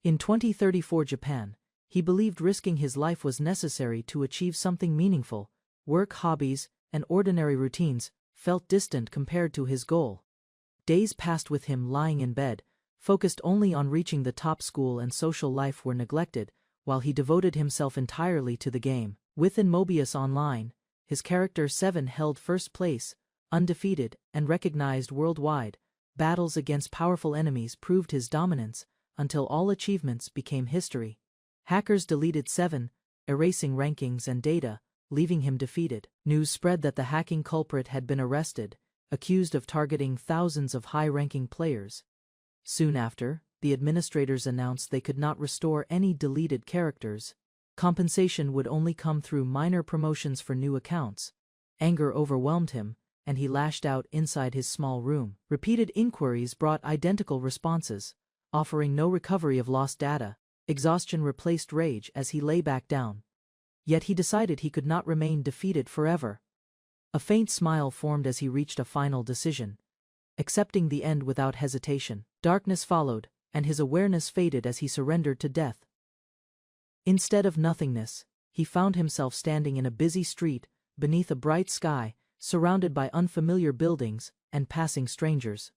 In 2034 Japan, he believed risking his life was necessary to achieve something meaningful. Work, hobbies, and ordinary routines felt distant compared to his goal. Days passed with him lying in bed, focused only on reaching the top. School and social life were neglected, while he devoted himself entirely to the game. Within Mobius Online, his character 7 held first place, undefeated and recognized worldwide. Battles against powerful enemies proved his dominance, until all achievements became history. Hackers deleted 7, erasing rankings and data, leaving him defeated. News spread that the hacking culprit had been arrested, accused of targeting thousands of high-ranking players. Soon after, the administrators announced they could not restore any deleted characters. Compensation would only come through minor promotions for new accounts. Anger overwhelmed him, and he lashed out inside his small room. Repeated inquiries brought identical responses, offering no recovery of lost data. Exhaustion replaced rage as he lay back down. Yet he decided he could not remain defeated forever. A faint smile formed as he reached a final decision, accepting the end without hesitation. Darkness followed, and his awareness faded as he surrendered to death. Instead of nothingness, he found himself standing in a busy street, beneath a bright sky, surrounded by unfamiliar buildings and passing strangers.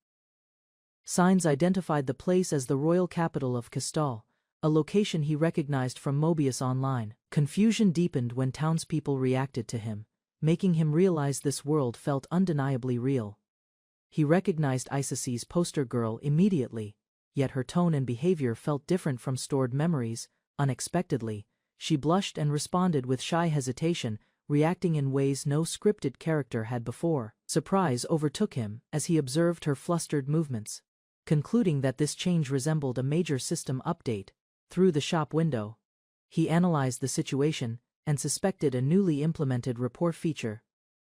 Signs identified the place as the royal capital of Kastal, a location he recognized from Mobius Online. Confusion deepened when townspeople reacted to him, making him realize this world felt undeniably real. He recognized Isis's poster girl immediately, yet her tone and behavior felt different from stored memories. Unexpectedly, she blushed and responded with shy hesitation, reacting in ways no scripted character had before. Surprise overtook him as he observed her flustered movements. Concluding that this change resembled a major system update, through the shop window, he analyzed the situation and suspected a newly implemented report feature.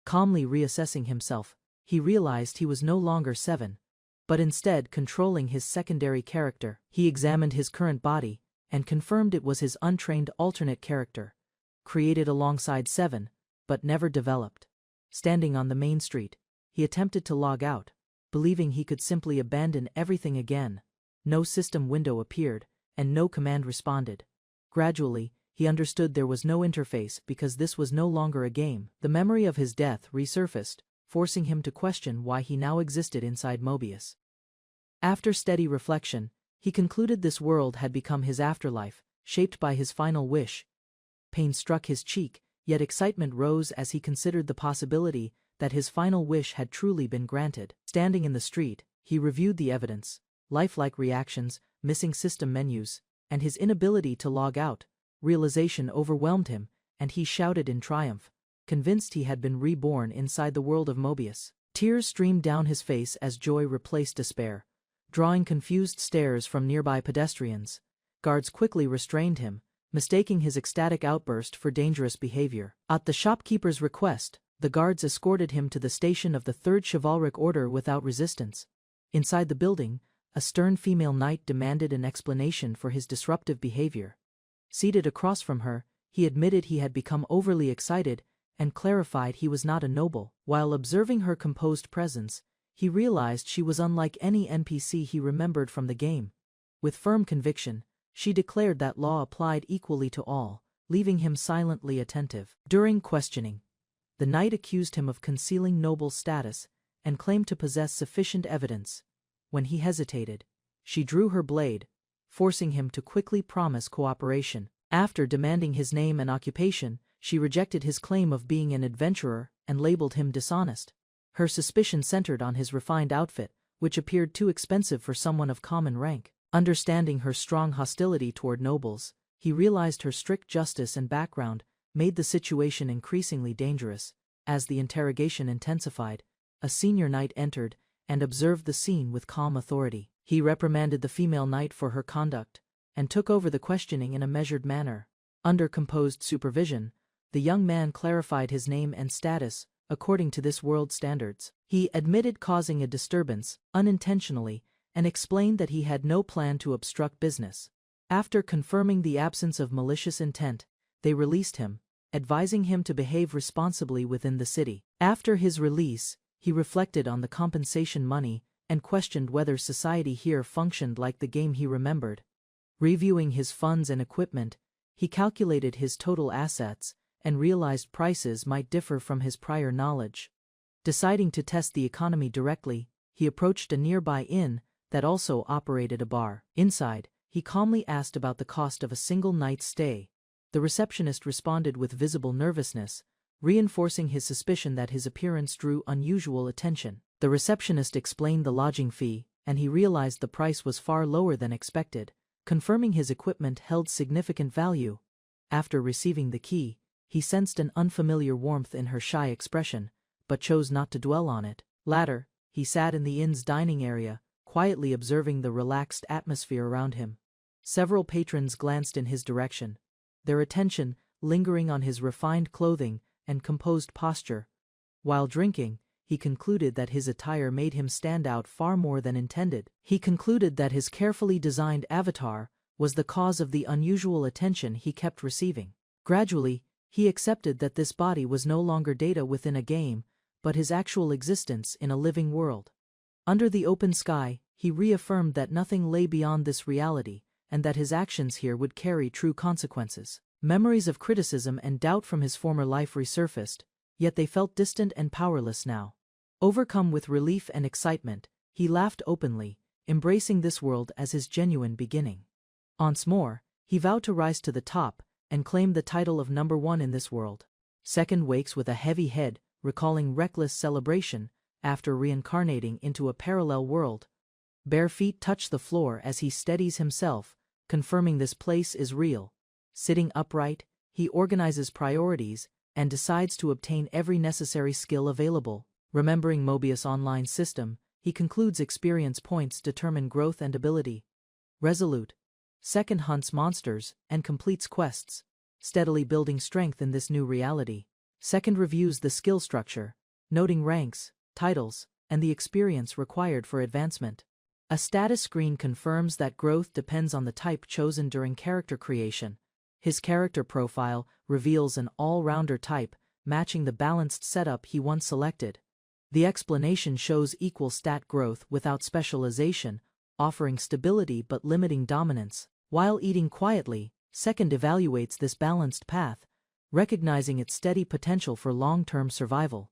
Calmly reassessing himself, he realized he was no longer 7, but instead controlling his secondary character. He examined his current body and confirmed it was his untrained alternate character, created alongside 7, but never developed. Standing on the main street, he attempted to log out, believing he could simply abandon everything again. No system window appeared, and no command responded. Gradually, he understood there was no interface because this was no longer a game. The memory of his death resurfaced, forcing him to question why he now existed inside Mobius. After steady reflection, he concluded this world had become his afterlife, shaped by his final wish. Pain struck his cheek, yet excitement rose as he considered the possibility that his final wish had truly been granted. Standing in the street, he reviewed the evidence, lifelike reactions, missing system menus, and his inability to log out. Realization overwhelmed him, and he shouted in triumph, convinced he had been reborn inside the world of Mobius. Tears streamed down his face as joy replaced despair, drawing confused stares from nearby pedestrians. Guards quickly restrained him, mistaking his ecstatic outburst for dangerous behavior. At the shopkeeper's request, the guards escorted him to the station of the Third Chivalric Order without resistance. Inside the building, a stern female knight demanded an explanation for his disruptive behavior. Seated across from her, he admitted he had become overly excited and clarified he was not a noble. While observing her composed presence, he realized she was unlike any NPC he remembered from the game. With firm conviction, she declared that law applied equally to all, leaving him silently attentive. During questioning, the knight accused him of concealing noble status and claimed to possess sufficient evidence. When he hesitated, she drew her blade, forcing him to quickly promise cooperation. After demanding his name and occupation, she rejected his claim of being an adventurer and labeled him dishonest. Her suspicion centered on his refined outfit, which appeared too expensive for someone of common rank. Understanding her strong hostility toward nobles, he realized her strict justice and background made the situation increasingly dangerous. As the interrogation intensified, a senior knight entered and observed the scene with calm authority. He reprimanded the female knight for her conduct and took over the questioning in a measured manner. Under composed supervision, the young man clarified his name and status according to this world's standards. He admitted causing a disturbance unintentionally and explained that he had no plan to obstruct business. After confirming the absence of malicious intent, they released him, advising him to behave responsibly within the city. After his release, he reflected on the compensation money and questioned whether society here functioned like the game he remembered. Reviewing his funds and equipment, he calculated his total assets and realized prices might differ from his prior knowledge. Deciding to test the economy directly, he approached a nearby inn that also operated a bar. Inside, he calmly asked about the cost of a single night's stay. The receptionist responded with visible nervousness, reinforcing his suspicion that his appearance drew unusual attention. The receptionist explained the lodging fee, and he realized the price was far lower than expected, confirming his equipment held significant value. After receiving the key, he sensed an unfamiliar warmth in her shy expression, but chose not to dwell on it. Later, he sat in the inn's dining area, quietly observing the relaxed atmosphere around him. Several patrons glanced in his direction, their attention lingering on his refined clothing and composed posture. While drinking, he concluded that his attire made him stand out far more than intended. He concluded that his carefully designed avatar was the cause of the unusual attention he kept receiving. Gradually, he accepted that this body was no longer data within a game, but his actual existence in a living world. Under the open sky, he reaffirmed that nothing lay beyond this reality, and that his actions here would carry true consequences. Memories of criticism and doubt from his former life resurfaced, yet they felt distant and powerless now. Overcome with relief and excitement, he laughed openly, embracing this world as his genuine beginning. Once more, he vowed to rise to the top and claim the title of number one in this world. Second wakes with a heavy head, recalling reckless celebration after reincarnating into a parallel world. Bare feet touch the floor as he steadies himself, confirming this place is real. Sitting upright, he organizes priorities and decides to obtain every necessary skill available. Remembering Mobius' online system, he concludes experience points determine growth and ability. Resolute, Second hunts monsters and completes quests, steadily building strength in this new reality. Second reviews the skill structure, noting ranks, titles, and the experience required for advancement. A status screen confirms that growth depends on the type chosen during character creation. His character profile reveals an all-rounder type, matching the balanced setup he once selected. The explanation shows equal stat growth without specialization, offering stability but limiting dominance. While eating quietly, Second evaluates this balanced path, recognizing its steady potential for long-term survival.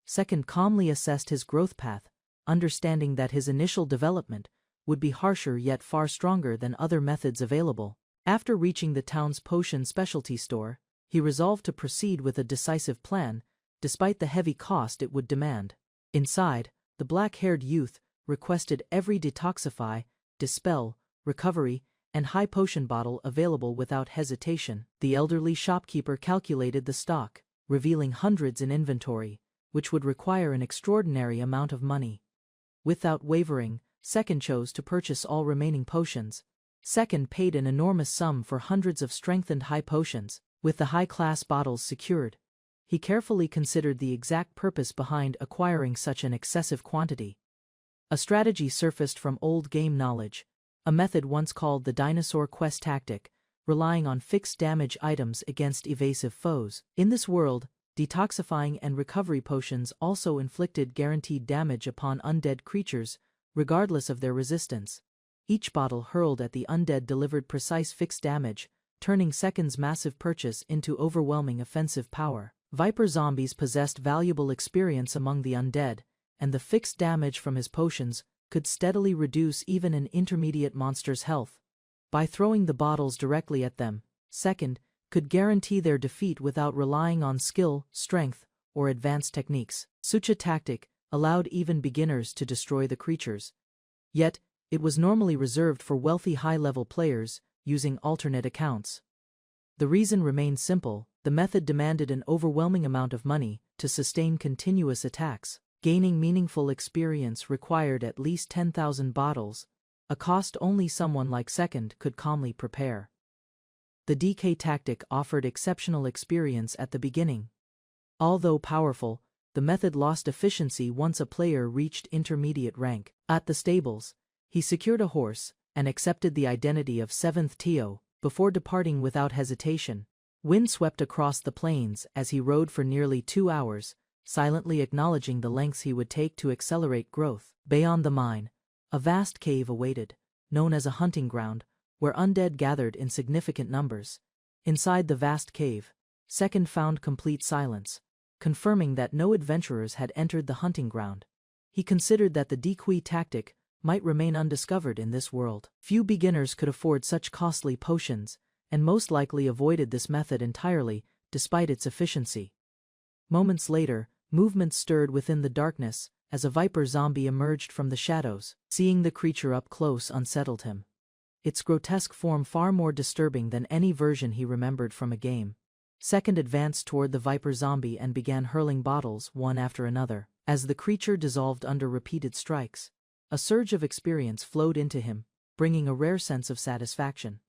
Second calmly assessed his growth path, understanding that his initial development would be harsher yet far stronger than other methods available. After reaching the town's potion specialty store, he resolved to proceed with a decisive plan, despite the heavy cost it would demand. Inside, the black-haired youth requested every detoxify, dispel, recovery, and high potion bottle available without hesitation. The elderly shopkeeper calculated the stock, revealing hundreds in inventory, which would require an extraordinary amount of money. Without wavering, Second chose to purchase all remaining potions. Second paid an enormous sum for hundreds of strengthened high potions. With the high-class bottles secured, he carefully considered the exact purpose behind acquiring such an excessive quantity. A strategy surfaced from old game knowledge, a method once called the dinosaur quest tactic, relying on fixed damage items against evasive foes. In this world, detoxifying and recovery potions also inflicted guaranteed damage upon undead creatures, regardless of their resistance. Each bottle hurled at the undead delivered precise fixed damage, turning Second's massive purchase into overwhelming offensive power. Viper zombies possessed valuable experience among the undead, and the fixed damage from his potions could steadily reduce even an intermediate monster's health. By throwing the bottles directly at them, Second could guarantee their defeat without relying on skill, strength, or advanced techniques. Such a tactic allowed even beginners to destroy the creatures. Yet, it was normally reserved for wealthy high-level players using alternate accounts. The reason remained simple: the method demanded an overwhelming amount of money to sustain continuous attacks. Gaining meaningful experience required at least 10,000 bottles, a cost only someone like Second could calmly prepare. The DK tactic offered exceptional experience at the beginning. Although powerful, the method lost efficiency once a player reached intermediate rank. At the stables, he secured a horse and accepted the identity of Seventh Tio before departing without hesitation. Wind swept across the plains as he rode for nearly 2 hours, silently acknowledging the lengths he would take to accelerate growth. Beyond the mine, a vast cave awaited, known as a hunting ground, where undead gathered in significant numbers. Inside the vast cave, Second found complete silence, confirming that no adventurers had entered the hunting ground. He considered that the decoy tactic might remain undiscovered in this world. Few beginners could afford such costly potions, and most likely avoided this method entirely, despite its efficiency. Moments later, movement stirred within the darkness as a viper zombie emerged from the shadows. Seeing the creature up close unsettled him. Its grotesque form far more disturbing than any version he remembered from a game. Second advanced toward the viper zombie and began hurling bottles one after another. As the creature dissolved under repeated strikes, a surge of experience flowed into him, bringing a rare sense of satisfaction.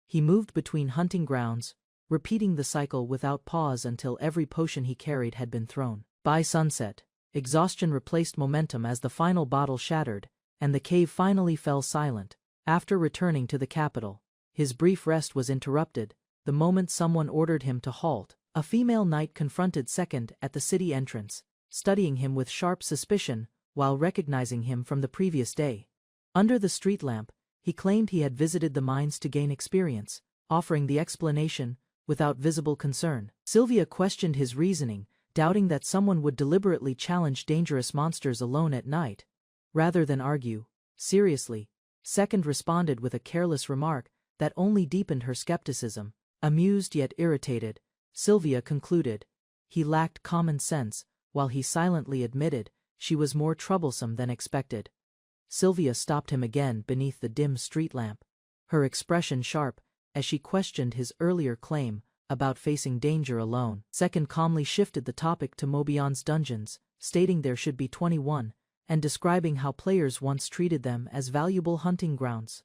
He moved between hunting grounds, repeating the cycle without pause until every potion he carried had been thrown. By sunset, exhaustion replaced momentum as the final bottle shattered, and the cave finally fell silent. After returning to the capital, his brief rest was interrupted the moment someone ordered him to halt. A female knight confronted Second at the city entrance, studying him with sharp suspicion while recognizing him from the previous day. Under the street lamp, he claimed he had visited the mines to gain experience, offering the explanation without visible concern. Sylvia questioned his reasoning, doubting that someone would deliberately challenge dangerous monsters alone at night, rather than argue. Seriously, Second responded with a careless remark that only deepened her skepticism. Amused yet irritated, Sylvia concluded he lacked common sense, while he silently admitted she was more troublesome than expected. Sylvia stopped him again beneath the dim street lamp, her expression sharp as she questioned his earlier claim about facing danger alone. Second calmly shifted the topic to Mobion's dungeons, stating there should be 21, and describing how players once treated them as valuable hunting grounds.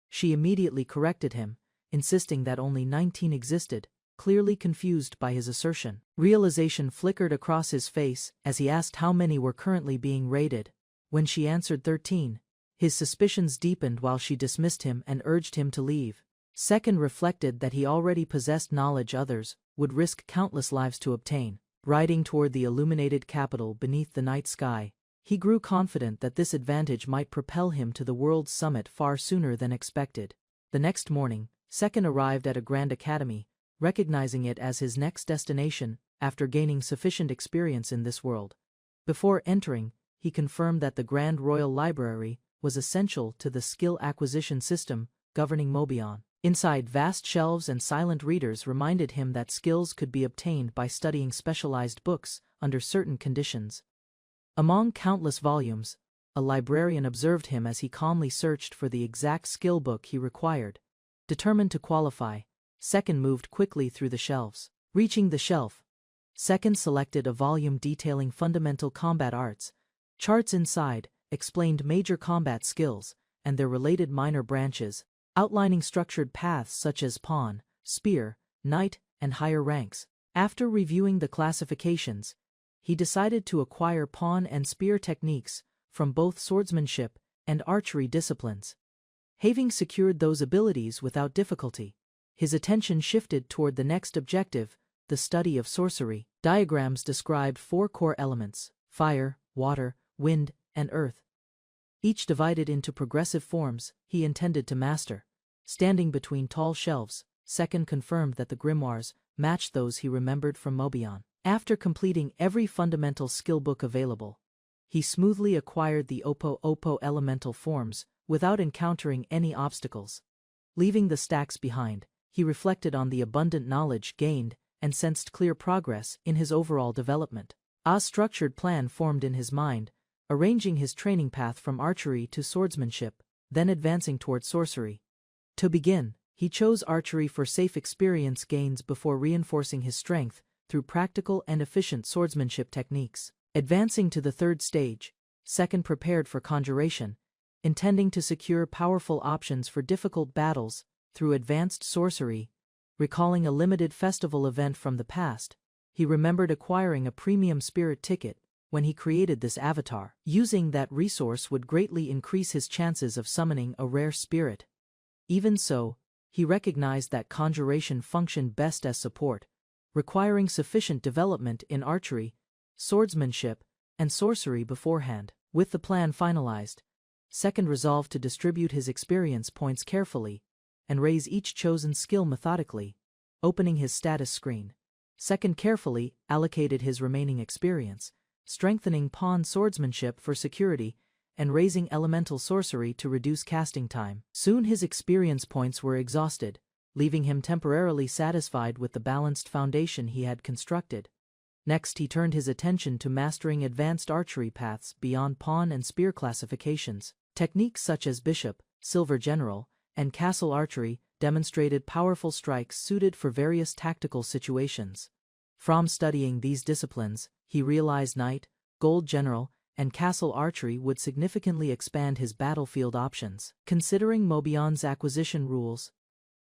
She immediately corrected him, insisting that only 19 existed, clearly confused by his assertion. Realization flickered across his face as he asked how many were currently being raided. When she answered 13, his suspicions deepened while she dismissed him and urged him to leave. Second reflected that he already possessed knowledge others would risk countless lives to obtain. Riding toward the illuminated capital beneath the night sky, he grew confident that this advantage might propel him to the world's summit far sooner than expected. The next morning, Second arrived at a grand academy, recognizing it as his next destination after gaining sufficient experience in this world. Before entering, he confirmed that the Grand Royal Library was essential to the skill acquisition system governing Mobion. Inside, vast shelves and silent readers reminded him that skills could be obtained by studying specialized books under certain conditions. Among countless volumes, a librarian observed him as he calmly searched for the exact skill book he required. Determined to qualify, Second moved quickly through the shelves. Reaching the shelf, Second selected a volume detailing fundamental combat arts. Charts inside explained major combat skills and their related minor branches, outlining structured paths such as pawn, spear, knight, and higher ranks. After reviewing the classifications, he decided to acquire pawn and spear techniques from both swordsmanship and archery disciplines. Having secured those abilities without difficulty, his attention shifted toward the next objective, the study of sorcery. Diagrams described 4 core elements: fire, water, wind, and earth, each divided into progressive forms he intended to master. Standing between tall shelves, Second confirmed that the grimoires matched those he remembered from Mobion. After completing every fundamental skill book available, he smoothly acquired the Oppo elemental forms without encountering any obstacles. Leaving the stacks behind, he reflected on the abundant knowledge gained and sensed clear progress in his overall development. A structured plan formed in his mind, arranging his training path from archery to swordsmanship, then advancing toward sorcery. To begin, he chose archery for safe experience gains before reinforcing his strength through practical and efficient swordsmanship techniques. Advancing to the third stage, Second prepared for conjuration, intending to secure powerful options for difficult battles through advanced sorcery. Recalling a limited festival event from the past, he remembered acquiring a premium spirit ticket when he created this avatar. Using that resource would greatly increase his chances of summoning a rare spirit. Even so, he recognized that conjuration functioned best as support, requiring sufficient development in archery, swordsmanship, and sorcery beforehand. With the plan finalized, Second resolved to distribute his experience points carefully, and raise each chosen skill methodically, opening his status screen. Second carefully allocated his remaining experience, strengthening pawn swordsmanship for security, and raising elemental sorcery to reduce casting time. Soon his experience points were exhausted, leaving him temporarily satisfied with the balanced foundation he had constructed. Next he turned his attention to mastering advanced archery paths beyond pawn and spear classifications. Techniques such as bishop, silver general, and castle archery demonstrated powerful strikes suited for various tactical situations. From studying these disciplines, he realized knight, gold general, and castle archery would significantly expand his battlefield options. Considering Mobion's acquisition rules,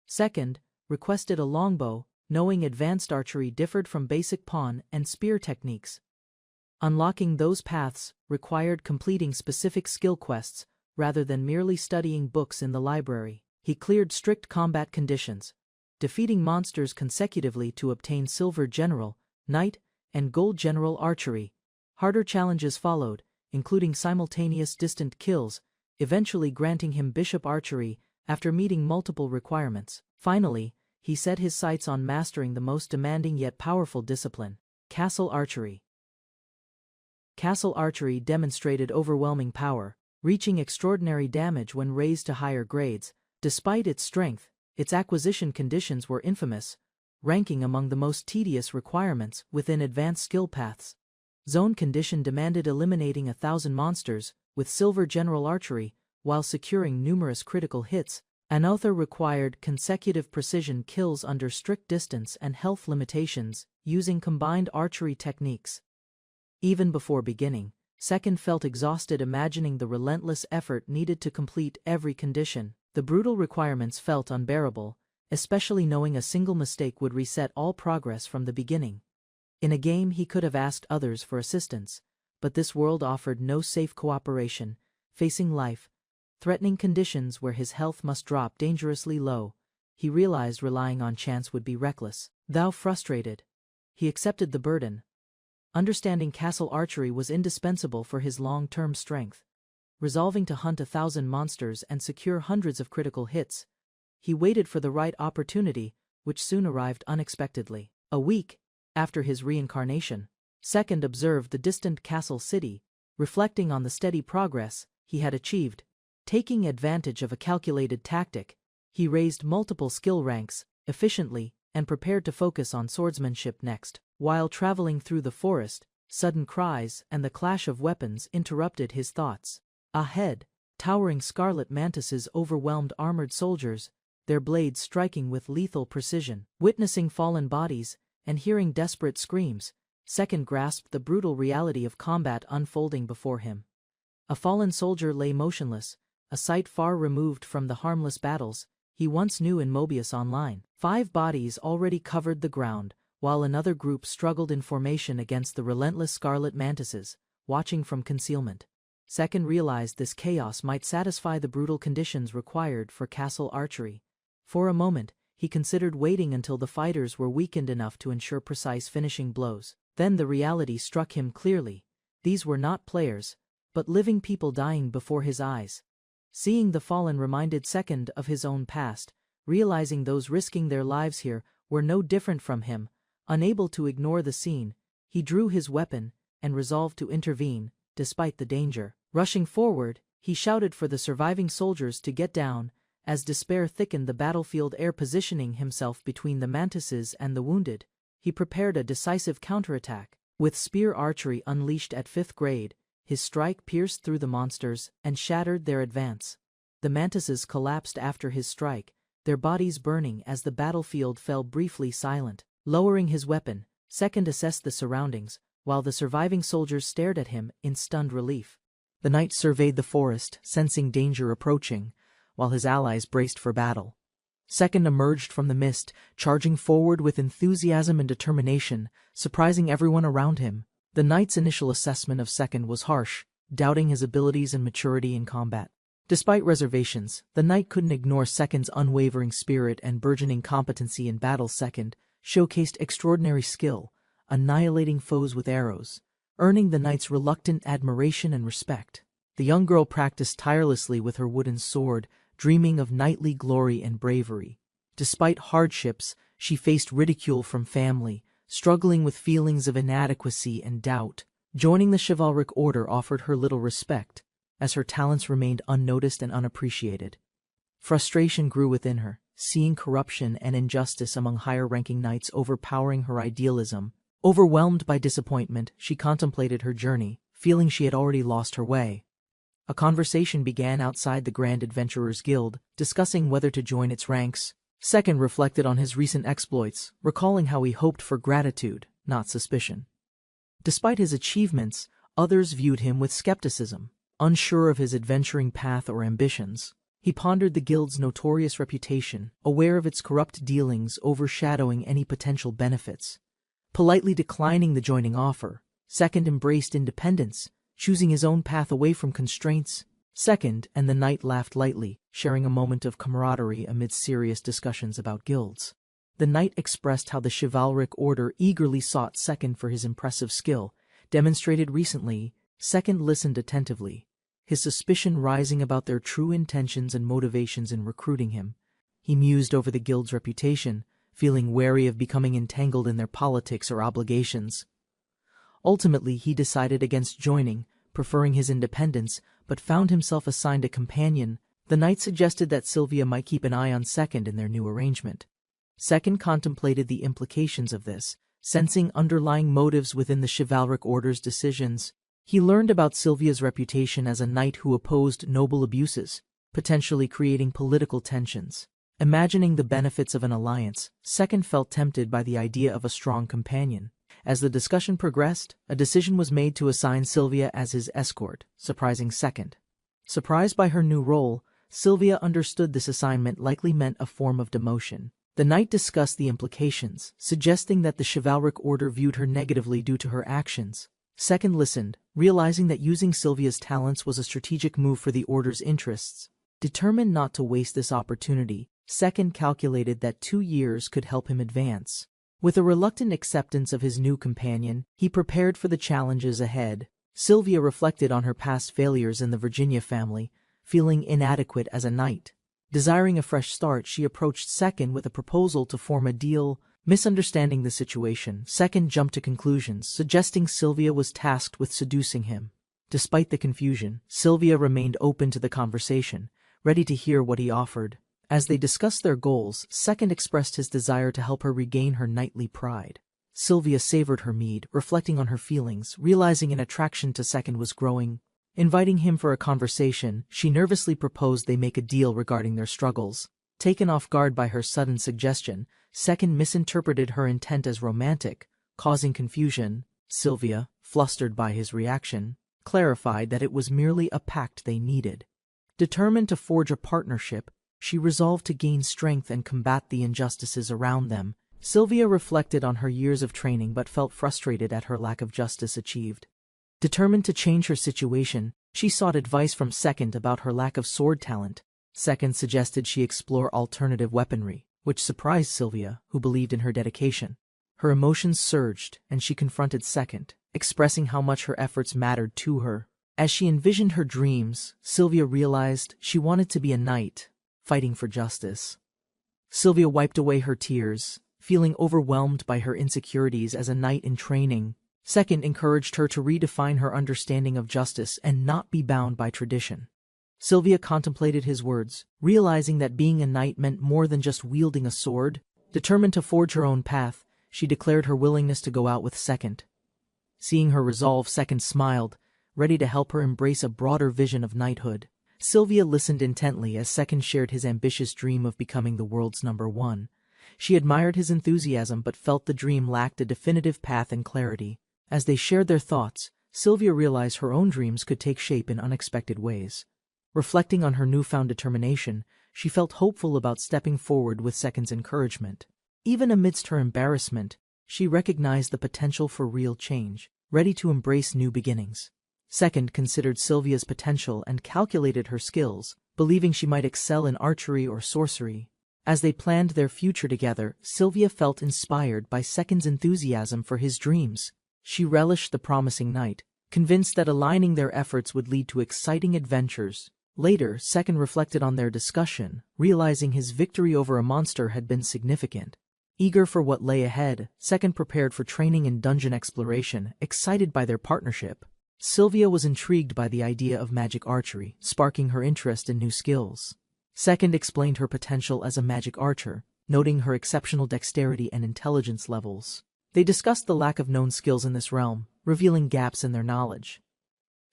Second requested a longbow, knowing advanced archery differed from basic pawn and spear techniques. Unlocking those paths required completing specific skill quests rather than merely studying books in the library. He cleared strict combat conditions, defeating monsters consecutively to obtain silver general, knight, and gold general archery. Harder challenges followed, including simultaneous distant kills, eventually granting him bishop archery after meeting multiple requirements. Finally, he set his sights on mastering the most demanding yet powerful discipline, castle archery. Castle archery demonstrated overwhelming power, reaching extraordinary damage when raised to higher grades. Despite its strength, its acquisition conditions were infamous, ranking among the most tedious requirements within advanced skill paths. Zone condition demanded eliminating 1,000 monsters with silver general archery while securing numerous critical hits. Another required consecutive precision kills under strict distance and health limitations using combined archery techniques. Even before beginning, Second felt exhausted imagining the relentless effort needed to complete every condition. The brutal requirements felt unbearable, especially knowing a single mistake would reset all progress from the beginning. In a game he could have asked others for assistance, but this world offered no safe cooperation. Facing life-threatening conditions where his health must drop dangerously low, he realized relying on chance would be reckless. Though frustrated, he accepted the burden. Understanding castle archery was indispensable for his long-term strength. Resolving to hunt 1,000 monsters and secure hundreds of critical hits, he waited for the right opportunity, which soon arrived unexpectedly. A week after his reincarnation, Second observed the distant castle city, reflecting on the steady progress he had achieved. Taking advantage of a calculated tactic, he raised multiple skill ranks efficiently and prepared to focus on swordsmanship next. While traveling through the forest, sudden cries and the clash of weapons interrupted his thoughts. Ahead, towering scarlet mantises overwhelmed armored soldiers, their blades striking with lethal precision. Witnessing fallen bodies and hearing desperate screams, Second grasped the brutal reality of combat unfolding before him. A fallen soldier lay motionless, a sight far removed from the harmless battles he once knew in Mobius Online. 5 bodies already covered the ground, while another group struggled in formation against the relentless scarlet mantises, watching from concealment. Second realized this chaos might satisfy the brutal conditions required for castle archery. For a moment, he considered waiting until the fighters were weakened enough to ensure precise finishing blows. Then the reality struck him clearly. These were not players, but living people dying before his eyes. Seeing the fallen reminded Second of his own past, realizing those risking their lives here were no different from him. Unable to ignore the scene, he drew his weapon and resolved to intervene, despite the danger. Rushing forward, he shouted for the surviving soldiers to get down, as despair thickened the battlefield air. Positioning himself between the mantises and the wounded, he prepared a decisive counterattack. With spear archery unleashed at 5th grade, his strike pierced through the monsters and shattered their advance. The mantises collapsed after his strike, their bodies burning as the battlefield fell briefly silent. Lowering his weapon, Second assessed the surroundings, while the surviving soldiers stared at him in stunned relief. The knight surveyed the forest, sensing danger approaching, while his allies braced for battle. Second emerged from the mist, charging forward with enthusiasm and determination, surprising everyone around him. The knight's initial assessment of Second was harsh, doubting his abilities and maturity in combat. Despite reservations, the knight couldn't ignore Second's unwavering spirit and burgeoning competency in battle. Second showcased extraordinary skill, annihilating foes with arrows, earning the knight's reluctant admiration and respect. The young girl practiced tirelessly with her wooden sword, dreaming of knightly glory and bravery. Despite hardships, she faced ridicule from family, struggling with feelings of inadequacy and doubt. Joining the chivalric order offered her little respect, as her talents remained unnoticed and unappreciated. Frustration grew within her, seeing corruption and injustice among higher-ranking knights overpowering her idealism. Overwhelmed by disappointment, she contemplated her journey, feeling she had already lost her way. A conversation began outside the Grand Adventurers Guild, discussing whether to join its ranks. Second reflected on his recent exploits, recalling how he hoped for gratitude, not suspicion. Despite his achievements, others viewed him with skepticism. Unsure of his adventuring path or ambitions, he pondered the guild's notorious reputation, aware of its corrupt dealings overshadowing any potential benefits. Politely declining the joining offer, Second embraced independence, choosing his own path away from constraints. Second and the knight laughed lightly, sharing a moment of camaraderie amid serious discussions about guilds. The knight expressed how the chivalric order eagerly sought Second for his impressive skill, demonstrated recently. Second listened attentively, his suspicion rising about their true intentions and motivations in recruiting him. He mused over the guild's reputation, feeling wary of becoming entangled in their politics or obligations. Ultimately, he decided against joining, preferring his independence, but found himself assigned a companion. The knight suggested that Sylvia might keep an eye on Second in their new arrangement. Second contemplated the implications of this, sensing underlying motives within the chivalric order's decisions. He learned about Sylvia's reputation as a knight who opposed noble abuses, potentially creating political tensions. Imagining the benefits of an alliance, Second felt tempted by the idea of a strong companion. As the discussion progressed, a decision was made to assign Sylvia as his escort, surprising Second. Surprised by her new role, Sylvia understood this assignment likely meant a form of demotion. The knight discussed the implications, suggesting that the chivalric order viewed her negatively due to her actions. Second listened, realizing that using Sylvia's talents was a strategic move for the order's interests. Determined not to waste this opportunity, Second calculated that 2 years could help him advance. With a reluctant acceptance of his new companion, he prepared for the challenges ahead. Sylvia reflected on her past failures in the Virginia family, feeling inadequate as a knight. Desiring a fresh start, she approached Second with a proposal to form a deal. Misunderstanding the situation, Second jumped to conclusions, suggesting Sylvia was tasked with seducing him. Despite the confusion, Sylvia remained open to the conversation, ready to hear what he offered. As they discussed their goals, Second expressed his desire to help her regain her knightly pride. Sylvia savored her mead, reflecting on her feelings, realizing an attraction to Second was growing. Inviting him for a conversation, she nervously proposed they make a deal regarding their struggles. Taken off guard by her sudden suggestion, Second misinterpreted her intent as romantic, causing confusion. Sylvia, flustered by his reaction, clarified that it was merely a pact they needed. Determined to forge a partnership, she resolved to gain strength and combat the injustices around them. Sylvia reflected on her years of training but felt frustrated at her lack of justice achieved. Determined to change her situation, she sought advice from Second about her lack of sword talent. Second suggested she explore alternative weaponry, which surprised Sylvia, who believed in her dedication. Her emotions surged, and she confronted Second, expressing how much her efforts mattered to her. As she envisioned her dreams, Sylvia realized she wanted to be a knight, fighting for justice. Sylvia wiped away her tears, feeling overwhelmed by her insecurities as a knight in training. Second encouraged her to redefine her understanding of justice and not be bound by tradition. Sylvia contemplated his words, realizing that being a knight meant more than just wielding a sword. Determined to forge her own path, she declared her willingness to go out with Second. Seeing her resolve, Second smiled, ready to help her embrace a broader vision of knighthood. Sylvia listened intently as Second shared his ambitious dream of becoming the world's #1. She admired his enthusiasm but felt the dream lacked a definitive path and clarity. As they shared their thoughts, Sylvia realized her own dreams could take shape in unexpected ways. Reflecting on her newfound determination, she felt hopeful about stepping forward with Second's encouragement. Even amidst her embarrassment, she recognized the potential for real change, ready to embrace new beginnings. Second considered Sylvia's potential and calculated her skills, believing she might excel in archery or sorcery. As they planned their future together, Sylvia felt inspired by Second's enthusiasm for his dreams. She relished the promising night, convinced that aligning their efforts would lead to exciting adventures. Later, Second reflected on their discussion, realizing his victory over a monster had been significant. Eager for what lay ahead, Second prepared for training in dungeon exploration, excited by their partnership. Sylvia was intrigued by the idea of magic archery, sparking her interest in new skills. Second explained her potential as a magic archer, noting her exceptional dexterity and intelligence levels. They discussed the lack of known skills in this realm, revealing gaps in their knowledge.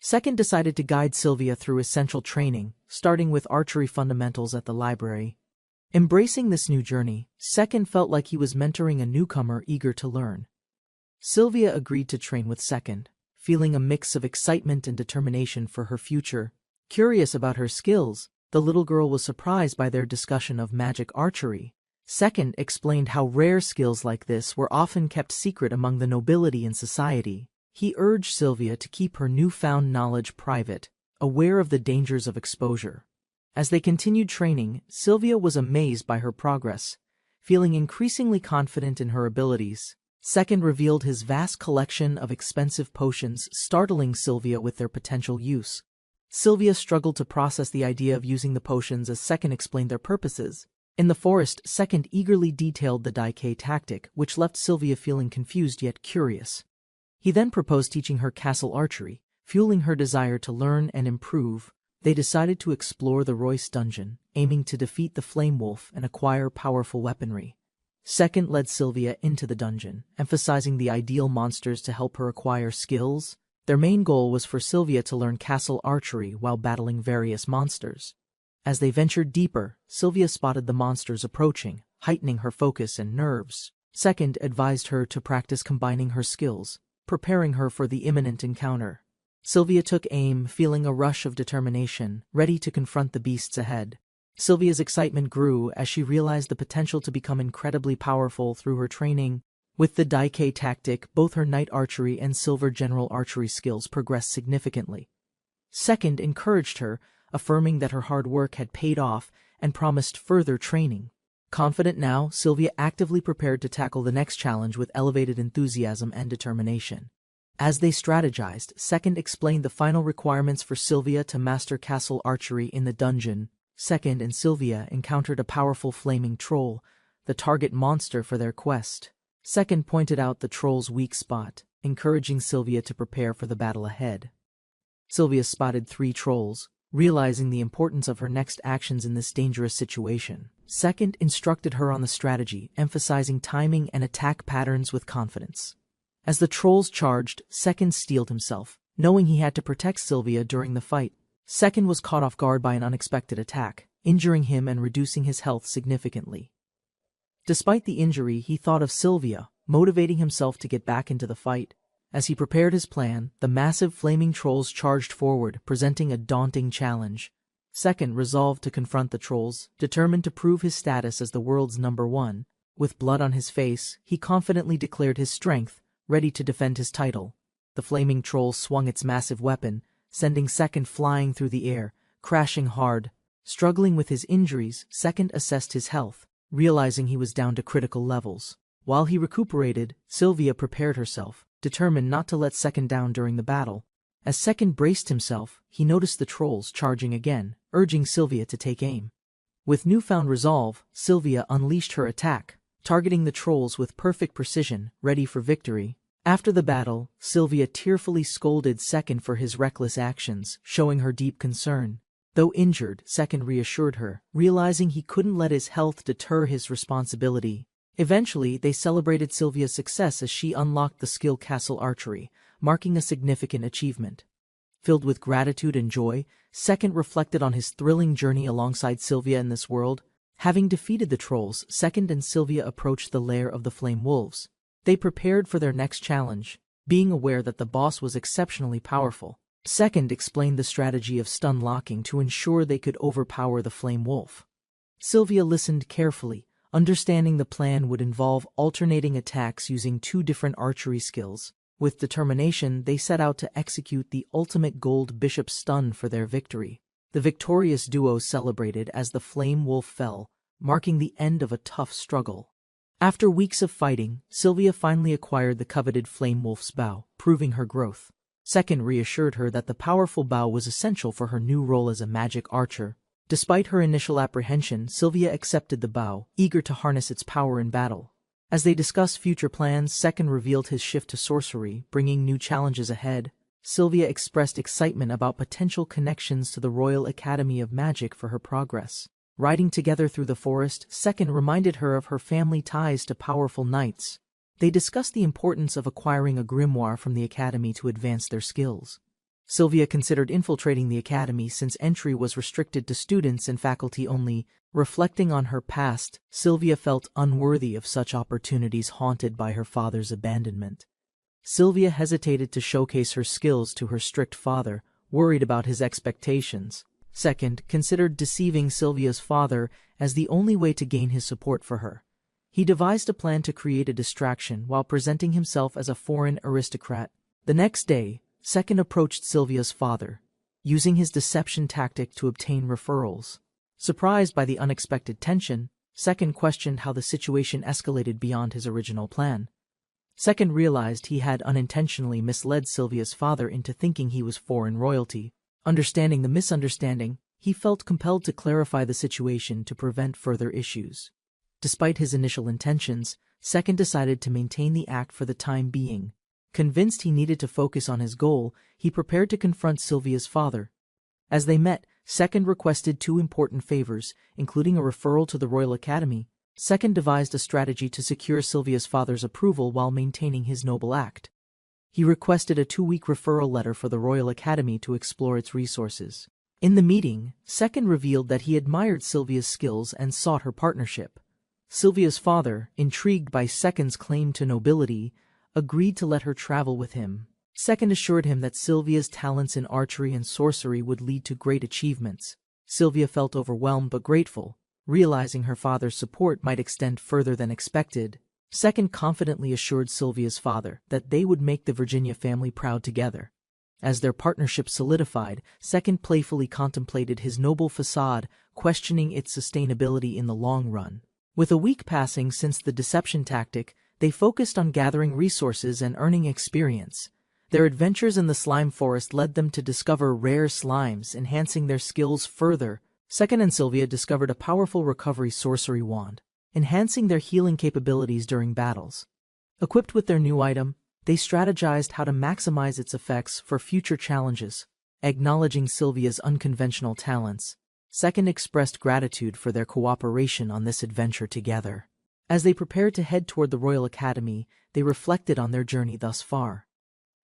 Second decided to guide Sylvia through essential training, starting with archery fundamentals at the library. Embracing this new journey, Second felt like he was mentoring a newcomer eager to learn. Sylvia agreed to train with Second, feeling a mix of excitement and determination for her future. Curious about her skills, the little girl was surprised by their discussion of magic archery. Second explained how rare skills like this were often kept secret among the nobility in society. He urged Sylvia to keep her newfound knowledge private, aware of the dangers of exposure. As they continued training, Sylvia was amazed by her progress, feeling increasingly confident in her abilities. Second revealed his vast collection of expensive potions, startling Sylvia with their potential use. Sylvia struggled to process the idea of using the potions as Second explained their purposes. In the forest, Second eagerly detailed the Daikei tactic, which left Sylvia feeling confused yet curious. He then proposed teaching her castle archery, fueling her desire to learn and improve. They decided to explore the Royce dungeon, aiming to defeat the Flame Wolf and acquire powerful weaponry. Second led Sylvia into the dungeon, emphasizing the ideal monsters to help her acquire skills. Their main goal was for Sylvia to learn castle archery while battling various monsters. As they ventured deeper, Sylvia spotted the monsters approaching, heightening her focus and nerves. Second advised her to practice combining her skills, preparing her for the imminent encounter. Sylvia took aim, feeling a rush of determination, ready to confront the beasts ahead. Sylvia's excitement grew as she realized the potential to become incredibly powerful through her training. With the Daikei tactic, both her knight archery and silver general archery skills progressed significantly. Second encouraged her, affirming that her hard work had paid off and promised further training. Confident now, Sylvia actively prepared to tackle the next challenge with elevated enthusiasm and determination. As they strategized, Second explained the final requirements for Sylvia to master castle archery in the dungeon. Second and Sylvia encountered a powerful flaming troll, the target monster for their quest. Second pointed out the troll's weak spot, encouraging Sylvia to prepare for the battle ahead. Sylvia spotted 3 trolls, realizing the importance of her next actions in this dangerous situation. Second instructed her on the strategy, emphasizing timing and attack patterns with confidence. As the trolls charged, Second steeled himself, knowing he had to protect Sylvia during the fight. Second was caught off guard by an unexpected attack, injuring him and reducing his health significantly. Despite the injury, he thought of Sylvia, motivating himself to get back into the fight. As he prepared his plan, the massive flaming trolls charged forward, presenting a daunting challenge. Second resolved to confront the trolls, determined to prove his status as the world's #1. With blood on his face, he confidently declared his strength, ready to defend his title. The flaming troll swung its massive weapon, sending Second flying through the air, crashing hard. Struggling with his injuries, Second assessed his health, realizing he was down to critical levels. While he recuperated, Sylvia prepared herself, determined not to let Second down during the battle. As Second braced himself, he noticed the trolls charging again, urging Sylvia to take aim. With newfound resolve, Sylvia unleashed her attack, targeting the trolls with perfect precision, ready for victory. After the battle, Sylvia tearfully scolded Second for his reckless actions, showing her deep concern. Though injured, Second reassured her, realizing he couldn't let his health deter his responsibility. Eventually, they celebrated Sylvia's success as she unlocked the skill castle archery, marking a significant achievement. Filled with gratitude and joy, Second reflected on his thrilling journey alongside Sylvia in this world. Having defeated the trolls, Second and Sylvia approached the lair of the Flame Wolves. They prepared for their next challenge, being aware that the boss was exceptionally powerful. Second explained the strategy of stun locking to ensure they could overpower the Flame Wolf. Sylvia listened carefully, understanding the plan would involve alternating attacks using 2 different archery skills. With determination, they set out to execute the ultimate gold bishop stun for their victory. The victorious duo celebrated as the Flame Wolf fell, marking the end of a tough struggle. After weeks of fighting, Sylvia finally acquired the coveted Flame Wolf's bow, proving her growth. Second reassured her that the powerful bow was essential for her new role as a magic archer. Despite her initial apprehension, Sylvia accepted the bow, eager to harness its power in battle. As they discussed future plans, Second revealed his shift to sorcery, bringing new challenges ahead. Sylvia expressed excitement about potential connections to the Royal Academy of Magic for her progress. Riding together through the forest, Second reminded her of her family ties to powerful knights. They discussed the importance of acquiring a grimoire from the academy to advance their skills. Sylvia considered infiltrating the academy since entry was restricted to students and faculty only. Reflecting on her past, Sylvia felt unworthy of such opportunities, haunted by her father's abandonment. Sylvia hesitated to showcase her skills to her strict father, worried about his expectations. Second considered deceiving Sylvia's father as the only way to gain his support for her. He devised a plan to create a distraction while presenting himself as a foreign aristocrat. The next day, Second approached Sylvia's father, using his deception tactic to obtain referrals. Surprised by the unexpected tension, Second questioned how the situation escalated beyond his original plan. Second realized he had unintentionally misled Sylvia's father into thinking he was foreign royalty. Understanding the misunderstanding, he felt compelled to clarify the situation to prevent further issues. Despite his initial intentions, Second decided to maintain the act for the time being. Convinced he needed to focus on his goal, he prepared to confront Sylvia's father. As they met, Second requested two important favors, including a referral to the Royal Academy. Second devised a strategy to secure Sylvia's father's approval while maintaining his noble act. He requested a 2-week referral letter for the Royal Academy to explore its resources. In the meeting, Second revealed that he admired Sylvia's skills and sought her partnership. Sylvia's father, intrigued by Second's claim to nobility, agreed to let her travel with him. Second assured him that Sylvia's talents in archery and sorcery would lead to great achievements. Sylvia felt overwhelmed but grateful, realizing her father's support might extend further than expected. Second confidently assured Sylvia's father that they would make the Virginia family proud together. As their partnership solidified, Second playfully contemplated his noble facade, questioning its sustainability in the long run. With a week passing since the deception tactic, they focused on gathering resources and earning experience. Their adventures in the slime forest led them to discover rare slimes, enhancing their skills further. Second and Sylvia discovered a powerful recovery sorcery wand, enhancing their healing capabilities during battles. Equipped with their new item, they strategized how to maximize its effects for future challenges. Acknowledging Sylvia's unconventional talents, Second expressed gratitude for their cooperation on this adventure together. As they prepared to head toward the Royal Academy, they reflected on their journey thus far.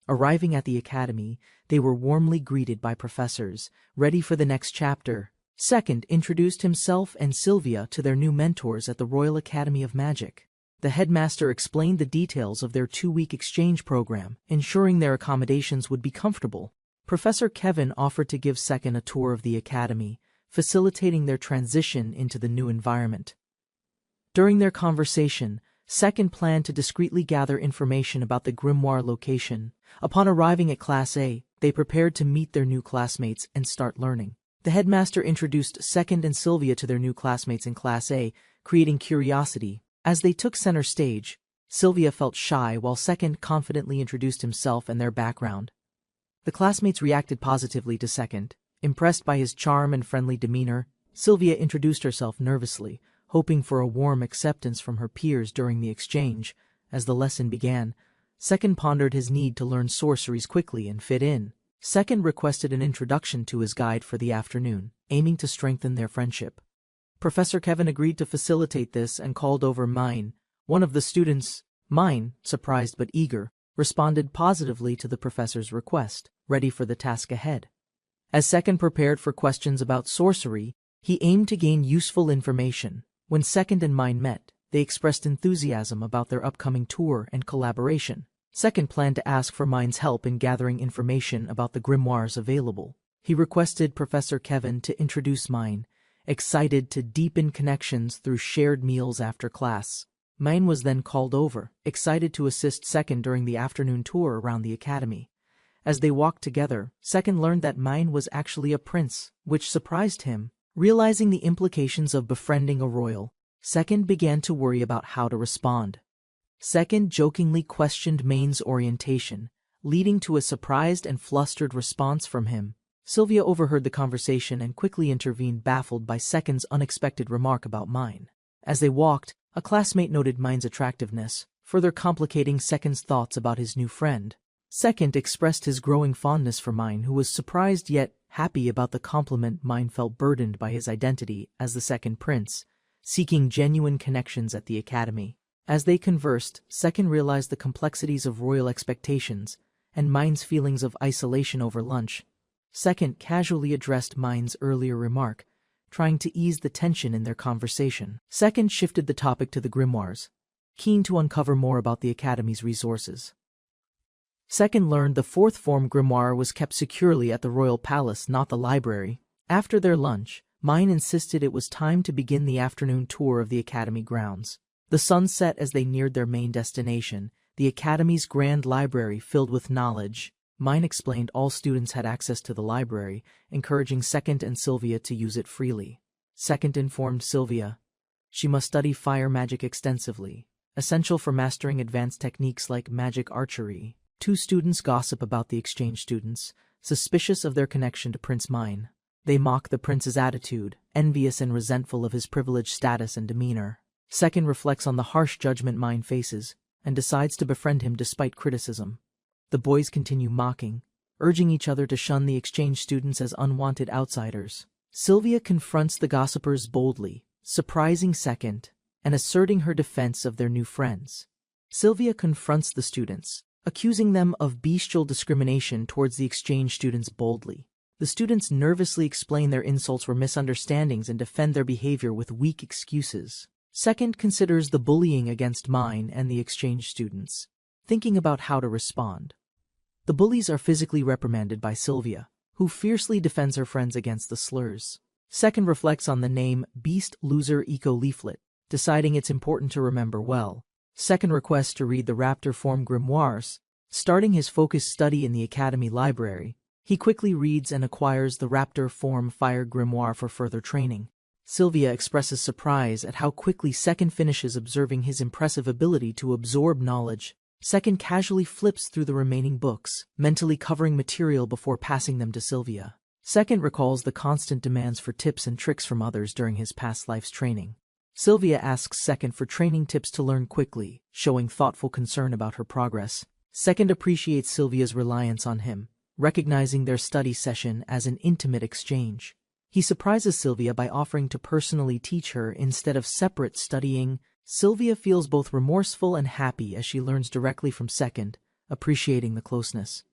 Arriving at the academy, they were warmly greeted by professors, ready for the next chapter. Second introduced himself and Sylvia to their new mentors at the Royal Academy of Magic. The headmaster explained the details of their 2-week exchange program, ensuring their accommodations would be comfortable. Professor Kevin offered to give Second a tour of the academy, facilitating their transition into the new environment. During their conversation, Second planned to discreetly gather information about the grimoire location. Upon arriving at Class A, they prepared to meet their new classmates and start learning. The headmaster introduced Second and Sylvia to their new classmates in Class A, creating curiosity. As they took center stage, Sylvia felt shy while Second confidently introduced himself and their background. The classmates reacted positively to Second. Impressed by his charm and friendly demeanor, Sylvia introduced herself nervously, hoping for a warm acceptance from her peers during the exchange. As the lesson began, Second pondered his need to learn sorceries quickly and fit in. Second requested an introduction to his guide for the afternoon, aiming to strengthen their friendship. Professor Kevin agreed to facilitate this and called over Mine, one of the students. Mine, surprised but eager, responded positively to the professor's request, ready for the task ahead. As Second prepared for questions about sorcery, he aimed to gain useful information. When Second and Mine met, they expressed enthusiasm about their upcoming tour and collaboration. Second planned to ask for Mine's help in gathering information about the grimoires available. He requested Professor Kevin to introduce Mine, excited to deepen connections through shared meals after class. Mine was then called over, excited to assist Second during the afternoon tour around the academy. As they walked together, Second learned that Mine was actually a prince, which surprised him. Realizing the implications of befriending a royal, Second began to worry about how to respond. Second jokingly questioned Maine's orientation, leading to a surprised and flustered response from him. Sylvia overheard the conversation and quickly intervened, baffled by Second's unexpected remark about Mine. As they walked, a classmate noted Mine's attractiveness, further complicating Second's thoughts about his new friend. Second expressed his growing fondness for Mine, who was surprised yet happy about the compliment. Mine felt burdened by his identity as the second prince, seeking genuine connections at the academy. As they conversed, Second realized the complexities of royal expectations and Mine's feelings of isolation over lunch. Second casually addressed Mine's earlier remark, trying to ease the tension in their conversation. Second shifted the topic to the grimoires, keen to uncover more about the academy's resources. Second learned the fourth form grimoire was kept securely at the royal palace, not the library. After their lunch, Mine insisted it was time to begin the afternoon tour of the academy grounds. The sun set as they neared their main destination, the academy's grand library filled with knowledge. Mine explained all students had access to the library, encouraging Second and Sylvia to use it freely. Second informed Sylvia she must study fire magic extensively, essential for mastering advanced techniques like magic archery. Two students gossip about the exchange students, suspicious of their connection to Prince Mine. They mock the prince's attitude, envious and resentful of his privileged status and demeanor. Second reflects on the harsh judgment Mine faces, and decides to befriend him despite criticism. The boys continue mocking, urging each other to shun the exchange students as unwanted outsiders. Sylvia confronts the gossipers boldly, surprising Second, and asserting her defense of their new friends. Sylvia confronts the students, accusing them of bestial discrimination towards the exchange students boldly. The students nervously explain their insults were misunderstandings and defend their behavior with weak excuses. Second considers the bullying against Mine and the exchange students, thinking about how to respond. The bullies are physically reprimanded by Sylvia, who fiercely defends her friends against the slurs. Second reflects on the name Beast Loser Eco Leaflet, deciding it's important to remember well. Second requests to read the Raptor form grimoires, starting his focused study in the academy library. He quickly reads and acquires the Raptor form Fire grimoire for further training. Sylvia expresses surprise at how quickly Second finishes, observing his impressive ability to absorb knowledge. Second casually flips through the remaining books, mentally covering material before passing them to Sylvia. Second recalls the constant demands for tips and tricks from others during his past life's training. Sylvia asks Second for training tips to learn quickly, showing thoughtful concern about her progress. Second appreciates Sylvia's reliance on him, recognizing their study session as an intimate exchange. He surprises Sylvia by offering to personally teach her instead of separate studying. Sylvia feels both remorseful and happy as she learns directly from Second, appreciating the closeness.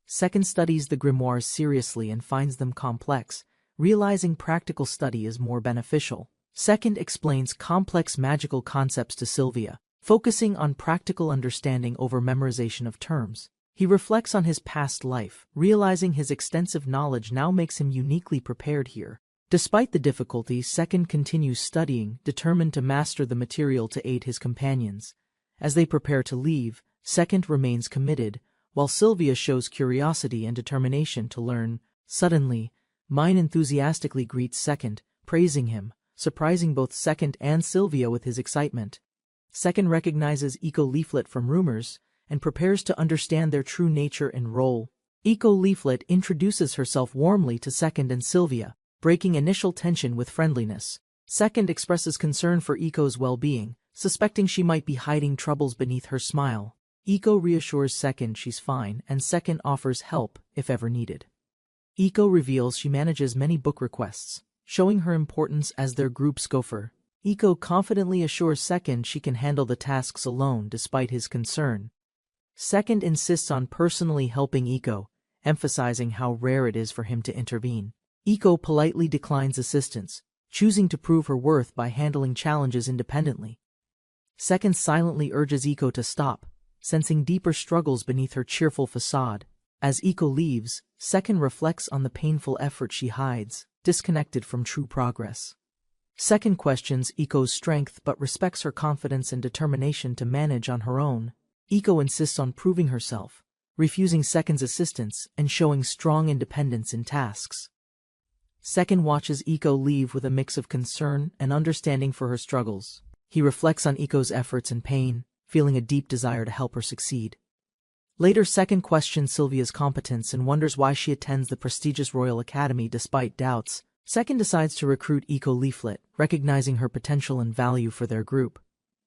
Second studies the grimoires seriously and finds them complex, realizing practical study is more beneficial. Second explains complex magical concepts to Sylvia, focusing on practical understanding over memorization of terms. He reflects on his past life, realizing his extensive knowledge now makes him uniquely prepared here. Despite the difficulties, Second continues studying, determined to master the material to aid his companions. As they prepare to leave, Second remains committed, while Sylvia shows curiosity and determination to learn. Suddenly, Mine enthusiastically greets Second, praising him, surprising both Second and Sylvia with his excitement. Second recognizes Eco Leaflet from rumors and prepares to understand their true nature and role. Eco Leaflet introduces herself warmly to Second and Sylvia, breaking initial tension with friendliness. Second expresses concern for Eco's well-being, suspecting she might be hiding troubles beneath her smile. Eco reassures Second she's fine, and Second offers help if ever needed. Eco reveals she manages many book requests, showing her importance as their group's gopher. Eco confidently assures Second she can handle the tasks alone despite his concern. Second insists on personally helping Eco, emphasizing how rare it is for him to intervene. Eco politely declines assistance, choosing to prove her worth by handling challenges independently. Second silently urges Eco to stop, sensing deeper struggles beneath her cheerful facade. As Eco leaves, Second reflects on the painful effort she hides, disconnected from true progress. Second questions Eco's strength but respects her confidence and determination to manage on her own. Eco insists on proving herself, refusing Second's assistance and showing strong independence in tasks. Second watches Eco leave with a mix of concern and understanding for her struggles. He reflects on Eco's efforts and pain, feeling a deep desire to help her succeed. Later, Second questions Sylvia's competence and wonders why she attends the prestigious Royal Academy despite doubts. Second decides to recruit Iko Leaflet, recognizing her potential and value for their group.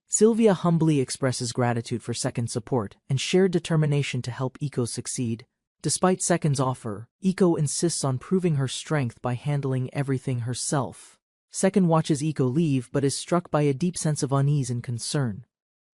Sylvia humbly expresses gratitude for Second's support and shared determination to help Iko succeed. Despite Second's offer, Iko insists on proving her strength by handling everything herself. Second watches Iko leave but is struck by a deep sense of unease and concern.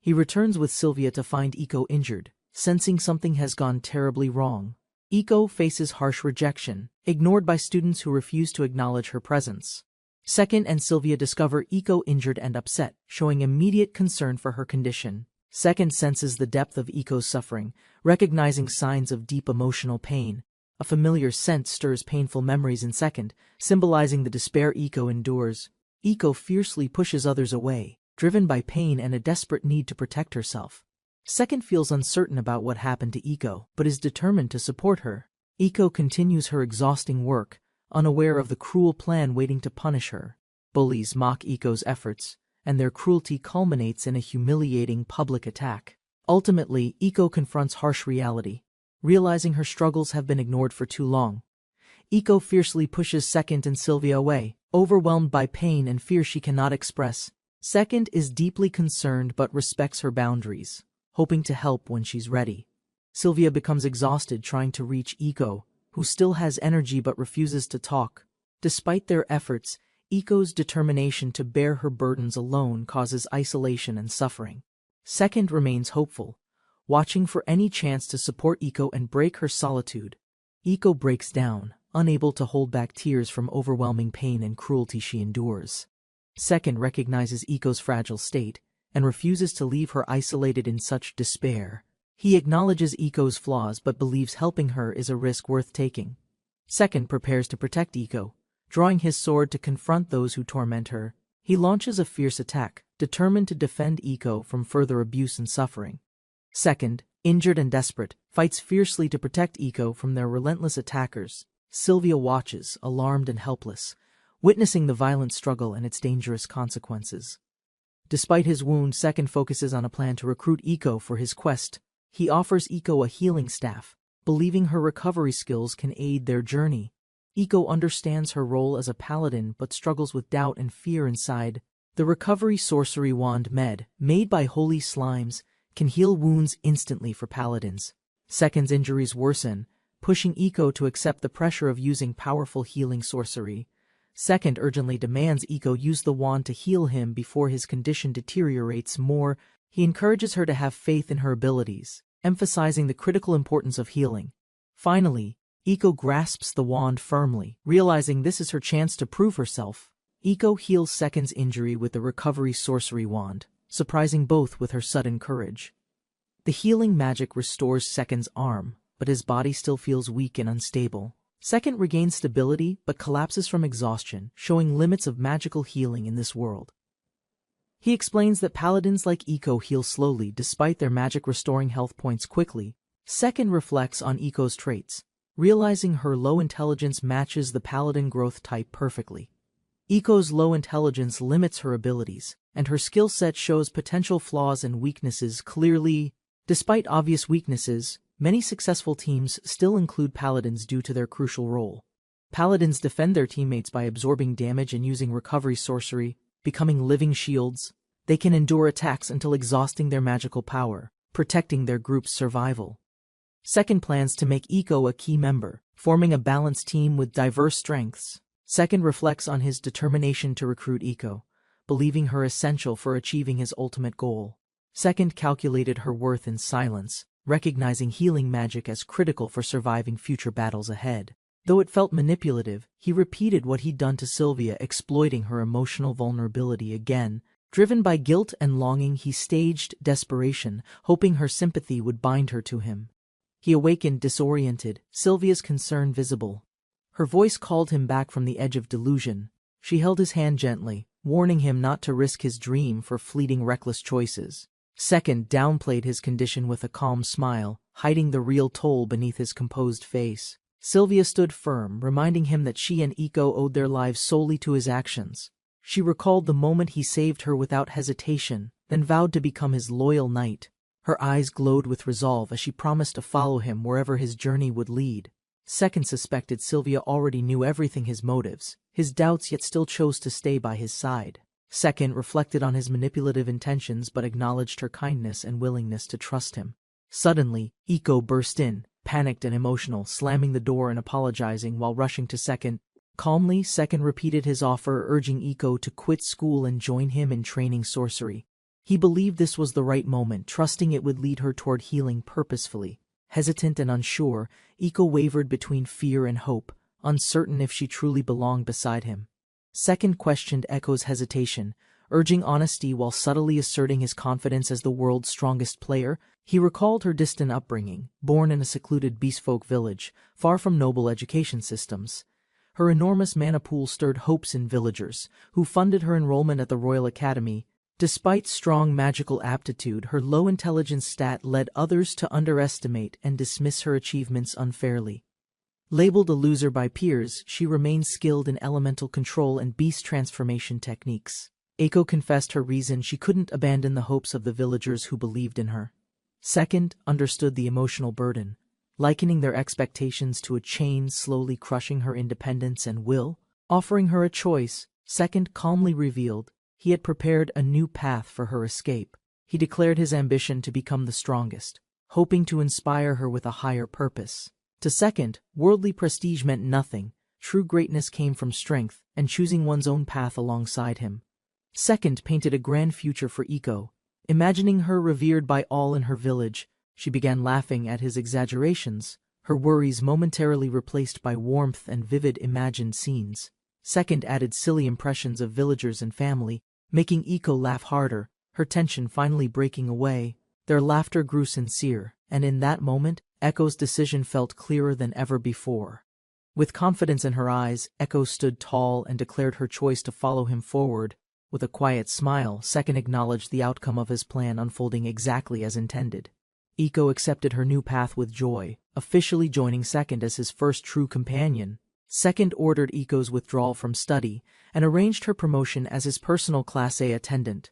He returns with Sylvia to find Iko injured, sensing something has gone terribly wrong. Iko faces harsh rejection, ignored by students who refuse to acknowledge her presence. Second and Sylvia discover Iko injured and upset, showing immediate concern for her condition. Second senses the depth of Iko's suffering, recognizing signs of deep emotional pain. A familiar scent stirs painful memories in Second, symbolizing the despair Iko endures. Iko fiercely pushes others away, driven by pain and a desperate need to protect herself. Second feels uncertain about what happened to Iko, but is determined to support her. Iko continues her exhausting work, unaware of the cruel plan waiting to punish her. Bullies mock Iko's efforts, and their cruelty culminates in a humiliating public attack. Ultimately, Iko confronts harsh reality. Realizing her struggles have been ignored for too long, Iko fiercely pushes Second and Sylvia away, overwhelmed by pain and fear she cannot express. Second is deeply concerned but respects her boundaries, hoping to help when she's ready. Sylvia becomes exhausted trying to reach Iko, who still has energy but refuses to talk. Despite their efforts, Iko's determination to bear her burdens alone causes isolation and suffering. Second remains hopeful, watching for any chance to support Iko and break her solitude. Iko breaks down, unable to hold back tears from overwhelming pain and cruelty she endures. Second recognizes Iko's fragile state and refuses to leave her isolated in such despair. He acknowledges Iko's flaws but believes helping her is a risk worth taking. Second prepares to protect Iko, drawing his sword to confront those who torment her. He launches a fierce attack, determined to defend Iko from further abuse and suffering. Second, injured and desperate, fights fiercely to protect Iko from their relentless attackers. Sylvia watches, alarmed and helpless, witnessing the violent struggle and its dangerous consequences. Despite his wound, Second focuses on a plan to recruit Iko for his quest. He offers Iko a healing staff, believing her recovery skills can aid their journey. Iko understands her role as a paladin but struggles with doubt and fear inside. The recovery sorcery wand made by holy slimes, can heal wounds instantly for paladins. Second's injuries worsen, pushing Iko to accept the pressure of using powerful healing sorcery. Second urgently demands Iko use the wand to heal him before his condition deteriorates more. He encourages her to have faith in her abilities, emphasizing the critical importance of healing. Finally, Iko grasps the wand firmly, realizing this is her chance to prove herself. Iko heals Second's injury with the recovery sorcery wand, surprising both with her sudden courage. The healing magic restores Second's arm, but his body still feels weak and unstable. Second regains stability but collapses from exhaustion, showing limits of magical healing in this world. He explains that paladins like Iko heal slowly despite their magic restoring health points quickly. Second reflects on Iko's traits, realizing her low intelligence matches the paladin growth type perfectly. Iko's low intelligence limits her abilities, and her skill set shows potential flaws and weaknesses clearly. Despite obvious weaknesses, many successful teams still include paladins due to their crucial role. Paladins defend their teammates by absorbing damage and using recovery sorcery, becoming living shields. They can endure attacks until exhausting their magical power, protecting their group's survival. Second plans to make Iko a key member, forming a balanced team with diverse strengths. Second reflects on his determination to recruit Iko, believing her essential for achieving his ultimate goal. Second calculated her worth in silence, recognizing healing magic as critical for surviving future battles ahead. Though it felt manipulative, he repeated what he'd done to Sylvia, exploiting her emotional vulnerability again. Driven by guilt and longing, he staged desperation, hoping her sympathy would bind her to him. He awakened disoriented, Sylvia's concern visible. Her voice called him back from the edge of delusion. She held his hand gently, warning him not to risk his dream for fleeting reckless choices. Second downplayed his condition with a calm smile, hiding the real toll beneath his composed face. Sylvia stood firm, reminding him that she and Iko owed their lives solely to his actions. She recalled the moment he saved her without hesitation, then vowed to become his loyal knight. Her eyes glowed with resolve as she promised to follow him wherever his journey would lead. Second suspected Sylvia already knew everything his motives, his doubts, yet still chose to stay by his side. Second reflected on his manipulative intentions but acknowledged her kindness and willingness to trust him. Suddenly, Iko burst in, panicked and emotional, slamming the door and apologizing while rushing to Second. Calmly, Second repeated his offer, urging Iko to quit school and join him in training sorcery. He believed this was the right moment, trusting it would lead her toward healing purposefully. Hesitant and unsure, Iko wavered between fear and hope, uncertain if she truly belonged beside him. Second questioned Eko's hesitation, urging honesty while subtly asserting his confidence as the world's strongest player. He recalled her distant upbringing, born in a secluded beastfolk village, far from noble education systems. Her enormous mana pool stirred hopes in villagers, who funded her enrollment at the Royal Academy. Despite strong magical aptitude, her low intelligence stat led others to underestimate and dismiss her achievements unfairly. Labeled a loser by peers, she remained skilled in elemental control and beast transformation techniques. Eiko confessed her reason she couldn't abandon the hopes of the villagers who believed in her. Second understood the emotional burden, likening their expectations to a chain slowly crushing her independence and will. Offering her a choice, Second calmly revealed he had prepared a new path for her escape. He declared his ambition to become the strongest, hoping to inspire her with a higher purpose. To Second, worldly prestige meant nothing. True greatness came from strength and choosing one's own path alongside him. Second painted a grand future for Iko. Imagining her revered by all in her village, she began laughing at his exaggerations, her worries momentarily replaced by warmth and vivid imagined scenes. Second added silly impressions of villagers and family, making Iko laugh harder, her tension finally breaking away. Their laughter grew sincere, and in that moment, Eko's decision felt clearer than ever before. With confidence in her eyes, Eko stood tall and declared her choice to follow him forward. With a quiet smile, Second acknowledged the outcome of his plan unfolding exactly as intended. Iko accepted her new path with joy, officially joining Second as his first true companion. Second ordered Iko's withdrawal from study and arranged her promotion as his personal Class A attendant.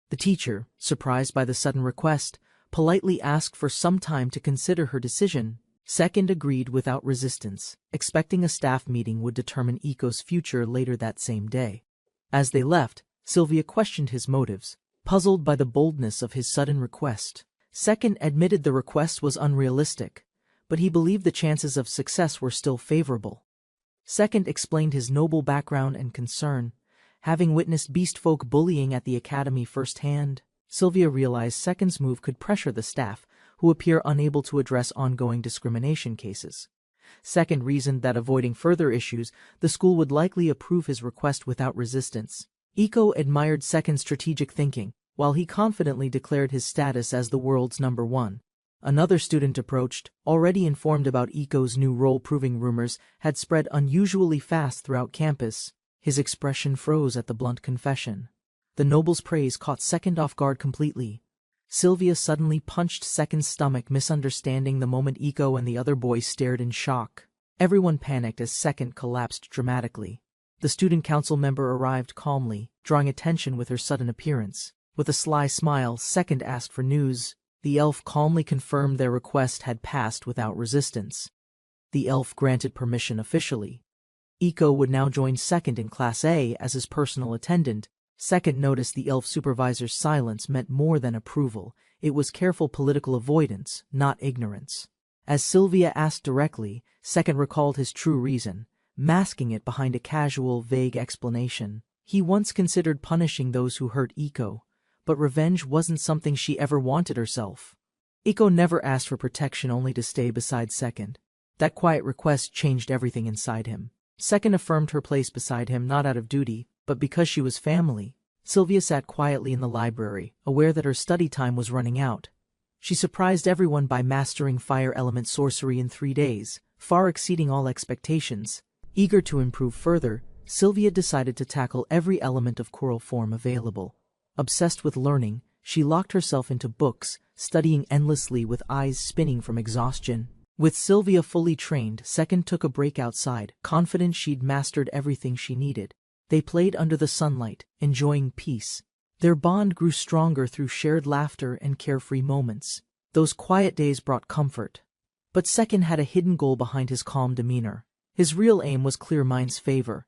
The teacher, surprised by the sudden request, politely asked for some time to consider her decision. Second agreed without resistance, expecting a staff meeting would determine Iko's future later that same day. As they left, Sylvia questioned his motives, puzzled by the boldness of his sudden request. Second admitted the request was unrealistic, but he believed the chances of success were still favorable. Second explained his noble background and concern, having witnessed beastfolk bullying at the academy firsthand. Sylvia realized Second's move could pressure the staff, who appear unable to address ongoing discrimination cases. Second reasoned that avoiding further issues, the school would likely approve his request without resistance. Iko admired Second's strategic thinking, while he confidently declared his status as the world's #1. Another student approached, already informed about Iko's new role, proving rumors had spread unusually fast throughout campus. His expression froze at the blunt confession. The noble's praise caught Second off guard completely. Sylvia suddenly punched Second's stomach, misunderstanding the moment Iko and the other boys stared in shock. Everyone panicked as Second collapsed dramatically. The student council member arrived calmly, drawing attention with her sudden appearance. With a sly smile, Second asked for news. The elf calmly confirmed their request had passed without resistance. The elf granted permission officially. Iko would now join Second in Class A as his personal attendant. Second noticed the elf supervisor's silence meant more than approval. It was careful political avoidance, not ignorance. As Sylvia asked directly, Second recalled his true reason, masking it behind a casual, vague explanation. He once considered punishing those who hurt Iko, but revenge wasn't something she ever wanted herself. Iko never asked for protection, only to stay beside Second. That quiet request changed everything inside him. Second affirmed her place beside him not out of duty, but because she was family. Sylvia sat quietly in the library, aware that her study time was running out. She surprised everyone by mastering fire element sorcery in 3 days, far exceeding all expectations. Eager to improve further, Sylvia decided to tackle every element of choral form available. Obsessed with learning, she locked herself into books, studying endlessly with eyes spinning from exhaustion. With Sylvia fully trained, Second took a break outside, confident she'd mastered everything she needed. They played under the sunlight, enjoying peace. Their bond grew stronger through shared laughter and carefree moments. Those quiet days brought comfort. But Second had a hidden goal behind his calm demeanor. His real aim was clear Mine's favor.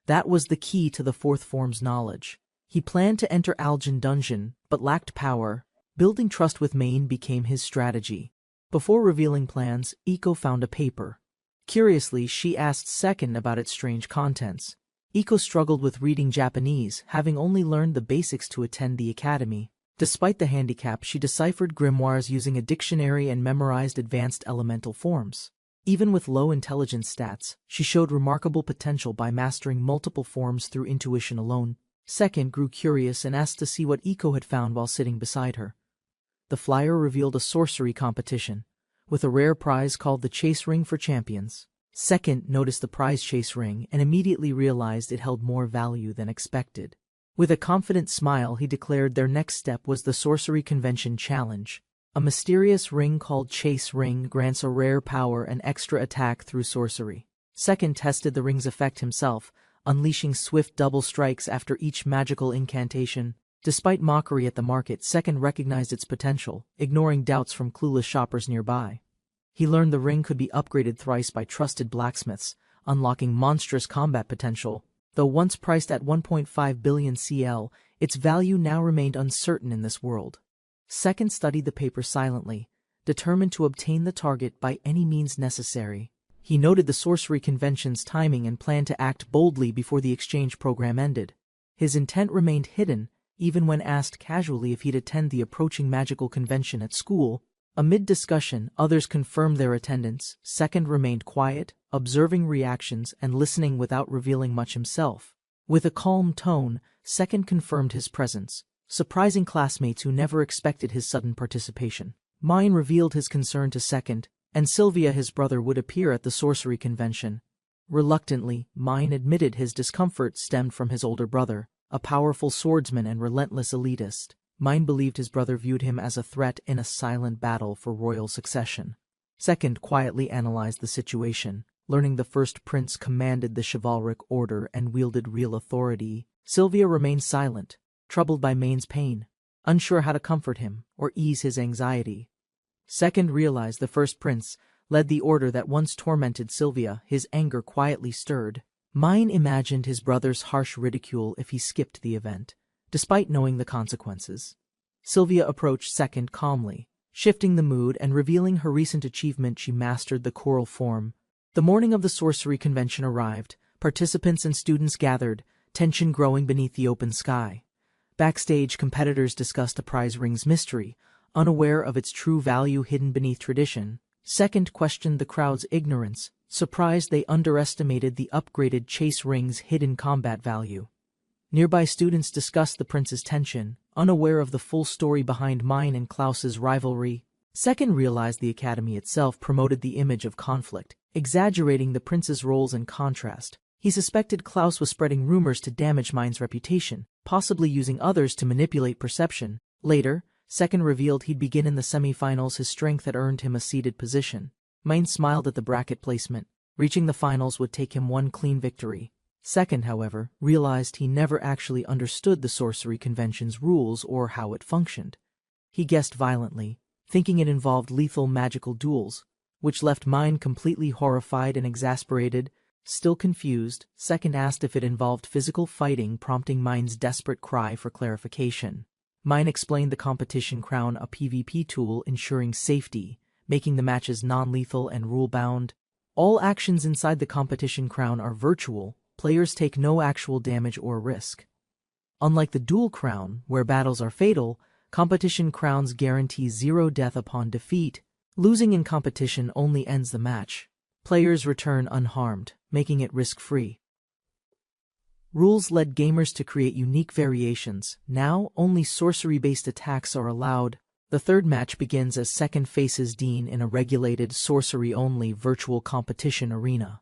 That was the key to the fourth form's knowledge. He planned to enter Algin Dungeon, but lacked power. Building trust with Main became his strategy. Before revealing plans, Iko found a paper. Curiously, she asked Second about its strange contents. Iko struggled with reading Japanese, having only learned the basics to attend the academy. Despite the handicap, she deciphered grimoires using a dictionary and memorized advanced elemental forms. Even with low intelligence stats, she showed remarkable potential by mastering multiple forms through intuition alone. Second grew curious and asked to see what Iko had found while sitting beside her. The flyer revealed a sorcery competition, with a rare prize called the Chase Ring for Champions. Second noticed the prize chase ring and immediately realized it held more value than expected. With a confident smile, he declared their next step was the Sorcery Convention Challenge. A mysterious ring called Chase Ring grants a rare power and extra attack through sorcery. Second tested the ring's effect himself, unleashing swift double strikes after each magical incantation. Despite mockery at the market, Second recognized its potential, ignoring doubts from clueless shoppers nearby. He learned the ring could be upgraded thrice by trusted blacksmiths, unlocking monstrous combat potential. Though once priced at 1.5 billion CL, its value now remained uncertain in this world. Second studied the paper silently, determined to obtain the target by any means necessary. He noted the sorcery convention's timing and planned to act boldly before the exchange program ended. His intent remained hidden, even when asked casually if he'd attend the approaching magical convention at school. Amid discussion, others confirmed their attendance. Second remained quiet, observing reactions and listening without revealing much himself. With a calm tone, Second confirmed his presence, surprising classmates who never expected his sudden participation. Mine revealed his concern to Second, and Sylvia, his brother, would appear at the sorcery convention. Reluctantly, Mine admitted his discomfort stemmed from his older brother, a powerful swordsman and relentless elitist. Mine believed his brother viewed him as a threat in a silent battle for royal succession. Second quietly analyzed the situation, learning the first prince commanded the chivalric order and wielded real authority. Sylvia remained silent, troubled by Main's pain, unsure how to comfort him or ease his anxiety. Second realized the first prince led the order that once tormented Sylvia. His anger quietly stirred. Mine imagined his brother's harsh ridicule if he skipped the event, despite knowing the consequences. Sylvia approached Second calmly, shifting the mood and revealing her recent achievement: she mastered the choral form. The morning of the sorcery convention arrived. Participants and students gathered, tension growing beneath the open sky. Backstage, competitors discussed the prize ring's mystery, unaware of its true value hidden beneath tradition. Second questioned the crowd's ignorance, surprised they underestimated the upgraded chase ring's hidden combat value. Nearby students discussed the prince's tension, unaware of the full story behind Mine and Klaus's rivalry. Second realized the academy itself promoted the image of conflict, exaggerating the prince's roles and contrast. He suspected Klaus was spreading rumors to damage Mine's reputation, possibly using others to manipulate perception. Later, Second revealed he'd begin in the semi-finals. His strength had earned him a seeded position. Mine smiled at the bracket placement. Reaching the finals would take him one clean victory. Second, however, realized he never actually understood the sorcery convention's rules or how it functioned. He guessed violently, thinking it involved lethal magical duels, which left Mine completely horrified and exasperated. Still confused, Second asked if it involved physical fighting, prompting Mine's desperate cry for clarification. Mine explained the competition crown a PvP tool ensuring safety, making the matches non-lethal and rule-bound. All actions inside the competition crown are virtual. Players take no actual damage or risk. Unlike the duel crown, where battles are fatal, competition crowns guarantee zero death upon defeat. Losing in competition only ends the match. Players return unharmed, making it risk-free. Rules led gamers to create unique variations. Now, only sorcery-based attacks are allowed. The third match begins as Second faces Dean in a regulated sorcery-only virtual competition arena.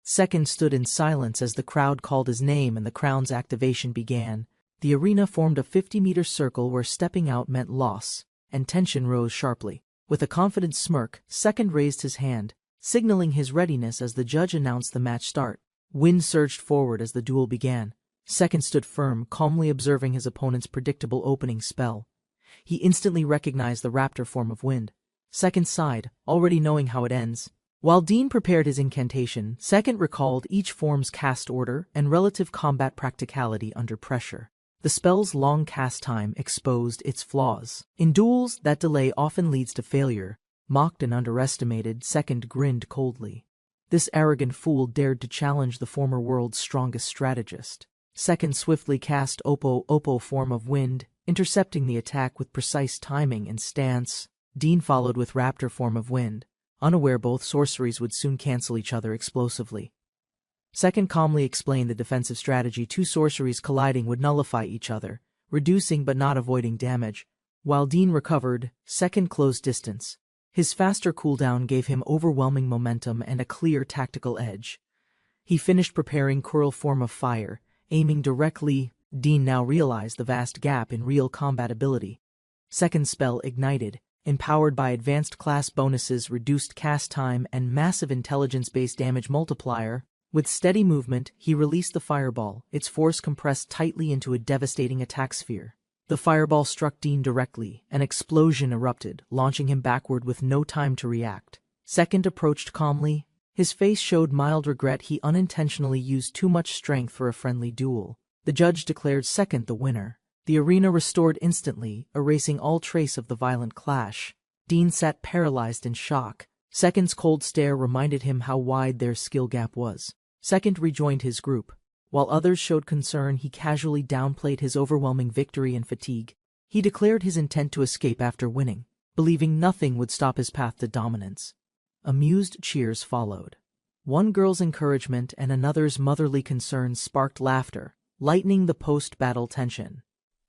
Second stood in silence as the crowd called his name and the crown's activation began. The arena formed a 50-meter circle where stepping out meant loss, and tension rose sharply. With a confident smirk, Second raised his hand, signaling his readiness as the judge announced the match start. Wind surged forward as the duel began. Second stood firm, calmly observing his opponent's predictable opening spell. He instantly recognized the raptor form of wind. Second sighed, already knowing how it ends. While Dean prepared his incantation, Second recalled each form's cast order and relative combat practicality under pressure. The spell's long cast time exposed its flaws. In duels, that delay often leads to failure. Mocked and underestimated, Second grinned coldly. This arrogant fool dared to challenge the former world's strongest strategist. Second swiftly cast Oppo form of wind, intercepting the attack with precise timing and stance. Dean followed with raptor form of wind, unaware both sorceries would soon cancel each other explosively. Second calmly explained the defensive strategy. Two sorceries colliding would nullify each other, reducing but not avoiding damage. While Dean recovered, Second closed distance. His faster cooldown gave him overwhelming momentum and a clear tactical edge. He finished preparing Curl form of fire, aiming directly. Dean now realized the vast gap in real combat ability. Second spell ignited, empowered by advanced class bonuses, reduced cast time, and massive intelligence-based damage multiplier. With steady movement, he released the fireball, its force compressed tightly into a devastating attack sphere. The fireball struck Dean directly. An explosion erupted, launching him backward with no time to react. Second approached calmly. His face showed mild regret. He unintentionally used too much strength for a friendly duel. The judge declared Second the winner. The arena restored instantly, erasing all trace of the violent clash. Dean sat paralyzed in shock. Second's cold stare reminded him how wide their skill gap was. Second rejoined his group. While others showed concern, he casually downplayed his overwhelming victory and fatigue. He declared his intent to escape after winning, believing nothing would stop his path to dominance. Amused cheers followed. One girl's encouragement and another's motherly concern sparked laughter, lightening the post-battle tension.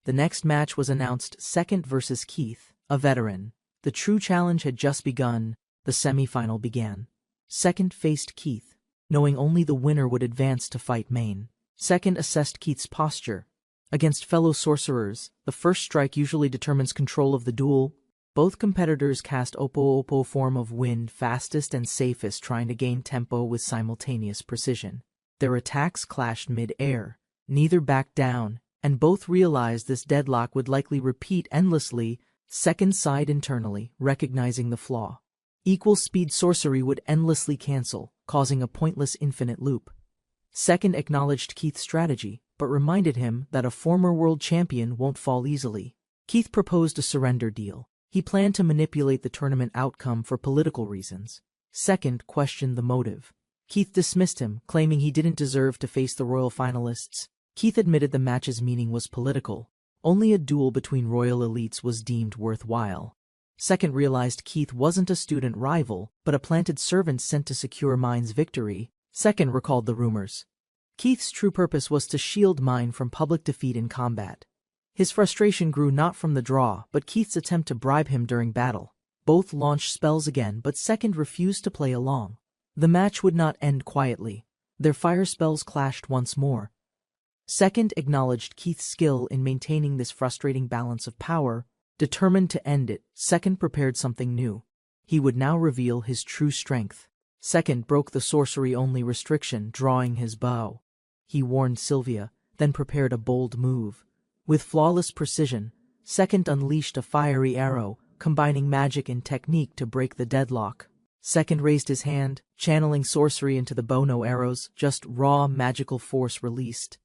The next match was announced: Second versus Keith, a veteran. The true challenge had just begun. The semi-final began. Second faced Keith, knowing only the winner would advance to fight main. Second assessed Keith's posture. Against fellow sorcerers, the first strike usually determines control of the duel. Both competitors cast Oppo form of wind fastest and safest, trying to gain tempo with simultaneous precision. Their attacks clashed mid-air. Neither backed down, and both realized this deadlock would likely repeat endlessly. Second sighed internally, recognizing the flaw. Equal speed sorcery would endlessly cancel, causing a pointless infinite loop. Second acknowledged Keith's strategy, but reminded him that a former world champion won't fall easily. Keith proposed a surrender deal. He planned to manipulate the tournament outcome for political reasons. Second questioned the motive. Keith dismissed him, claiming he didn't deserve to face the royal finalists. Keith admitted the match's meaning was political. Only a duel between royal elites was deemed worthwhile. Second realized Keith wasn't a student rival, but a planted servant sent to secure Mine's victory. Second recalled the rumors. Keith's true purpose was to shield Mine from public defeat in combat. His frustration grew not from the draw, but Keith's attempt to bribe him during battle. Both launched spells again, but Second refused to play along. The match would not end quietly. Their fire spells clashed once more. Second acknowledged Keith's skill in maintaining this frustrating balance of power. Determined to end it, Second prepared something new. He would now reveal his true strength. Second broke the sorcery-only restriction, drawing his bow. He warned Sylvia, then prepared a bold move. With flawless precision, Second unleashed a fiery arrow, combining magic and technique to break the deadlock. Second raised his hand, channeling sorcery into the bow. No arrows, just raw magical force released.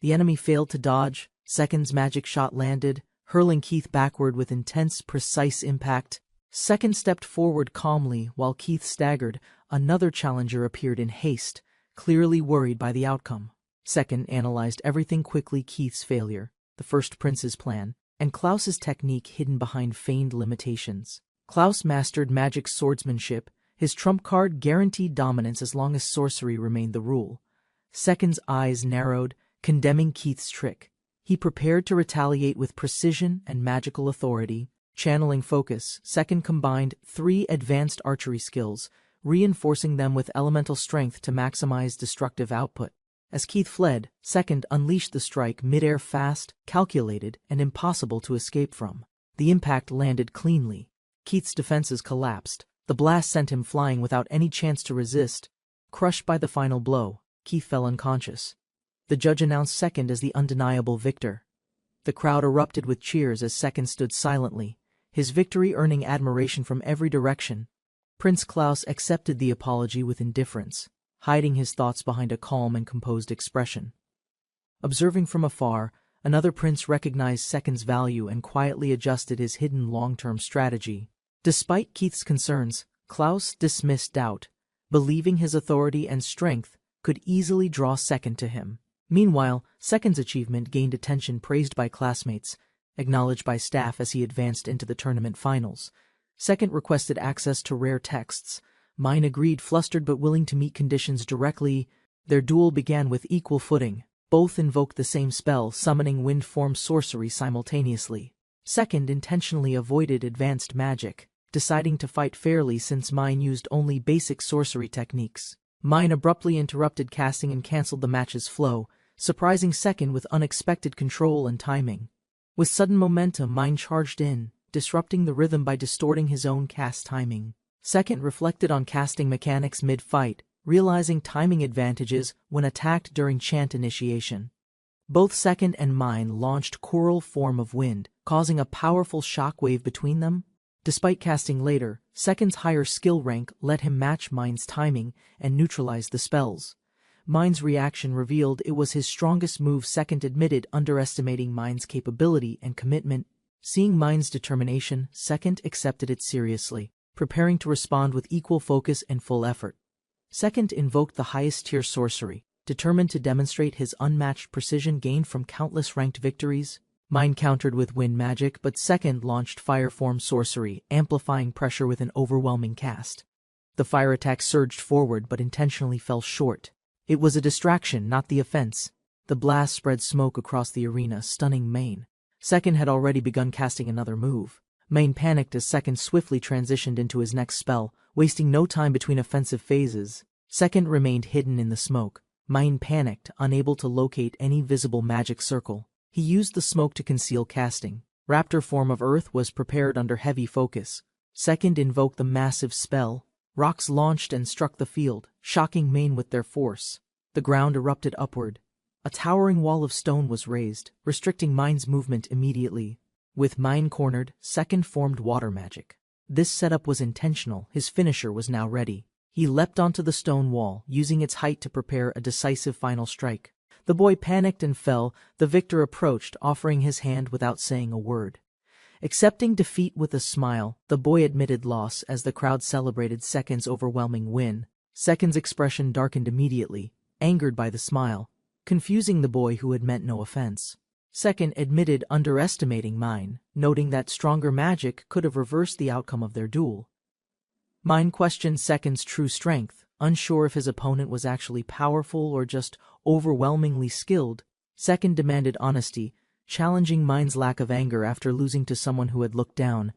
The enemy failed to dodge. Second's magic shot landed, hurling Keith backward with intense, precise impact. Second stepped forward calmly while Keith staggered. Another challenger appeared in haste, clearly worried by the outcome. Second analyzed everything quickly: Keith's failure, the first prince's plan, and Klaus's technique hidden behind feigned limitations. Klaus mastered magic swordsmanship. His trump card guaranteed dominance as long as sorcery remained the rule. Second's eyes narrowed, condemning Keith's trick. He prepared to retaliate with precision and magical authority. Channeling focus, Second combined 3 advanced archery skills, reinforcing them with elemental strength to maximize destructive output. As Keith fled, Second unleashed the strike mid-air, fast, calculated, and impossible to escape from. The impact landed cleanly. Keith's defenses collapsed. The blast sent him flying without any chance to resist. Crushed by the final blow, Keith fell unconscious. The judge announced Second as the undeniable victor. The crowd erupted with cheers as Second stood silently, his victory earning admiration from every direction. Prince Klaus accepted the apology with indifference, hiding his thoughts behind a calm and composed expression. Observing from afar, another prince recognized Second's value and quietly adjusted his hidden long-term strategy. Despite Keith's concerns, Klaus dismissed doubt, believing his authority and strength could easily draw Second to him. Meanwhile, Second's achievement gained attention praised by classmates, acknowledged by staff as he advanced into the tournament finals. Second requested access to rare texts. Mine agreed, flustered but willing to meet conditions directly. Their duel began with equal footing. Both invoked the same spell, summoning wind form sorcery simultaneously. Second intentionally avoided advanced magic, deciding to fight fairly since Mine used only basic sorcery techniques. Mine abruptly interrupted casting and cancelled the match's flow, surprising Second with unexpected control and timing. With sudden momentum, Mine charged in, disrupting the rhythm by distorting his own cast timing. Second reflected on casting mechanics mid-fight, realizing timing advantages when attacked during chant initiation. Both Second and Mine launched Choral Form of Wind, causing a powerful shockwave between them. Despite casting later, Second's higher skill rank let him match Mine's timing and neutralize the spells. Mine's reaction revealed it was his strongest move. Second admitted underestimating Mine's capability and commitment. Seeing Mine's determination, Second accepted it seriously, preparing to respond with equal focus and full effort. Second invoked the highest-tier sorcery, determined to demonstrate his unmatched precision gained from countless ranked victories. Mine countered with wind magic, but Second launched fire form sorcery, amplifying pressure with an overwhelming cast. The fire attack surged forward but intentionally fell short. It was a distraction, not the offense. The blast spread smoke across the arena, stunning Mane. Second had already begun casting another move. Mane panicked as Second swiftly transitioned into his next spell, wasting no time between offensive phases. Second remained hidden in the smoke. Mine panicked, unable to locate any visible magic circle. He used the smoke to conceal casting. Raptor Form of Earth was prepared under heavy focus. Second invoked the massive spell. Rocks launched and struck the field, shocking Mane with their force. The ground erupted upward. A towering wall of stone was raised, restricting Mine's movement immediately. With Mine cornered, Second formed water magic. This setup was intentional. His finisher was now ready. He leapt onto the stone wall, using its height to prepare a decisive final strike. The boy panicked and fell. The victor approached, offering his hand without saying a word. Accepting defeat with a smile, the boy admitted loss as the crowd celebrated Second's overwhelming win. Second's expression darkened immediately, angered by the smile, confusing the boy who had meant no offense. Second admitted underestimating Mine, noting that stronger magic could have reversed the outcome of their duel. Mine questioned Second's true strength, unsure if his opponent was actually powerful or just overwhelmingly skilled. Second demanded honesty, challenging Mine's lack of anger after losing to someone who had looked down.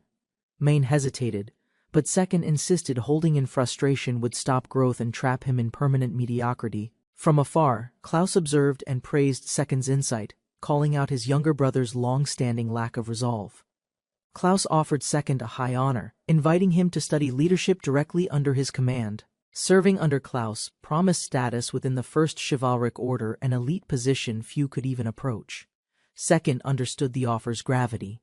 Mane hesitated, but Second insisted holding in frustration would stop growth and trap him in permanent mediocrity. From afar, Klaus observed and praised Second's insight, calling out his younger brother's long-standing lack of resolve. Klaus offered Second a high honor, inviting him to study leadership directly under his command. Serving under Klaus promised status within the First Chivalric Order, an elite position few could even approach. Second understood the offer's gravity.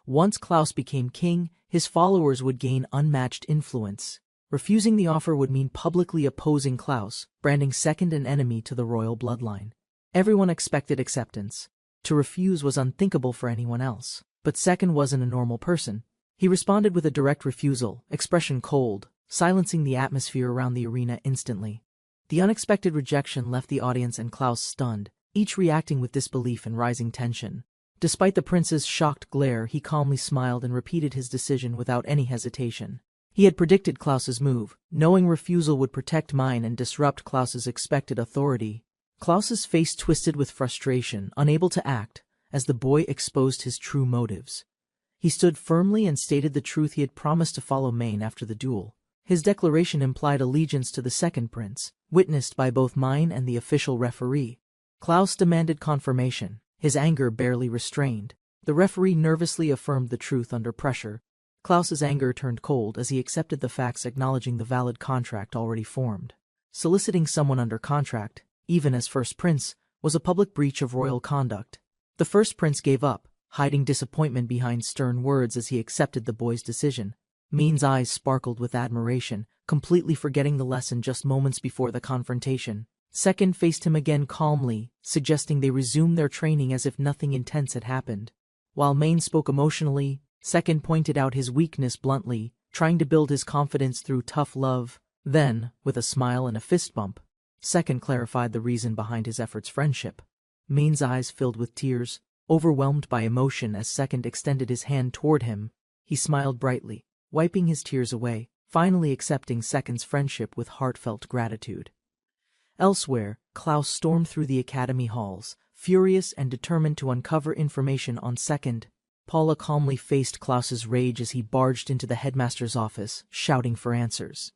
Once Klaus became king, his followers would gain unmatched influence. Refusing the offer would mean publicly opposing Klaus, branding Second an enemy to the royal bloodline. Everyone expected acceptance. To refuse was unthinkable for anyone else. But Second wasn't a normal person. He responded with a direct refusal, expression cold, silencing the atmosphere around the arena instantly. The unexpected rejection left the audience and Klaus stunned, each reacting with disbelief and rising tension. Despite the prince's shocked glare, he calmly smiled and repeated his decision without any hesitation. He had predicted Klaus's move, knowing refusal would protect Mine and disrupt Klaus's expected authority. Klaus's face twisted with frustration, unable to act, as the boy exposed his true motives. He stood firmly and stated the truth. He had promised to follow Mane after the duel. His declaration implied allegiance to the second prince, witnessed by both Mine and the official referee. Klaus demanded confirmation, his anger barely restrained. The referee nervously affirmed the truth under pressure. Klaus's anger turned cold as he accepted the facts, acknowledging the valid contract already formed. Soliciting someone under contract, even as first prince, was a public breach of royal conduct. The first prince gave up, hiding disappointment behind stern words as he accepted the boy's decision. Min's eyes sparkled with admiration, completely forgetting the lesson just moments before the confrontation. Second faced him again calmly, suggesting they resume their training as if nothing intense had happened. While Min spoke emotionally, Second pointed out his weakness bluntly, trying to build his confidence through tough love. Then, with a smile and a fist bump, Second clarified the reason behind his efforts: friendship. Min's eyes filled with tears, overwhelmed by emotion as Second extended his hand toward him. He smiled brightly, wiping his tears away, finally accepting Second's friendship with heartfelt gratitude. Elsewhere, Klaus stormed through the academy halls, furious and determined to uncover information on Second. Paula calmly faced Klaus's rage as he barged into the headmaster's office, shouting for answers.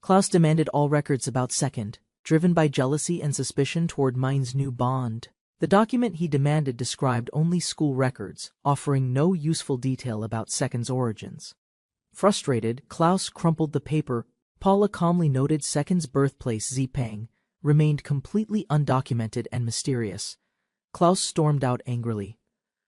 Klaus demanded all records about Second, driven by jealousy and suspicion toward Min's new bond. The document he demanded described only school records, offering no useful detail about Second's origins. Frustrated, Klaus crumpled the paper. Paula calmly noted Second's birthplace, Zipang, remained completely undocumented and mysterious. Klaus stormed out angrily.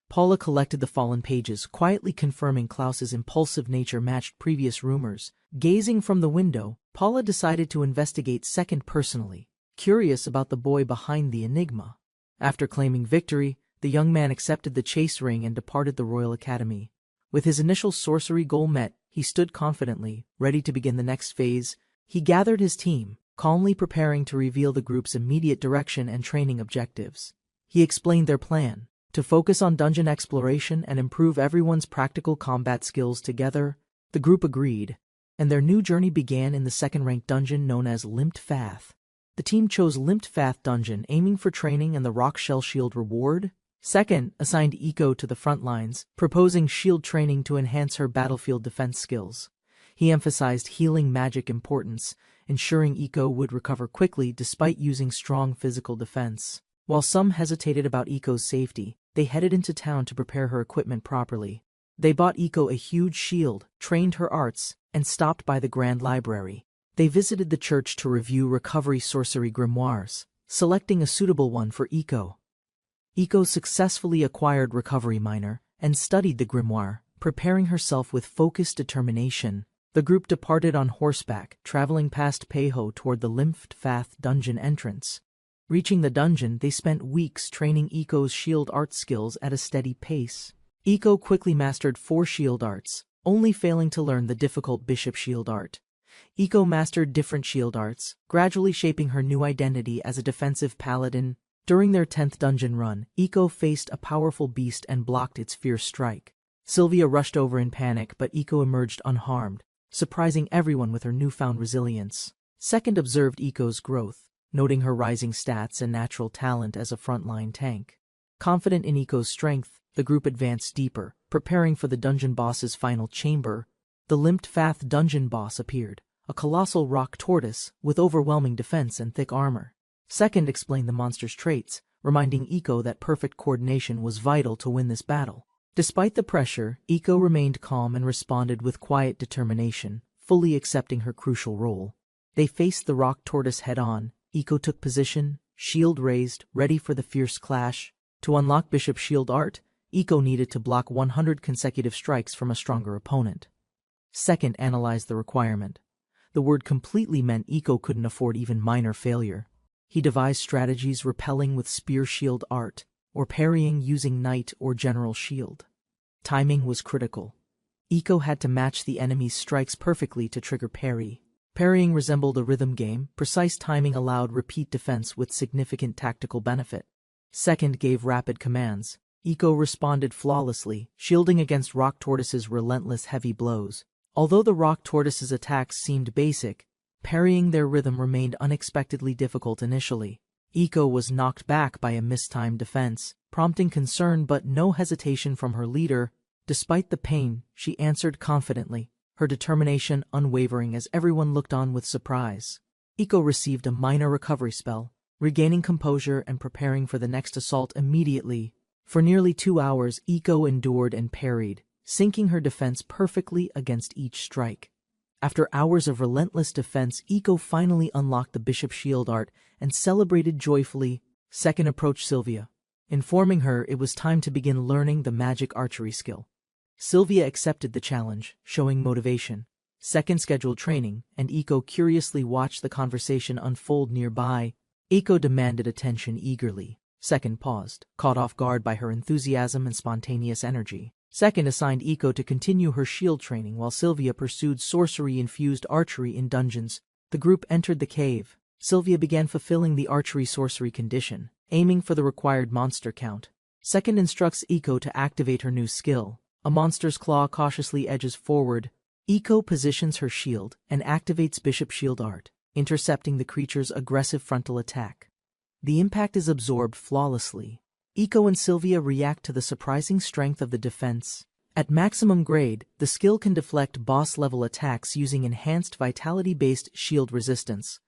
Paula collected the fallen pages, quietly confirming Klaus's impulsive nature matched previous rumors. Gazing from the window, Paula decided to investigate Second personally, curious about the boy behind the enigma. After claiming victory, the young man accepted the chase ring and departed the Royal Academy. With his initial sorcery goal met, he stood confidently, ready to begin the next phase. He gathered his team, calmly preparing to reveal the group's immediate direction and training objectives. He explained their plan: to focus on dungeon exploration and improve everyone's practical combat skills together. The group agreed, and their new journey began in the second-ranked dungeon known as Limped Fath. The team chose Limped Fath dungeon, aiming for training and the Rock Shell Shield reward. Second assigned Iko to the front lines, proposing shield training to enhance her battlefield defense skills. He emphasized healing magic importance, ensuring Iko would recover quickly despite using strong physical defense. While some hesitated about Iko's safety, they headed into town to prepare her equipment properly. They bought Iko a huge shield, trained her arts, and stopped by the Grand Library. They visited the church to review recovery sorcery grimoires, selecting a suitable one for Iko. Iko successfully acquired Recovery Minor and studied the grimoire, preparing herself with focused determination. The group departed on horseback, traveling past Peiho toward the Limped Fath dungeon entrance. Reaching the dungeon, they spent weeks training Iko's shield art skills at a steady pace. Iko quickly mastered 4 shield arts, only failing to learn the difficult bishop shield art. Iko mastered different shield arts, gradually shaping her new identity as a defensive paladin. During their 10th dungeon run, Iko faced a powerful beast and blocked its fierce strike. Sylvia rushed over in panic, but Iko emerged unharmed, surprising everyone with her newfound resilience. Second observed Iko's growth, noting her rising stats and natural talent as a frontline tank. Confident in Iko's strength, the group advanced deeper, preparing for the dungeon boss's final chamber. The Limped Fath dungeon boss appeared, a colossal rock tortoise with overwhelming defense and thick armor. Second explained the monster's traits, reminding Iko that perfect coordination was vital to win this battle. Despite the pressure, Iko remained calm and responded with quiet determination, fully accepting her crucial role. They faced the rock tortoise head-on. Iko took position, shield raised, ready for the fierce clash. To unlock Bishop Shield art, Iko needed to block 100 consecutive strikes from a stronger opponent. Second analyzed the requirement. The word completely meant Iko couldn't afford even minor failure. He devised strategies repelling with spear shield art, or parrying using knight or general shield. Timing was critical. Iko had to match the enemy's strikes perfectly to trigger parry. Parrying resembled a rhythm game. Precise timing allowed repeat defense with significant tactical benefit. Second gave rapid commands. Iko responded flawlessly, shielding against Rock Tortoise's relentless heavy blows. Although the Rock Tortoise's attacks seemed basic, parrying their rhythm remained unexpectedly difficult initially. Iko was knocked back by a mistimed defense, prompting concern but no hesitation from her leader. Despite the pain, she answered confidently, her determination unwavering as everyone looked on with surprise. Iko received a minor recovery spell, regaining composure and preparing for the next assault immediately. For nearly 2 hours, Iko endured and parried, syncing her defense perfectly against each strike. After hours of relentless defense, Iko finally unlocked the Bishop Shield art and celebrated joyfully. Second approached Sylvia, informing her it was time to begin learning the magic archery skill. Sylvia accepted the challenge, showing motivation. Second scheduled training, and Iko curiously watched the conversation unfold nearby. Iko demanded attention eagerly. Second paused, caught off guard by her enthusiasm and spontaneous energy. Second assigned Iko to continue her shield training while Sylvia pursued sorcery-infused archery in dungeons. The group entered the cave. Sylvia began fulfilling the archery sorcery condition, aiming for the required monster count. Second instructs Iko to activate her new skill. A monster's claw cautiously edges forward. Iko positions her shield and activates Bishop Shield Art, intercepting the creature's aggressive frontal attack. The impact is absorbed flawlessly. Iko and Sylvia react to the surprising strength of the defense. At maximum grade, the skill can deflect boss-level attacks using enhanced vitality-based shield resistance.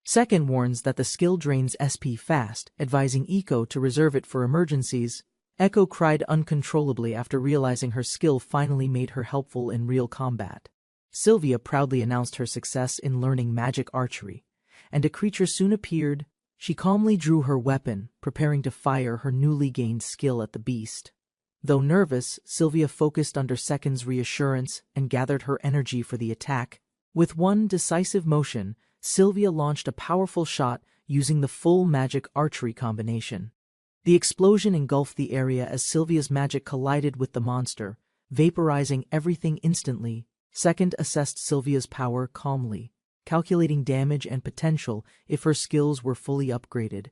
Second warns that the skill drains SP fast, advising Iko to reserve it for emergencies. Echo cried uncontrollably after realizing her skill finally made her helpful in real combat. Sylvia proudly announced her success in learning magic archery, and a creature soon appeared. She calmly drew her weapon, preparing to fire her newly gained skill at the beast. Though nervous, Sylvia focused under Second's reassurance and gathered her energy for the attack. With one decisive motion, Sylvia launched a powerful shot using the full magic archery combination. The explosion engulfed the area as Sylvia's magic collided with the monster, vaporizing everything instantly. Second assessed Sylvia's power calmly, calculating damage and potential if her skills were fully upgraded.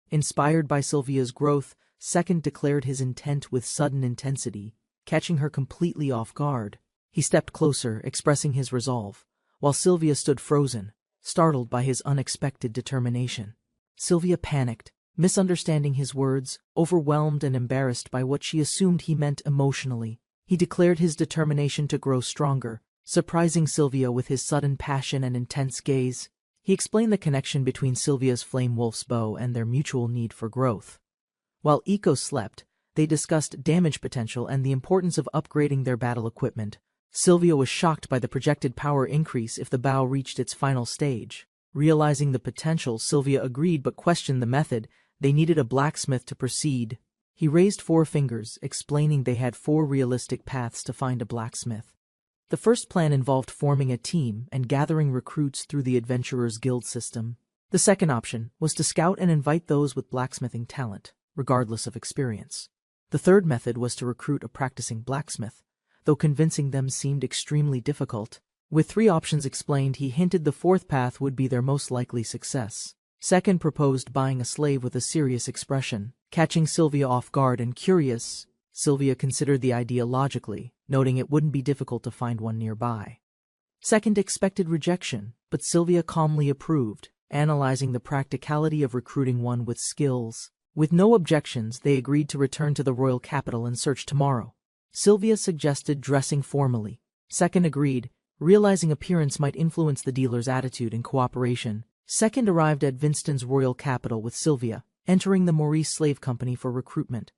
Inspired by Sylvia's growth, Second declared his intent with sudden intensity, catching her completely off guard. He stepped closer, expressing his resolve, while Sylvia stood frozen, startled by his unexpected determination. Sylvia panicked, misunderstanding his words, overwhelmed and embarrassed by what she assumed he meant emotionally. He declared his determination to grow stronger, surprising Sylvia with his sudden passion and intense gaze. He explained the connection between Sylvia's flame wolf's bow and their mutual need for growth. While Iko slept, they discussed damage potential and the importance of upgrading their battle equipment. Sylvia was shocked by the projected power increase if the bow reached its final stage. Realizing the potential, Sylvia agreed but questioned the method. They needed a blacksmith to proceed. He raised 4 fingers, explaining they had 4 realistic paths to find a blacksmith. The first plan involved forming a team and gathering recruits through the Adventurers Guild system. The second option was to scout and invite those with blacksmithing talent, regardless of experience. The third method was to recruit a practicing blacksmith, though convincing them seemed extremely difficult. With 3 options explained, he hinted the fourth path would be their most likely success. Second proposed buying a slave with a serious expression, catching Sylvia off guard and curious. Sylvia considered the idea logically, noting it wouldn't be difficult to find one nearby. Second expected rejection, but Sylvia calmly approved, analyzing the practicality of recruiting one with skills. With no objections, they agreed to return to the royal capital and search tomorrow. Sylvia suggested dressing formally. Second agreed, realizing appearance might influence the dealer's attitude and cooperation. Second arrived at Vinston's royal capital with Sylvia, entering the Maurice Slave Company for recruitment.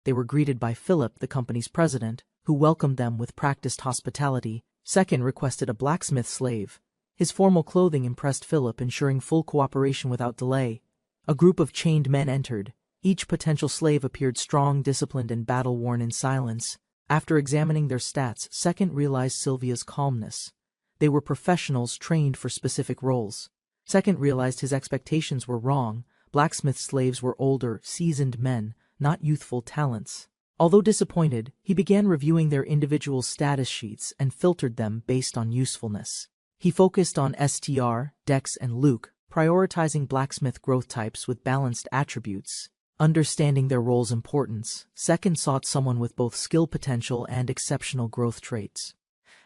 They were greeted by Philip, the company's president, who welcomed them with practiced hospitality. Second requested a blacksmith slave. His formal clothing impressed Philip, ensuring full cooperation without delay. A group of chained men entered. Each potential slave appeared strong, disciplined, and battle-worn in silence. After examining their stats, Second realized Sylvia's calmness. They were professionals trained for specific roles. Second realized his expectations were wrong. Blacksmith slaves were older, seasoned men, not youthful talents. Although disappointed, he began reviewing their individual status sheets and filtered them based on usefulness. He focused on STR, Dex, and Luke, prioritizing blacksmith growth types with balanced attributes. Understanding their role's importance, Second sought someone with both skill potential and exceptional growth traits.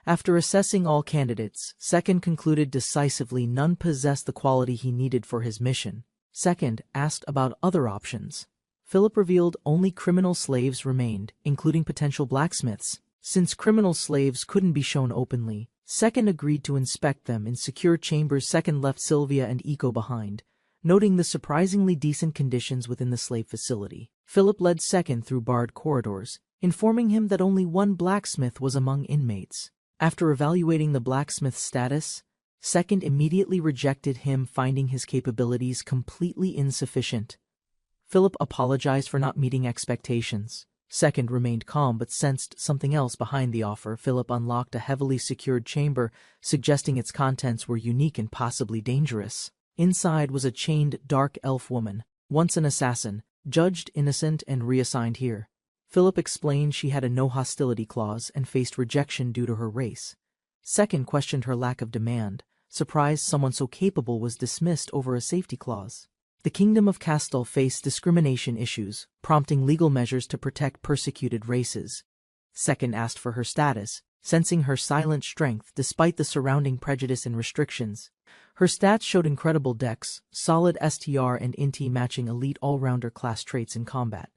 After assessing all candidates, Second concluded decisively none possessed the quality he needed for his mission. Second asked about other options. Philip revealed only criminal slaves remained, including potential blacksmiths. Since criminal slaves couldn't be shown openly, Second agreed to inspect them in secure chambers. Second left Sylvia and Iko behind, noting the surprisingly decent conditions within the slave facility. Philip led Second through barred corridors, informing him that only one blacksmith was among inmates. After evaluating the blacksmith's status, Second immediately rejected him, finding his capabilities completely insufficient. Philip apologized for not meeting expectations. Second remained calm but sensed something else behind the offer. Philip unlocked a heavily secured chamber, suggesting its contents were unique and possibly dangerous. Inside was a chained dark elf woman, once an assassin, judged innocent and reassigned here. Philip explained she had a no-hostility clause and faced rejection due to her race. Second questioned her lack of demand, surprised someone so capable was dismissed over a safety clause. The Kingdom of Castle faced discrimination issues, prompting legal measures to protect persecuted races. Second asked for her status, sensing her silent strength despite the surrounding prejudice and restrictions. Her stats showed incredible dex, solid STR and INT matching elite all-rounder class traits in combat.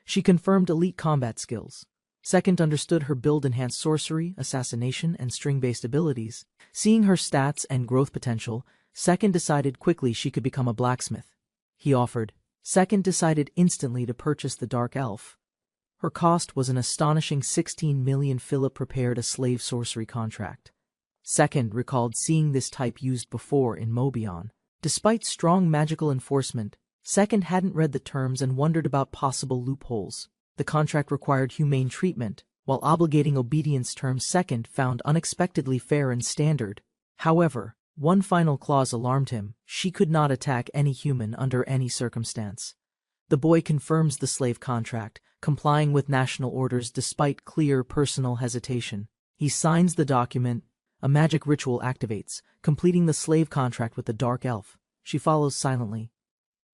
She confirmed elite combat skills. Second understood her build-enhanced sorcery, assassination, and string-based abilities. Seeing her stats and growth potential, Second decided quickly she could become a blacksmith. He offered. Second decided instantly to purchase the Dark Elf. Her cost was an astonishing 16 million. Philip prepared a slave sorcery contract. Second recalled seeing this type used before in Mobion. Despite strong magical enforcement, Second hadn't read the terms and wondered about possible loopholes. The contract required humane treatment, while obligating obedience terms Second found unexpectedly fair and standard. However, one final clause alarmed him: she could not attack any human under any circumstance. The boy confirms the slave contract, complying with national orders despite clear personal hesitation. He signs the document. A magic ritual activates, completing the slave contract with the Dark Elf. She follows silently.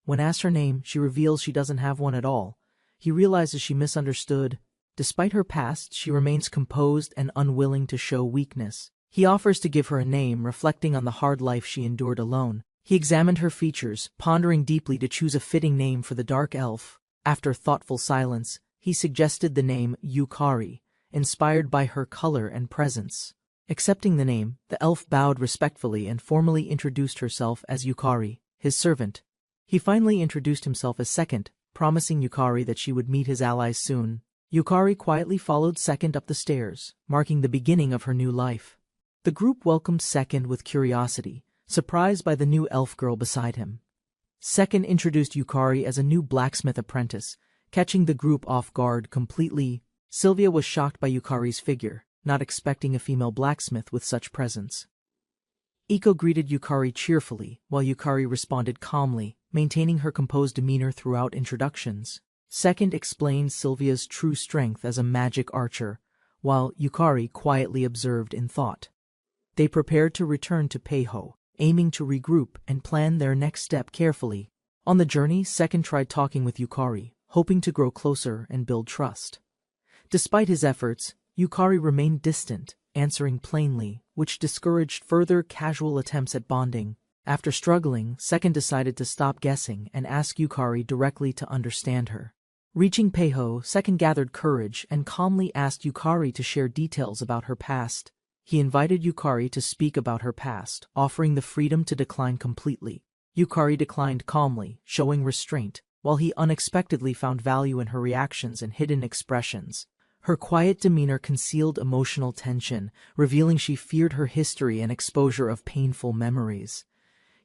When asked her name, she reveals she doesn't have one at all. He realizes she misunderstood. Despite her past, she remains composed and unwilling to show weakness. He offers to give her a name, reflecting on the hard life she endured alone. He examined her features, pondering deeply to choose a fitting name for the Dark Elf. After thoughtful silence, he suggested the name Yukari, inspired by her color and presence. Accepting the name, the elf bowed respectfully and formally introduced herself as Yukari, his servant. He finally introduced himself as Second, promising Yukari that she would meet his allies soon. Yukari quietly followed Second up the stairs, marking the beginning of her new life. The group welcomed Second with curiosity, surprised by the new elf girl beside him. Second introduced Yukari as a new blacksmith apprentice, catching the group off guard completely. Sylvia was shocked by Yukari's figure, not expecting a female blacksmith with such presence. Iko greeted Yukari cheerfully, while Yukari responded calmly, maintaining her composed demeanor throughout introductions. Second explained Sylvia's true strength as a magic archer, while Yukari quietly observed in thought. They prepared to return to Peiho, aiming to regroup and plan their next step carefully. On the journey, Second tried talking with Yukari, hoping to grow closer and build trust. Despite his efforts, Yukari remained distant, answering plainly, which discouraged further casual attempts at bonding. After struggling, Second decided to stop guessing and ask Yukari directly to understand her. Reaching Peiho, Second gathered courage and calmly asked Yukari to share details about her past. He invited Yukari to speak about her past, offering the freedom to decline completely. Yukari declined calmly, showing restraint, while he unexpectedly found value in her reactions and hidden expressions. Her quiet demeanor concealed emotional tension, revealing she feared her history and exposure of painful memories.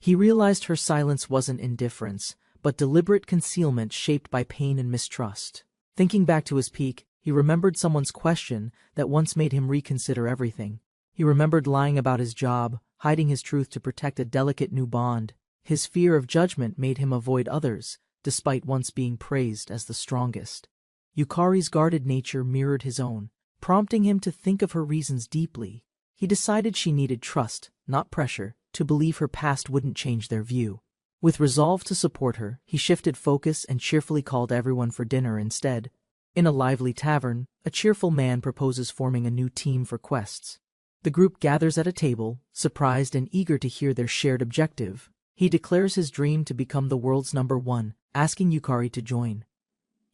He realized her silence wasn't indifference, but deliberate concealment shaped by pain and mistrust. Thinking back to his peak, he remembered someone's question that once made him reconsider everything. He remembered lying about his job, hiding his truth to protect a delicate new bond. His fear of judgment made him avoid others, despite once being praised as the strongest. Yukari's guarded nature mirrored his own, prompting him to think of her reasons deeply. He decided she needed trust, not pressure, to believe her past wouldn't change their view. With resolve to support her, he shifted focus and cheerfully called everyone for dinner instead. In a lively tavern, a cheerful man proposes forming a new team for quests. The group gathers at a table, surprised and eager to hear their shared objective. He declares his dream to become the world's #1, asking Yukari to join.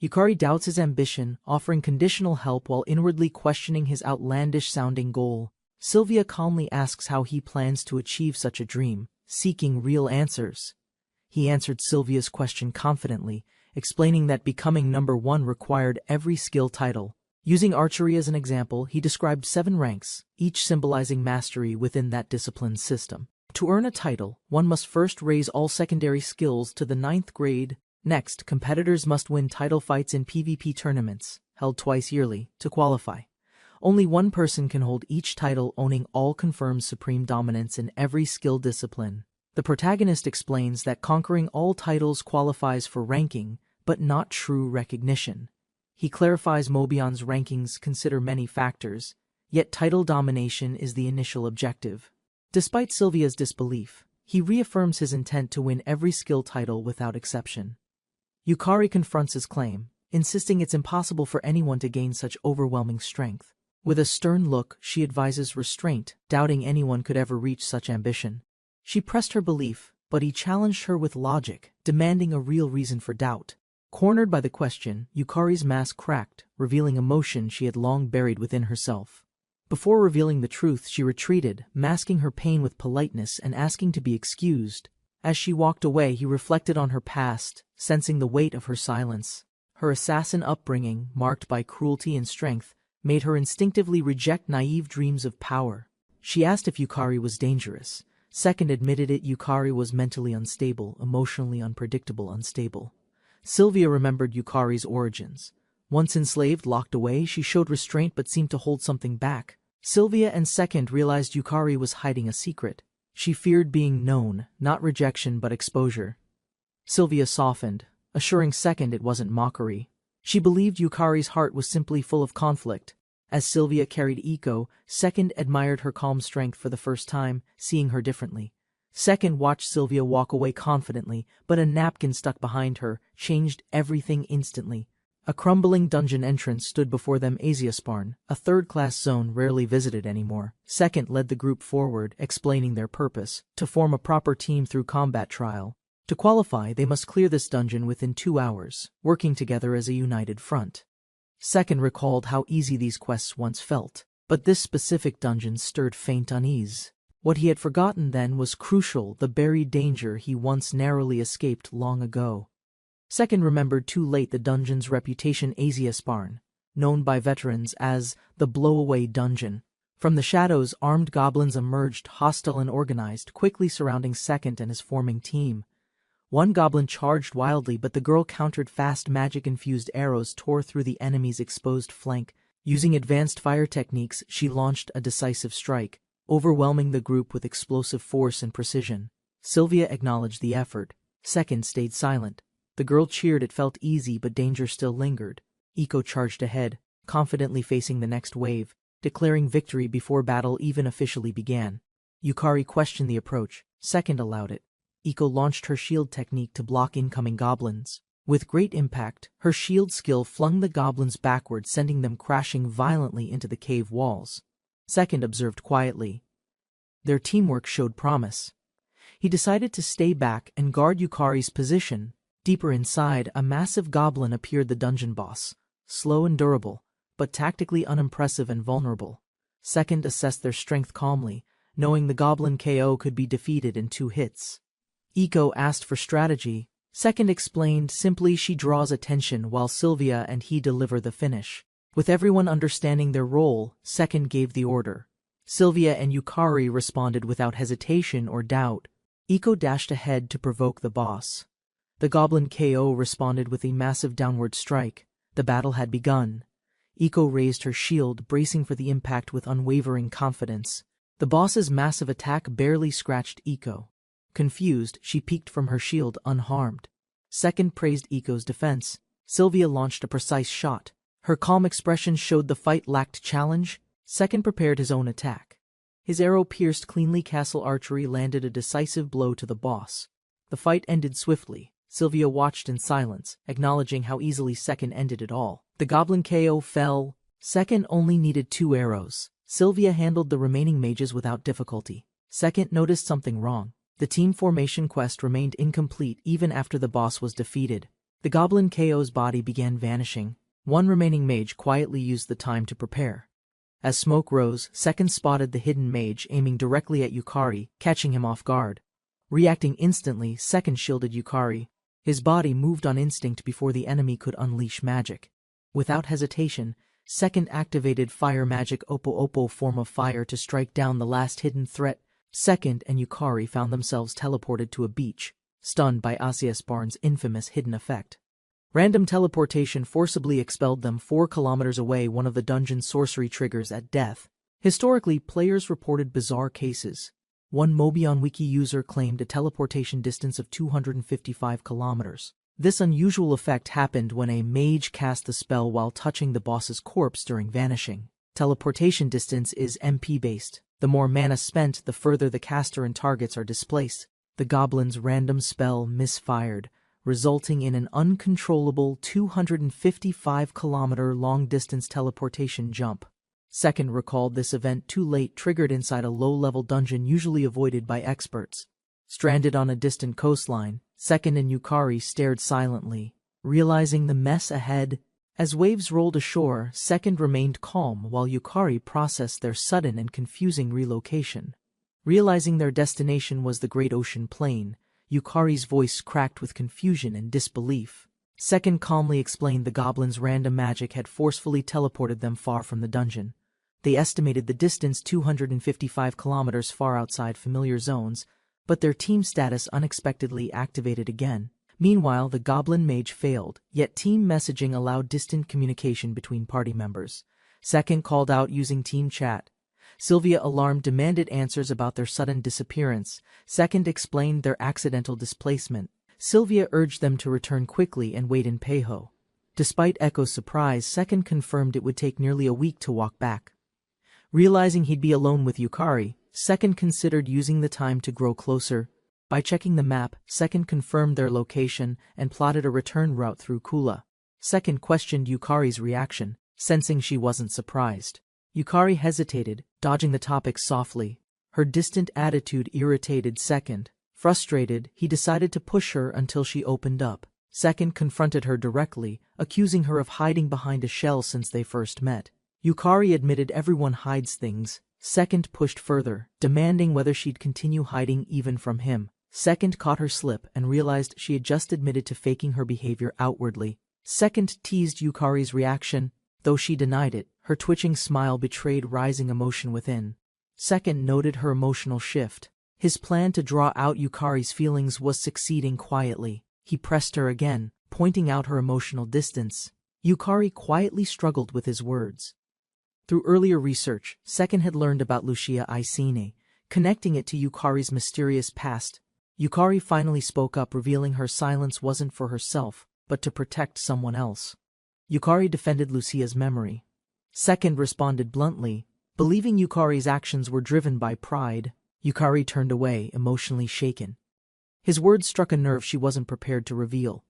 Yukari doubts his ambition, offering conditional help while inwardly questioning his outlandish-sounding goal. Sylvia calmly asks how he plans to achieve such a dream, seeking real answers. He answered Sylvia's question confidently, explaining that becoming #1 required every skill title. Using archery as an example, he described 7 ranks, each symbolizing mastery within that discipline's system. To earn a title, one must first raise all secondary skills to the 9th grade. Next, competitors must win title fights in PvP tournaments, held twice yearly, to qualify. Only one person can hold each title, owning all confirmed supreme dominance in every skill discipline. The protagonist explains that conquering all titles qualifies for ranking, but not true recognition. He clarifies Mobion's rankings consider many factors, yet title domination is the initial objective. Despite Sylvia's disbelief, he reaffirms his intent to win every skill title without exception. Yukari confronts his claim, insisting it's impossible for anyone to gain such overwhelming strength. With a stern look, she advises restraint, doubting anyone could ever reach such ambition. She pressed her belief, but he challenged her with logic, demanding a real reason for doubt. Cornered by the question, Yukari's mask cracked, revealing emotion she had long buried within herself. Before revealing the truth, she retreated, masking her pain with politeness and asking to be excused. As she walked away, he reflected on her past, sensing the weight of her silence. Her assassin upbringing, marked by cruelty and strength, made her instinctively reject naive dreams of power. She asked if Yukari was dangerous. Second admitted it. Yukari was mentally unstable, emotionally unpredictable, unstable. Sylvia remembered Yukari's origins. Once enslaved, locked away, she showed restraint but seemed to hold something back. Sylvia and Second realized Yukari was hiding a secret. She feared being known, not rejection but exposure. Sylvia softened, assuring Second it wasn't mockery. She believed Yukari's heart was simply full of conflict. As Sylvia carried Iko, Second admired her calm strength for the first time, seeing her differently. Second watched Sylvia walk away confidently, but a napkin stuck behind her changed everything instantly. A crumbling dungeon entrance stood before them. Asiasparn, a third-class zone rarely visited anymore. Second led the group forward, explaining their purpose: to form a proper team through combat trial. To qualify, they must clear this dungeon within 2 hours, working together as a united front. Second recalled how easy these quests once felt, but this specific dungeon stirred faint unease. What he had forgotten then was crucial: the buried danger he once narrowly escaped long ago. Second remembered too late the dungeon's reputation. Asiasparn, known by veterans as the Blowaway Dungeon. From the shadows, armed goblins emerged, hostile and organized, quickly surrounding Second and his forming team. One goblin charged wildly, but the girl countered fast. Magic-infused arrows tore through the enemy's exposed flank. Using advanced fire techniques, she launched a decisive strike, overwhelming the group with explosive force and precision. Sylvia acknowledged the effort. Second stayed silent. The girl cheered. It felt easy, but danger still lingered. Iko charged ahead, confidently facing the next wave, declaring victory before battle even officially began. Yukari questioned the approach. Second allowed it. Iko launched her shield technique to block incoming goblins. With great impact, her shield skill flung the goblins backward, sending them crashing violently into the cave walls. Second observed quietly. Their teamwork showed promise. He decided to stay back and guard Yukari's position. Deeper inside, a massive goblin appeared, the dungeon boss. Slow and durable, but tactically unimpressive and vulnerable. Second assessed their strength calmly, knowing the goblin KO could be defeated in 2 hits. Iko asked for strategy. Second explained simply: she draws attention while Sylvia and he deliver the finish. With everyone understanding their role, Second gave the order. Sylvia and Yukari responded without hesitation or doubt. Iko dashed ahead to provoke the boss. The goblin KO responded with a massive downward strike. The battle had begun. Iko raised her shield, bracing for the impact with unwavering confidence. The boss's massive attack barely scratched Iko. Confused, she peeked from her shield unharmed. Second praised Iko's defense. Sylvia launched a precise shot. Her calm expression showed the fight lacked challenge. Second prepared his own attack. His arrow pierced cleanly. Castle archery landed a decisive blow to the boss. The fight ended swiftly. Sylvia watched in silence, acknowledging how easily Second ended it all. The goblin KO fell. Second only needed 2 arrows. Sylvia handled the remaining mages without difficulty. Second noticed something wrong. The team formation quest remained incomplete even after the boss was defeated. The goblin KO's body began vanishing. One remaining mage quietly used the time to prepare. As smoke rose, Second spotted the hidden mage aiming directly at Yukari, catching him off guard. Reacting instantly, Second shielded Yukari. His body moved on instinct before the enemy could unleash magic. Without hesitation, Second activated fire magic Oppo form of fire to strike down the last hidden threat. Second and Yukari found themselves teleported to a beach. stunned by Asura's infamous hidden effect. Random teleportation forcibly expelled them 4 kilometers away, one of the dungeon's sorcery triggers at death. Historically, players reported bizarre cases. One Mobion Wiki user claimed a teleportation distance of 255 kilometers. This unusual effect happened when a mage cast the spell while touching the boss's corpse during vanishing. Teleportation distance is MP-based. The more mana spent, the further the caster and targets are displaced. The goblin's random spell misfired, resulting in an uncontrollable 255-kilometer long-distance teleportation jump. Second recalled this event too late, triggered inside a low-level dungeon usually avoided by experts. Stranded on a distant coastline, Second and Yukari stared silently, realizing the mess ahead. As waves rolled ashore, Second remained calm while Yukari processed their sudden and confusing relocation. Realizing their destination was the great ocean plain, Yukari's voice cracked with confusion and disbelief. Second calmly explained the goblin's random magic had forcefully teleported them far from the dungeon. They estimated the distance 255 kilometers far outside familiar zones, but their team status unexpectedly activated again. Meanwhile, the goblin mage failed, yet team messaging allowed distant communication between party members. Second called out using team chat. Sylvia, alarmed, demanded answers about their sudden disappearance. Second explained their accidental displacement. Sylvia urged them to return quickly and wait in Peiho. Despite Echo's surprise, Second confirmed it would take nearly a week to walk back. Realizing he'd be alone with Yukari, Second considered using the time to grow closer. By checking the map, Second confirmed their location and plotted a return route through Kula. Second questioned Yukari's reaction, sensing she wasn't surprised. Yukari hesitated, dodging the topic softly. Her distant attitude irritated Second. Frustrated, he decided to push her until she opened up. Second confronted her directly, accusing her of hiding behind a shell since they first met. Yukari admitted everyone hides things. Second pushed further, demanding whether she'd continue hiding even from him. Second caught her slip and realized she had just admitted to faking her behavior outwardly. Second teased Yukari's reaction, though she denied it. Her twitching smile betrayed rising emotion within. Second noted her emotional shift. His plan to draw out Yukari's feelings was succeeding quietly. He pressed her again, pointing out her emotional distance. Yukari quietly struggled with his words. Through earlier research, Second had learned about Isekai'd, connecting it to Yukari's mysterious past. Yukari finally spoke up, revealing her silence wasn't for herself, but to protect someone else. Yukari defended Lucia's memory. Second responded bluntly, believing Yukari's actions were driven by pride. Yukari turned away, emotionally shaken. His words struck a nerve she wasn't prepared to reveal.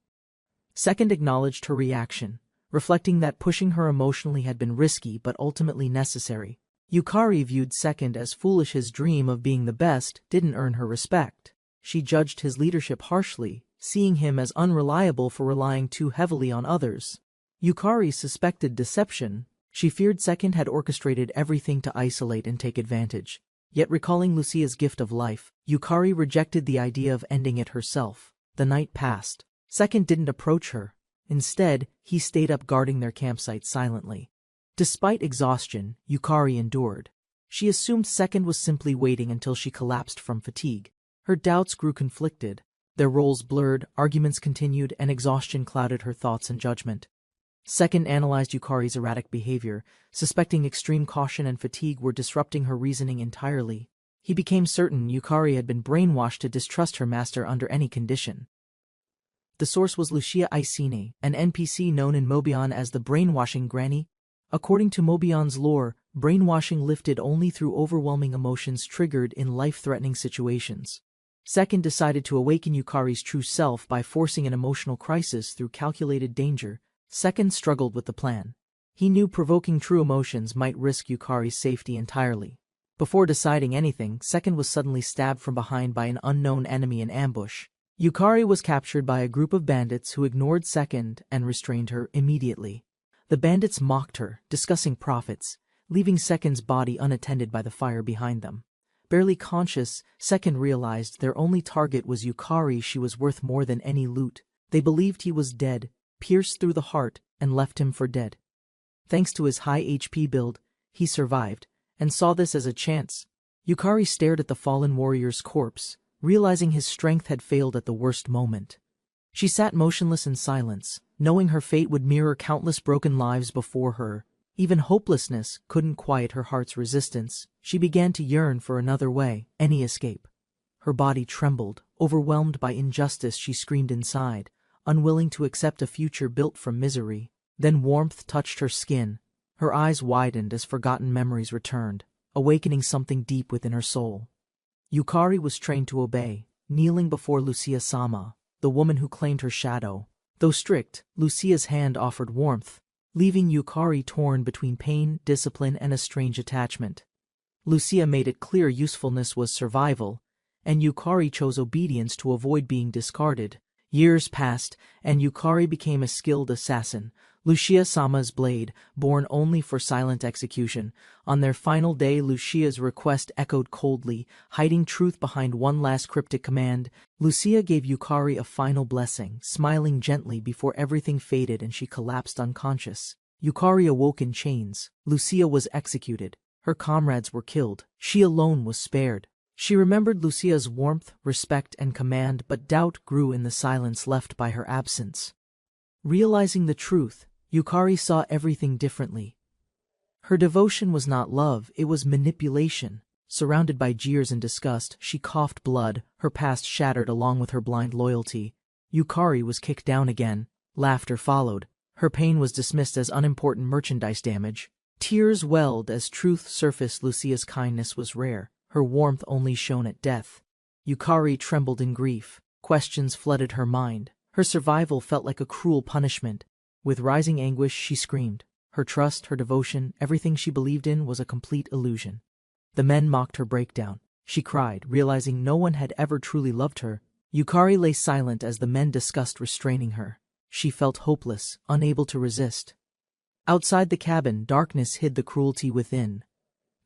Second acknowledged her reaction, reflecting that pushing her emotionally had been risky but ultimately necessary. Yukari viewed Second as foolish. His dream of being the best didn't earn her respect. She judged his leadership harshly, seeing him as unreliable for relying too heavily on others. Yukari suspected deception. She feared Second had orchestrated everything to isolate and take advantage. Yet recalling Lucia's gift of life, Yukari rejected the idea of ending it herself. The night passed. Second didn't approach her. Instead, he stayed up guarding their campsite silently. Despite exhaustion, Yukari endured. She assumed Second was simply waiting until she collapsed from fatigue. Her doubts grew conflicted. Their roles blurred, arguments continued, and exhaustion clouded her thoughts and judgment. Second analyzed Yukari's erratic behavior, suspecting extreme caution and fatigue were disrupting her reasoning entirely. He became certain Yukari had been brainwashed to distrust her master under any condition. The source was Isekai'd, an NPC known in Mobion as the Brainwashing Granny. According to Mobion's lore, brainwashing lifted only through overwhelming emotions triggered in life-threatening situations. Second decided to awaken Yukari's true self by forcing an emotional crisis through calculated danger. Second struggled with the plan. He knew provoking true emotions might risk Yukari's safety entirely. Before deciding anything, Second was suddenly stabbed from behind by an unknown enemy in ambush. Yukari was captured by a group of bandits who ignored Second and restrained her immediately. The bandits mocked her, discussing profits, leaving Second's body unattended by the fire behind them. Barely conscious, Second realized their only target was Yukari. She was worth more than any loot. They believed he was dead, pierced through the heart, and left him for dead. Thanks to his high HP build, he survived, and saw this as a chance. Yukari stared at the fallen warrior's corpse, realizing his strength had failed at the worst moment. She sat motionless in silence, knowing her fate would mirror countless broken lives before her. Even hopelessness couldn't quiet her heart's resistance. She began to yearn for another way, any escape. Her body trembled, overwhelmed by injustice. She screamed inside, unwilling to accept a future built from misery. Then warmth touched her skin. Her eyes widened as forgotten memories returned, awakening something deep within her soul. Yukari was trained to obey, kneeling before Lucia-sama, the woman who claimed her shadow. Though strict, Lucia's hand offered warmth, leaving Yukari torn between pain, discipline, and a strange attachment. Lucia made it clear usefulness was survival, and Yukari chose obedience to avoid being discarded. Years passed, and Yukari became a skilled assassin, Lucia-sama's blade, born only for silent execution. On their final day, Lucia's request echoed coldly, hiding truth behind one last cryptic command. Lucia gave Yukari a final blessing, smiling gently before everything faded and she collapsed unconscious. Yukari awoke in chains. Lucia was executed. Her comrades were killed. She alone was spared. She remembered Lucia's warmth, respect, and command, but doubt grew in the silence left by her absence. Realizing the truth, Yukari saw everything differently. Her devotion was not love, it was manipulation. Surrounded by jeers and disgust, she coughed blood, her past shattered along with her blind loyalty. Yukari was kicked down again. Laughter followed. Her pain was dismissed as unimportant merchandise damage. Tears welled as truth surfaced. Lucia's kindness was rare. Her warmth only shone at death. Yukari trembled in grief. Questions flooded her mind. Her survival felt like a cruel punishment. With rising anguish, she screamed. Her trust, her devotion, everything she believed in was a complete illusion. The men mocked her breakdown. She cried, realizing no one had ever truly loved her. Yukari lay silent as the men discussed restraining her. She felt hopeless, unable to resist. Outside the cabin, darkness hid the cruelty within.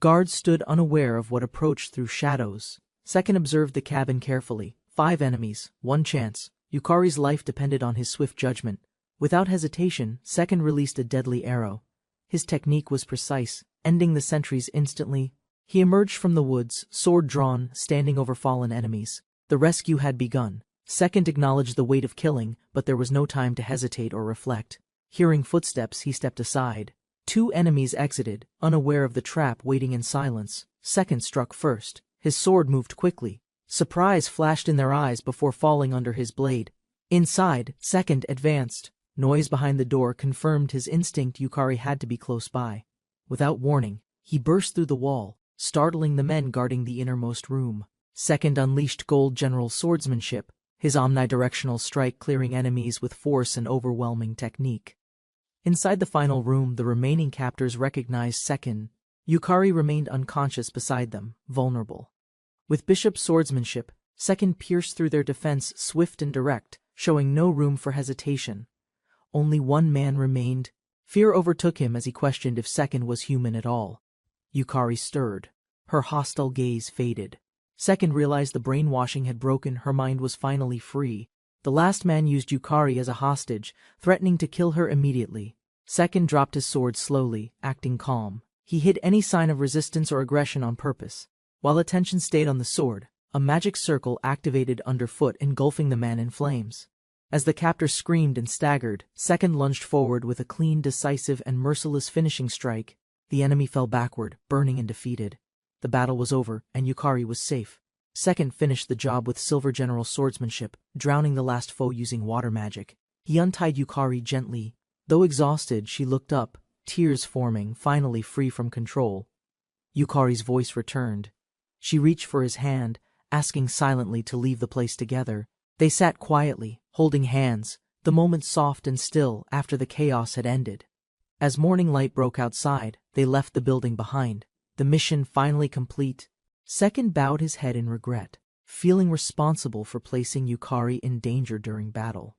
Guards stood unaware of what approached through shadows. Second observed the cabin carefully. 5 enemies, 1 chance. Yukari's life depended on his swift judgment. Without hesitation, Second released a deadly arrow. His technique was precise, ending the sentries instantly. He emerged from the woods, sword drawn, standing over fallen enemies. The rescue had begun. Second acknowledged the weight of killing, but there was no time to hesitate or reflect. Hearing footsteps, he stepped aside. 2 enemies exited, unaware of the trap, waiting in silence. Second struck first. His sword moved quickly. Surprise flashed in their eyes before falling under his blade. Inside, Second advanced. Noise behind the door confirmed his instinct. Yukari had to be close by. Without warning, he burst through the wall, startling the men guarding the innermost room. Second unleashed gold general swordsmanship, his omnidirectional strike clearing enemies with force and overwhelming technique. Inside the final room, the remaining captors recognized Second. Yukari remained unconscious beside them, vulnerable. With bishop swordsmanship, Second pierced through their defense, swift and direct, showing no room for hesitation. Only one man remained. Fear overtook him as he questioned if Second was human at all. Yukari stirred. Her hostile gaze faded. Second realized the brainwashing had broken. Her mind was finally free. The last man used Yukari as a hostage, threatening to kill her immediately. Second dropped his sword slowly, acting calm. He hid any sign of resistance or aggression on purpose. While attention stayed on the sword, a magic circle activated underfoot, engulfing the man in flames. As the captor screamed and staggered, Second lunged forward with a clean, decisive, and merciless finishing strike. The enemy fell backward, burning and defeated. The battle was over, and Yukari was safe. Second finished the job with silver general swordsmanship, drowning the last foe using water magic. He untied Yukari gently. Though exhausted, she looked up, tears forming, finally free from control. Yukari's voice returned. She reached for his hand, asking silently to leave the place together. They sat quietly, holding hands, the moment soft and still after the chaos had ended. As morning light broke outside, they left the building behind. The mission finally complete. Second bowed his head in regret, feeling responsible for placing Yukari in danger during battle.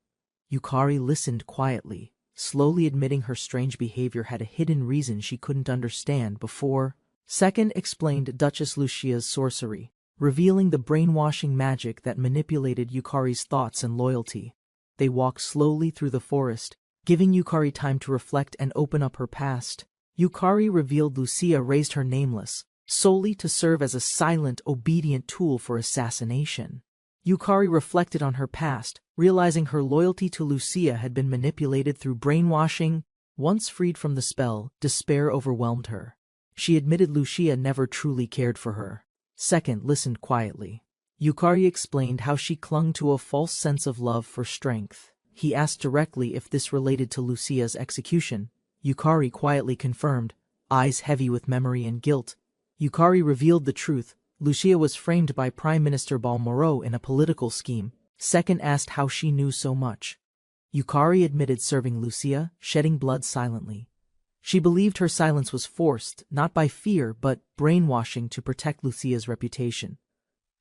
Yukari listened quietly, slowly admitting her strange behavior had a hidden reason she couldn't understand before. Second explained Duchess Lucia's sorcery, revealing the brainwashing magic that manipulated Yukari's thoughts and loyalty. They walked slowly through the forest, giving Yukari time to reflect and open up her past. Yukari revealed Lucia raised her nameless, solely to serve as a silent, obedient tool for assassination. Yukari reflected on her past, realizing her loyalty to Lucia had been manipulated through brainwashing. Once freed from the spell, despair overwhelmed her. She admitted Lucia never truly cared for her. Second listened quietly. Yukari explained how she clung to a false sense of love for strength. He asked directly if this related to Lucia's execution. Yukari quietly confirmed, eyes heavy with memory and guilt. Yukari revealed the truth. Lucia was framed by Prime Minister Balmoral in a political scheme. Second asked how she knew so much. Yukari admitted serving Lucia, shedding blood silently. She believed her silence was forced, not by fear but brainwashing to protect Lucia's reputation.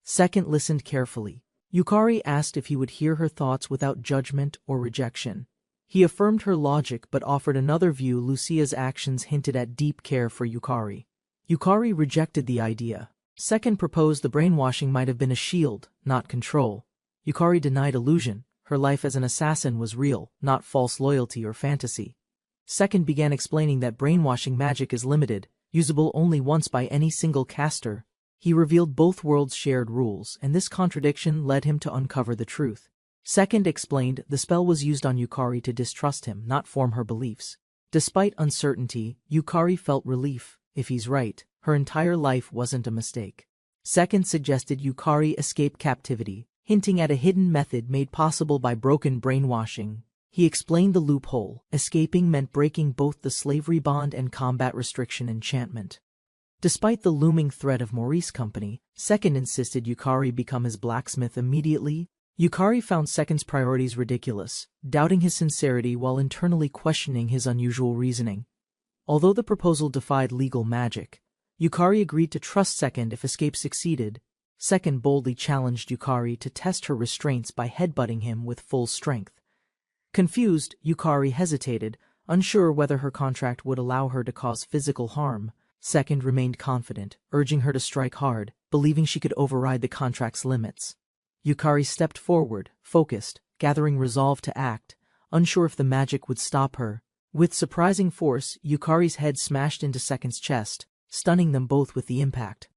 Second listened carefully. Yukari asked if he would hear her thoughts without judgment or rejection. He affirmed her logic but offered another view. Lucia's actions hinted at deep care for Yukari. Yukari rejected the idea. Second proposed the brainwashing might have been a shield, not control. Yukari denied illusion. Her life as an assassin was real, not false loyalty or fantasy. Second began explaining that brainwashing magic is limited, usable only once by any single caster. He revealed both worlds shared rules, and this contradiction led him to uncover the truth. Second explained the spell was used on Yukari to distrust him, not form her beliefs. Despite uncertainty, Yukari felt relief. If he's right, her entire life wasn't a mistake. Second suggested Yukari escape captivity, hinting at a hidden method made possible by broken brainwashing. He explained the loophole. Escaping meant breaking both the slavery bond and combat restriction enchantment. Despite the looming threat of Maurice Company, Second insisted Yukari become his blacksmith immediately. Yukari found Second's priorities ridiculous, doubting his sincerity while internally questioning his unusual reasoning. Although the proposal defied legal magic, Yukari agreed to trust Second if escape succeeded. Second boldly challenged Yukari to test her restraints by headbutting him with full strength. Confused, Yukari hesitated, unsure whether her contract would allow her to cause physical harm. Second remained confident, urging her to strike hard, believing she could override the contract's limits. Yukari stepped forward, focused, gathering resolve to act, unsure if the magic would stop her. With surprising force, Yukari's head smashed into Second's chest, stunning them both with the impact.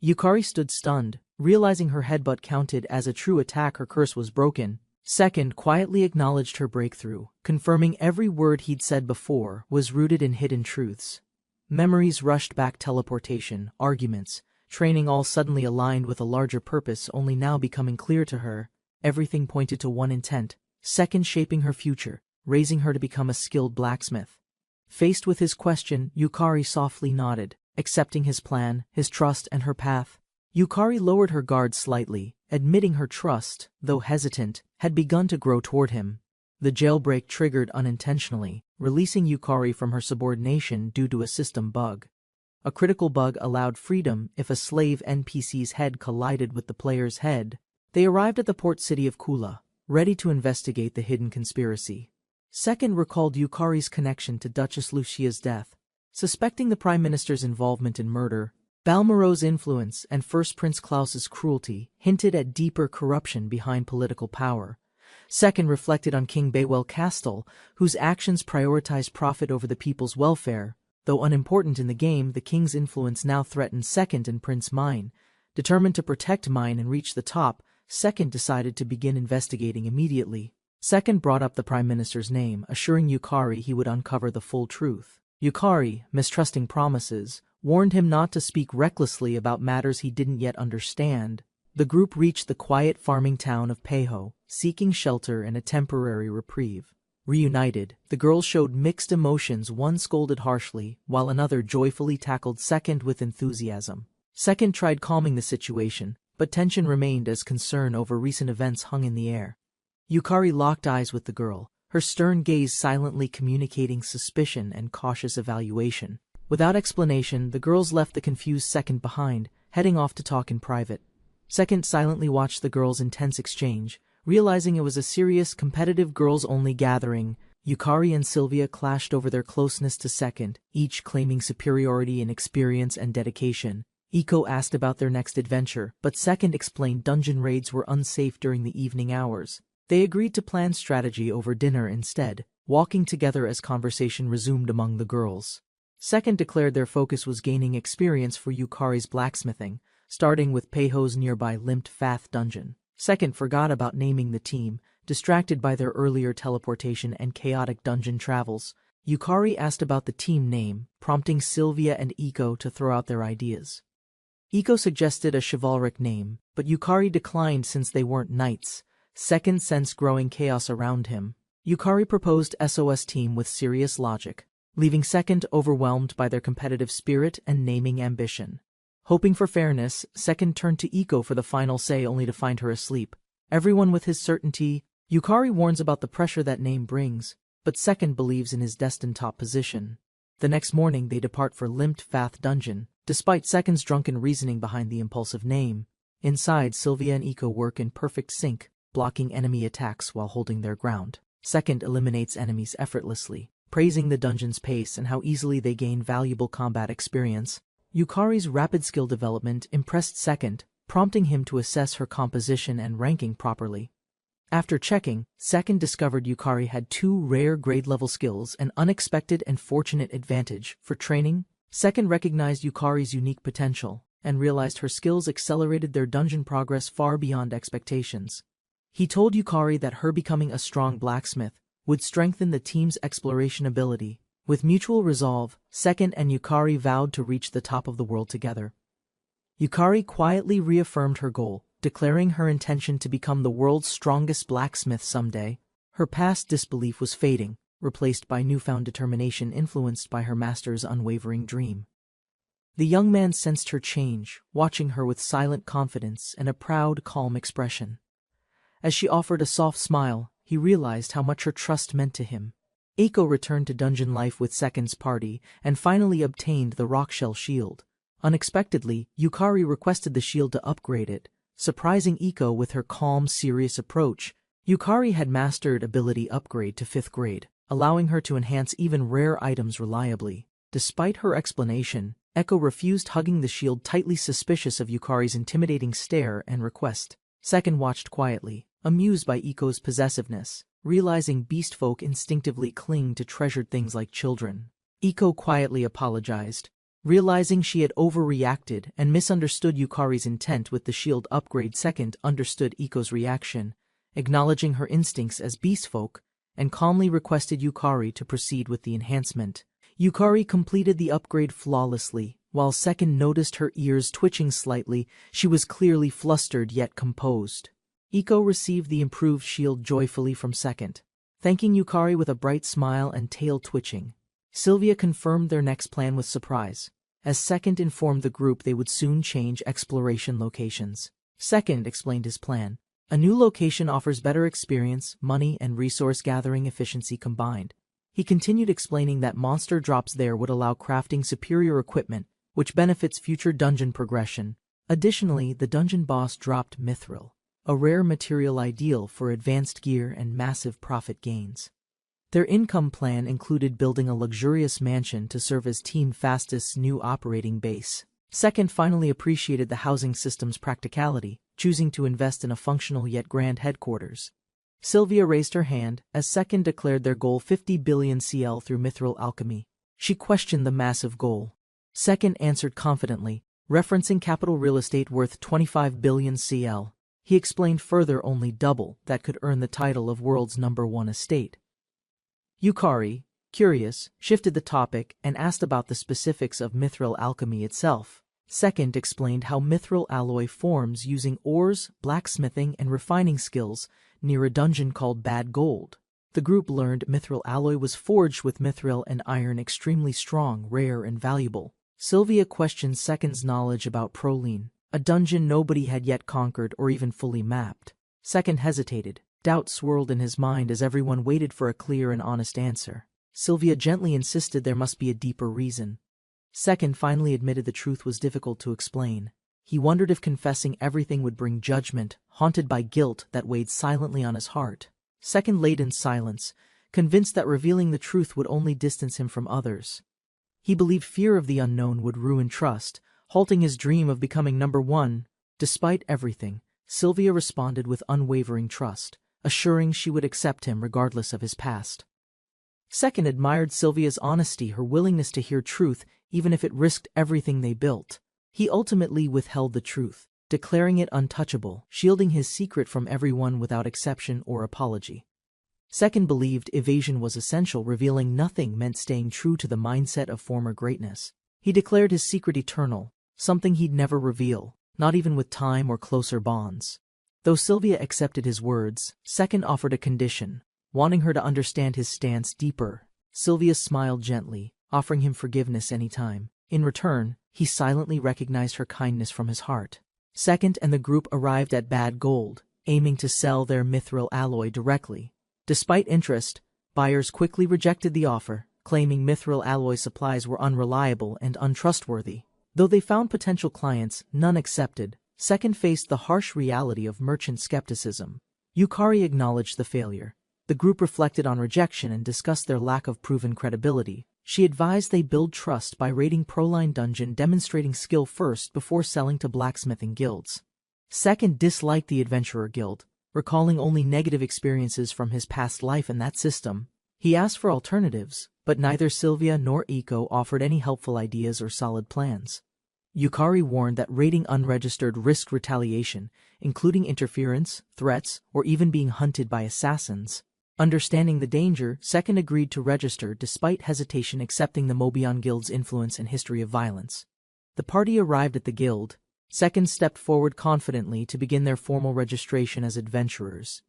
Yukari stood stunned, realizing her headbutt counted as a true attack. Her curse was broken. Second quietly acknowledged her breakthrough, confirming every word he'd said before was rooted in hidden truths. Memories rushed back, teleportation, arguments, training all suddenly aligned with a larger purpose only now becoming clear to her. Everything pointed to one intent, Second shaping her future, raising her to become a skilled blacksmith. Faced with his question, Yukari softly nodded, accepting his plan, his trust, and her path. Yukari lowered her guard slightly, admitting her trust, though hesitant, had begun to grow toward him. The jailbreak triggered unintentionally, releasing Yukari from her subordination due to a system bug. A critical bug allowed freedom if a slave NPC's head collided with the player's head. They arrived at the port city of Kula, ready to investigate the hidden conspiracy. Second recalled Yukari's connection to Duchess Lucia's death. Suspecting the Prime Minister's involvement in murder, Balmoral's influence, and First Prince Klaus's cruelty hinted at deeper corruption behind political power. Second reflected on King Baywell Castle, whose actions prioritized profit over the people's welfare. Though unimportant in the game, the king's influence now threatened Second and Prince Mine. Determined to protect Mine and reach the top, Second decided to begin investigating immediately. Second brought up the Prime Minister's name, assuring Yukari he would uncover the full truth. Yukari, mistrusting promises, warned him not to speak recklessly about matters he didn't yet understand. The group reached the quiet farming town of Peiho, seeking shelter and a temporary reprieve. Reunited, the girls showed mixed emotions. One scolded harshly, while another joyfully tackled Second with enthusiasm. Second tried calming the situation, but tension remained as concern over recent events hung in the air. Yukari locked eyes with the girl, her stern gaze silently communicating suspicion and cautious evaluation. Without explanation, the girls left the confused Second behind, heading off to talk in private. Second silently watched the girls' intense exchange, realizing it was a serious, competitive girls-only gathering. Yukari and Sylvia clashed over their closeness to Second, each claiming superiority in experience and dedication. Iko asked about their next adventure, but Second explained dungeon raids were unsafe during the evening hours. They agreed to plan strategy over dinner instead, walking together as conversation resumed among the girls. Second declared their focus was gaining experience for Yukari's blacksmithing, starting with Peiho's nearby Limped Fath dungeon. Second forgot about naming the team, distracted by their earlier teleportation and chaotic dungeon travels. Yukari asked about the team name, prompting Sylvia and Iko to throw out their ideas. Iko suggested a chivalric name, but Yukari declined since they weren't knights. Second sensed growing chaos around him. Yukari proposed SOS team with serious logic, leaving Second overwhelmed by their competitive spirit and naming ambition. Hoping for fairness, Second turned to Iko for the final say only to find her asleep. Everyone with his certainty, Yukari warns about the pressure that name brings, but Second believes in his destined top position. The next morning they depart for Limped Fath Dungeon, despite Second's drunken reasoning behind the impulsive name. Inside, Sylvia and Iko work in perfect sync, blocking enemy attacks while holding their ground. Second eliminates enemies effortlessly, praising the dungeon's pace and how easily they gain valuable combat experience. Yukari's rapid skill development impressed Second, prompting him to assess her composition and ranking properly. After checking, Second discovered Yukari had 2 rare grade-level skills, an unexpected and fortunate advantage for training. Second recognized Yukari's unique potential and realized her skills accelerated their dungeon progress far beyond expectations. He told Yukari that her becoming a strong blacksmith would strengthen the team's exploration ability. With mutual resolve, Second and Yukari vowed to reach the top of the world together. Yukari quietly reaffirmed her goal, declaring her intention to become the world's strongest blacksmith someday. Her past disbelief was fading, replaced by newfound determination influenced by her master's unwavering dream. The young man sensed her change, watching her with silent confidence and a proud, calm expression. As she offered a soft smile, he realized how much her trust meant to him. Iko returned to dungeon life with Second's party and finally obtained the rockshell shield. Unexpectedly, Yukari requested the shield to upgrade it, surprising Iko with her calm, serious approach. Yukari had mastered ability upgrade to 5th grade, allowing her to enhance even rare items reliably. Despite her explanation, Iko refused, hugging the shield tightly, suspicious of Yukari's intimidating stare and request. Second watched quietly, amused by Iko's possessiveness, realizing beastfolk instinctively cling to treasured things like children. Iko quietly apologized, realizing she had overreacted and misunderstood Yukari's intent with the shield upgrade. Second understood Iko's reaction, acknowledging her instincts as beastfolk, and calmly requested Yukari to proceed with the enhancement. Yukari completed the upgrade flawlessly. While Second noticed her ears twitching slightly, she was clearly flustered yet composed. Iko received the improved shield joyfully from Second, thanking Yukari with a bright smile and tail twitching. Sylvia confirmed their next plan with surprise, as Second informed the group they would soon change exploration locations. Second explained his plan. A new location offers better experience, money, and resource gathering efficiency combined. He continued explaining that monster drops there would allow crafting superior equipment, which benefits future dungeon progression. Additionally, the dungeon boss dropped mithril, a rare material ideal for advanced gear and massive profit gains. Their income plan included building a luxurious mansion to serve as Team Fastest's new operating base. Second finally appreciated the housing system's practicality, choosing to invest in a functional yet grand headquarters. Sylvia raised her hand as Second declared their goal 50 billion CL through mithril alchemy. She questioned the massive goal. Second answered confidently, referencing capital real estate worth 25 billion CL. He explained further only double that could earn the title of world's #1 estate. Yukari, curious, shifted the topic and asked about the specifics of mithril alchemy itself. Second explained how mithril alloy forms using ores, blacksmithing, and refining skills near a dungeon called Bad Gold. The group learned mithril alloy was forged with mithril and iron, extremely strong, rare, and valuable. Sylvia questioned Second's knowledge about Proline, a dungeon nobody had yet conquered or even fully mapped. Second hesitated. Doubt swirled in his mind as everyone waited for a clear and honest answer. Sylvia gently insisted there must be a deeper reason. Second finally admitted the truth was difficult to explain. He wondered if confessing everything would bring judgment, haunted by guilt that weighed silently on his heart. Second lay in silence, convinced that revealing the truth would only distance him from others. He believed fear of the unknown would ruin trust, halting his dream of becoming #1. Despite everything, Sylvia responded with unwavering trust, assuring she would accept him regardless of his past. Second admired Sylvia's honesty, her willingness to hear truth even if it risked everything they built. He ultimately withheld the truth, declaring it untouchable, shielding his secret from everyone without exception or apology. Second believed evasion was essential, revealing nothing meant staying true to the mindset of former greatness. He declared his secret eternal, something he'd never reveal, not even with time or closer bonds. Though Sylvia accepted his words, Second offered a condition, wanting her to understand his stance deeper. Sylvia smiled gently, offering him forgiveness anytime. In return, he silently recognized her kindness from his heart. Second and the group arrived at Bad Gold, aiming to sell their mithril alloy directly. Despite interest, buyers quickly rejected the offer, claiming mithril alloy supplies were unreliable and untrustworthy. Though they found potential clients, none accepted. Second faced the harsh reality of merchant skepticism. Yukari acknowledged the failure. The group reflected on rejection and discussed their lack of proven credibility. She advised they build trust by raiding Proline Dungeon, demonstrating skill first before selling to blacksmithing guilds. Second disliked the Adventurer Guild, recalling only negative experiences from his past life in that system. He asked for alternatives, but neither Sylvia nor Iko offered any helpful ideas or solid plans. Yukari warned that raiding unregistered risked retaliation, including interference, threats, or even being hunted by assassins. Understanding the danger, Second agreed to register despite hesitation, accepting the Mobion Guild's influence and history of violence. The party arrived at the guild. Second stepped forward confidently to begin their formal registration as adventurers.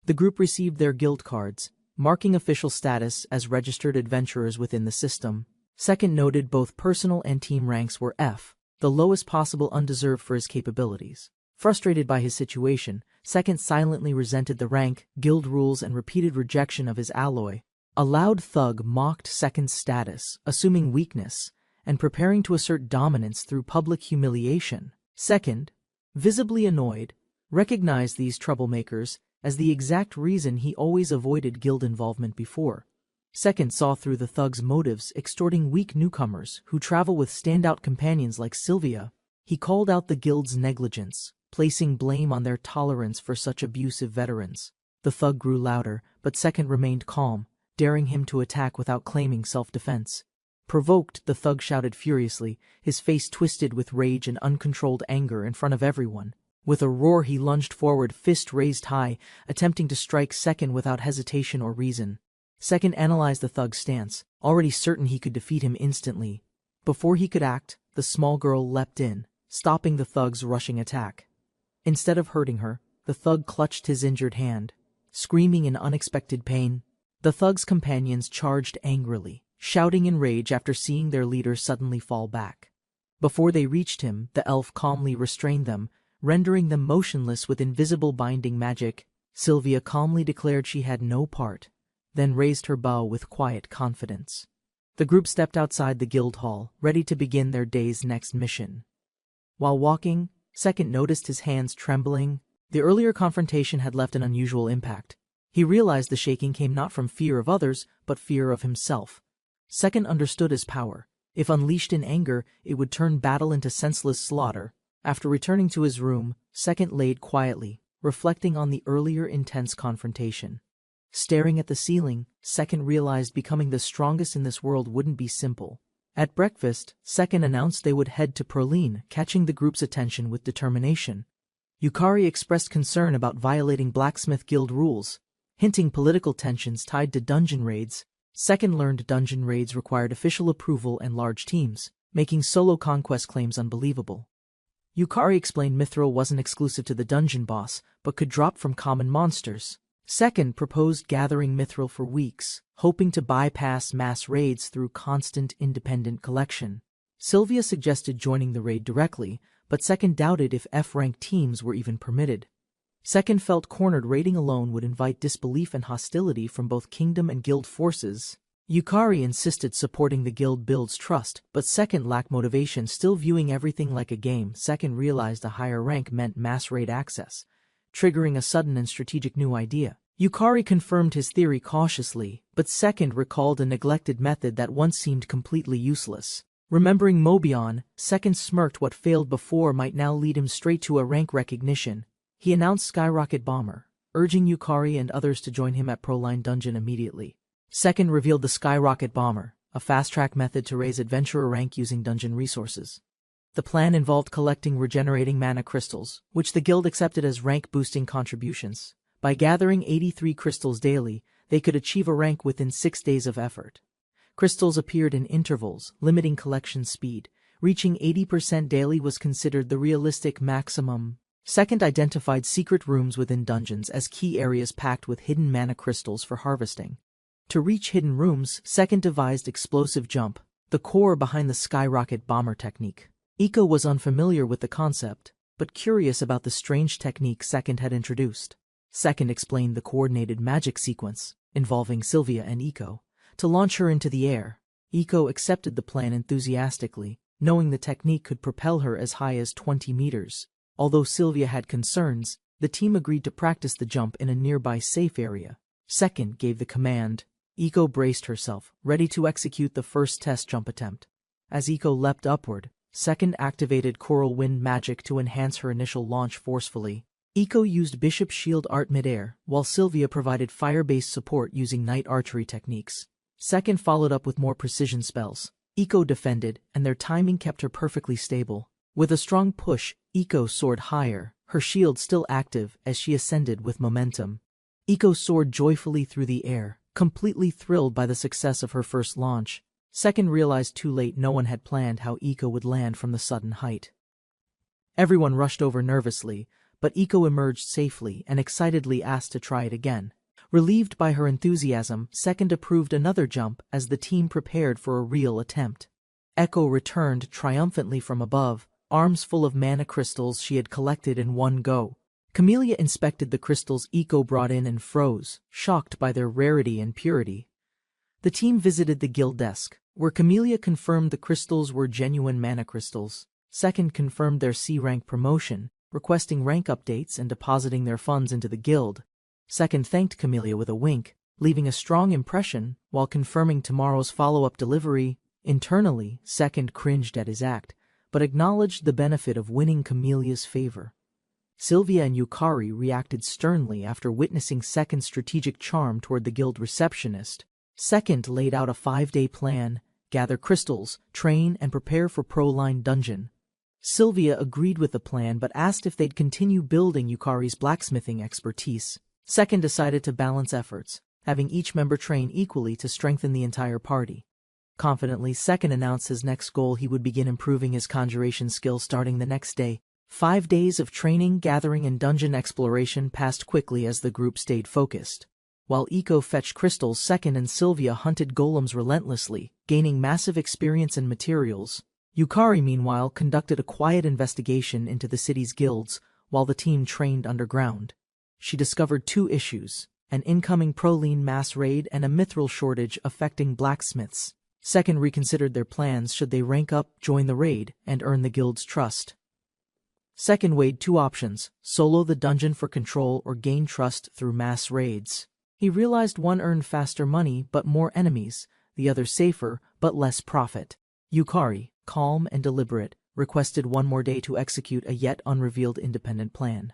The group received their guild cards, marking official status as registered adventurers within the system. Second noted both personal and team ranks were F, the lowest possible, undeserved for his capabilities. Frustrated by his situation, Second silently resented the rank, guild rules, and repeated rejection of his alloy. A loud thug mocked Second's status, assuming weakness, and preparing to assert dominance through public humiliation. Second, visibly annoyed, recognized these troublemakers as the exact reason he always avoided guild involvement before. Second saw through the thug's motives, extorting weak newcomers who travel with standout companions like Sylvia. He called out the guild's negligence, placing blame on their tolerance for such abusive veterans. The thug grew louder, but Second remained calm, daring him to attack without claiming self-defense. Provoked, the thug shouted furiously, his face twisted with rage and uncontrolled anger in front of everyone. With a roar, he lunged forward, fist raised high, attempting to strike Second without hesitation or reason. Second analyzed the thug's stance, already certain he could defeat him instantly. Before he could act, the small girl leapt in, stopping the thug's rushing attack. Instead of hurting her, the thug clutched his injured hand. Screaming in unexpected pain, the thug's companions charged angrily, shouting in rage after seeing their leader suddenly fall back. Before they reached him, the elf calmly restrained them, rendering them motionless with invisible binding magic. Sylvia calmly declared she had no part, then raised her bow with quiet confidence. The group stepped outside the guild hall, ready to begin their day's next mission. While walking, Second noticed his hands trembling. The earlier confrontation had left an unusual impact. He realized the shaking came not from fear of others, but fear of himself. Second understood his power. If unleashed in anger, it would turn battle into senseless slaughter. After returning to his room, Second laid quietly, reflecting on the earlier intense confrontation. Staring at the ceiling, Second realized becoming the strongest in this world wouldn't be simple. At breakfast, Second announced they would head to Proline, catching the group's attention with determination. Yukari expressed concern about violating Blacksmith Guild rules, hinting political tensions tied to dungeon raids. Second learned dungeon raids required official approval and large teams, making solo conquest claims unbelievable. Yukari explained mithril wasn't exclusive to the dungeon boss, but could drop from common monsters. Second proposed gathering mithril for weeks, hoping to bypass mass raids through constant independent collection. Sylvia suggested joining the raid directly, but Second doubted if F-rank teams were even permitted. Second felt cornered. Raiding alone would invite disbelief and hostility from both kingdom and guild forces. Yukari insisted supporting the guild builds trust, but Second lacked motivation, still viewing everything like a game. Second realized a higher rank meant mass raid access, triggering a sudden and strategic new idea. Yukari confirmed his theory cautiously, but Second recalled a neglected method that once seemed completely useless. Remembering Mobion, Second smirked. What failed before might now lead him straight to a rank recognition. He announced Skyrocket Bomber, urging Yukari and others to join him at Proline Dungeon immediately. Second revealed the Skyrocket Bomber, a fast-track method to raise adventurer rank using dungeon resources. The plan involved collecting regenerating mana crystals, which the guild accepted as rank-boosting contributions. By gathering 83 crystals daily, they could achieve a rank within 6 days of effort. Crystals appeared in intervals, limiting collection speed. Reaching 80% daily was considered the realistic maximum. Second identified secret rooms within dungeons as key areas packed with hidden mana crystals for harvesting. To reach hidden rooms, Second devised explosive jump, the core behind the skyrocket bomber technique. Iko was unfamiliar with the concept, but curious about the strange technique Second had introduced. Second explained the coordinated magic sequence, involving Sylvia and Iko, to launch her into the air. Iko accepted the plan enthusiastically, knowing the technique could propel her as high as 20 meters. Although Sylvia had concerns, the team agreed to practice the jump in a nearby safe area. Second gave the command. Iko braced herself, ready to execute the first test jump attempt. As Iko leapt upward, Second activated Coral Wind magic to enhance her initial launch forcefully. Iko used Bishop Shield Art midair, while Sylvia provided fire-based support using night archery techniques. Second followed up with more precision spells. Iko defended, and their timing kept her perfectly stable. With a strong push, Iko soared higher, her shield still active as she ascended with momentum. Iko soared joyfully through the air, completely thrilled by the success of her first launch. Second realized too late no one had planned how Iko would land from the sudden height. Everyone rushed over nervously, but Iko emerged safely and excitedly asked to try it again. Relieved by her enthusiasm, Second approved another jump as the team prepared for a real attempt. Echo returned triumphantly from above, arms full of mana crystals she had collected in one go. Camellia inspected the crystals Iko brought in and froze, shocked by their rarity and purity. The team visited the guild desk, where Camellia confirmed the crystals were genuine mana crystals. Second confirmed their C-rank promotion, requesting rank updates and depositing their funds into the guild. Second thanked Camellia with a wink, leaving a strong impression while confirming tomorrow's follow-up delivery. Internally, Second cringed at his act, but acknowledged the benefit of winning Camelia's favor. Sylvia and Yukari reacted sternly after witnessing Second's strategic charm toward the guild receptionist. Second laid out a 5-day plan: gather crystals, train, and prepare for Pro-Line Dungeon. Sylvia agreed with the plan but asked if they'd continue building Yukari's blacksmithing expertise. Second decided to balance efforts, having each member train equally to strengthen the entire party. Confidently, Second announced his next goal: he would begin improving his conjuration skill starting the next day. 5 days of training, gathering, and dungeon exploration passed quickly as the group stayed focused. While Iko fetched crystals, Second and Sylvia hunted golems relentlessly, gaining massive experience and materials. Yukari, meanwhile, conducted a quiet investigation into the city's guilds, while the team trained underground. She discovered 2 issues: an incoming Pro-Line mass raid and a mithril shortage affecting blacksmiths. Second reconsidered their plans should they rank up, join the raid, and earn the guild's trust. Second weighed 2 options: solo the dungeon for control or gain trust through mass raids. He realized one earned faster money but more enemies, the other safer but less profit. Yukari, calm and deliberate, requested 1 more day to execute a yet unrevealed independent plan.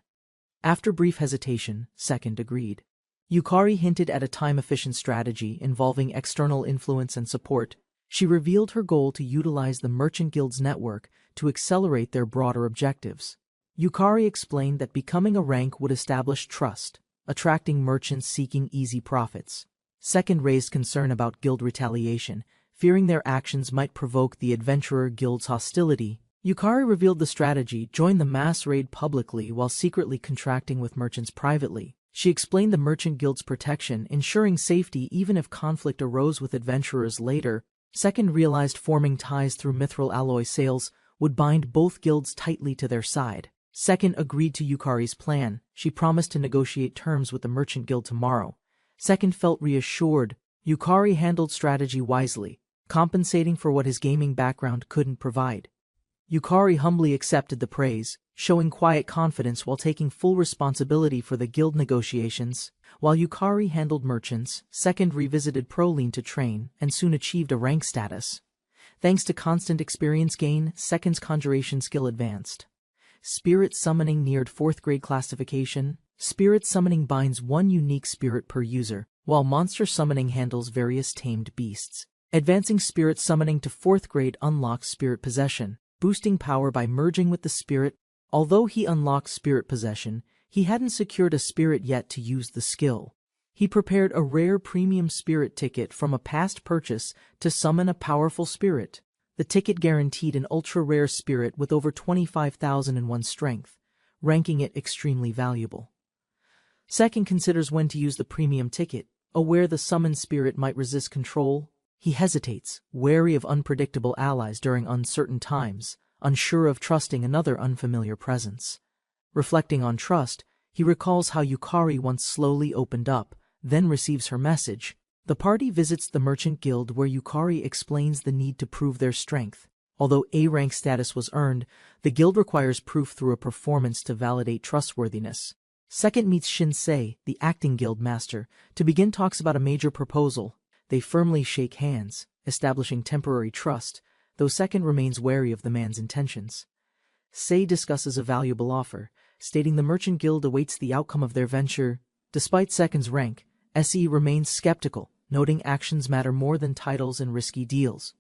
After brief hesitation, Second agreed. Yukari hinted at a time-efficient strategy involving external influence and support. She revealed her goal to utilize the Merchant Guild's network to accelerate their broader objectives. Yukari explained that becoming a rank would establish trust, attracting merchants seeking easy profits. Second raised concern about guild retaliation, fearing their actions might provoke the Adventurer Guild's hostility. Yukari revealed the strategy: join the mass raid publicly while secretly contracting with merchants privately. She explained the Merchant Guild's protection, ensuring safety even if conflict arose with adventurers later. Second realized forming ties through mithril alloy sales would bind both guilds tightly to their side. Second agreed to Yukari's plan. She promised to negotiate terms with the Merchant Guild tomorrow. Second felt reassured. Yukari handled strategy wisely, compensating for what his gaming background couldn't provide. Yukari humbly accepted the praise, showing quiet confidence while taking full responsibility for the guild negotiations. While Yukari handled merchants, Second revisited Pro-Line to train and soon achieved a rank status. Thanks to constant experience gain, Second's conjuration skill advanced. Spirit summoning neared 4th grade classification. Spirit summoning binds 1 unique spirit per user, while monster summoning handles various tamed beasts. Advancing spirit summoning to 4th grade unlocks spirit possession. boosting power by merging with the spirit. Although he unlocked spirit possession, he hadn't secured a spirit yet to use the skill. He prepared a rare premium spirit ticket from a past purchase to summon a powerful spirit. The ticket guaranteed an ultra-rare spirit with over 25,001 strength, ranking it extremely valuable. Second considers when to use the premium ticket. Aware the summoned spirit might resist control, he hesitates, wary of unpredictable allies during uncertain times, unsure of trusting another unfamiliar presence. Reflecting on trust, he recalls how Yukari once slowly opened up, then receives her message. The party visits the Merchant Guild where Yukari explains the need to prove their strength. Although A-rank status was earned, the guild requires proof through a performance to validate trustworthiness. Second meets Shinsei, the acting guild master, to begin talks about a major proposal. They firmly shake hands, establishing temporary trust, though Second remains wary of the man's intentions. Sei discusses a valuable offer, stating the Merchant Guild awaits the outcome of their venture. Despite Second's rank, SE remains skeptical, noting actions matter more than titles in risky deals.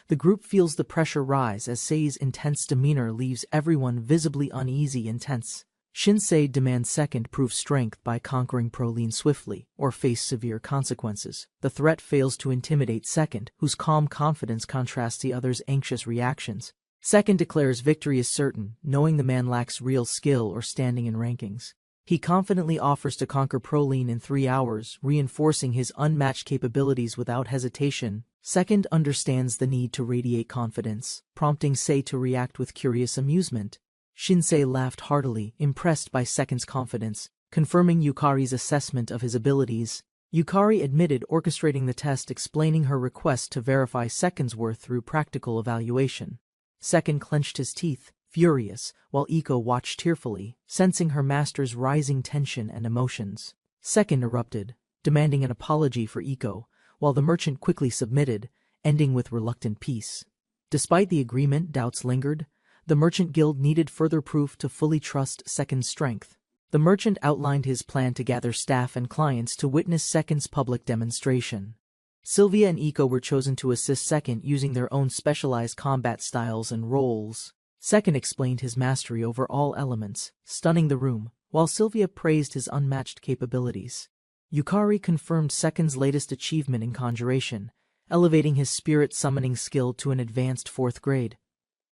The group feels the pressure rise as Sei's intense demeanor leaves everyone visibly uneasy and tense. Shinsei demands Second prove strength by conquering Proline swiftly, or face severe consequences. The threat fails to intimidate Second, whose calm confidence contrasts the other's anxious reactions. Second declares victory is certain, knowing the man lacks real skill or standing in rankings. He confidently offers to conquer Proline in 3 hours, reinforcing his unmatched capabilities without hesitation. Second understands the need to radiate confidence, prompting Sei to react with curious amusement. Shinsei laughed heartily, impressed by Second's confidence, confirming Yukari's assessment of his abilities. Yukari admitted orchestrating the test, explaining her request to verify Second's worth through practical evaluation. Second clenched his teeth, furious, while Iko watched tearfully, sensing her master's rising tension and emotions. Second erupted, demanding an apology for Iko, while the merchant quickly submitted, ending with reluctant peace. Despite the agreement, doubts lingered. The Merchant Guild needed further proof to fully trust Second's strength. The merchant outlined his plan to gather staff and clients to witness Second's public demonstration. Sylvia and Iko were chosen to assist Second using their own specialized combat styles and roles. Second explained his mastery over all elements, stunning the room, while Sylvia praised his unmatched capabilities. Yukari confirmed Second's latest achievement in conjuration, elevating his spirit summoning skill to an advanced 4th grade.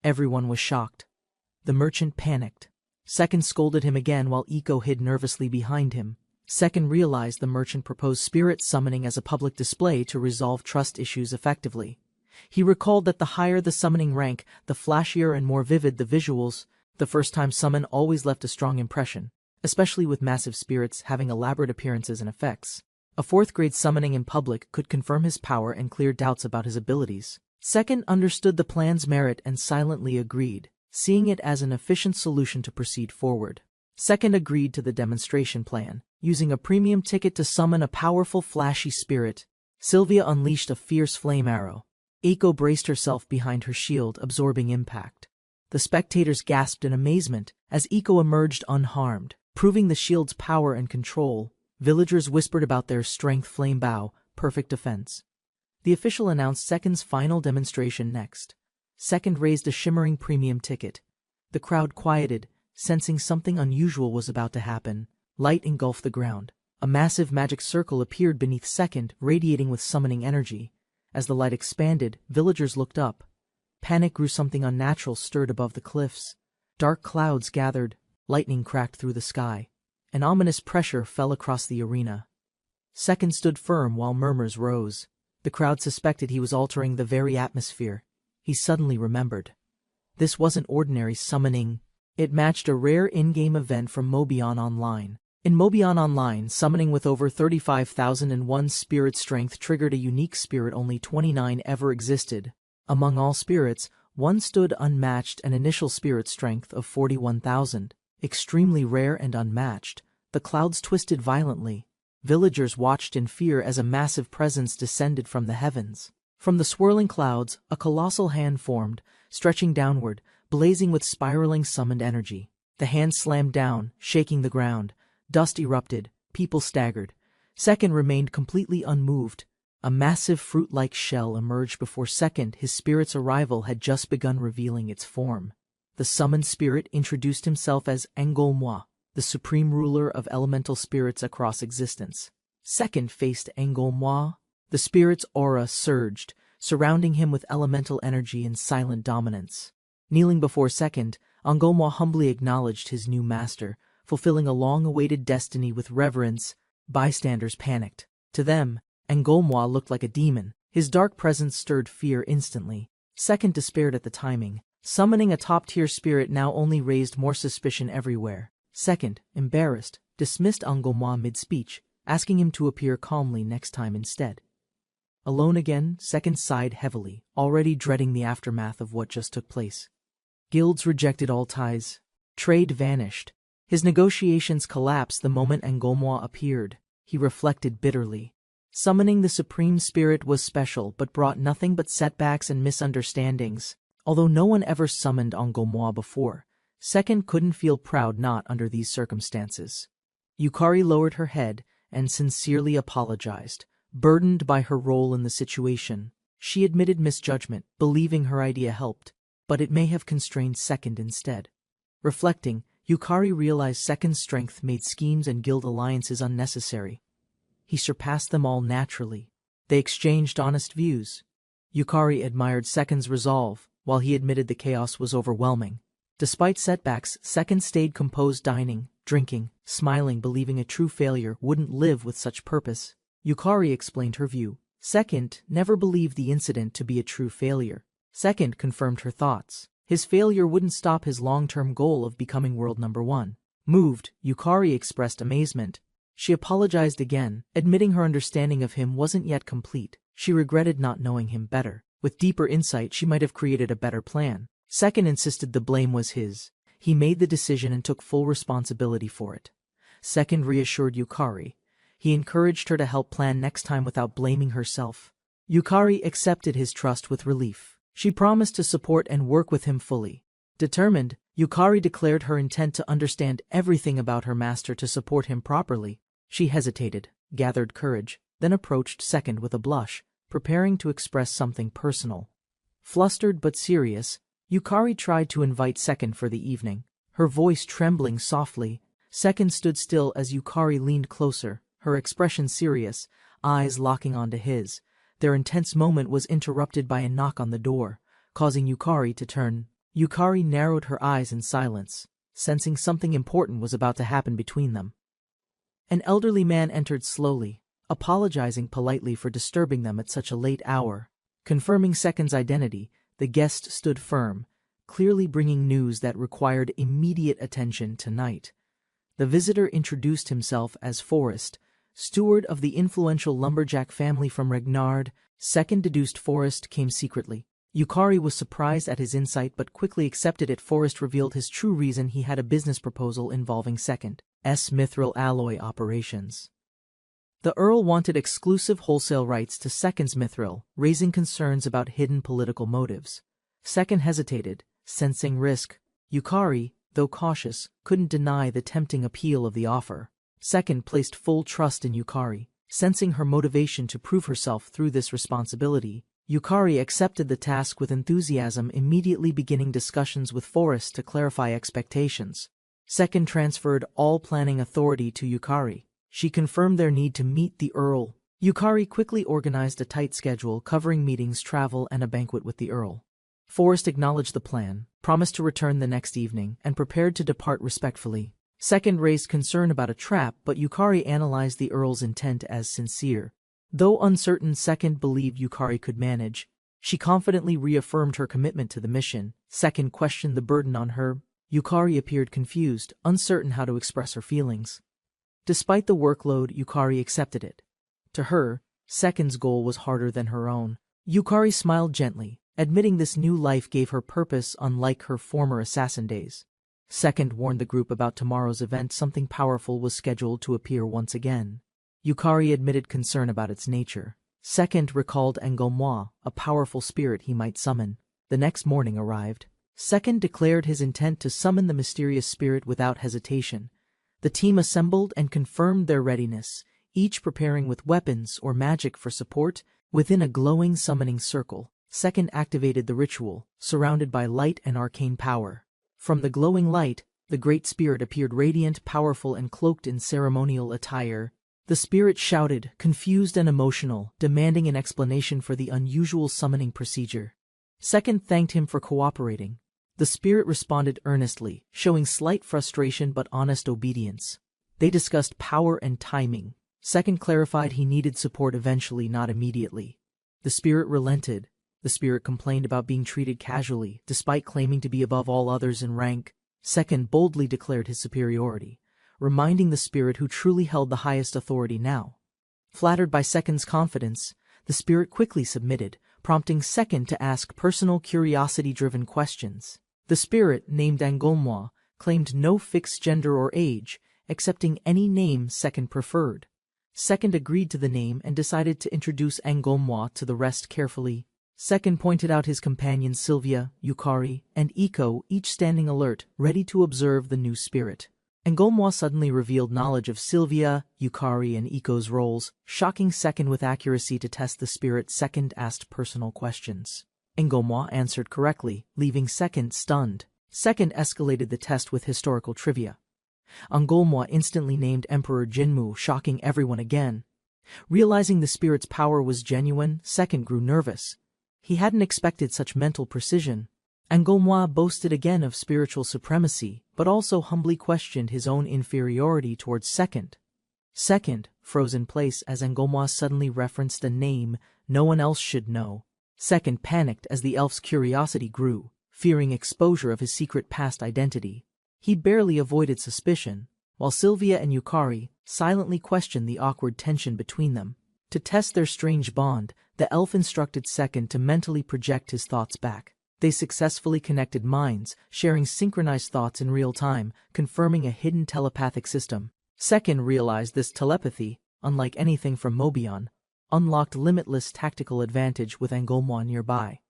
Everyone was shocked. The merchant panicked. Second scolded him again while Iko hid nervously behind him. Second realized the merchant proposed spirit summoning as a public display to resolve trust issues effectively. He recalled that the higher the summoning rank, the flashier and more vivid the visuals. The first-time summon always left a strong impression, especially with massive spirits having elaborate appearances and effects. A 4th grade summoning in public could confirm his power and clear doubts about his abilities. Second understood the plan's merit and silently agreed, seeing it as an efficient solution to proceed forward. Second agreed to the demonstration plan, using a premium ticket to summon a powerful flashy spirit. Sylvia unleashed a fierce flame arrow. Iko braced herself behind her shield, absorbing impact. The spectators gasped in amazement as Iko emerged unharmed, proving the shield's power and control. Villagers whispered about their strength flame bow, perfect defense. The official announced Second's final demonstration next. Second raised a shimmering premium ticket. The crowd quieted, sensing something unusual was about to happen. Light engulfed the ground. A massive magic circle appeared beneath Second, radiating with summoning energy. As the light expanded, villagers looked up. Panic grew. Something unnatural stirred above the cliffs. Dark clouds gathered. Lightning cracked through the sky. An ominous pressure fell across the arena. Second stood firm while murmurs rose. The crowd suspected he was altering the very atmosphere. He suddenly remembered. This wasn't ordinary summoning. It matched a rare in-game event from Mobion Online. In Mobion Online, summoning with over 35,001 spirit strength triggered a unique spirit only 29 ever existed. Among all spirits, one stood unmatched, an initial spirit strength of 41,000. Extremely rare and unmatched. The clouds twisted violently. Villagers watched in fear as a massive presence descended from the heavens. From the swirling clouds, a colossal hand formed, stretching downward, blazing with spiraling summoned energy. The hand slammed down, shaking the ground. Dust erupted. People staggered. Second remained completely unmoved. A massive fruit-like shell emerged before Second. His spirit's arrival had just begun revealing its form. The summoned spirit introduced himself as enrollment, the supreme ruler of elemental spirits across existence. Second faced enrollment. The spirit's aura surged, surrounding him with elemental energy and silent dominance. Kneeling before Second, enrollment humbly acknowledged his new master, fulfilling a long-awaited destiny with reverence. Bystanders panicked. To them, enrollment looked like a demon. His dark presence stirred fear instantly. Second despaired at the timing. Summoning a top-tier spirit now only raised more suspicion everywhere. Second, embarrassed, dismissed enrollment mid-speech, asking him to appear calmly next time instead. Alone again, Second sighed heavily, already dreading the aftermath of what just took place. Guilds rejected all ties. Trade vanished. His negotiations collapsed the moment enrollment appeared. He reflected bitterly. Summoning the Supreme Spirit was special but brought nothing but setbacks and misunderstandings. Although no one ever summoned enrollment before, Second couldn't feel proud not under these circumstances. Yukari lowered her head and sincerely apologized. Burdened by her role in the situation, she admitted misjudgment, believing her idea helped, but it may have constrained Second instead. Reflecting, Yukari realized Second's strength made schemes and guild alliances unnecessary. He surpassed them all naturally. They exchanged honest views. Yukari admired Second's resolve, while he admitted the chaos was overwhelming. Despite setbacks, Second stayed composed, dining, drinking, smiling, believing a true failure wouldn't live with such purpose. Yukari explained her view. Second never believed the incident to be a true failure. Second confirmed her thoughts. His failure wouldn't stop his long-term goal of becoming world number one. Moved, Yukari expressed amazement. She apologized again, admitting her understanding of him wasn't yet complete. She regretted not knowing him better. With deeper insight, she might have created a better plan. Second insisted the blame was his. He made the decision and took full responsibility for it. Second reassured Yukari. He encouraged her to help plan next time without blaming herself. Yukari accepted his trust with relief. She promised to support and work with him fully. Determined, Yukari declared her intent to understand everything about her master to support him properly. She hesitated, gathered courage, then approached Second with a blush, preparing to express something personal. Flustered but serious, Yukari tried to invite Second for the evening. Her voice trembling softly, Second stood still as Yukari leaned closer, her expression serious, eyes locking onto his. Their intense moment was interrupted by a knock on the door, causing Yukari to turn. Yukari narrowed her eyes in silence, sensing something important was about to happen between them. An elderly man entered slowly, apologizing politely for disturbing them at such a late hour. Confirming Second's identity, the guest stood firm, clearly bringing news that required immediate attention tonight. The visitor introduced himself as Forrest, steward of the influential lumberjack family from Regnard. Second deduced Forrest came secretly. Yukari was surprised at his insight but quickly accepted it. Forrest revealed his true reason. He had a business proposal involving Second's mithril alloy operations. The Earl wanted exclusive wholesale rights to Second's mithril, raising concerns about hidden political motives. Second hesitated, sensing risk. Yukari, though cautious, couldn't deny the tempting appeal of the offer. Second placed full trust in Yukari, sensing her motivation to prove herself through this responsibility. Yukari accepted the task with enthusiasm, immediately beginning discussions with Forrest to clarify expectations. Second transferred all planning authority to Yukari. She confirmed their need to meet the Earl. Yukari quickly organized a tight schedule covering meetings, travel, and a banquet with the Earl. Forrest acknowledged the plan, promised to return the next evening, and prepared to depart respectfully. Second raised concern about a trap, but Yukari analyzed the Earl's intent as sincere. Though uncertain, Second believed Yukari could manage. She confidently reaffirmed her commitment to the mission. Second questioned the burden on her. Yukari appeared confused, uncertain how to express her feelings. Despite the workload, Yukari accepted it. To her, Second's goal was harder than her own. Yukari smiled gently, admitting this new life gave her purpose unlike her former assassin days. Second warned the group about tomorrow's event. Something powerful was scheduled to appear once again. Yukari admitted concern about its nature. Second recalled enrollment, a powerful spirit he might summon. The next morning arrived. Second declared his intent to summon the mysterious spirit without hesitation. The team assembled and confirmed their readiness, each preparing with weapons or magic for support. Within a glowing summoning circle, Second activated the ritual, surrounded by light and arcane power. From the glowing light, the Great Spirit appeared radiant, powerful, and cloaked in ceremonial attire. The spirit shouted, confused and emotional, demanding an explanation for the unusual summoning procedure. Second thanked him for cooperating. The spirit responded earnestly, showing slight frustration but honest obedience. They discussed power and timing. Second clarified he needed support eventually, not immediately. The spirit relented. The spirit complained about being treated casually, despite claiming to be above all others in rank. Second boldly declared his superiority, reminding the spirit who truly held the highest authority now. Flattered by Second's confidence, the spirit quickly submitted, prompting Second to ask personal curiosity-driven questions. The spirit, named enrollment, claimed no fixed gender or age, accepting any name Second preferred. Second agreed to the name and decided to introduce enrollment to the rest carefully. Second pointed out his companions Sylvia, Yukari, and Iko, each standing alert, ready to observe the new spirit. Enrollment suddenly revealed knowledge of Sylvia, Yukari, and Iko's roles, shocking Second with accuracy to test the spirit. Second asked personal questions. Enrollment answered correctly, leaving Second stunned. Second escalated the test with historical trivia. Enrollment instantly named Emperor Jinmu, shocking everyone again. Realizing the spirit's power was genuine, Second grew nervous. He hadn't expected such mental precision. Enrollment boasted again of spiritual supremacy, but also humbly questioned his own inferiority towards Second. Second froze in place as Enrollment suddenly referenced a name no one else should know. Second panicked as the elf's curiosity grew, fearing exposure of his secret past identity. He barely avoided suspicion, while Sylvia and Yukari silently questioned the awkward tension between them. To test their strange bond, the elf instructed Second to mentally project his thoughts back. They successfully connected minds, sharing synchronized thoughts in real time, confirming a hidden telepathic system. Second realized this telepathy, unlike anything from Mobion, unlocked limitless tactical advantage with enrollment nearby.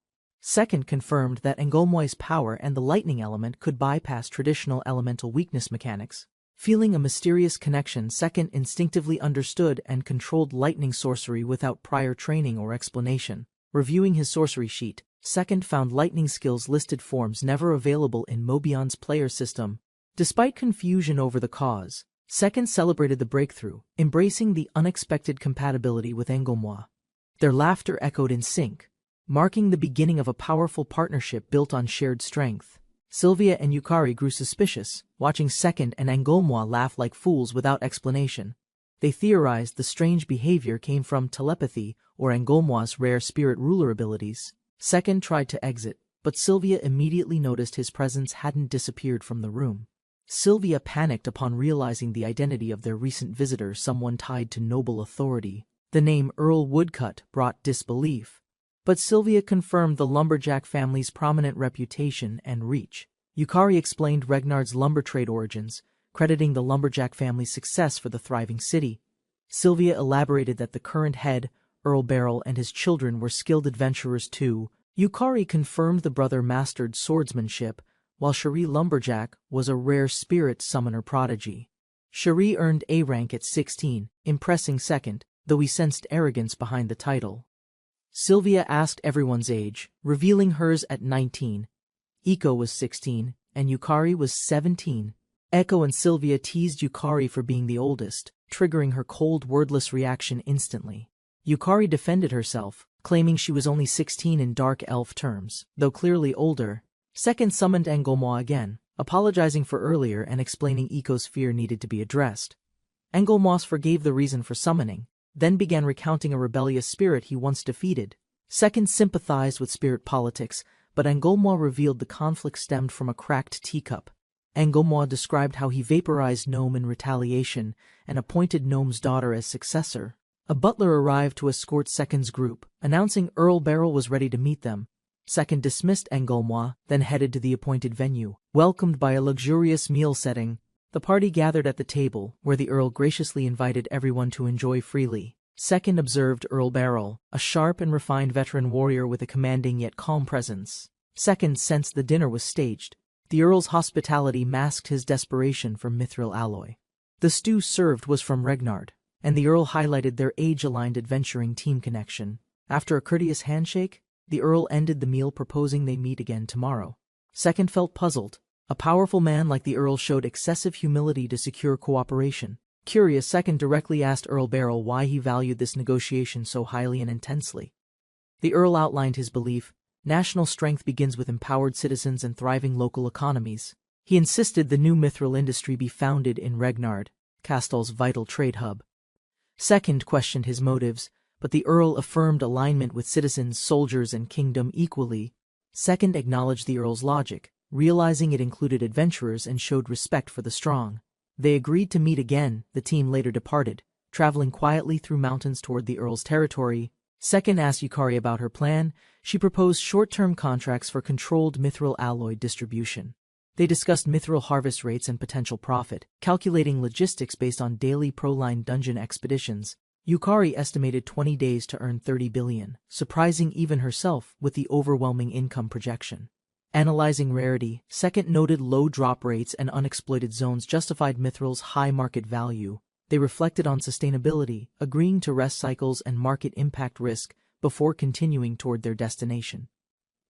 Second confirmed that enrollment's power and the lightning element could bypass traditional elemental weakness mechanics. Feeling a mysterious connection, Second instinctively understood and controlled lightning sorcery without prior training or explanation. Reviewing his sorcery sheet, Second found lightning skills listed forms never available in Mobion's player system. Despite confusion over the cause, Second celebrated the breakthrough, embracing the unexpected compatibility with enrollment. Their laughter echoed in sync, marking the beginning of a powerful partnership built on shared strength. Sylvia and Yukari grew suspicious, watching Second and enrollment laugh like fools without explanation. They theorized the strange behavior came from telepathy or enrollment's rare spirit ruler abilities. Second tried to exit, but Sylvia immediately noticed his presence hadn't disappeared from the room. Sylvia panicked upon realizing the identity of their recent visitor, someone tied to noble authority. The name Earl Woodcut brought disbelief, but Sylvia confirmed the lumberjack family's prominent reputation and reach. Yukari explained Regnard's lumber trade origins, crediting the lumberjack family's success for the thriving city. Sylvia elaborated that the current head, Earl Barrel, and his children were skilled adventurers too. Yukari confirmed the brother mastered swordsmanship, while Cherie Lumberjack was a rare spirit summoner prodigy. Cherie earned A rank at 16, impressing Second, though he sensed arrogance behind the title. Sylvia asked everyone's age, revealing hers at 19. Iko was 16, and Yukari was 17. Eko and Sylvia teased Yukari for being the oldest, triggering her cold, wordless reaction instantly. Yukari defended herself, claiming she was only 16 in dark elf terms, though clearly older. Second summoned enrollment again, apologizing for earlier and explaining Iko's fear needed to be addressed. Enrollment forgave the reason for summoning, then began recounting a rebellious spirit he once defeated. Second sympathized with spirit politics, but enrollment revealed the conflict stemmed from a cracked teacup. Enrollment described how he vaporized Gnome in retaliation and appointed Gnome's daughter as successor. A butler arrived to escort Second's group, announcing Earl Barrel was ready to meet them. Second dismissed enrollment, then headed to the appointed venue. Welcomed by a luxurious meal setting, the party gathered at the table, where the Earl graciously invited everyone to enjoy freely. Second observed Earl Barrel, a sharp and refined veteran warrior with a commanding yet calm presence. Second sensed the dinner was staged. The Earl's hospitality masked his desperation for mithril alloy. The stew served was from Regnard. and the Earl highlighted their age-aligned adventuring team connection. After a courteous handshake, the Earl ended the meal proposing they meet again tomorrow. Second felt puzzled. A powerful man like the Earl showed excessive humility to secure cooperation. Curious, Second directly asked Earl Beryl why he valued this negotiation so highly and intensely. The Earl outlined his belief: national strength begins with empowered citizens and thriving local economies. He insisted the new mithril industry be founded in Regnard, Castal's vital trade hub. Second questioned his motives, but the Earl affirmed alignment with citizens, soldiers, and kingdom equally. Second acknowledged the Earl's logic, realizing it included adventurers, and showed respect for the strong. They agreed to meet again. The team later departed, traveling quietly through mountains toward the Earl's territory. Second asked Yukari about her plan. She proposed short-term contracts for controlled mithril alloy distribution. They discussed mithril harvest rates and potential profit, calculating logistics based on daily Proline dungeon expeditions. Yukari estimated 20 days to earn 30 billion, surprising even herself with the overwhelming income projection. Analyzing rarity, Second noted low drop rates and unexploited zones justified mithril's high market value. They reflected on sustainability, agreeing to rest cycles and market impact risk before continuing toward their destination.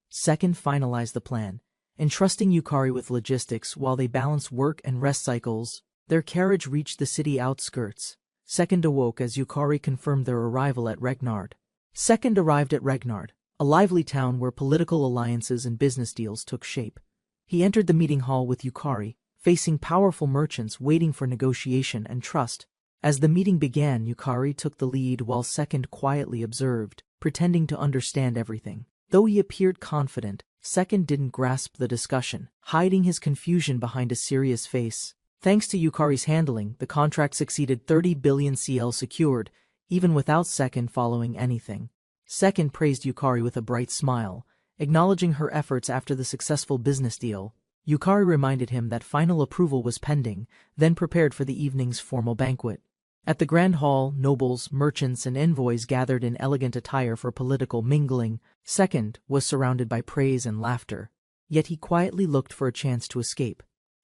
Second finalized the plan, entrusting Yukari with logistics while they balanced work and rest cycles. Their carriage reached the city outskirts. Second awoke as Yukari confirmed their arrival at Regnard. Second arrived at Regnard, a lively town where political alliances and business deals took shape. He entered the meeting hall with Yukari, facing powerful merchants waiting for negotiation and trust. As the meeting began, Yukari took the lead while Second quietly observed, pretending to understand everything. Though he appeared confident, Second didn't grasp the discussion, hiding his confusion behind a serious face. Thanks to Yukari's handling, the contract succeeded 30 billion CL secured, even without Second following anything. Second praised Yukari with a bright smile, acknowledging her efforts after the successful business deal. Yukari reminded him that final approval was pending, then prepared for the evening's formal banquet. At the Grand Hall, nobles, merchants, and envoys gathered in elegant attire for political mingling. Second was surrounded by praise and laughter, yet he quietly looked for a chance to escape.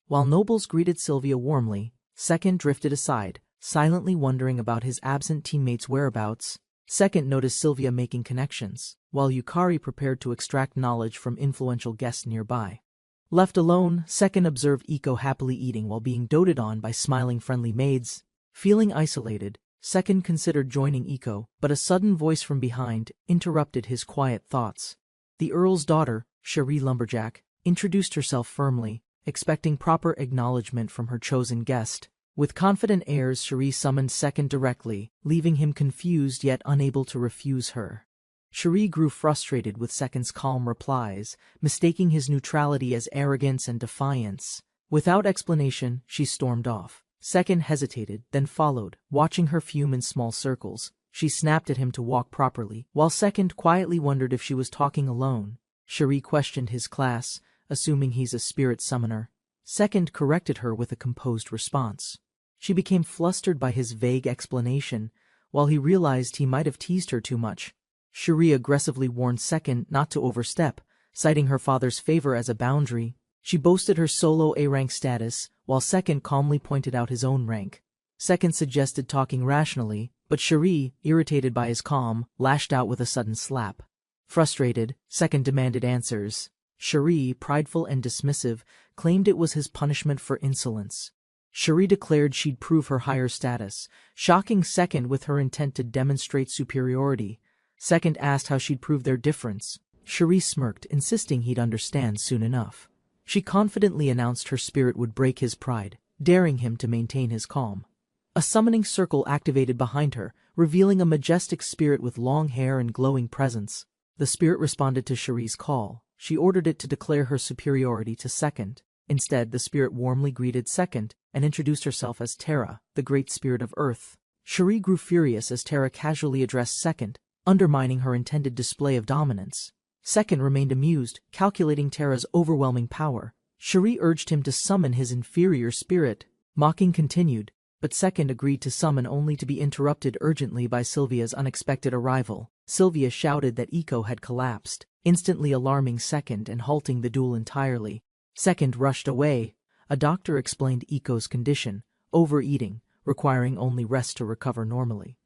While nobles greeted Sylvia warmly, Second drifted aside, silently wondering about his absent teammates' whereabouts. Second noticed Sylvia making connections, while Yukari prepared to extract knowledge from influential guests nearby. Left alone, Second observed Iko happily eating while being doted on by smiling friendly maids. Feeling isolated, Second considered joining Iko, but a sudden voice from behind interrupted his quiet thoughts. The Earl's daughter, Cherie Lumberjack, introduced herself firmly, expecting proper acknowledgement from her chosen guest. With confident airs, Cherie summoned Second directly, leaving him confused yet unable to refuse her. Cherie grew frustrated with Second's calm replies, mistaking his neutrality as arrogance and defiance. Without explanation, she stormed off. Second hesitated, then followed, watching her fume in small circles. She snapped at him to walk properly, while Second quietly wondered if she was talking alone. Cherie questioned his class, assuming he's a spirit summoner. Second corrected her with a composed response. She became flustered by his vague explanation, while he realized he might have teased her too much. Cherie aggressively warned Second not to overstep, citing her father's favor as a boundary. She boasted her solo A-rank status, while Second calmly pointed out his own rank. Second suggested talking rationally, but Cherie, irritated by his calm, lashed out with a sudden slap. Frustrated, Second demanded answers. Cherie, prideful and dismissive, claimed it was his punishment for insolence. Cherie declared she'd prove her higher status, shocking Second with her intent to demonstrate superiority. Second asked how she'd prove their difference. Cherie smirked, insisting he'd understand soon enough. She confidently announced her spirit would break his pride, daring him to maintain his calm. A summoning circle activated behind her, revealing a majestic spirit with long hair and glowing presence. The spirit responded to Cherie's call. She ordered it to declare her superiority to Second. Instead, the spirit warmly greeted Second and introduced herself as Terra, the great spirit of Earth. Cherie grew furious as Terra casually addressed Second, undermining her intended display of dominance. Second remained amused, calculating Terra's overwhelming power. Cherie urged him to summon his inferior spirit. Mocking continued, but Second agreed to summon only to be interrupted urgently by Sylvia's unexpected arrival. Sylvia shouted that Iko had collapsed, instantly alarming Second and halting the duel entirely. Second rushed away. A doctor explained Iko's condition: overeating, requiring only rest to recover normally.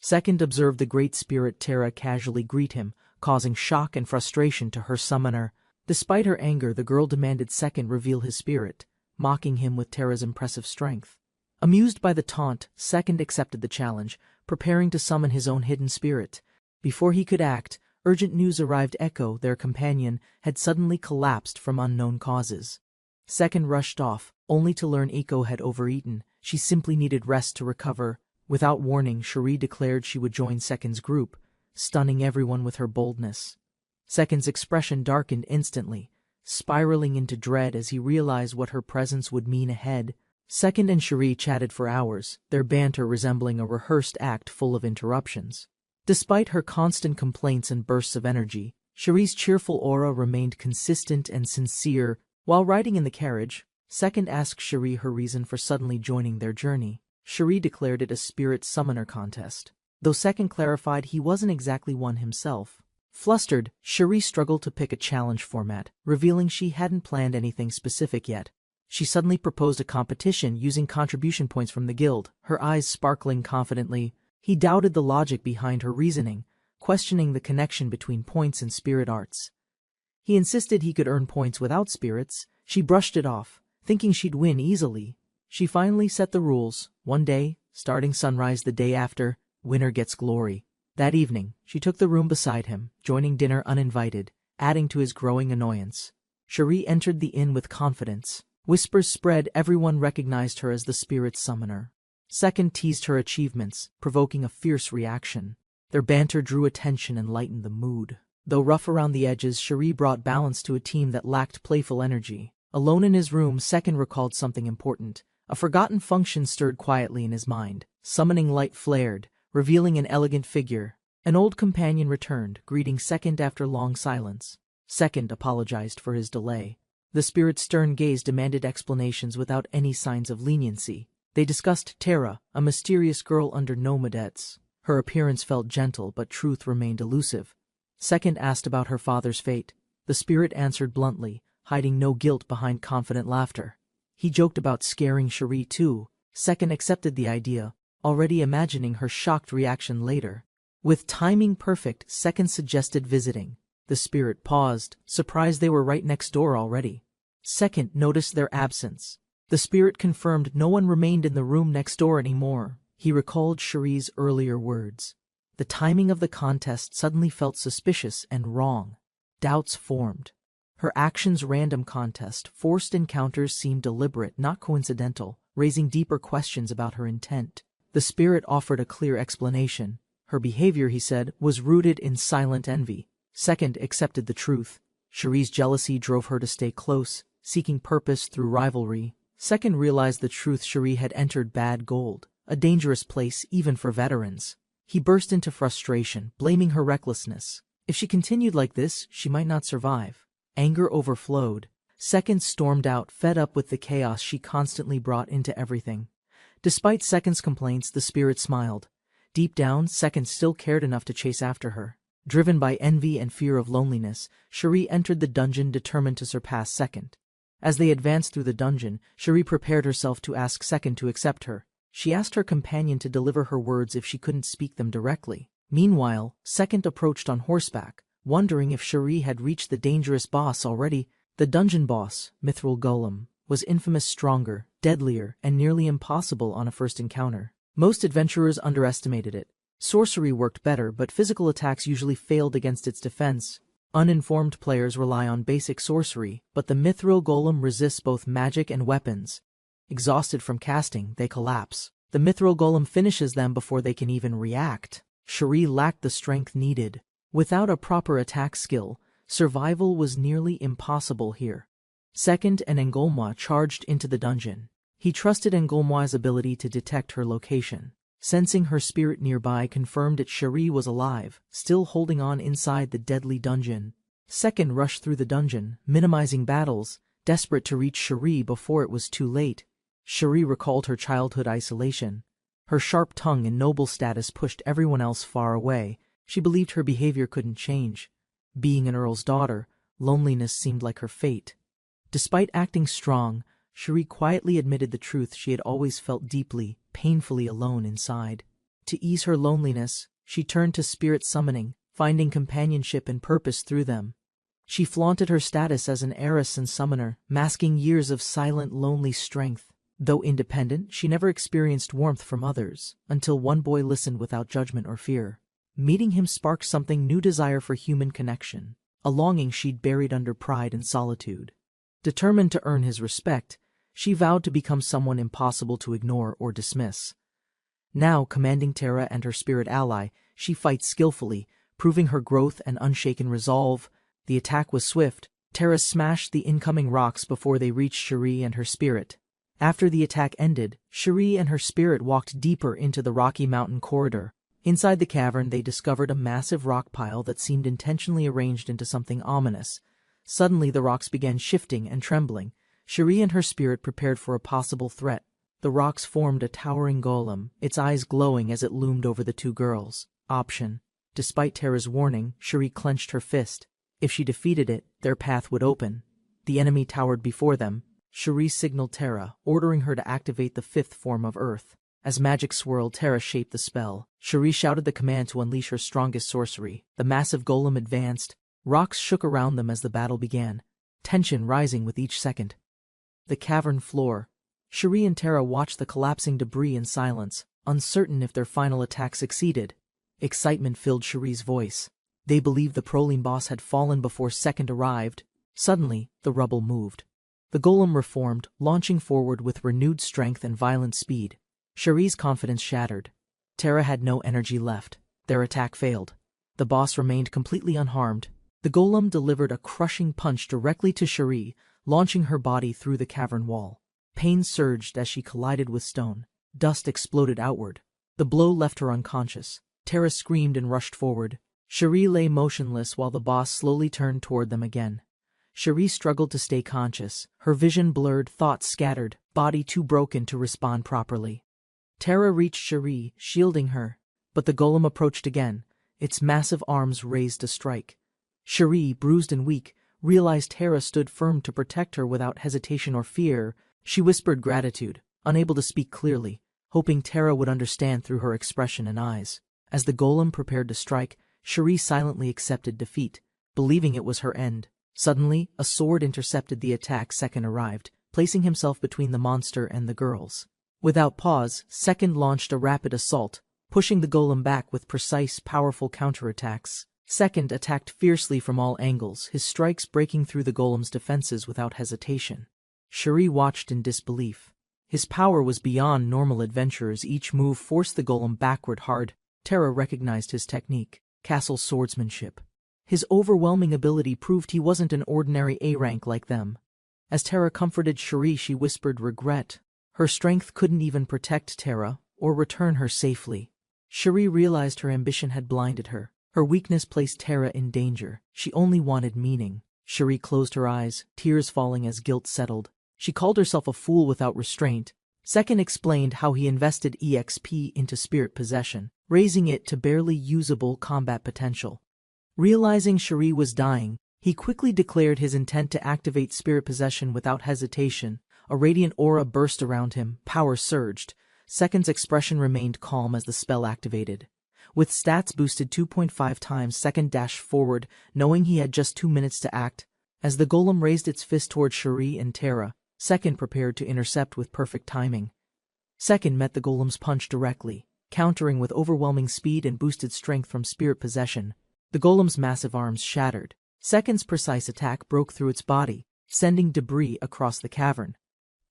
Second observed the Great Spirit Terra casually greet him, causing shock and frustration to her summoner. Despite her anger, the girl demanded Second reveal his spirit, mocking him with Terra's impressive strength. Amused by the taunt, Second accepted the challenge, preparing to summon his own hidden spirit. Before he could act, urgent news arrived. Echo, their companion, had suddenly collapsed from unknown causes. Second rushed off, only to learn Echo had overeaten. She simply needed rest to recover. Without warning, Cherie declared she would join Second's group, stunning everyone with her boldness. Second's expression darkened instantly, spiraling into dread as he realized what her presence would mean ahead. Second and Cherie chatted for hours, their banter resembling a rehearsed act full of interruptions. Despite her constant complaints and bursts of energy, Cherie's cheerful aura remained consistent and sincere. While riding in the carriage, Second asked Cherie her reason for suddenly joining their journey. Cherie declared it a spirit summoner contest, though Second clarified he wasn't exactly one himself. Flustered, Cherie struggled to pick a challenge format, revealing she hadn't planned anything specific yet. She suddenly proposed a competition using contribution points from the guild, her eyes sparkling confidently. He doubted the logic behind her reasoning, questioning the connection between points and spirit arts. He insisted he could earn points without spirits. She brushed it off, thinking she'd win easily. She finally set the rules. One day, starting sunrise the day after, winner gets glory. That evening, she took the room beside him, joining dinner uninvited, adding to his growing annoyance. Cherie entered the inn with confidence. Whispers spread, everyone recognized her as the spirit summoner. Second teased her achievements, provoking a fierce reaction. Their banter drew attention and lightened the mood. Though rough around the edges, Cherie brought balance to a team that lacked playful energy. Alone in his room, Second recalled something important. A forgotten function stirred quietly in his mind. Summoning light flared, revealing an elegant figure. An old companion returned, greeting Second after long silence. Second apologized for his delay. The spirit's stern gaze demanded explanations without any signs of leniency. They discussed Terra, a mysterious girl under nomadets. Her appearance felt gentle, but truth remained elusive. Second asked about her father's fate. The spirit answered bluntly, hiding no guilt behind confident laughter. He joked about scaring Cherie too. Second accepted the idea, already imagining her shocked reaction later. With timing perfect, Second suggested visiting. The spirit paused, surprised they were right next door already. Second noticed their absence. The spirit confirmed no one remained in the room next door anymore. He recalled Cherie's earlier words. The timing of the contest suddenly felt suspicious and wrong. Doubts formed. Her actions' random contest, forced encounters seemed deliberate, not coincidental, raising deeper questions about her intent. The spirit offered a clear explanation. Her behavior, he said, was rooted in silent envy. Second accepted the truth. Cherie's jealousy drove her to stay close, seeking purpose through rivalry. Second realized the truth. Cherie had entered bad gold, a dangerous place even for veterans. He burst into frustration, blaming her recklessness. If she continued like this, she might not survive. Anger overflowed. Second stormed out, fed up with the chaos she constantly brought into everything. Despite Second's complaints, the spirit smiled. Deep down, Second still cared enough to chase after her. Driven by envy and fear of loneliness, Cherie entered the dungeon determined to surpass Second. As they advanced through the dungeon, Cherie prepared herself to ask Second to accept her. She asked her companion to deliver her words if she couldn't speak them directly. Meanwhile, Second approached on horseback, wondering if Cherie had reached the dangerous boss already. The dungeon boss, Mithril Golem, was infamous, stronger, deadlier, and nearly impossible on a first encounter. Most adventurers underestimated it. Sorcery worked better, but physical attacks usually failed against its defense. Uninformed players rely on basic sorcery, but the Mithril Golem resists both magic and weapons. Exhausted from casting, they collapse. The Mithril Golem finishes them before they can even react. Cherie lacked the strength needed. Without a proper attack skill, survival was nearly impossible here. Second and Engolmwa charged into the dungeon. He trusted Engolmwa's ability to detect her location. Sensing her spirit nearby confirmed that Cherie was alive, still holding on inside the deadly dungeon. Second rushed through the dungeon, minimizing battles, desperate to reach Cherie before it was too late. Cherie recalled her childhood isolation. Her sharp tongue and noble status pushed everyone else far away. She believed her behavior couldn't change. Being an earl's daughter, loneliness seemed like her fate. Despite acting strong, Cherie quietly admitted the truth she had always felt deeply. painfully alone inside. To ease her loneliness, she turned to spirit summoning, finding companionship and purpose through them. She flaunted her status as an heiress and summoner, masking years of silent, lonely strength. Though independent, she never experienced warmth from others, until one boy listened without judgment or fear. Meeting him sparked something new: desire for human connection, a longing she'd buried under pride and solitude. Determined to earn his respect, she vowed to become someone impossible to ignore or dismiss. Now, commanding Terra and her spirit ally, she fights skillfully, proving her growth and unshaken resolve. The attack was swift. Terra smashed the incoming rocks before they reached Cherie and her spirit. After the attack ended, Cherie and her spirit walked deeper into the rocky mountain corridor. Inside the cavern, they discovered a massive rock pile that seemed intentionally arranged into something ominous. Suddenly, the rocks began shifting and trembling. Cherie and her spirit prepared for a possible threat. The rocks formed a towering golem, its eyes glowing as it loomed over the two girls. Option. Despite Terra's warning, Cherie clenched her fist. If she defeated it, their path would open. The enemy towered before them. Cherie signaled Terra, ordering her to activate the fifth form of Earth. As magic swirled, Terra shaped the spell. Cherie shouted the command to unleash her strongest sorcery. The massive golem advanced. Rocks shook around them as the battle began, tension rising with each second. The cavern floor. Cherie and Terra watched the collapsing debris in silence, uncertain if their final attack succeeded. Excitement filled Cherie's voice. They believed the Proline boss had fallen before Second arrived. Suddenly, the rubble moved. The golem reformed, launching forward with renewed strength and violent speed. Cherie's confidence shattered. Terra had no energy left. Their attack failed. The boss remained completely unharmed. The golem delivered a crushing punch directly to Cherie, launching her body through the cavern wall. Pain surged as she collided with stone. Dust exploded outward. The blow left her unconscious. Terra screamed and rushed forward. Cherie lay motionless while the boss slowly turned toward them again. Cherie struggled to stay conscious, her vision blurred, thoughts scattered, body too broken to respond properly. Terra reached Cherie, shielding her, but the golem approached again, its massive arms raised to strike. Cherie, bruised and weak, realized Terra stood firm to protect her without hesitation or fear. She whispered gratitude, unable to speak clearly, hoping Terra would understand through her expression and eyes. As the golem prepared to strike, Cherie silently accepted defeat, believing it was her end. Suddenly, a sword intercepted the attack. Second arrived, placing himself between the monster and the girls. Without pause, Second launched a rapid assault, pushing the golem back with precise, powerful counterattacks. Second attacked fiercely from all angles, his strikes breaking through the golem's defenses without hesitation. Cherie watched in disbelief. His power was beyond normal adventurers. Each move forced the golem backward hard. Terra recognized his technique, castle swordsmanship. His overwhelming ability proved he wasn't an ordinary A-rank like them. As Terra comforted Cherie, she whispered regret. Her strength couldn't even protect Terra or return her safely. Cherie realized her ambition had blinded her. Her weakness placed Terra in danger. She only wanted meaning. Cherie closed her eyes, tears falling as guilt settled. She called herself a fool without restraint. Second explained how he invested EXP into spirit possession, raising it to barely usable combat potential. Realizing Cherie was dying, he quickly declared his intent to activate spirit possession without hesitation. A radiant aura burst around him, power surged. Second's expression remained calm as the spell activated. With stats boosted 2.5 times, Second dashed forward, knowing he had just 2 minutes to act. As the golem raised its fist toward Cherie and Terra, Second prepared to intercept with perfect timing. Second met the golem's punch directly, countering with overwhelming speed and boosted strength from spirit possession. The golem's massive arms shattered. Second's precise attack broke through its body, sending debris across the cavern.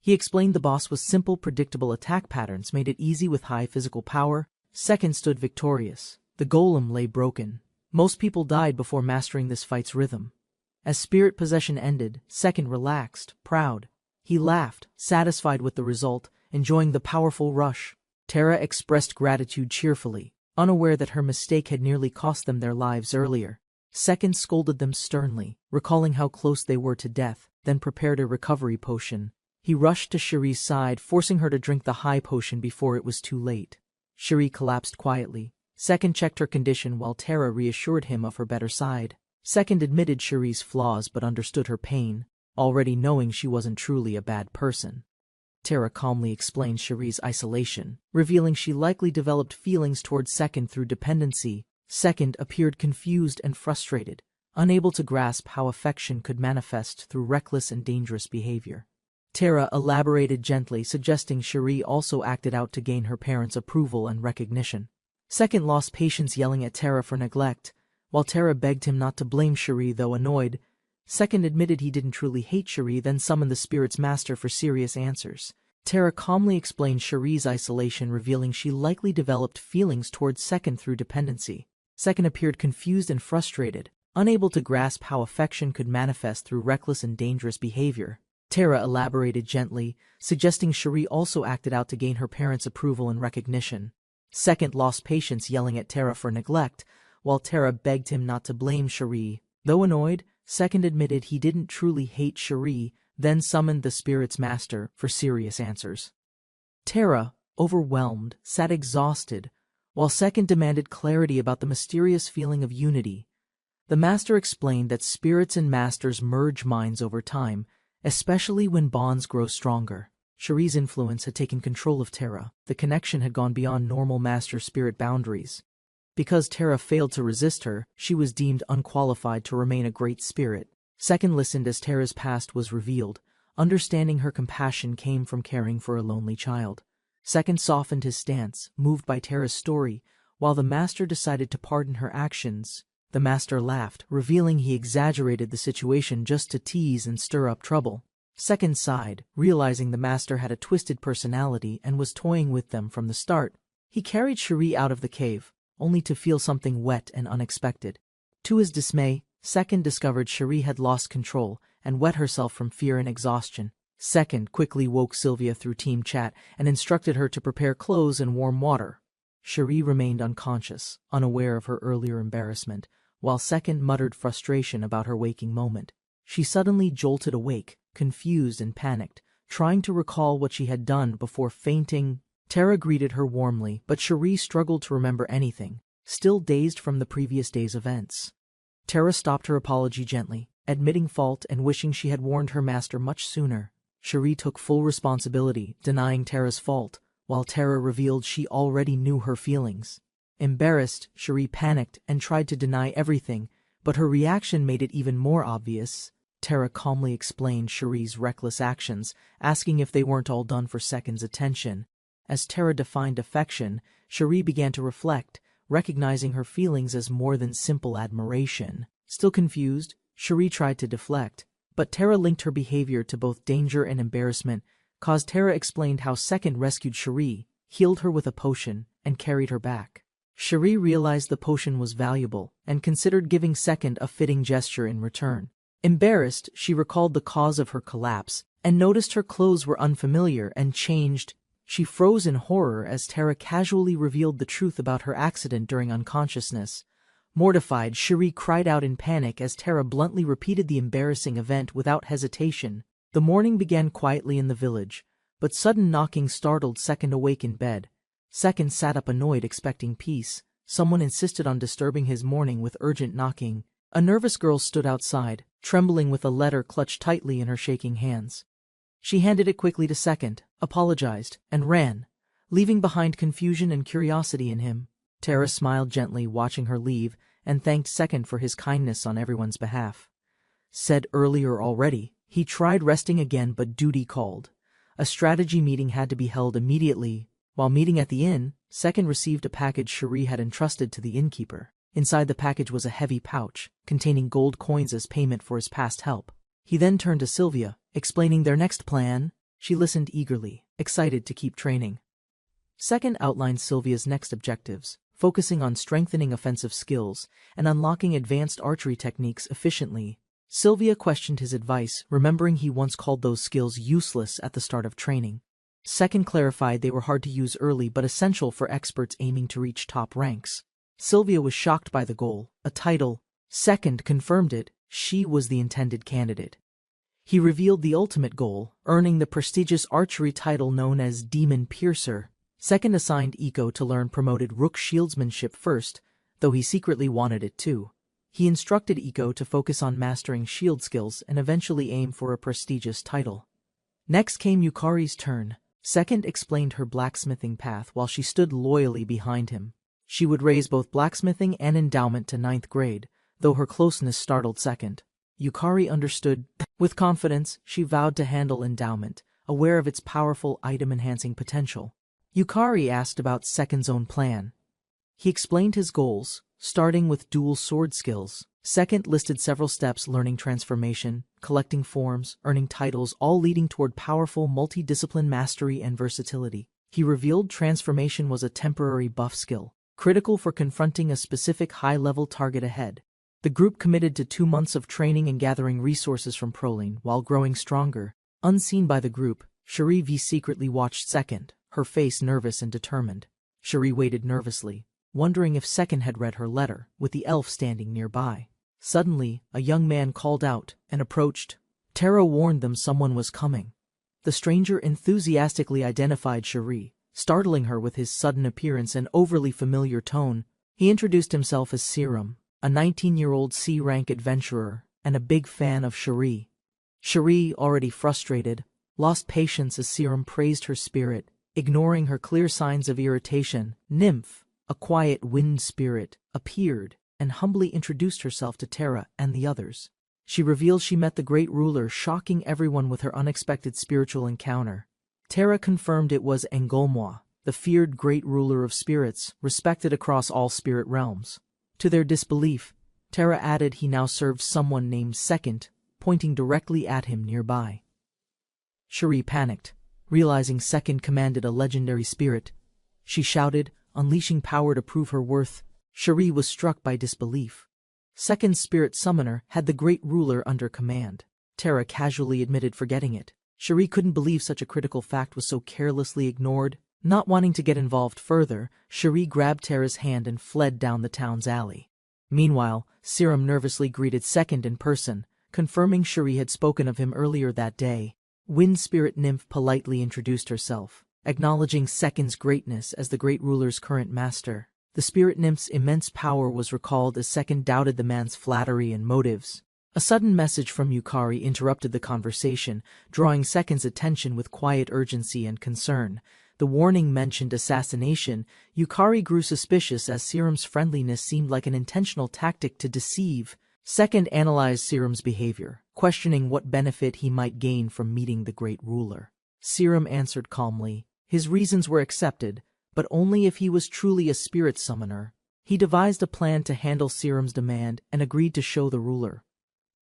He explained the boss was simple, predictable attack patterns made it easy with high physical power. Second stood victorious. The golem lay broken. Most people died before mastering this fight's rhythm. As spirit possession ended, Second relaxed, proud. He laughed, satisfied with the result, enjoying the powerful rush. Terra expressed gratitude cheerfully, unaware that her mistake had nearly cost them their lives earlier. Second scolded them sternly, recalling how close they were to death, then prepared a recovery potion. He rushed to Cherie's side, forcing her to drink the high potion before it was too late. Cherie collapsed quietly. Second checked her condition while Terra reassured him of her better side. Second admitted Cherie's flaws but understood her pain, already knowing she wasn't truly a bad person. Tara calmly explained Cherie's isolation, revealing she likely developed feelings toward Second through dependency. Second appeared confused and frustrated, unable to grasp how affection could manifest through reckless and dangerous behavior. Tara elaborated gently, suggesting Cherie also acted out to gain her parents' approval and recognition. Second lost patience, yelling at Tara for neglect. While Tara begged him not to blame Cherie, though annoyed, Second admitted he didn't truly hate Cherie, then summoned the spirit's master for serious answers. Tara calmly explained Cherie's isolation, revealing she likely developed feelings towards Second through dependency. Second appeared confused and frustrated, unable to grasp how affection could manifest through reckless and dangerous behavior. Tara elaborated gently, suggesting Cherie also acted out to gain her parents' approval and recognition. Second lost patience, yelling at Tara for neglect, while Tara begged him not to blame Cherie. Though annoyed, Second admitted he didn't truly hate Cherie, then summoned the spirit's master for serious answers. Tara, overwhelmed, sat exhausted, while Second demanded clarity about the mysterious feeling of unity. The master explained that spirits and masters merge minds over time, especially when bonds grow stronger. Cherie's influence had taken control of Tara. The connection had gone beyond normal master-spirit boundaries. Because Tara failed to resist her, she was deemed unqualified to remain a great spirit. Second listened as Tara's past was revealed. Understanding her compassion came from caring for a lonely child. Second softened his stance, moved by Tara's story, while the master decided to pardon her actions. The master laughed, revealing he exaggerated the situation just to tease and stir up trouble. Second sighed, realizing the master had a twisted personality and was toying with them from the start. He carried Cherie out of the cave, only to feel something wet and unexpected. To his dismay, Second discovered Cherie had lost control and wet herself from fear and exhaustion. Second quickly woke Sylvia through team chat and instructed her to prepare clothes and warm water. Cherie remained unconscious, unaware of her earlier embarrassment, while Second muttered frustration about her waking moment. She suddenly jolted awake, confused and panicked, trying to recall what she had done before fainting. Tara greeted her warmly, but Cherie struggled to remember anything, still dazed from the previous day's events. Tara stopped her apology gently, admitting fault and wishing she had warned her master much sooner. Cherie took full responsibility, denying Tara's fault, while Tara revealed she already knew her feelings. Embarrassed, Cherie panicked and tried to deny everything, but her reaction made it even more obvious. Tara calmly explained Cherie's reckless actions, asking if they weren't all done for Second's attention. As Tara defined affection, Cherie began to reflect, recognizing her feelings as more than simple admiration. Still confused, Cherie tried to deflect, but Tara linked her behavior to both danger and embarrassment. Tara explained how Second rescued Cherie, healed her with a potion, and carried her back. Cherie realized the potion was valuable and considered giving Second a fitting gesture in return. Embarrassed, she recalled the cause of her collapse and noticed her clothes were unfamiliar and changed. She froze in horror as Tara casually revealed the truth about her accident during unconsciousness. Mortified, Cherie cried out in panic as Tara bluntly repeated the embarrassing event without hesitation. The morning began quietly in the village, but sudden knocking startled Second awake in bed. Second sat up annoyed, expecting peace. Someone insisted on disturbing his morning with urgent knocking. A nervous girl stood outside, trembling with a letter clutched tightly in her shaking hands. She handed it quickly to Second, apologized, and ran, leaving behind confusion and curiosity in him. Tara smiled gently, watching her leave, and thanked Second for his kindness on everyone's behalf. Said earlier already, he tried resting again, but duty called. A strategy meeting had to be held immediately. While meeting at the inn, Second received a package Cherie had entrusted to the innkeeper. Inside the package was a heavy pouch, containing gold coins as payment for his past help. He then turned to Sylvia, explaining their next plan. She listened eagerly, excited to keep training. Second outlined Sylvia's next objectives, focusing on strengthening offensive skills and unlocking advanced archery techniques efficiently. Sylvia questioned his advice, remembering he once called those skills useless at the start of training. Second clarified they were hard to use early but essential for experts aiming to reach top ranks. Sylvia was shocked by the goal, a title. Second confirmed it, she was the intended candidate. He revealed the ultimate goal, earning the prestigious archery title known as Demon Piercer. Second assigned Iko to learn promoted rook shieldsmanship first, though he secretly wanted it too. He instructed Iko to focus on mastering shield skills and eventually aim for a prestigious title. Next came Yukari's turn. Second explained her blacksmithing path while she stood loyally behind him. She would raise both blacksmithing and endowment to 9th grade, though her closeness startled Second. Yukari understood. With confidence, she vowed to handle endowment, aware of its powerful item-enhancing potential. Yukari asked about Second's own plan. He explained his goals, starting with dual sword skills. Second listed several steps: learning transformation, collecting forms, earning titles, all leading toward powerful multidiscipline mastery and versatility. He revealed transformation was a temporary buff skill, critical for confronting a specific high-level target ahead. The group committed to 2 months of training and gathering resources from Prolene while growing stronger. Unseen by the group, Cherie secretly watched Second, her face nervous and determined. Cherie waited nervously, wondering if Second had read her letter, with the elf standing nearby. Suddenly, a young man called out and approached. Terra warned them someone was coming. The stranger enthusiastically identified Cherie, startling her with his sudden appearance and overly familiar tone. He introduced himself as Serum, a 19-year-old C-rank adventurer, and a big fan of Cherie. Cherie, already frustrated, lost patience as Serum praised her spirit, ignoring her clear signs of irritation. Nymph, a quiet wind spirit, appeared and humbly introduced herself to Terra and the others. She revealed she met the Great Ruler, shocking everyone with her unexpected spiritual encounter. Terra confirmed it was Enrollment, the feared Great Ruler of spirits, respected across all spirit realms. To their disbelief, Terra added he now served someone named Second, pointing directly at him nearby. Cherie panicked, realizing Second commanded a legendary spirit. She shouted, unleashing power to prove her worth. Cherie was struck by disbelief. Second's spirit summoner had the Great Ruler under command. Terra casually admitted forgetting it. Cherie couldn't believe such a critical fact was so carelessly ignored. Not wanting to get involved further, Cherie grabbed Terra's hand and fled down the town's alley. Meanwhile, Serum nervously greeted Second in person, confirming Cherie had spoken of him earlier that day. Wind Spirit Nymph politely introduced herself, acknowledging Second's greatness as the Great Ruler's current master. The Spirit Nymph's immense power was recalled as Second doubted the man's flattery and motives. A sudden message from Yukari interrupted the conversation, drawing Second's attention with quiet urgency and concern. The warning mentioned assassination. Yukari grew suspicious as Serum's friendliness seemed like an intentional tactic to deceive. Second analyzed Serum's behavior, questioning what benefit he might gain from meeting the Great Ruler. Serum answered calmly. His reasons were accepted, but only if he was truly a spirit summoner. He devised a plan to handle Serum's demand and agreed to show the ruler.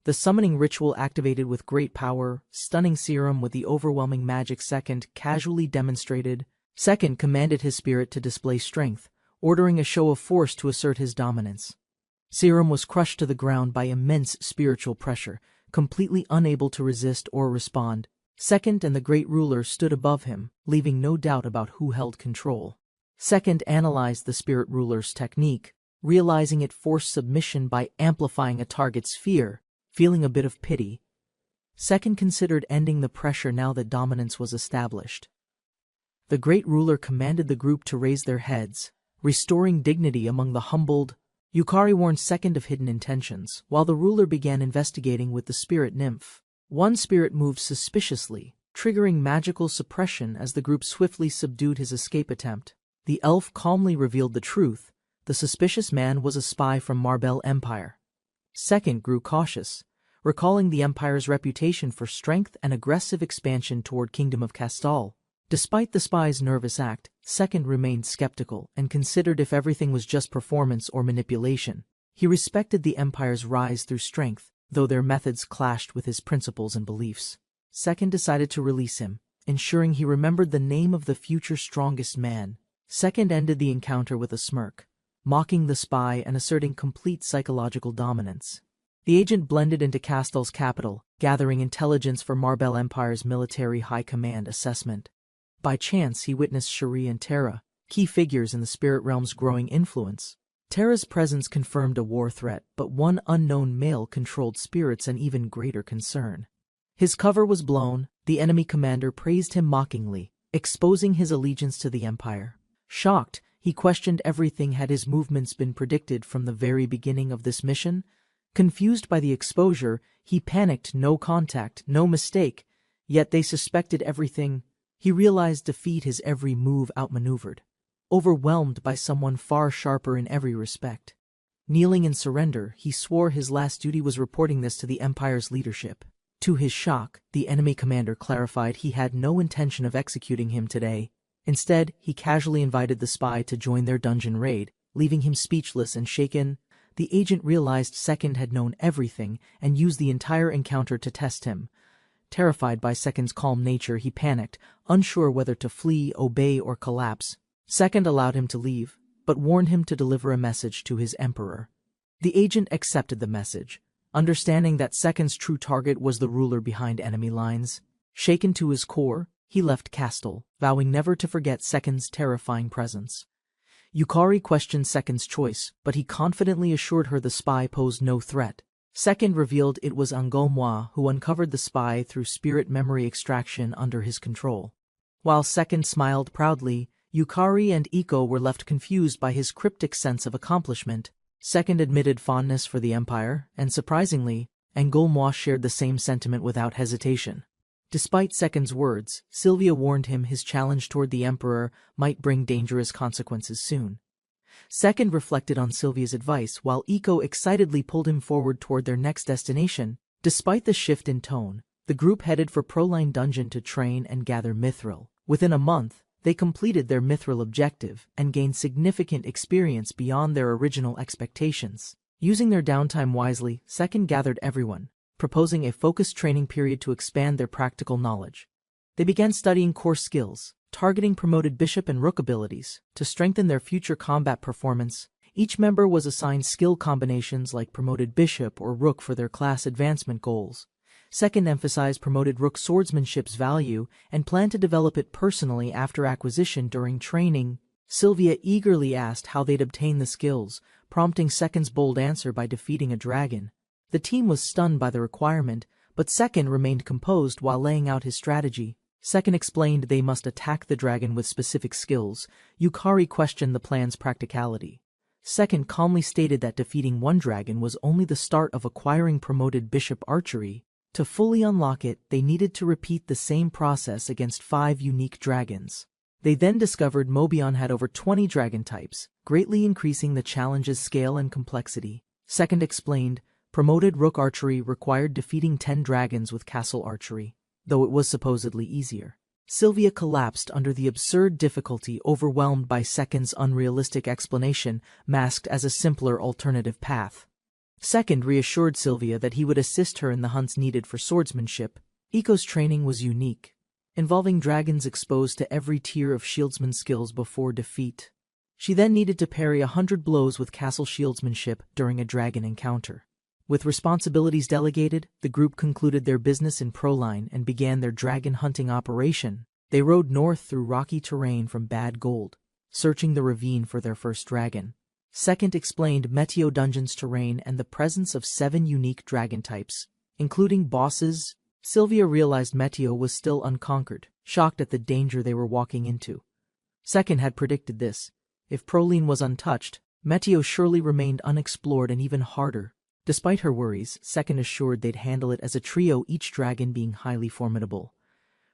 The summoning ritual activated with great power, stunning Serum with the overwhelming magic Second casually demonstrated. Second commanded his spirit to display strength, ordering a show of force to assert his dominance. Serum was crushed to the ground by immense spiritual pressure, completely unable to resist or respond. Second and the Great Ruler stood above him, leaving no doubt about who held control. Second analyzed the Spirit Ruler's technique, realizing it forced submission by amplifying a target's fear. Feeling a bit of pity, Second considered ending the pressure now that dominance was established. The Great Ruler commanded the group to raise their heads, restoring dignity among the humbled. Yukari warned Second of hidden intentions, while the ruler began investigating with the Spirit Nymph. One spirit moved suspiciously, triggering magical suppression as the group swiftly subdued his escape attempt. The elf calmly revealed the truth. The suspicious man was a spy from Marbel Empire. Second grew cautious, recalling the Empire's reputation for strength and aggressive expansion toward Kingdom of Castal. Despite the spy's nervous act, Second remained skeptical and considered if everything was just performance or manipulation. He respected the Empire's rise through strength, though their methods clashed with his principles and beliefs. Second decided to release him, ensuring he remembered the name of the future strongest man. Second ended the encounter with a smirk, mocking the spy and asserting complete psychological dominance. The agent blended into Castal's capital, gathering intelligence for Marbel Empire's military high command assessment. By chance, he witnessed Cherie and Terra, key figures in the spirit realm's growing influence. Terra's presence confirmed a war threat, but one unknown male controlled spirits an even greater concern. His cover was blown. The enemy commander praised him mockingly, exposing his allegiance to the Empire. Shocked, he questioned everything. Had his movements been predicted from the very beginning of this mission? Confused by the exposure, he panicked. No contact, no mistake. Yet they suspected everything. He realized defeat his every move outmaneuvered, overwhelmed by someone far sharper in every respect. Kneeling in surrender, he swore his last duty was reporting this to the Empire's leadership. To his shock, the enemy commander clarified he had no intention of executing him today. Instead, he casually invited the spy to join their dungeon raid, leaving him speechless and shaken. The agent realized Second had known everything and used the entire encounter to test him. Terrified by Second's calm nature, he panicked, unsure whether to flee, obey, or collapse. Second allowed him to leave, but warned him to deliver a message to his emperor. The agent accepted the message, understanding that Second's true target was the ruler behind enemy lines. Shaken to his core, he left Castle, vowing never to forget Second's terrifying presence. Yukari questioned Second's choice, but he confidently assured her the spy posed no threat. Second revealed it was Manhwa who uncovered the spy through spirit memory extraction under his control. While Second smiled proudly, Yukari and Iko were left confused by his cryptic sense of accomplishment. Second admitted fondness for the Empire, and surprisingly, Manhwa shared the same sentiment without hesitation. Despite Second's words, Sylvia warned him his challenge toward the Emperor might bring dangerous consequences soon. Second reflected on Sylvia's advice while Iko excitedly pulled him forward toward their next destination. Despite the shift in tone, the group headed for Proline Dungeon to train and gather mithril. Within a month, they completed their mithril objective and gained significant experience beyond their original expectations. Using their downtime wisely, Second gathered everyone, proposing a focused training period to expand their practical knowledge. They began studying core skills, targeting promoted bishop and rook abilities to strengthen their future combat performance. Each member was assigned skill combinations like promoted bishop or rook for their class advancement goals. Second emphasized promoted rook swordsmanship's value and planned to develop it personally after acquisition during training. Sylvia eagerly asked how they'd obtain the skills, prompting Second's bold answer by defeating a dragon. The team was stunned by the requirement, but Second remained composed while laying out his strategy. Second explained they must attack the dragon with specific skills. Yukari questioned the plan's practicality. Second calmly stated that defeating one dragon was only the start of acquiring promoted bishop archery. To fully unlock it, they needed to repeat the same process against 5 unique dragons. They then discovered Mobion had over 20 dragon types, greatly increasing the challenge's scale and complexity. Second explained, promoted rook archery required defeating 10 dragons with castle archery, though it was supposedly easier. Sylvia collapsed under the absurd difficulty, overwhelmed by Second's unrealistic explanation masked as a simpler alternative path. Second reassured Sylvia that he would assist her in the hunts needed for swordsmanship. Iko's training was unique, involving dragons exposed to every tier of shieldsman skills before defeat. She then needed to parry 100 blows with castle shieldsmanship during a dragon encounter. With responsibilities delegated, the group concluded their business in Proline and began their dragon hunting operation. They rode north through rocky terrain from Bad Gold, searching the ravine for their first dragon. Second explained Meteo Dungeon's terrain and the presence of 7 unique dragon types, including bosses. Sylvia realized Meteo was still unconquered, shocked at the danger they were walking into. Second had predicted this. If Proline was untouched, Meteo surely remained unexplored and even harder. Despite her worries, Second assured they'd handle it as a trio, each dragon being highly formidable.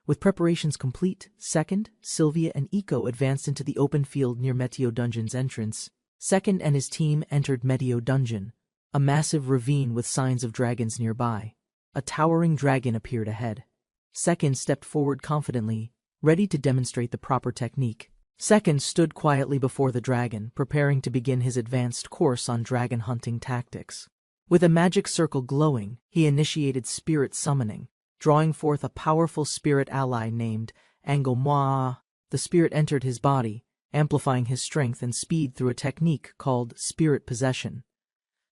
With preparations complete, Second, Sylvia, and Iko advanced into the open field near Meteo Dungeon's entrance. Second and his team entered Meteo Dungeon, a massive ravine with signs of dragons nearby. A towering dragon appeared ahead. Second stepped forward confidently, ready to demonstrate the proper technique. Second stood quietly before the dragon, preparing to begin his advanced course on dragon hunting tactics. With a magic circle glowing, he initiated spirit summoning, drawing forth a powerful spirit ally named Aniclimax. The spirit entered his body, amplifying his strength and speed through a technique called spirit possession.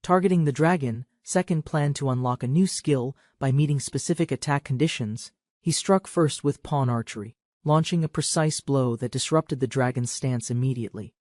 Targeting the dragon, Second planned to unlock a new skill by meeting specific attack conditions. He struck first with pawn archery, launching a precise blow that disrupted the dragon's stance immediately.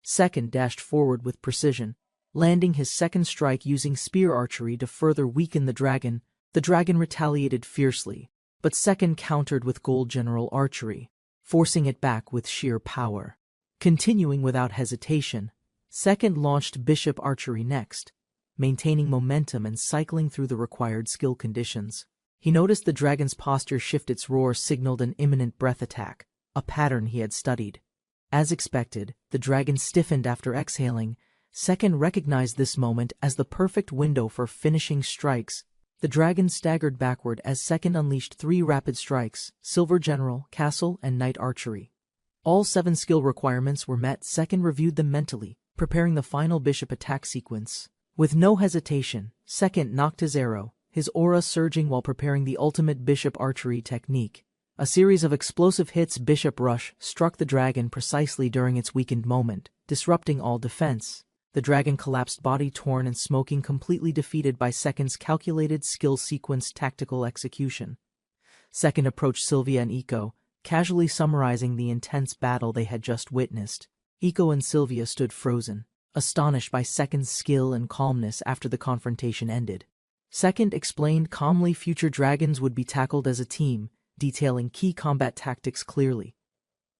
Second dashed forward with precision, landing his second strike using spear archery to further weaken the dragon. The dragon retaliated fiercely, but Second countered with gold general archery, forcing it back with sheer power. Continuing without hesitation, Second launched bishop archery next, maintaining momentum and cycling through the required skill conditions. He noticed the dragon's posture shift. Its roar signaled an imminent breath attack, a pattern he had studied. As expected, the dragon stiffened after exhaling. Second recognized this moment as the perfect window for finishing strikes. The dragon staggered backward as Second unleashed 3 rapid strikes: Silver General, Castle, and Knight Archery. All 7 skill requirements were met. Second reviewed them mentally, preparing the final bishop attack sequence. With no hesitation, Second knocked his arrow, his aura surging while preparing the ultimate bishop archery technique. A series of explosive hits. Bishop Rush struck the dragon precisely during its weakened moment, disrupting all defense. The dragon collapsed, body torn and smoking, completely defeated by Second's calculated skill sequence tactical execution. Second approached Sylvia and Iko, casually summarizing the intense battle they had just witnessed. Iko and Sylvia stood frozen, astonished by Second's skill and calmness after the confrontation ended. Second explained calmly future dragons would be tackled as a team, detailing key combat tactics clearly.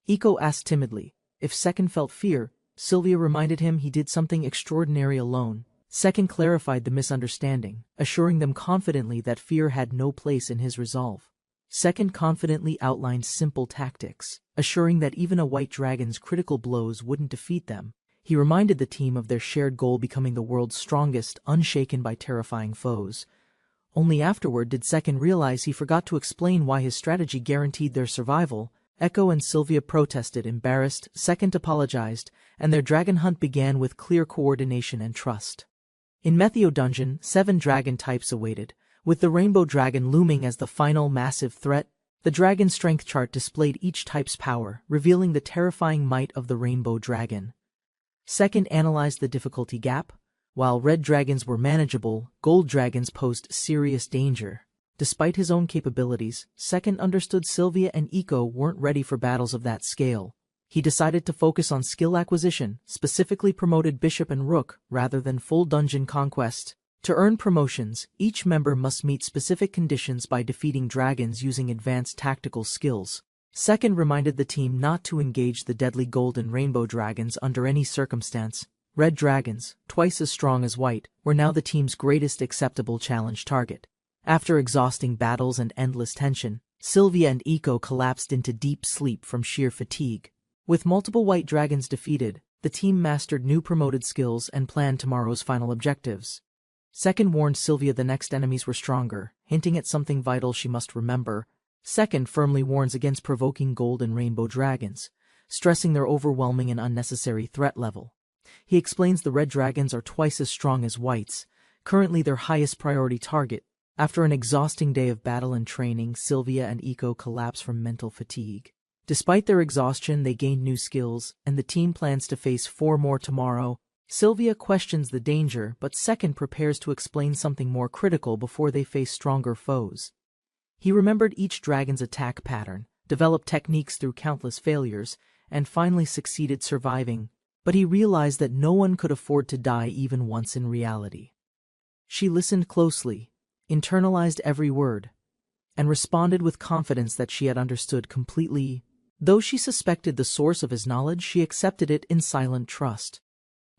Iko asked timidly if Second felt fear. Sylvia reminded him he did something extraordinary alone. Second clarified the misunderstanding, assuring them confidently that fear had no place in his resolve. Second confidently outlined simple tactics, assuring that even a white dragon's critical blows wouldn't defeat them. He reminded the team of their shared goal: becoming the world's strongest, unshaken by terrifying foes. Only afterward did Second realize he forgot to explain why his strategy guaranteed their survival. Echo and Sylvia protested, embarrassed. Second apologized, and their dragon hunt began with clear coordination and trust. In Metheo Dungeon, 7 dragon types awaited, with the rainbow dragon looming as the final massive threat. The dragon strength chart displayed each type's power, revealing the terrifying might of the rainbow dragon. Second analyzed the difficulty gap. While red dragons were manageable, gold dragons posed serious danger. Despite his own capabilities, Second understood Sylvia and Iko weren't ready for battles of that scale. He decided to focus on skill acquisition, specifically promoted Bishop and Rook rather than full dungeon conquest. To earn promotions, each member must meet specific conditions by defeating dragons using advanced tactical skills. Second reminded the team not to engage the deadly gold and rainbow dragons under any circumstance. Red dragons, twice as strong as white, were now the team's greatest acceptable challenge target. After exhausting battles and endless tension, Sylvia and Iko collapsed into deep sleep from sheer fatigue. With multiple white dragons defeated, the team mastered new promoted skills and planned tomorrow's final objectives. Second warned Sylvia the next enemies were stronger, hinting at something vital she must remember. Second firmly warns against provoking gold and rainbow dragons, stressing their overwhelming and unnecessary threat level. He explains the red dragons are twice as strong as whites, currently their highest priority target. After an exhausting day of battle and training, Sylvia and Iko collapse from mental fatigue. Despite their exhaustion, they gained new skills, and the team plans to face 4 more tomorrow. Sylvia questions the danger, but Second prepares to explain something more critical before they face stronger foes. He remembered each dragon's attack pattern, developed techniques through countless failures, and finally succeeded surviving. But he realized that no one could afford to die even once in reality. She listened closely, internalized every word, and responded with confidence that she had understood completely. Though she suspected the source of his knowledge, she accepted it in silent trust.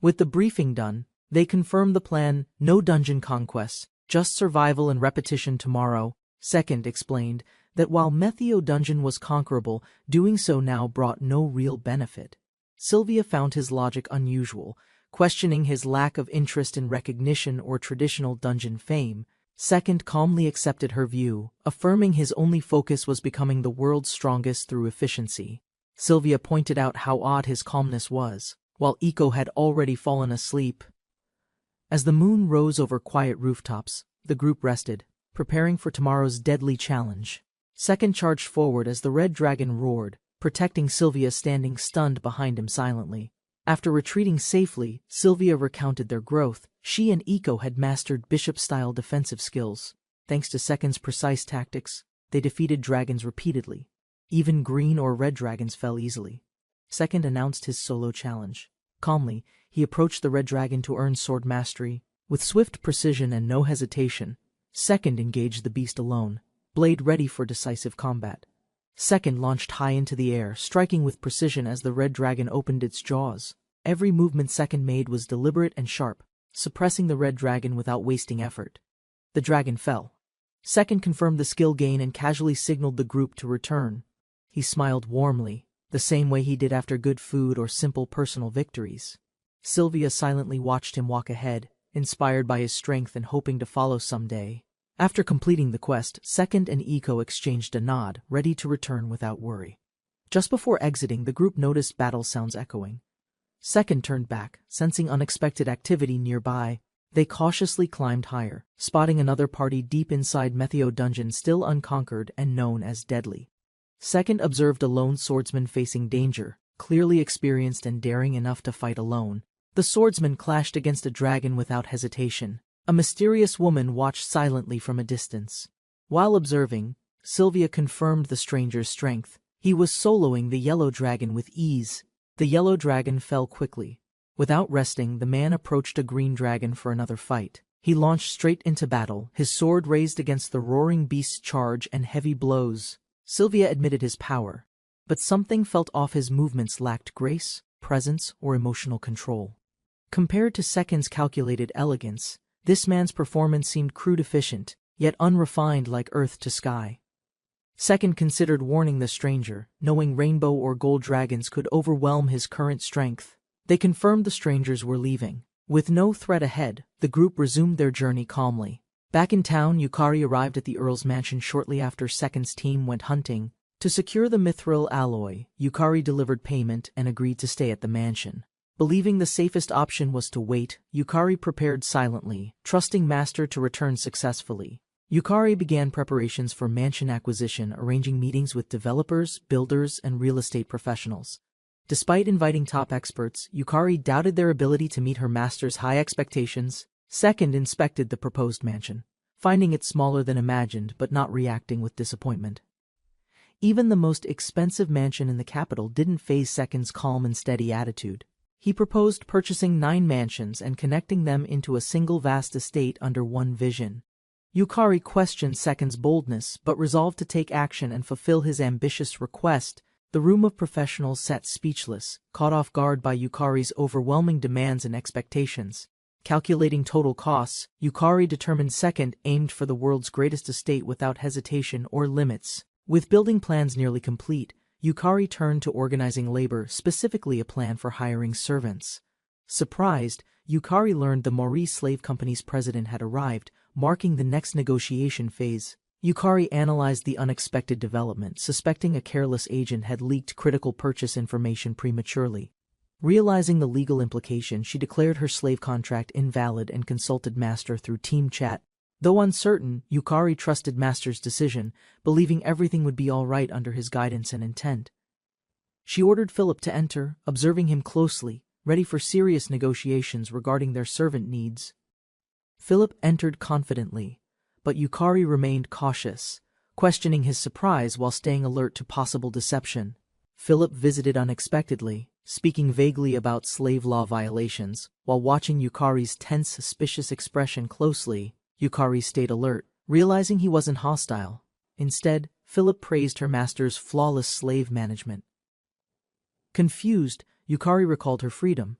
With the briefing done, they confirmed the plan: no dungeon conquests, just survival and repetition tomorrow. Second explained that while Metheo Dungeon was conquerable, doing so now brought no real benefit. Sylvia found his logic unusual, questioning his lack of interest in recognition or traditional dungeon fame. Second calmly accepted her view, affirming his only focus was becoming the world's strongest through efficiency. Sylvia pointed out how odd his calmness was, while Iko had already fallen asleep. As the moon rose over quiet rooftops, the group rested, preparing for tomorrow's deadly challenge. Second charged forward as the red dragon roared, protecting Sylvia standing stunned behind him silently. After retreating safely, Sylvia recounted their growth. She and Iko had mastered bishop-style defensive skills. Thanks to Second's precise tactics, they defeated dragons repeatedly. Even green or red dragons fell easily. Second announced his solo challenge. Calmly, he approached the red dragon to earn sword mastery. With swift precision and no hesitation, Second engaged the beast alone, blade ready for decisive combat. Second launched high into the air, striking with precision as the red dragon opened its jaws. Every movement Second made was deliberate and sharp, suppressing the red dragon without wasting effort. The dragon fell, Second confirmed the skill gain and casually signaled the group to return. He smiled warmly, the same way he did after good food or simple personal victories. Sylvia silently watched him walk ahead, inspired by his strength and hoping to follow someday. After completing the quest, Second and Eco exchanged a nod, ready to return without worry. Just before exiting, the group noticed battle sounds echoing. Second turned back, sensing unexpected activity nearby. They cautiously climbed higher, spotting another party deep inside Metheo dungeon still unconquered and known as Deadly. Second observed a lone swordsman facing danger, clearly experienced and daring enough to fight alone. The swordsman clashed against a dragon without hesitation. A mysterious woman watched silently from a distance. While observing, Sylvia confirmed the stranger's strength. He was soloing the yellow dragon with ease. The yellow dragon fell quickly. Without resting, the man approached a green dragon for another fight. He launched straight into battle, his sword raised against the roaring beast's charge and heavy blows. Sylvia admitted his power, but something felt off. His movements lacked grace, presence, or emotional control. Compared to Second's calculated elegance, this man's performance seemed crude, efficient, yet unrefined like earth to sky. Second considered warning the stranger, knowing rainbow or gold dragons could overwhelm his current strength. They confirmed the strangers were leaving. With no threat ahead, the group resumed their journey calmly. Back in town, Yukari arrived at the Earl's mansion shortly after Second's team went hunting. To secure the mithril alloy, Yukari delivered payment and agreed to stay at the mansion. Believing the safest option was to wait, Yukari prepared silently, trusting Master to return successfully. Yukari began preparations for mansion acquisition, arranging meetings with developers, builders, and real estate professionals. Despite inviting top experts, Yukari doubted their ability to meet her master's high expectations. Second inspected the proposed mansion, finding it smaller than imagined but not reacting with disappointment. Even the most expensive mansion in the capital didn't faze Second's calm and steady attitude. He proposed purchasing 9 mansions and connecting them into a single vast estate under one vision. Yukari questioned Second's boldness but resolved to take action and fulfill his ambitious request. The room of professionals sat speechless, caught off guard by Yukari's overwhelming demands and expectations. Calculating total costs, Yukari determined Second aimed for the world's greatest estate without hesitation or limits. With building plans nearly complete, Yukari turned to organizing labor, specifically a plan for hiring servants. Surprised, Yukari learned the Maurice Slave Company's president had arrived, marking the next negotiation phase. Yukari analyzed the unexpected development, suspecting a careless agent had leaked critical purchase information prematurely. Realizing the legal implication, she declared her slave contract invalid and consulted Master through team chat. Though uncertain, Yukari trusted Master's decision, believing everything would be all right under his guidance and intent. She ordered Philip to enter, observing him closely, ready for serious negotiations regarding their servant needs. Philip entered confidently, but Yukari remained cautious, questioning his surprise while staying alert to possible deception. Philip visited unexpectedly, speaking vaguely about slave law violations. While watching Yukari's tense, suspicious expression closely, Yukari stayed alert, realizing he wasn't hostile. Instead, Philip praised her master's flawless slave management. Confused, Yukari recalled her freedom.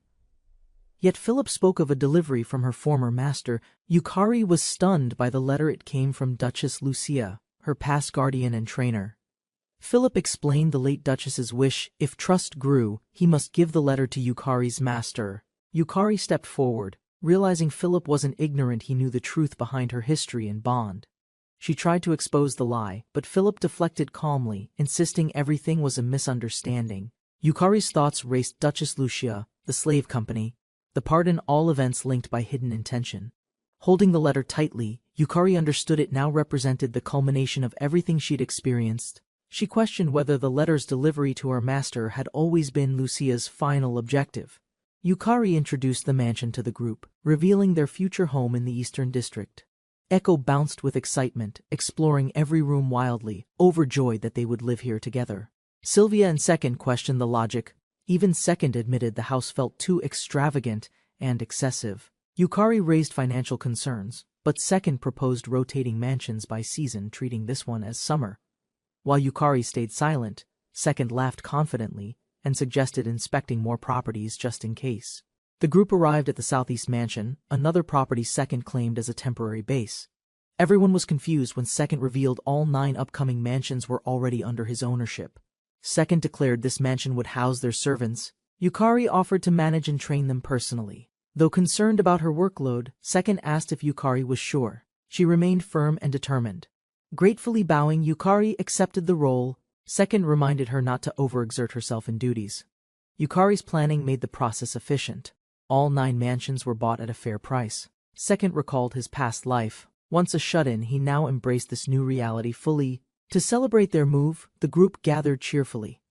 Yet Philip spoke of a delivery from her former master. Yukari was stunned by the letter. It came from Duchess Lucia, her past guardian and trainer. Philip explained the late Duchess's wish: if trust grew, he must give the letter to Yukari's master. Yukari stepped forward, realizing Philip wasn't ignorant. He knew the truth behind her history and bond. She tried to expose the lie, but Philip deflected calmly, insisting everything was a misunderstanding. Yukari's thoughts raced. Duchess Lucia, the slave company, the pardon, all events linked by hidden intention. Holding the letter tightly, Yukari understood it now represented the culmination of everything she'd experienced. She questioned whether the letter's delivery to her master had always been Lucia's final objective. Yukari introduced the mansion to the group, revealing their future home in the Eastern District. Echo bounced with excitement, exploring every room wildly, overjoyed that they would live here together. Sylvia and Second questioned the logic. Even Second admitted the house felt too extravagant and excessive. Yukari raised financial concerns, but Second proposed rotating mansions by season, treating this one as summer. While Yukari stayed silent, Second laughed confidently and suggested inspecting more properties just in case. The group arrived at the Southeast Mansion, another property Second claimed as a temporary base. Everyone was confused when Second revealed all 9 upcoming mansions were already under his ownership. Second declared this mansion would house their servants. Yukari offered to manage and train them personally. Though concerned about her workload, Second asked if Yukari was sure. She remained firm and determined. Gratefully bowing, Yukari accepted the role. Second reminded her not to overexert herself in duties. Yukari's planning made the process efficient. All 9 mansions were bought at a fair price. Second recalled his past life. Once a shut-in, he now embraced this new reality fully. To celebrate their move, the group gathered cheerfully.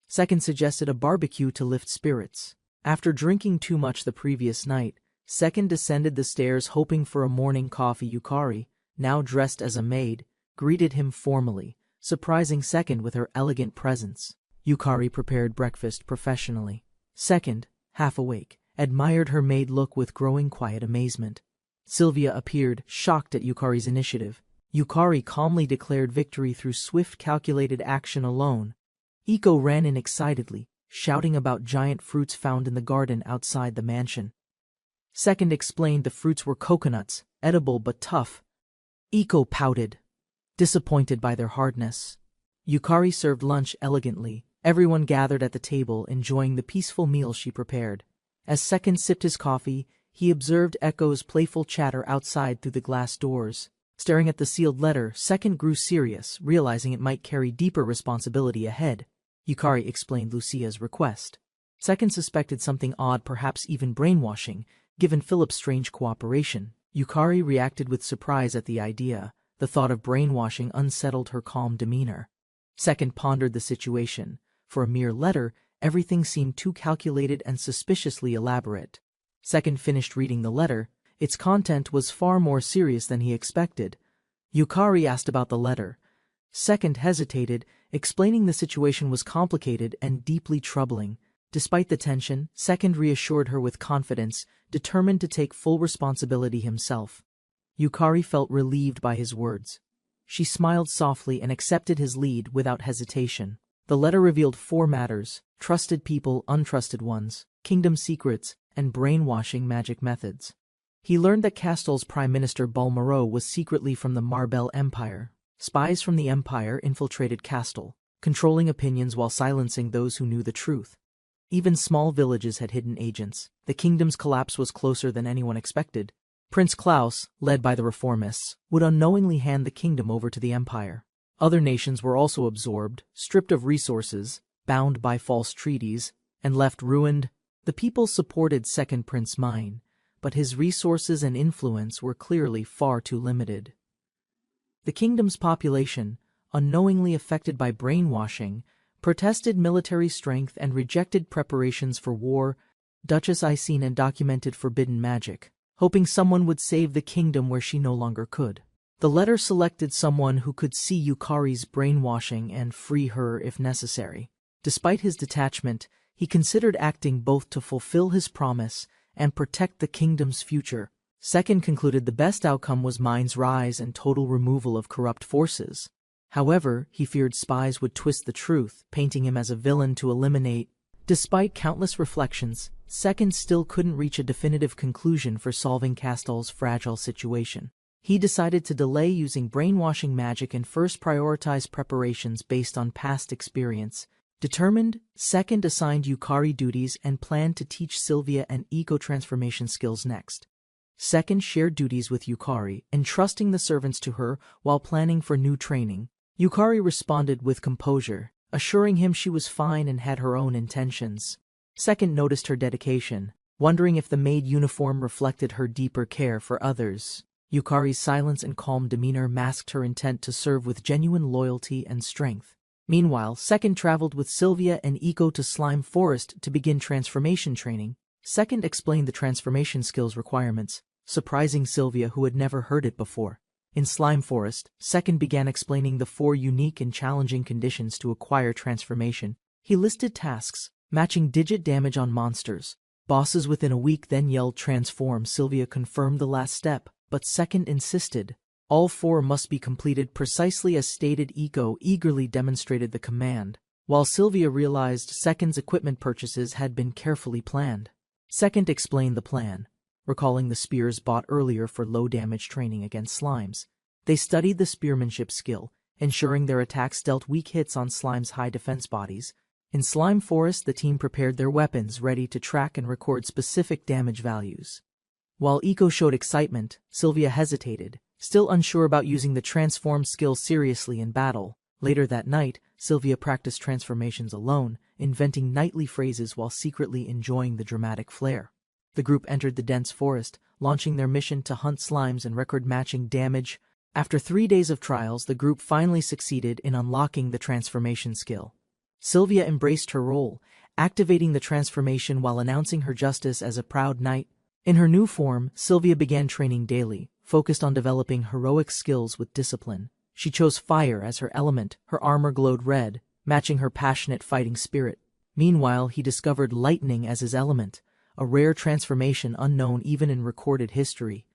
Second suggested a barbecue to lift spirits. After drinking too much the previous night, Second descended the stairs hoping for a morning coffee. Yukari, now dressed as a maid, greeted him formally, surprising Second with her elegant presence. Yukari prepared breakfast professionally. Second, half awake, admired her maid look with growing quiet amazement. Sylvia appeared, shocked at Yukari's initiative. Yukari calmly declared victory through swift calculated action alone. Iko ran in excitedly, shouting about giant fruits found in the garden outside the mansion. Second explained the fruits were coconuts, edible but tough. Iko pouted, disappointed by their hardness. Yukari served lunch elegantly. Everyone gathered at the table, enjoying the peaceful meal she prepared. As Second sipped his coffee, he observed Echo's playful chatter outside through the glass doors. Staring at the sealed letter, Second grew serious, realizing it might carry deeper responsibility ahead. Yukari explained Lucia's request. Second suspected something odd, perhaps even brainwashing, given Philip's strange cooperation. Yukari reacted with surprise at the idea. The thought of brainwashing unsettled her calm demeanor. Second pondered the situation. For a mere letter, everything seemed too calculated and suspiciously elaborate. Second finished reading the letter. Its content was far more serious than he expected. Yukari asked about the letter. Second hesitated, explaining the situation was complicated and deeply troubling. Despite the tension, Second reassured her with confidence, determined to take full responsibility himself. Yukari felt relieved by his words. She smiled softly and accepted his lead without hesitation. The letter revealed 4 matters: trusted people, untrusted ones, kingdom secrets, and brainwashing magic methods. He learned that Castel's Prime Minister Balmoreau was secretly from the Marbel Empire. Spies from the Empire infiltrated Castel, controlling opinions while silencing those who knew the truth. Even small villages had hidden agents. The kingdom's collapse was closer than anyone expected. Prince Klaus, led by the reformists, would unknowingly hand the kingdom over to the Empire. Other nations were also absorbed, stripped of resources, bound by false treaties, and left ruined. The people supported Second Prince Mine, but his resources and influence were clearly far too limited. The kingdom's population, unknowingly affected by brainwashing, protested military strength and rejected preparations for war. Duchess Isena documented forbidden magic, hoping someone would save the kingdom where she no longer could. The letter selected someone who could see Yukari's brainwashing and free her if necessary. Despite his detachment, he considered acting both to fulfill his promise and protect the kingdom's future. Second concluded the best outcome was Mine's rise and total removal of corrupt forces. However, he feared spies would twist the truth, painting him as a villain to eliminate. Despite countless reflections, Second still couldn't reach a definitive conclusion for solving Castel's fragile situation. He decided to delay using brainwashing magic and first prioritize preparations based on past experience. Determined, Second assigned Yukari duties and planned to teach Sylvia and eco-transformation skills next. Second shared duties with Yukari, entrusting the servants to her while planning for new training. Yukari responded with composure, assuring him she was fine and had her own intentions. Second noticed her dedication, wondering if the maid uniform reflected her deeper care for others. Yukari's silence and calm demeanor masked her intent to serve with genuine loyalty and strength. Meanwhile, Second traveled with Sylvia and Iko to Slime Forest to begin transformation training. Second explained the transformation skills requirements, surprising Sylvia who had never heard it before. In Slime Forest, Second began explaining the 4 unique and challenging conditions to acquire transformation. He listed tasks: matching digit damage on monsters. Bosses within a week, then yelled transform. Sylvia confirmed the last step, but Second insisted. All 4 must be completed precisely as stated. Iko eagerly demonstrated the command, while Sylvia realized Second's equipment purchases had been carefully planned. Second explained the plan, recalling the spears bought earlier for low-damage training against slimes. They studied the spearmanship skill, ensuring their attacks dealt weak hits on Slime's high defense bodies. In Slime Forest, the team prepared their weapons, ready to track and record specific damage values. While Eiko showed excitement, Sylvia hesitated, still unsure about using the transform skill seriously in battle. Later that night, Sylvia practiced transformations alone, inventing nightly phrases while secretly enjoying the dramatic flair. The group entered the dense forest, launching their mission to hunt slimes and record-matching damage. After 3 days of trials, the group finally succeeded in unlocking the transformation skill. Sylvia embraced her role, activating the transformation while announcing her justice as a proud knight. In her new form, Sylvia began training daily, focused on developing heroic skills with discipline. She chose fire as her element, her armor glowed red, matching her passionate fighting spirit. Meanwhile, he discovered lightning as his element, a rare transformation unknown even in recorded history.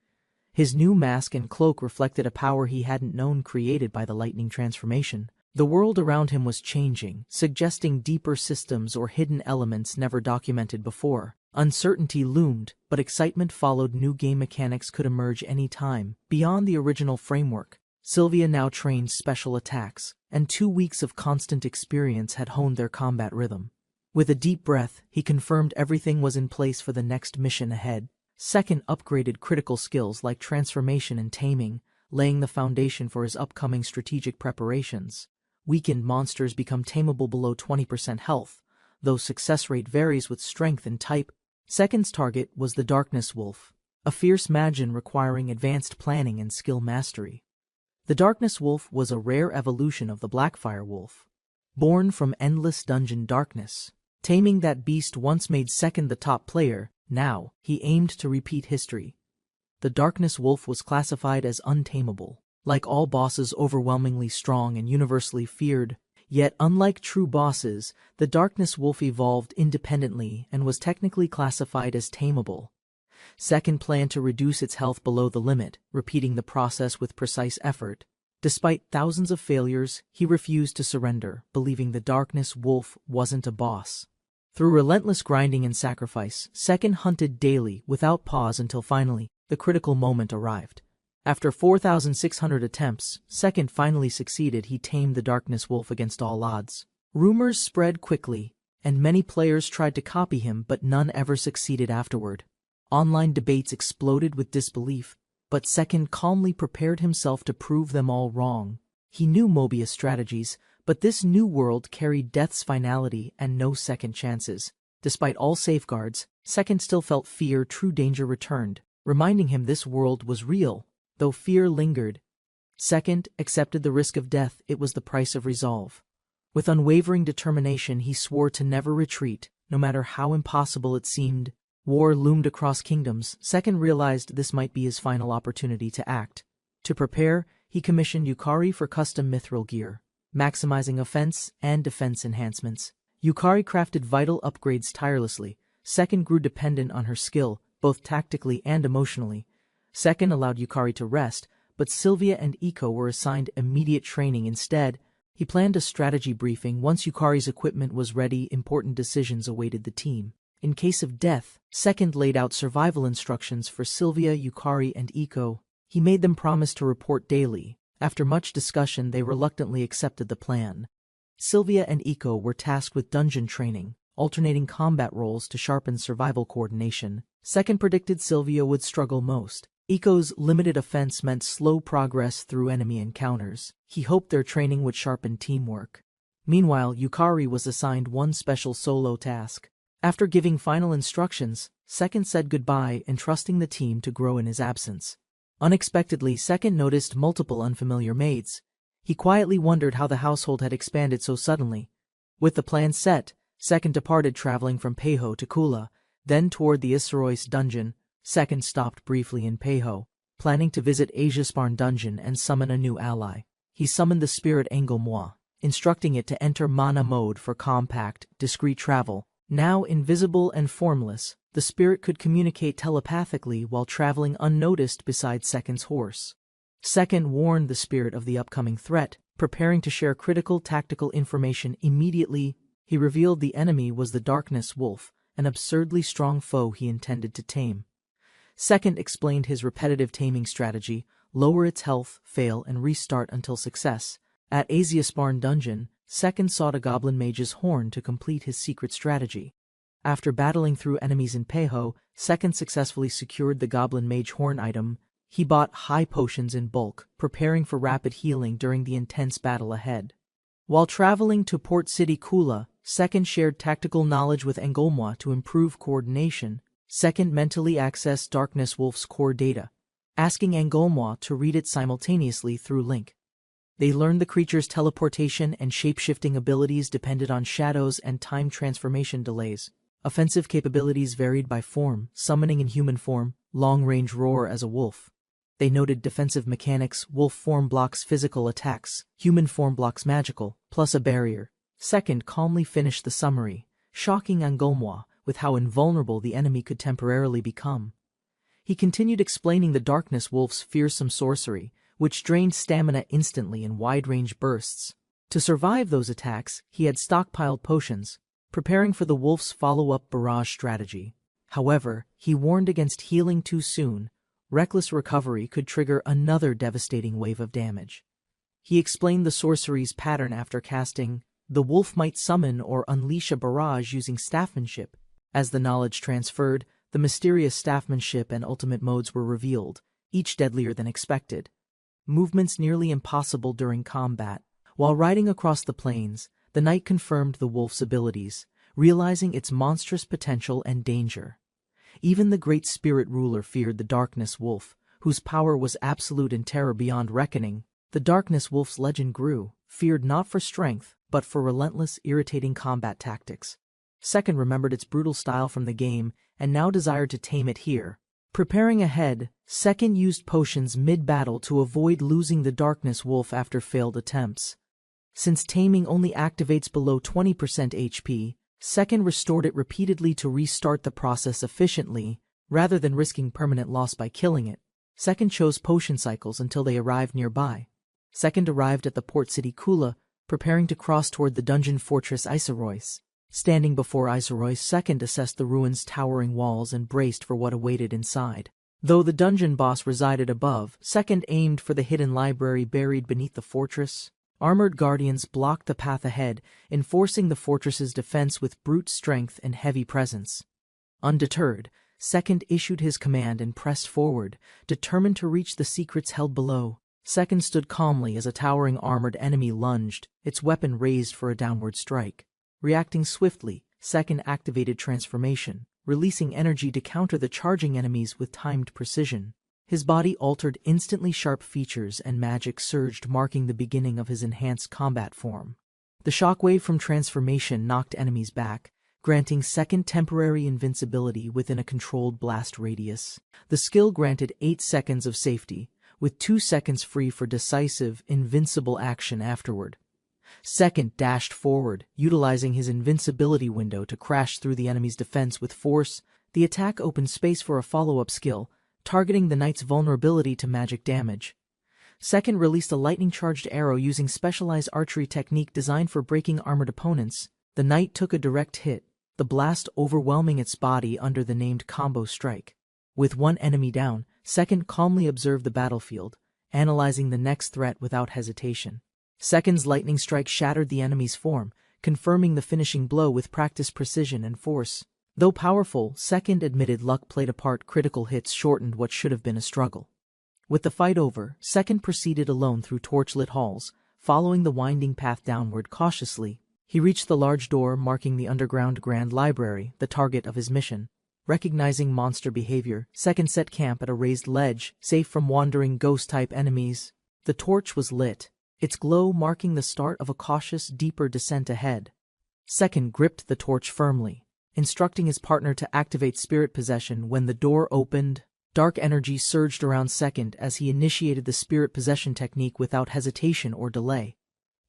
His new mask and cloak reflected a power he hadn't known created by the lightning transformation. The world around him was changing, suggesting deeper systems or hidden elements never documented before. Uncertainty loomed, but excitement followed. New game mechanics could emerge any time. Beyond the original framework, Sylvia now trained special attacks, and 2 weeks of constant experience had honed their combat rhythm. With a deep breath, he confirmed everything was in place for the next mission ahead. Second upgraded critical skills like transformation and taming, laying the foundation for his upcoming strategic preparations. Weakened monsters become tameable below 20% health, though success rate varies with strength and type. Second's target was the Darkness Wolf, a fierce magician requiring advanced planning and skill mastery. The Darkness Wolf was a rare evolution of the Blackfire Wolf, born from endless dungeon darkness. Taming that beast once made Second the top player. Now, he aimed to repeat history. The Darkness Wolf was classified as untamable, like all bosses overwhelmingly strong and universally feared. Yet, unlike true bosses, the Darkness Wolf evolved independently and was technically classified as tameable. Second planned to reduce its health below the limit, repeating the process with precise effort. Despite thousands of failures, he refused to surrender, believing the Darkness Wolf wasn't a boss. Through relentless grinding and sacrifice, Second hunted daily without pause until finally, the critical moment arrived. After 4,600 attempts, Second finally succeeded. He tamed the Darkness Wolf against all odds. Rumors spread quickly, and many players tried to copy him, but none ever succeeded afterward. Online debates exploded with disbelief, but Second calmly prepared himself to prove them all wrong. He knew Mobius strategies, but this new world carried death's finality and no second chances. Despite all safeguards, Second still felt fear. True danger returned, reminding him this world was real, though fear lingered. Second accepted the risk of death. It was the price of resolve. With unwavering determination, he swore to never retreat, no matter how impossible it seemed. War loomed across kingdoms. Second realized this might be his final opportunity to act. To prepare, he commissioned Yukari for custom mithril gear, maximizing offense and defense enhancements. Yukari crafted vital upgrades tirelessly. Second grew dependent on her skill, both tactically and emotionally. Second allowed Yukari to rest, but Sylvia and Eiko were assigned immediate training instead. He planned a strategy briefing. Once Yukari's equipment was ready, important decisions awaited the team. In case of death, Second laid out survival instructions for Sylvia, Yukari, and Eiko. He made them promise to report daily. After much discussion, they reluctantly accepted the plan. Sylvia and Eiko were tasked with dungeon training, alternating combat roles to sharpen survival coordination. Second predicted Sylvia would struggle most. Eiko's limited offense meant slow progress through enemy encounters. He hoped their training would sharpen teamwork. Meanwhile, Yukari was assigned one special solo task. After giving final instructions, Second said goodbye, entrusting the team to grow in his absence. Unexpectedly, Second noticed multiple unfamiliar maids. He quietly wondered how the household had expanded so suddenly. With the plan set, Second departed, traveling from Peiho to Kula, then toward the Isarois dungeon. Second stopped briefly in Peiho, planning to visit Asiasparn dungeon and summon a new ally. He summoned the spirit Engelmois, instructing it to enter mana mode for compact, discreet travel. Now invisible and formless, the spirit could communicate telepathically while traveling unnoticed beside Second's horse. Second warned the spirit of the upcoming threat, preparing to share critical tactical information immediately. He revealed the enemy was the Darkness Wolf, an absurdly strong foe he intended to tame. Second explained his repetitive taming strategy, lower its health, fail, and restart until success. At Asiasparn Dungeon, Second sought a Goblin Mage's Horn to complete his secret strategy. After battling through enemies in Peho, Second successfully secured the Goblin Mage Horn item. He bought high potions in bulk, preparing for rapid healing during the intense battle ahead. While traveling to Port City Kula, Second shared tactical knowledge with Enrollment to improve coordination. Second mentally accessed Darkness Wolf's core data, asking Enrollment to read it simultaneously through Link. They learned the creature's teleportation and shape-shifting abilities depended on shadows and time transformation delays. Offensive capabilities varied by form, summoning in human form, long-range roar as a wolf. They noted defensive mechanics: wolf form blocks physical attacks, human form blocks magical, plus a barrier. Second calmly finished the summary, shocking Enrollment with how invulnerable the enemy could temporarily become. He continued explaining the Darkness Wolf's fearsome sorcery, which drained stamina instantly in wide-range bursts. To survive those attacks, he had stockpiled potions, preparing for the wolf's follow-up barrage strategy. However, he warned against healing too soon. Reckless recovery could trigger another devastating wave of damage. He explained the sorcery's pattern after casting. The wolf might summon or unleash a barrage using staffmanship. As the knowledge transferred, the mysterious staffmanship and ultimate modes were revealed, each deadlier than expected. Movements nearly impossible during combat. While riding across the plains, the knight confirmed the wolf's abilities, realizing its monstrous potential and danger. Even the great spirit ruler feared the Darkness Wolf, whose power was absolute and terror beyond reckoning. The Darkness Wolf's legend grew, feared not for strength, but for relentless, irritating combat tactics. Second remembered its brutal style from the game, and now desired to tame it here. Preparing ahead, Second used potions mid-battle to avoid losing the Darkness Wolf after failed attempts. Since taming only activates below 20% HP, Second restored it repeatedly to restart the process efficiently, rather than risking permanent loss by killing it. Second chose potion cycles until they arrived nearby. Second arrived at the Port City Kula, preparing to cross toward the dungeon fortress Isekai'd. Standing before Isekai'd, Second assessed the ruins' towering walls and braced for what awaited inside. Though the dungeon boss resided above, Second aimed for the hidden library buried beneath the fortress. Armored guardians blocked the path ahead, enforcing the fortress's defense with brute strength and heavy presence. Undeterred, Second issued his command and pressed forward, determined to reach the secrets held below. Second stood calmly as a towering armored enemy lunged, its weapon raised for a downward strike. Reacting swiftly, Second activated transformation, releasing energy to counter the charging enemies with timed precision. His body altered instantly, sharp features and magic surged, marking the beginning of his enhanced combat form. The shockwave from transformation knocked enemies back, granting Second temporary invincibility within a controlled blast radius. The skill granted 8 seconds of safety, with 2 seconds free for decisive, invincible action afterward. Second dashed forward, utilizing his invincibility window to crash through the enemy's defense with force. The attack opened space for a follow-up skill, targeting the knight's vulnerability to magic damage. Second released a lightning-charged arrow using specialized archery technique designed for breaking armored opponents. The knight took a direct hit, the blast overwhelming its body under the named combo strike. With one enemy down, Second calmly observed the battlefield, analyzing the next threat without hesitation. Second's lightning strike shattered the enemy's form, confirming the finishing blow with practiced precision and force. Though powerful, Second admitted luck played a part. Critical hits shortened what should have been a struggle. With the fight over, Second proceeded alone through torchlit halls, following the winding path downward cautiously. He reached the large door marking the underground Grand Library, the target of his mission. Recognizing monster behavior, Second set camp at a raised ledge, safe from wandering ghost-type enemies. The torch was lit, its glow marking the start of a cautious, deeper descent ahead. Second gripped the torch firmly, instructing his partner to activate spirit possession. When the door opened, dark energy surged around Second as he initiated the spirit possession technique without hesitation or delay.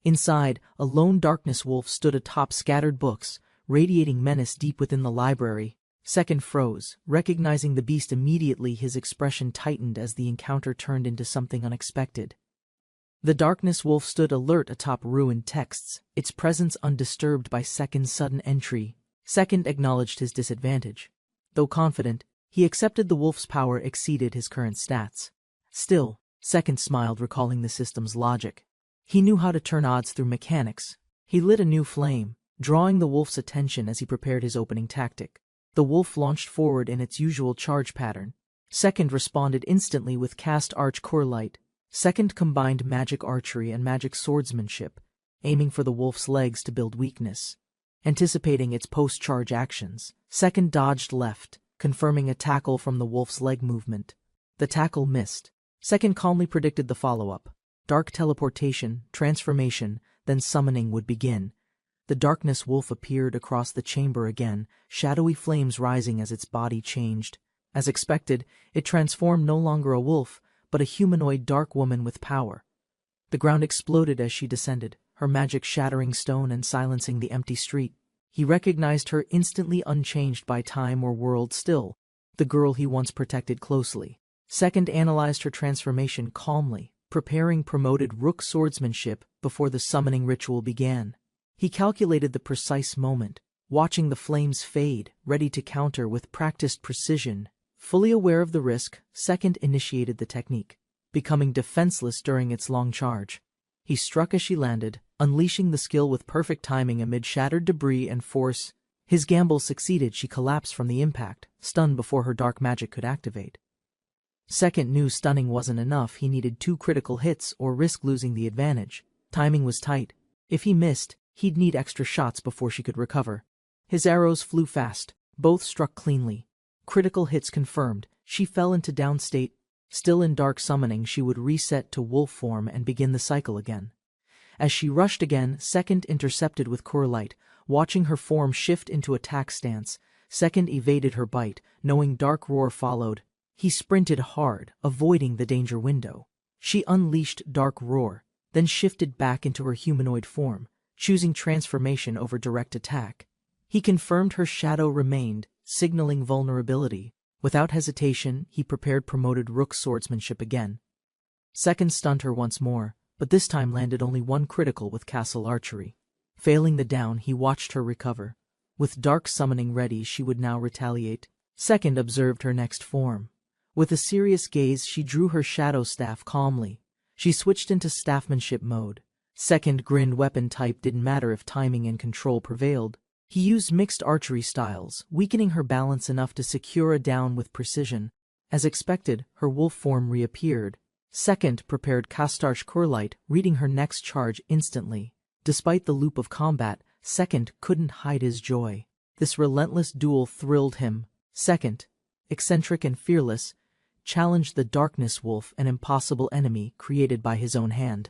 Inside, a lone Darkness Wolf stood atop scattered books, radiating menace deep within the library. Second froze, recognizing the beast immediately. His expression tightened as the encounter turned into something unexpected. The Darkness Wolf stood alert atop ruined texts, its presence undisturbed by Second's sudden entry. Second acknowledged his disadvantage. Though confident, he accepted the wolf's power exceeded his current stats. Still, Second smiled, recalling the system's logic. He knew how to turn odds through mechanics. He lit a new flame, drawing the wolf's attention as he prepared his opening tactic. The wolf launched forward in its usual charge pattern. Second responded instantly with cast arch core light. Second combined magic archery and magic swordsmanship, aiming for the wolf's legs to build weakness. Anticipating its post-charge actions, Second dodged left, confirming a tackle from the wolf's leg movement. The tackle missed. Second calmly predicted the follow-up. Dark teleportation, transformation, then summoning would begin. The darkness wolf appeared across the chamber again, shadowy flames rising as its body changed. As expected, it transformed no longer a wolf, but a humanoid dark woman with power. The ground exploded as she descended, her magic shattering stone and silencing the empty street. He recognized her instantly, unchanged by time or world, still the girl he once protected closely. Second analyzed her transformation calmly, preparing promoted rook swordsmanship before the summoning ritual began. He calculated the precise moment, watching the flames fade, ready to counter with practiced precision. Fully aware of the risk, Second initiated the technique, becoming defenseless during its long charge. He struck as she landed, unleashing the skill with perfect timing amid shattered debris and force. His gamble succeeded. She collapsed from the impact, stunned before her dark magic could activate. Second knew stunning wasn't enough. He needed 2 critical hits or risk losing the advantage. Timing was tight. If he missed, he'd need extra shots before she could recover. His arrows flew fast. Both struck cleanly. Critical hits confirmed. She fell into down state. Still in dark summoning, she would reset to wolf form and begin the cycle again. As she rushed again, Second intercepted with core light, watching her form shift into attack stance. Second evaded her bite, knowing dark roar followed. He sprinted hard, avoiding the danger window. She unleashed dark roar, then shifted back into her humanoid form, choosing transformation over direct attack. He confirmed her shadow remained, signaling vulnerability. Without hesitation, he prepared promoted rook swordsmanship again. Second stunned her once more, but this time landed only 1 critical with castle archery. Failing the down, he watched her recover. With dark summoning ready, she would now retaliate. Second observed her next form. With a serious gaze, she drew her shadow staff calmly. She switched into staffmanship mode. Second grinned. Weapon type didn't matter if timing and control prevailed. He used mixed archery styles, weakening her balance enough to secure a down with precision. As expected, her wolf form reappeared. Second prepared Castarch Corelight, reading her next charge instantly. Despite the loop of combat, Second couldn't hide his joy. This relentless duel thrilled him. Second, eccentric and fearless, challenged the darkness wolf, an impossible enemy created by his own hand.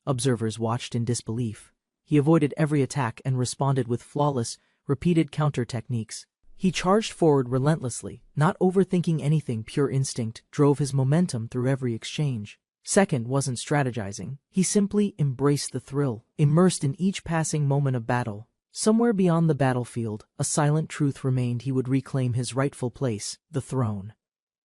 Observers watched in disbelief. He avoided every attack and responded with flawless, repeated counter techniques. He charged forward relentlessly, not overthinking anything. Pure instinct drove his momentum through every exchange. Second wasn't strategizing. He simply embraced the thrill, immersed in each passing moment of battle. Somewhere beyond the battlefield, a silent truth remained: he would reclaim his rightful place, the throne.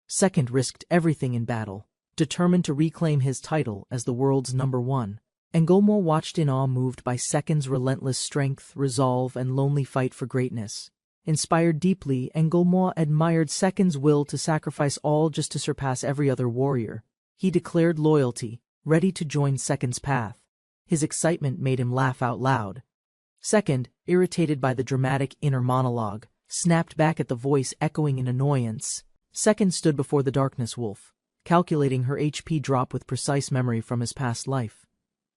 Second risked everything in battle, determined to reclaim his title as the world's #1. Enrollment watched in awe, moved by Second's relentless strength, resolve, and lonely fight for greatness. Inspired deeply, Enrollment admired Second's will to sacrifice all just to surpass every other warrior. He declared loyalty, ready to join Second's path. His excitement made him laugh out loud. Second, irritated by the dramatic inner monologue, snapped back at the voice echoing in annoyance. Second stood before the darkness wolf, calculating her HP drop with precise memory from his past life.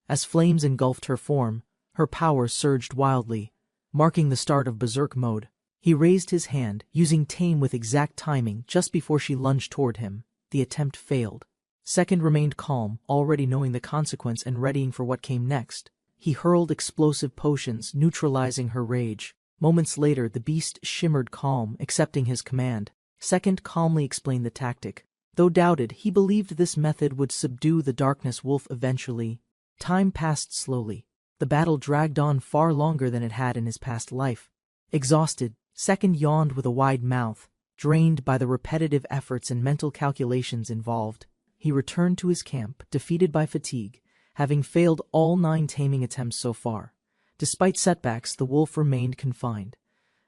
As flames engulfed her form, her power surged wildly, marking the start of berserk mode. He raised his hand, using tame with exact timing just before she lunged toward him. The attempt failed. Second remained calm, already knowing the consequence and readying for what came next. He hurled explosive potions, neutralizing her rage. Moments later, the beast shimmered calm, accepting his command. Second calmly explained the tactic. Though doubted, he believed this method would subdue the darkness wolf eventually. Time passed slowly. The battle dragged on far longer than it had in his past life. Exhausted, Second yawned with a wide mouth, drained by the repetitive efforts and mental calculations involved. He returned to his camp, defeated by fatigue, having failed all 9 taming attempts so far. Despite setbacks, the wolf remained confined.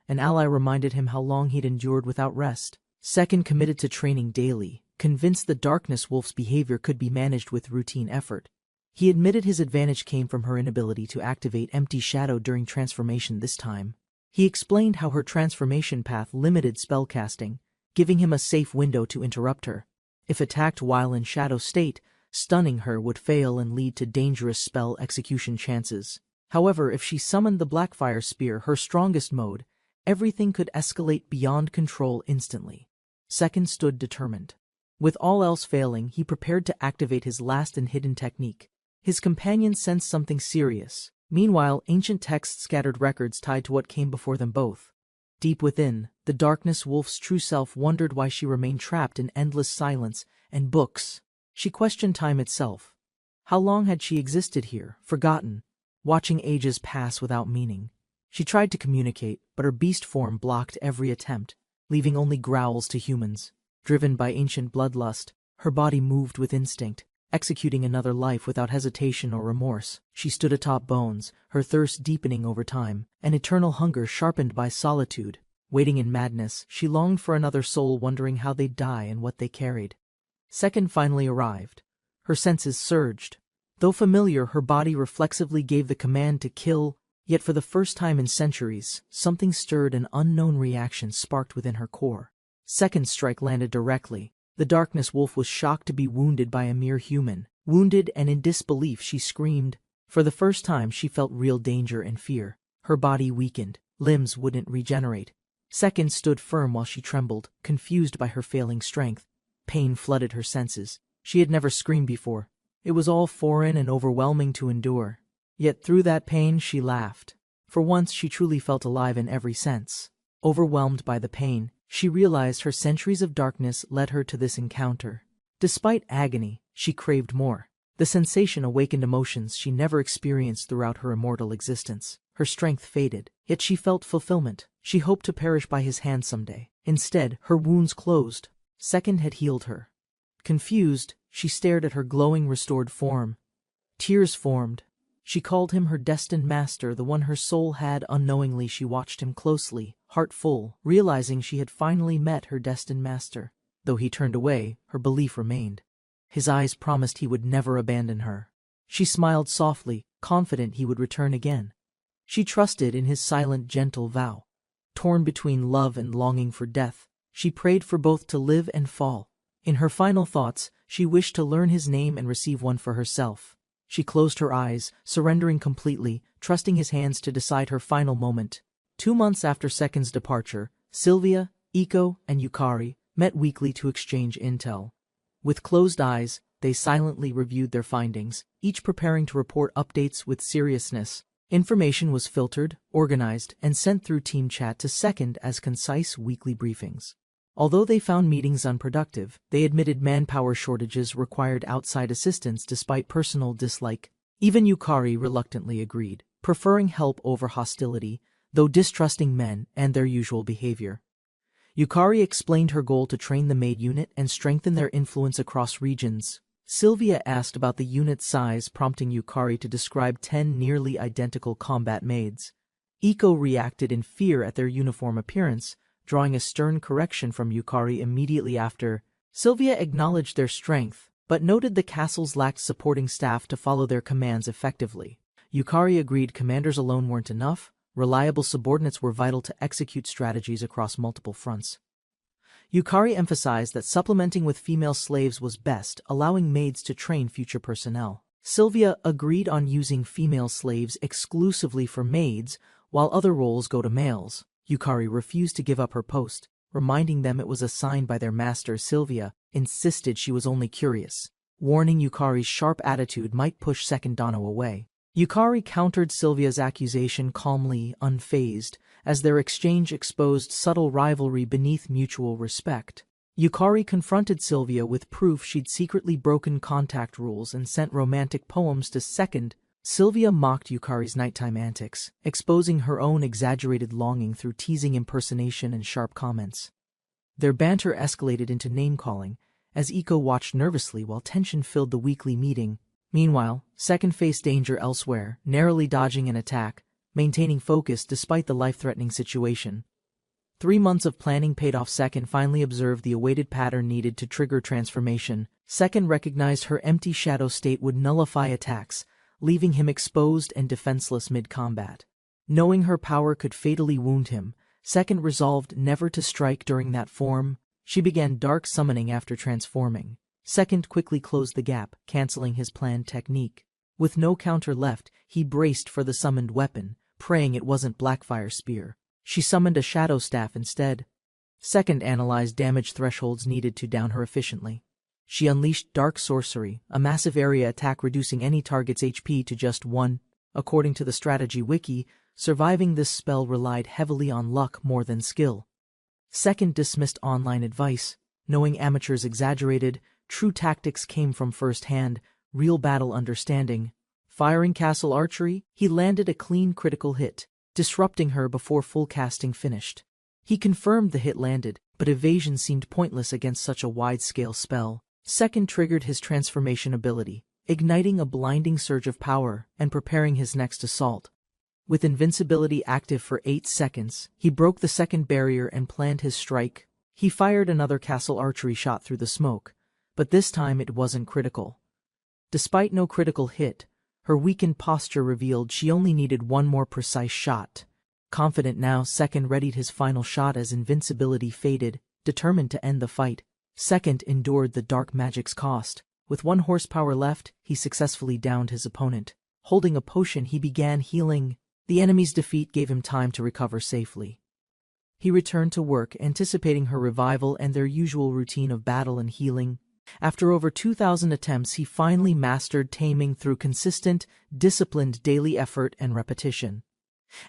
An ally reminded him how long he'd endured without rest. Second committed to training daily, convinced the Darkness Wolf's behavior could be managed with routine effort. He admitted his advantage came from her inability to activate Empty Shadow during transformation this time. He explained how her transformation path limited spellcasting, giving him a safe window to interrupt her. If attacked while in shadow state, stunning her would fail and lead to dangerous spell execution chances. However, if she summoned the Blackfire Spear, her strongest mode, everything could escalate beyond control instantly. Second stood determined. With all else failing, he prepared to activate his last and hidden technique. His companion sensed something serious. Meanwhile, ancient texts scattered records tied to what came before them both. Deep within, the Darkness Wolf's true self wondered why she remained trapped in endless silence and books. She questioned time itself. How long had she existed here, forgotten, watching ages pass without meaning? She tried to communicate, but her beast form blocked every attempt, leaving only growls to humans. Driven by ancient bloodlust, her body moved with instinct, executing another life without hesitation or remorse. She stood atop bones, her thirst deepening over time, an eternal hunger sharpened by solitude. Waiting in madness, she longed for another soul, wondering how they'd die and what they carried. Second finally arrived. Her senses surged. Though familiar, her body reflexively gave the command to kill, yet for the first time in centuries, something stirred, an unknown reaction sparked within her core. Second's strike landed directly. The Darkness Wolf was shocked to be wounded by a mere human. Wounded and in disbelief, she screamed. For the first time, she felt real danger and fear. Her body weakened. Limbs wouldn't regenerate. Second stood firm while she trembled, confused by her failing strength. Pain flooded her senses. She had never screamed before. It was all foreign and overwhelming to endure. Yet through that pain, she laughed. For once, she truly felt alive in every sense. Overwhelmed by the pain, she realized her centuries of darkness led her to this encounter. Despite agony, she craved more. The sensation awakened emotions she never experienced throughout her immortal existence. Her strength faded, yet she felt fulfillment. She hoped to perish by his hand someday. Instead, her wounds closed. Second had healed her. Confused, she stared at her glowing, restored form. Tears formed. She called him her destined master, the one her soul had. Unknowingly, she watched him closely, heart full, realizing she had finally met her destined master. Though he turned away, her belief remained. His eyes promised he would never abandon her. She smiled softly, confident he would return again. She trusted in his silent, gentle vow. Torn between love and longing for death, she prayed for both to live and fall. In her final thoughts, she wished to learn his name and receive one for herself. She closed her eyes, surrendering completely, trusting his hands to decide her final moment. 2 months after Second's departure, Sylvia, Iko, and Yukari met weekly to exchange intel. With closed eyes, they silently reviewed their findings, each preparing to report updates with seriousness. Information was filtered, organized, and sent through team chat to Second as concise weekly briefings. Although they found meetings unproductive, they admitted manpower shortages required outside assistance despite personal dislike. Even Yukari reluctantly agreed, preferring help over hostility, though distrusting men and their usual behavior. Yukari explained her goal to train the maid unit and strengthen their influence across regions. Sylvia asked about the unit's size, prompting Yukari to describe 10 nearly identical combat maids. Iko reacted in fear at their uniform appearance, drawing a stern correction from Yukari immediately after. Sylvia acknowledged their strength, but noted the castles lacked supporting staff to follow their commands effectively. Yukari agreed commanders alone weren't enough. Reliable subordinates were vital to execute strategies across multiple fronts. Yukari emphasized that supplementing with female slaves was best, allowing maids to train future personnel. Sylvia agreed on using female slaves exclusively for maids, while other roles go to males. Yukari refused to give up her post, reminding them it was assigned by their master. Sylvia insisted she was only curious, warning Yukari's sharp attitude might push Second Dano away. Yukari countered Sylvia's accusation calmly, unfazed, as their exchange exposed subtle rivalry beneath mutual respect. Yukari confronted Sylvia with proof she'd secretly broken contact rules and sent romantic poems to Second. Sylvia mocked Yukari's nighttime antics, exposing her own exaggerated longing through teasing impersonation and sharp comments. Their banter escalated into name-calling, as Iko watched nervously while tension filled the weekly meeting. Meanwhile, Second faced danger elsewhere, narrowly dodging an attack, maintaining focus despite the life-threatening situation. 3 months of planning paid off. Second finally observed the awaited pattern needed to trigger transformation. Second recognized her empty shadow state would nullify attacks, leaving him exposed and defenseless mid-combat. Knowing her power could fatally wound him, Second resolved never to strike during that form. She began dark summoning after transforming. Second quickly closed the gap, canceling his planned technique. With no counter left, he braced for the summoned weapon, praying it wasn't Blackfire Spear. She summoned a shadow staff instead. Second analyzed damage thresholds needed to down her efficiently. She unleashed Dark Sorcery, a massive area attack reducing any target's HP to just 1. According to the strategy wiki, surviving this spell relied heavily on luck more than skill. Second dismissed online advice, knowing amateurs exaggerated. True tactics came from first-hand, real battle understanding. Firing Castle Archery, he landed a clean critical hit, disrupting her before full casting finished. He confirmed the hit landed, but evasion seemed pointless against such a wide-scale spell. Second triggered his transformation ability, igniting a blinding surge of power and preparing his next assault. With invincibility active for 8 seconds, he broke the second barrier and planned his strike. He fired another Castle Archery shot through the smoke, but this time it wasn't critical. Despite no critical hit, her weakened posture revealed she only needed one more precise shot. Confident now, Second readied his final shot as invincibility faded, determined to end the fight. Second endured the dark magic's cost. With 1 horsepower left, he successfully downed his opponent. Holding a potion, he began healing. The enemy's defeat gave him time to recover safely. He returned to work, anticipating her revival and their usual routine of battle and healing. After over 2,000 attempts, he finally mastered taming through consistent, disciplined daily effort and repetition.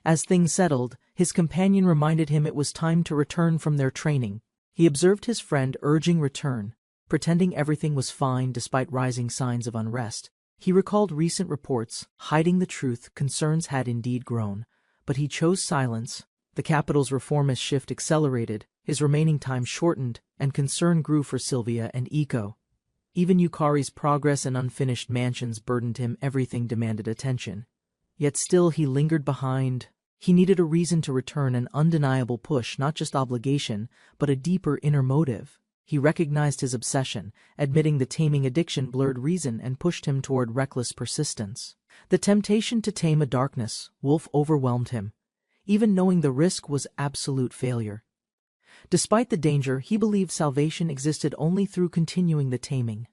As things settled, his companion reminded him it was time to return from their training. He observed his friend urging return, pretending everything was fine despite rising signs of unrest. He recalled recent reports, hiding the truth. Concerns had indeed grown, but he chose silence. The capital's reformist shift accelerated, his remaining time shortened, and concern grew for Sylvia and Iko. Even Yukari's progress and unfinished mansions burdened him. Everything demanded attention. Yet still he lingered behind. He needed a reason to return, an undeniable push, not just obligation, but a deeper inner motive. He recognized his obsession, admitting the taming addiction blurred reason and pushed him toward reckless persistence. The temptation to tame a darkness wolf overwhelmed him, even knowing the risk was absolute failure. Despite the danger, he believed salvation existed only through continuing the taming.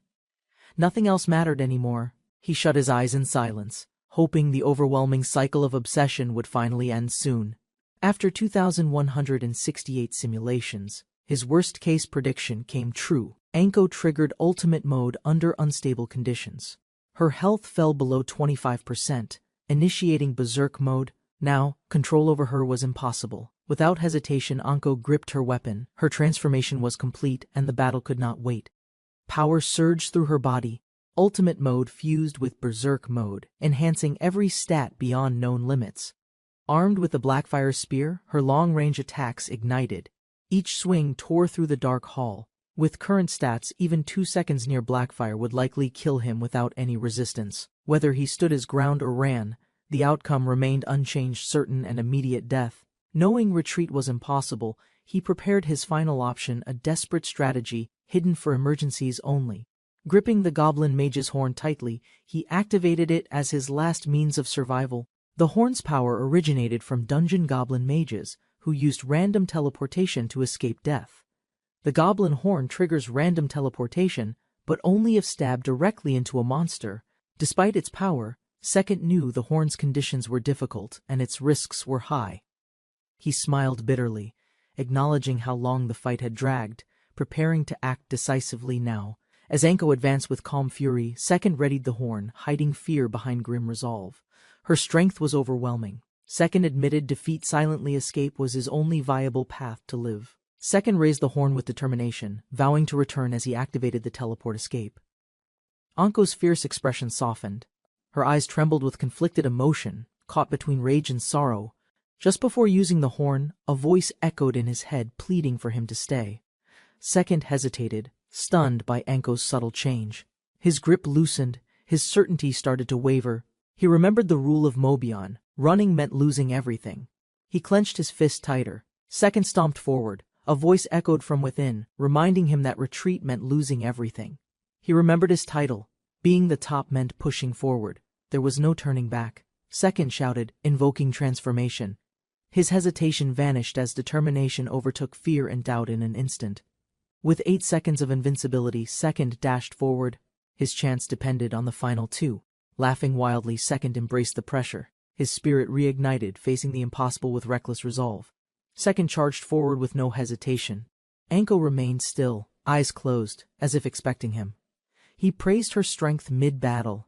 Nothing else mattered anymore. He shut his eyes in silence, hoping the overwhelming cycle of obsession would finally end soon. After 2,168 simulations, his worst-case prediction came true. Anko triggered ultimate mode under unstable conditions. Her health fell below 25%, initiating berserk mode. Now, control over her was impossible. Without hesitation, Anko gripped her weapon. Her transformation was complete, and the battle could not wait. Power surged through her body. Ultimate mode fused with berserk mode, enhancing every stat beyond known limits. Armed with the Blackfire Spear, her long-range attacks ignited. Each swing tore through the dark hall. With current stats, even 2 seconds near Blackfire would likely kill him without any resistance. Whether he stood his ground or ran, the outcome remained unchanged, certain and immediate death. Knowing retreat was impossible, he prepared his final option, a desperate strategy hidden for emergencies only. Gripping the goblin mage's horn tightly, he activated it as his last means of survival. The horn's power originated from dungeon goblin mages, who used random teleportation to escape death. The goblin horn triggers random teleportation, but only if stabbed directly into a monster. Despite its power, Second knew the horn's conditions were difficult and its risks were high. He smiled bitterly, acknowledging how long the fight had dragged, preparing to act decisively now. As Anko advanced with calm fury, Second readied the horn, hiding fear behind grim resolve. Her strength was overwhelming. Second admitted defeat silently. Escape was his only viable path to live. Second raised the horn with determination, vowing to return as he activated the teleport escape. Anko's fierce expression softened. Her eyes trembled with conflicted emotion, caught between rage and sorrow. Just before using the horn, a voice echoed in his head, pleading for him to stay. Second hesitated, stunned by Anko's subtle change. His grip loosened, his certainty started to waver. He remembered the rule of Mobion. Running meant losing everything. He clenched his fist tighter, Second stomped forward. A voice echoed from within, reminding him that retreat meant losing everything. He remembered his title. Being the top meant pushing forward. There was no turning back. Second shouted, invoking transformation. His hesitation vanished as determination overtook fear and doubt in an instant. With 8 seconds of invincibility, Second dashed forward. His chance depended on the final 2. Laughing wildly, Second embraced the pressure. His spirit reignited, facing the impossible with reckless resolve. Second charged forward with no hesitation. Anko remained still, eyes closed, as if expecting him. He praised her strength mid-battle.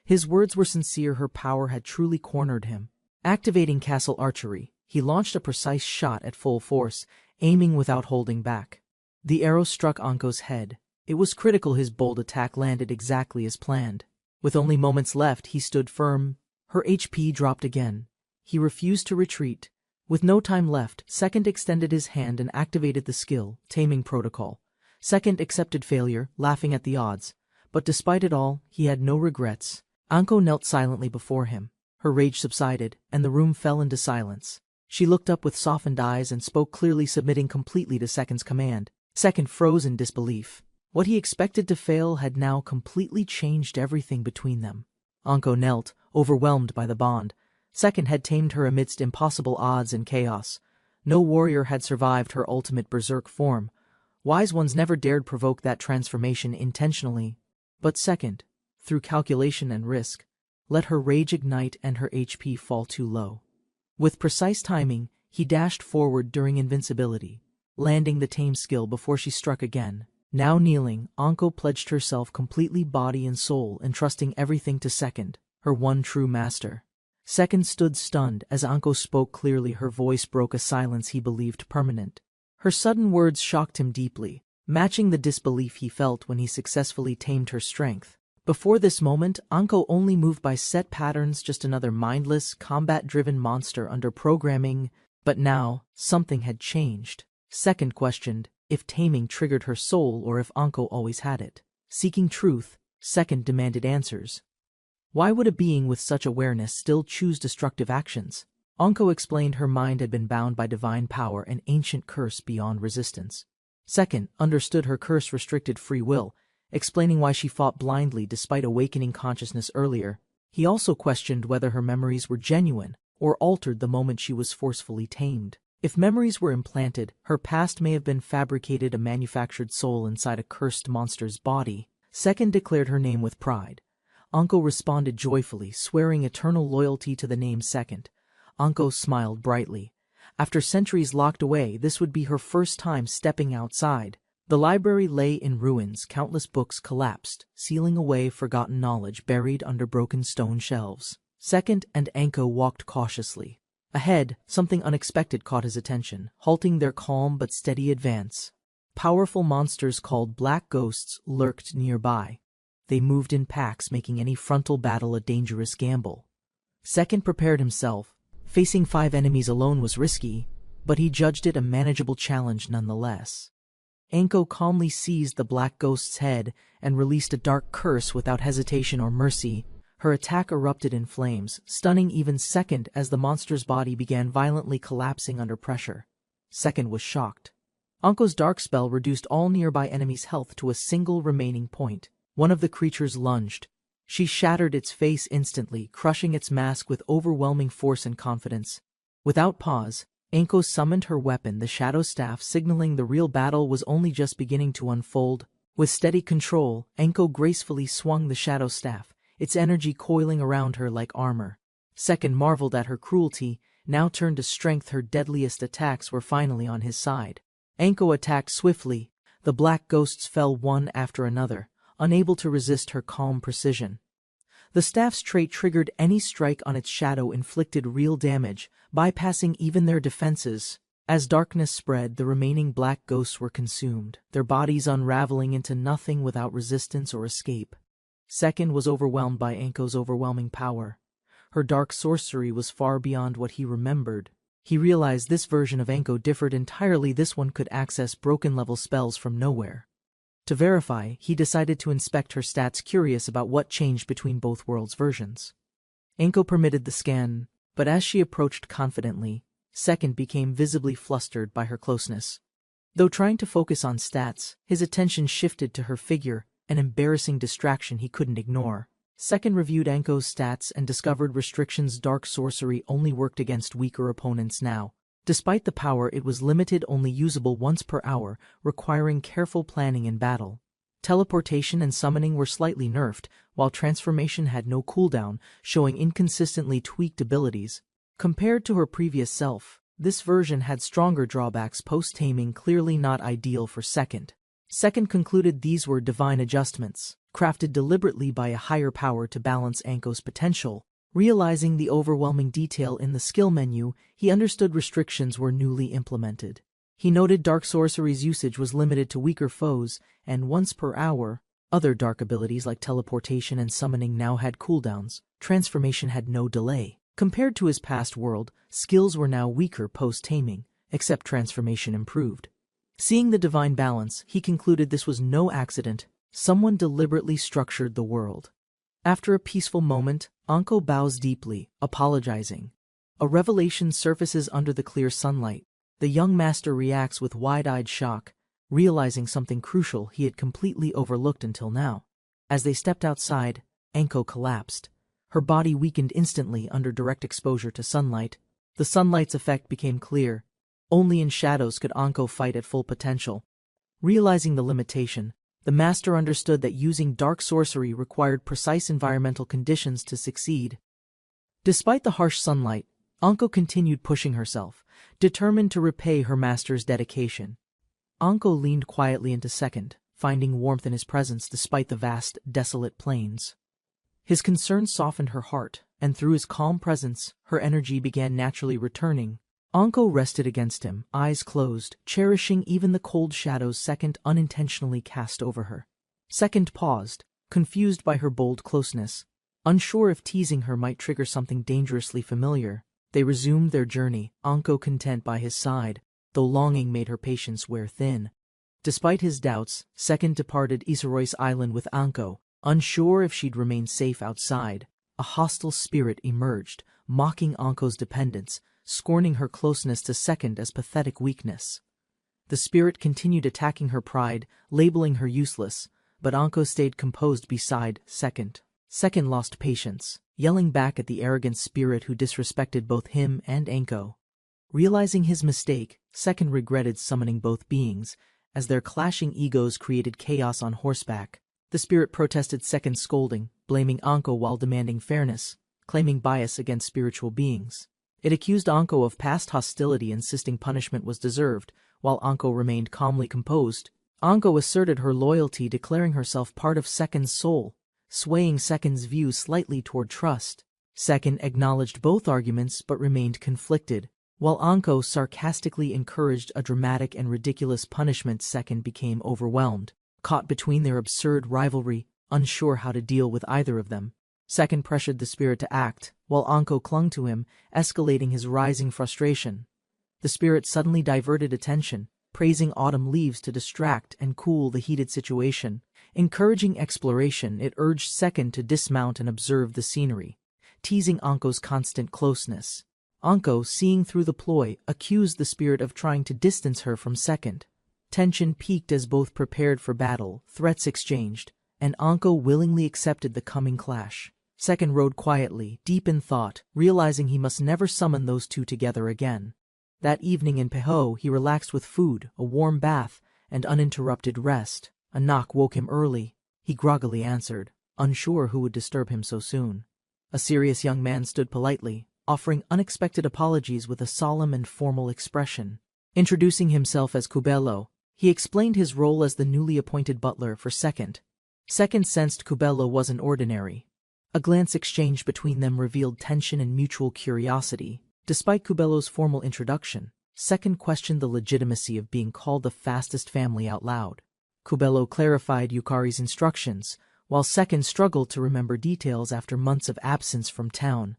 His words were sincere, her power had truly cornered him. Activating castle archery, he launched a precise shot at full force, aiming without holding back. The arrow struck Anko's head. It was critical, his bold attack landed exactly as planned. With only moments left, he stood firm. Her HP dropped again. He refused to retreat. With no time left, Second extended his hand and activated the skill, Taming Protocol. Second accepted failure, laughing at the odds. But despite it all, he had no regrets. Anko knelt silently before him. Her rage subsided, and the room fell into silence. She looked up with softened eyes and spoke clearly, submitting completely to Second's command. Second froze in disbelief. What he expected to fail had now completely changed everything between them. Anko knelt, overwhelmed by the bond. Second had tamed her amidst impossible odds and chaos. No warrior had survived her ultimate berserk form. Wise ones never dared provoke that transformation intentionally. But Second, through calculation and risk, let her rage ignite and her HP fall too low. With precise timing, he dashed forward during invincibility, landing the tame skill before she struck again. Now kneeling, Anko pledged herself completely, body and soul, entrusting everything to Second, her one true master. Second stood stunned as Anko spoke clearly. Her voice broke a silence he believed permanent. Her sudden words shocked him deeply, matching the disbelief he felt when he successfully tamed her strength. Before this moment, Anko only moved by set patterns, just another mindless, combat-driven monster under programming. But now, something had changed. Second questioned if taming triggered her soul or if Anko always had it. Seeking truth, Second demanded answers. Why would a being with such awareness still choose destructive actions? Anko explained her mind had been bound by divine power, an ancient curse beyond resistance. Second understood her curse restricted free will, explaining why she fought blindly despite awakening consciousness earlier. He also questioned whether her memories were genuine or altered the moment she was forcefully tamed. If memories were implanted, her past may have been fabricated, a manufactured soul inside a cursed monster's body. Second declared her name with pride. Anko responded joyfully, swearing eternal loyalty to the name Second. Anko smiled brightly. After centuries locked away, this would be her first time stepping outside. The library lay in ruins, countless books collapsed, sealing away forgotten knowledge buried under broken stone shelves. Second and Anko walked cautiously. Ahead, something unexpected caught his attention, halting their calm but steady advance. Powerful monsters called black ghosts lurked nearby. They moved in packs, making any frontal battle a dangerous gamble. Second prepared himself. Facing 5 enemies alone was risky, but he judged it a manageable challenge nonetheless. Anko calmly seized the black ghost's head and released a dark curse without hesitation or mercy. Her attack erupted in flames, stunning even Second as the monster's body began violently collapsing under pressure. Second was shocked. Anko's dark spell reduced all nearby enemies' health to a single remaining point. One of the creatures lunged. She shattered its face instantly, crushing its mask with overwhelming force and confidence. Without pause, Anko summoned her weapon, the Shadow Staff, signaling the real battle was only just beginning to unfold. With steady control, Anko gracefully swung the Shadow Staff, its energy coiling around her like armor. Second marveled at her cruelty, now turned to strength. Her deadliest attacks were finally on his side. Anko attacked swiftly. The black ghosts fell one after another, unable to resist her calm precision. The staff's trait triggered any strike on its shadow, inflicted real damage, bypassing even their defenses. As darkness spread, the remaining black ghosts were consumed, their bodies unraveling into nothing without resistance or escape. Second was overwhelmed by Anko's overwhelming power. Her dark sorcery was far beyond what he remembered. He realized this version of Anko differed entirely. This one could access broken-level spells from nowhere. To verify, he decided to inspect her stats, curious about what changed between both worlds' versions. Anko permitted the scan, but as she approached confidently, Second became visibly flustered by her closeness. Though trying to focus on stats, his attention shifted to her figure, an embarrassing distraction he couldn't ignore. Second reviewed Anko's stats and discovered restrictions. Dark sorcery only worked against weaker opponents now. Despite the power, it was limited, only usable once per hour, requiring careful planning in battle. Teleportation and summoning were slightly nerfed, while transformation had no cooldown, showing inconsistently tweaked abilities. Compared to her previous self, this version had stronger drawbacks. Post-taming clearly not ideal for Second. Second concluded these were divine adjustments, crafted deliberately by a higher power to balance Anko's potential. Realizing the overwhelming detail in the skill menu, he understood restrictions were newly implemented. He noted dark sorcery's usage was limited to weaker foes, and once per hour. Other dark abilities like teleportation and summoning now had cooldowns. Transformation had no delay. Compared to his past world, skills were now weaker post-taming, except transformation improved. Seeing the divine balance, he concluded this was no accident. Someone deliberately structured the world. After a peaceful moment, Anko bows deeply, apologizing. A revelation surfaces under the clear sunlight. The young master reacts with wide-eyed shock, realizing something crucial he had completely overlooked until now. As they stepped outside, Anko collapsed. Her body weakened instantly under direct exposure to sunlight. The sunlight's effect became clear. Only in shadows could Anko fight at full potential. Realizing the limitation, the master understood that using dark sorcery required precise environmental conditions to succeed. Despite the harsh sunlight, Anko continued pushing herself, determined to repay her master's dedication. Anko leaned quietly into Second, finding warmth in his presence despite the vast, desolate plains. His concern softened her heart, and through his calm presence, her energy began naturally returning. Anko rested against him, eyes closed, cherishing even the cold shadows Second unintentionally cast over her. Second paused, confused by her bold closeness. Unsure if teasing her might trigger something dangerously familiar, they resumed their journey, Anko content by his side, though longing made her patience wear thin. Despite his doubts, Second departed Isekai'd's island with Anko, unsure if she'd remain safe outside. A hostile spirit emerged, mocking Anko's dependence, scorning her closeness to Second as pathetic weakness. The spirit continued attacking her pride, labeling her useless, but Anko stayed composed beside Second. Second lost patience, yelling back at the arrogant spirit who disrespected both him and Anko. Realizing his mistake, Second regretted summoning both beings, as their clashing egos created chaos on horseback. The spirit protested Second's scolding, blaming Anko while demanding fairness, claiming bias against spiritual beings. It accused Anko of past hostility, insisting punishment was deserved, while Anko remained calmly composed. Anko asserted her loyalty, declaring herself part of Second's soul, swaying Second's view slightly toward trust. Second acknowledged both arguments but remained conflicted. While Anko sarcastically encouraged a dramatic and ridiculous punishment, Second became overwhelmed. Caught between their absurd rivalry, unsure how to deal with either of them, Second pressured the spirit to act, while Anko clung to him, escalating his rising frustration. The spirit suddenly diverted attention, praising autumn leaves to distract and cool the heated situation. Encouraging exploration, it urged Second to dismount and observe the scenery, teasing Anko's constant closeness. Anko, seeing through the ploy, accused the spirit of trying to distance her from Second. Tension peaked as both prepared for battle, threats exchanged, and Anko willingly accepted the coming clash. Second rode quietly, deep in thought, realizing he must never summon those two together again. That evening in Peho, he relaxed with food, a warm bath, and uninterrupted rest. A knock woke him early. He groggily answered, unsure who would disturb him so soon. A serious young man stood politely, offering unexpected apologies with a solemn and formal expression. Introducing himself as Kubelo, he explained his role as the newly appointed butler for Second. Second sensed Kubelo wasn't ordinary. A glance exchanged between them revealed tension and mutual curiosity. Despite Kubelo's formal introduction, Second questioned the legitimacy of being called the fastest family out loud. Kubelo clarified Yukari's instructions, while Second struggled to remember details after months of absence from town.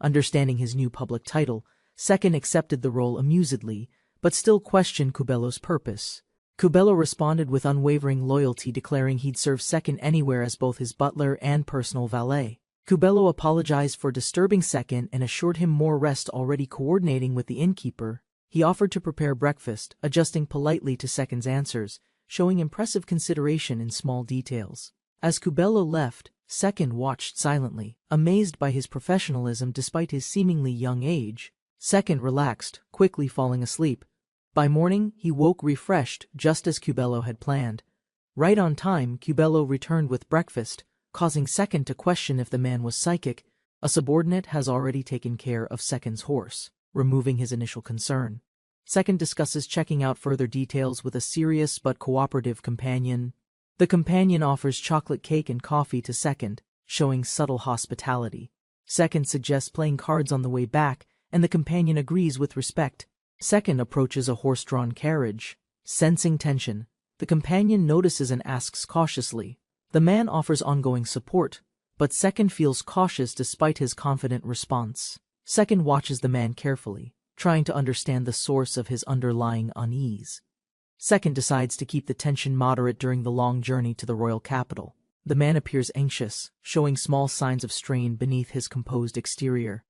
Understanding his new public title, Second accepted the role amusedly, but still questioned Kubelo's purpose. Kubelo responded with unwavering loyalty, declaring he'd serve Second anywhere as both his butler and personal valet. Kubelo apologized for disturbing Second and assured him more rest. Already coordinating with the innkeeper, he offered to prepare breakfast, adjusting politely to Second's answers, showing impressive consideration in small details. As Kubelo left, Second watched silently, amazed by his professionalism despite his seemingly young age. Second relaxed, quickly falling asleep. By morning, he woke refreshed, just as Kubelo had planned. Right on time, Kubelo returned with breakfast, causing Second to question if the man was psychic. A subordinate has already taken care of Second's horse, removing his initial concern. Second discusses checking out further details with a serious but cooperative companion. The companion offers chocolate cake and coffee to Second, showing subtle hospitality. Second suggests playing cards on the way back, and the companion agrees with respect. Second approaches a horse-drawn carriage. Sensing tension, the companion notices and asks cautiously. The man offers ongoing support, but Second feels cautious despite his confident response. Second watches the man carefully, trying to understand the source of his underlying unease. Second decides to keep the tension moderate during the long journey to the royal capital. The man appears anxious, showing small signs of strain beneath his composed exterior.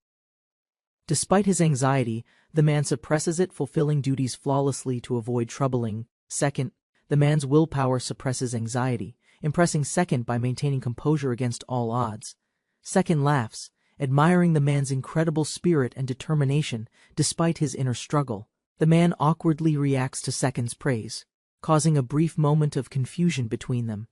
Despite his anxiety, the man suppresses it, fulfilling duties flawlessly to avoid troubling Second. The man's willpower suppresses anxiety, impressing Second by maintaining composure against all odds. Second laughs, admiring the man's incredible spirit and determination despite his inner struggle. The man awkwardly reacts to Second's praise, causing a brief moment of confusion between them.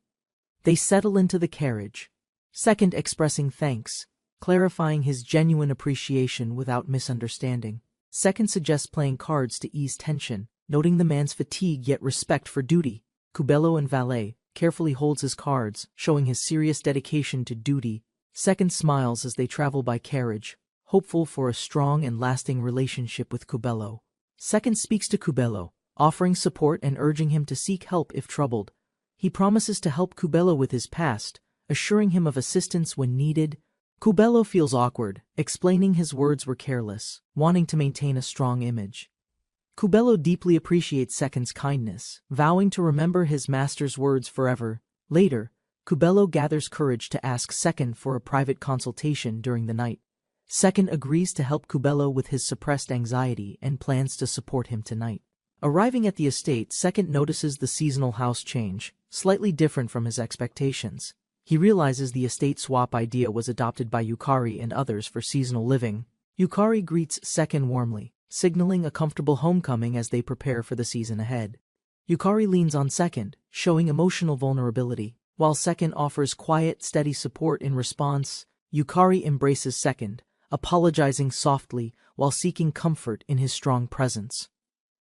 They settle into the carriage, Second expressing thanks, clarifying his genuine appreciation without misunderstanding. Second suggests playing cards to ease tension, noting the man's fatigue yet respect for duty. Kubelo and valet carefully holds his cards, showing his serious dedication to duty. Second smiles as they travel by carriage, hopeful for a strong and lasting relationship with Kubelo. Second speaks to Kubelo, offering support and urging him to seek help if troubled. He promises to help Kubelo with his past, assuring him of assistance when needed. Kubelo feels awkward, explaining his words were careless, wanting to maintain a strong image. Kubelo deeply appreciates Second's kindness, vowing to remember his master's words forever. Later, Kubelo gathers courage to ask Second for a private consultation during the night. Second agrees to help Kubelo with his suppressed anxiety and plans to support him tonight. Arriving at the estate, Second notices the seasonal house change, slightly different from his expectations. He realizes the estate swap idea was adopted by Yukari and others for seasonal living. Yukari greets Second warmly, signaling a comfortable homecoming as they prepare for the season ahead. Yukari leans on Second, showing emotional vulnerability. While Second offers quiet, steady support in response, Yukari embraces Second, apologizing softly while seeking comfort in his strong presence.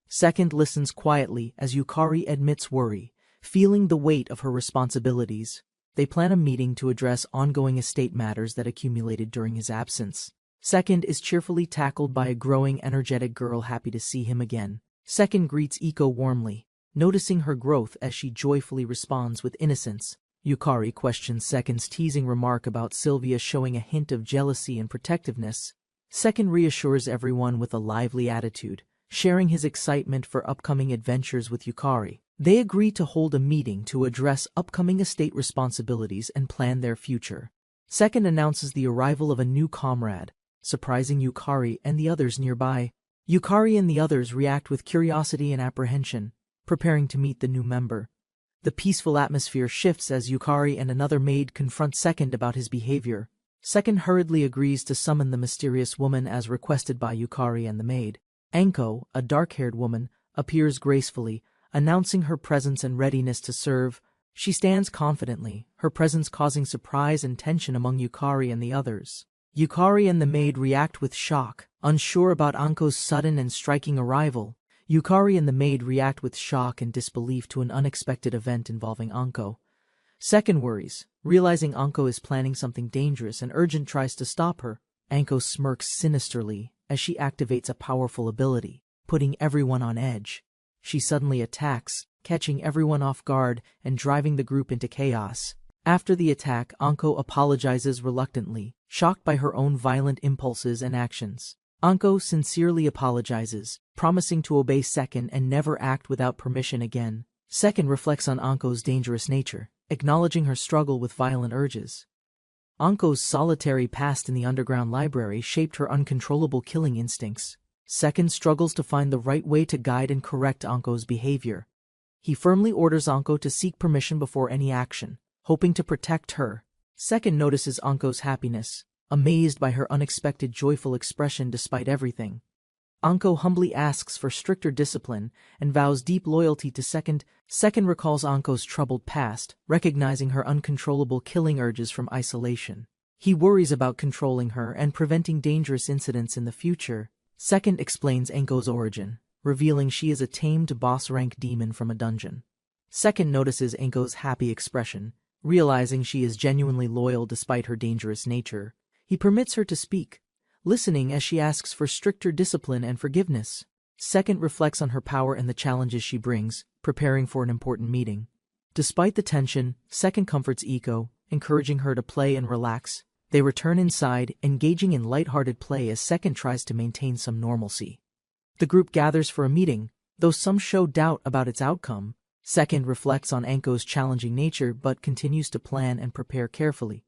Second listens quietly as Yukari admits worry, feeling the weight of her responsibilities. They plan a meeting to address ongoing estate matters that accumulated during his absence. Second is cheerfully tackled by a growing, energetic girl happy to see him again. Second greets Iko warmly, noticing her growth as she joyfully responds with innocence. Yukari questions Second's teasing remark about Sylvia, showing a hint of jealousy and protectiveness. Second reassures everyone with a lively attitude, sharing his excitement for upcoming adventures with Yukari. They agree to hold a meeting to address upcoming estate responsibilities and plan their future. Second announces the arrival of a new comrade, surprising Yukari and the others nearby. Yukari and the others react with curiosity and apprehension, preparing to meet the new member. The peaceful atmosphere shifts as Yukari and another maid confront Second about his behavior. Second hurriedly agrees to summon the mysterious woman as requested by Yukari and the maid. Anko, a dark-haired woman, appears gracefully, announcing her presence and readiness to serve. She stands confidently, her presence causing surprise and tension among Yukari and the others. Yukari and the maid react with shock, unsure about Anko's sudden and striking arrival. Yukari and the maid react with shock and disbelief to an unexpected event involving Anko. Second worries, realizing Anko is planning something dangerous and urgent, tries to stop her. Anko smirks sinisterly as she activates a powerful ability, putting everyone on edge. She suddenly attacks, catching everyone off guard and driving the group into chaos. After the attack, Anko apologizes reluctantly, shocked by her own violent impulses and actions. Anko sincerely apologizes, promising to obey Second and never act without permission again. Second reflects on Anko's dangerous nature, acknowledging her struggle with violent urges. Anko's solitary past in the underground library shaped her uncontrollable killing instincts. Second struggles to find the right way to guide and correct Anko's behavior. He firmly orders Anko to seek permission before any action, hoping to protect her. Second notices Anko's happiness, amazed by her unexpected joyful expression despite everything. Anko humbly asks for stricter discipline and vows deep loyalty to Second. Second recalls Anko's troubled past, recognizing her uncontrollable killing urges from isolation. He worries about controlling her and preventing dangerous incidents in the future. Second explains Anko's origin, revealing she is a tamed boss-rank demon from a dungeon. Second notices Anko's happy expression, realizing she is genuinely loyal despite her dangerous nature. He permits her to speak, listening as she asks for stricter discipline and forgiveness. Second reflects on her power and the challenges she brings, preparing for an important meeting. Despite the tension, Second comforts Iko, encouraging her to play and relax. They return inside, engaging in lighthearted play as Second tries to maintain some normalcy. The group gathers for a meeting, though some show doubt about its outcome. Second reflects on Anko's challenging nature but continues to plan and prepare carefully.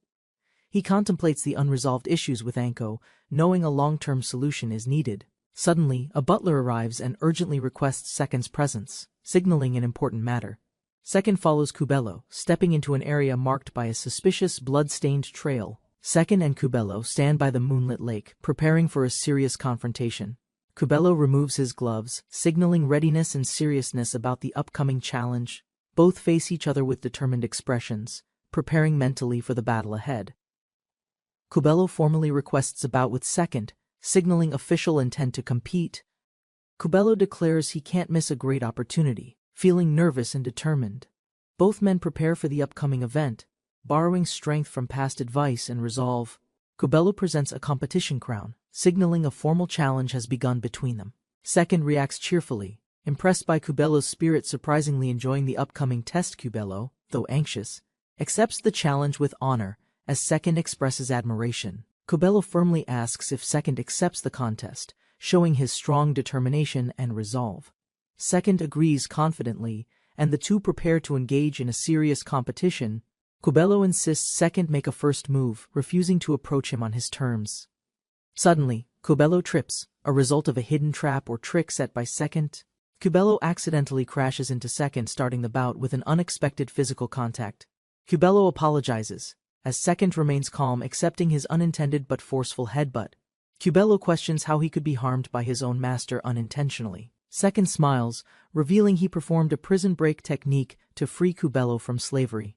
He contemplates the unresolved issues with Anko, knowing a long-term solution is needed. Suddenly, a butler arrives and urgently requests Second's presence, signaling an important matter. Second follows Kubello, stepping into an area marked by a suspicious blood-stained trail. Second and Kubello stand by the moonlit lake, preparing for a serious confrontation. Kubello removes his gloves, signaling readiness and seriousness about the upcoming challenge. Both face each other with determined expressions, preparing mentally for the battle ahead. Kubello formally requests a bout with Second, signaling official intent to compete. Kubello declares he can't miss a great opportunity, feeling nervous and determined. Both men prepare for the upcoming event, borrowing strength from past advice and resolve. Kubello presents a competition crown, signaling a formal challenge has begun between them. Second reacts cheerfully, impressed by Kubello's spirit, surprisingly enjoying the upcoming test. Kubello, though anxious, accepts the challenge with honor, as Second expresses admiration. Kubello firmly asks if Second accepts the contest, showing his strong determination and resolve. Second agrees confidently, and the two prepare to engage in a serious competition. Kubello insists Second make a first move, refusing to approach him on his terms. Suddenly, Kubello trips, a result of a hidden trap or trick set by Second. Kubello accidentally crashes into Second, starting the bout with an unexpected physical contact. Kubello apologizes, as Second remains calm, accepting his unintended but forceful headbutt. Kubello questions how he could be harmed by his own master unintentionally. Second smiles, revealing he performed a prison break technique to free Kubello from slavery.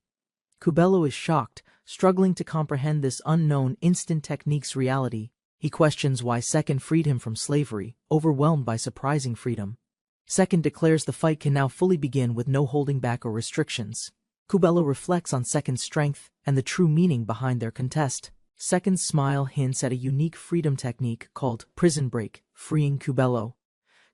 Kubello is shocked, struggling to comprehend this unknown instant technique's reality. He questions why Second freed him from slavery, overwhelmed by surprising freedom. Second declares the fight can now fully begin with no holding back or restrictions. Kubello reflects on Second's strength and the true meaning behind their contest. Second's smile hints at a unique freedom technique called prison break, freeing Kubello.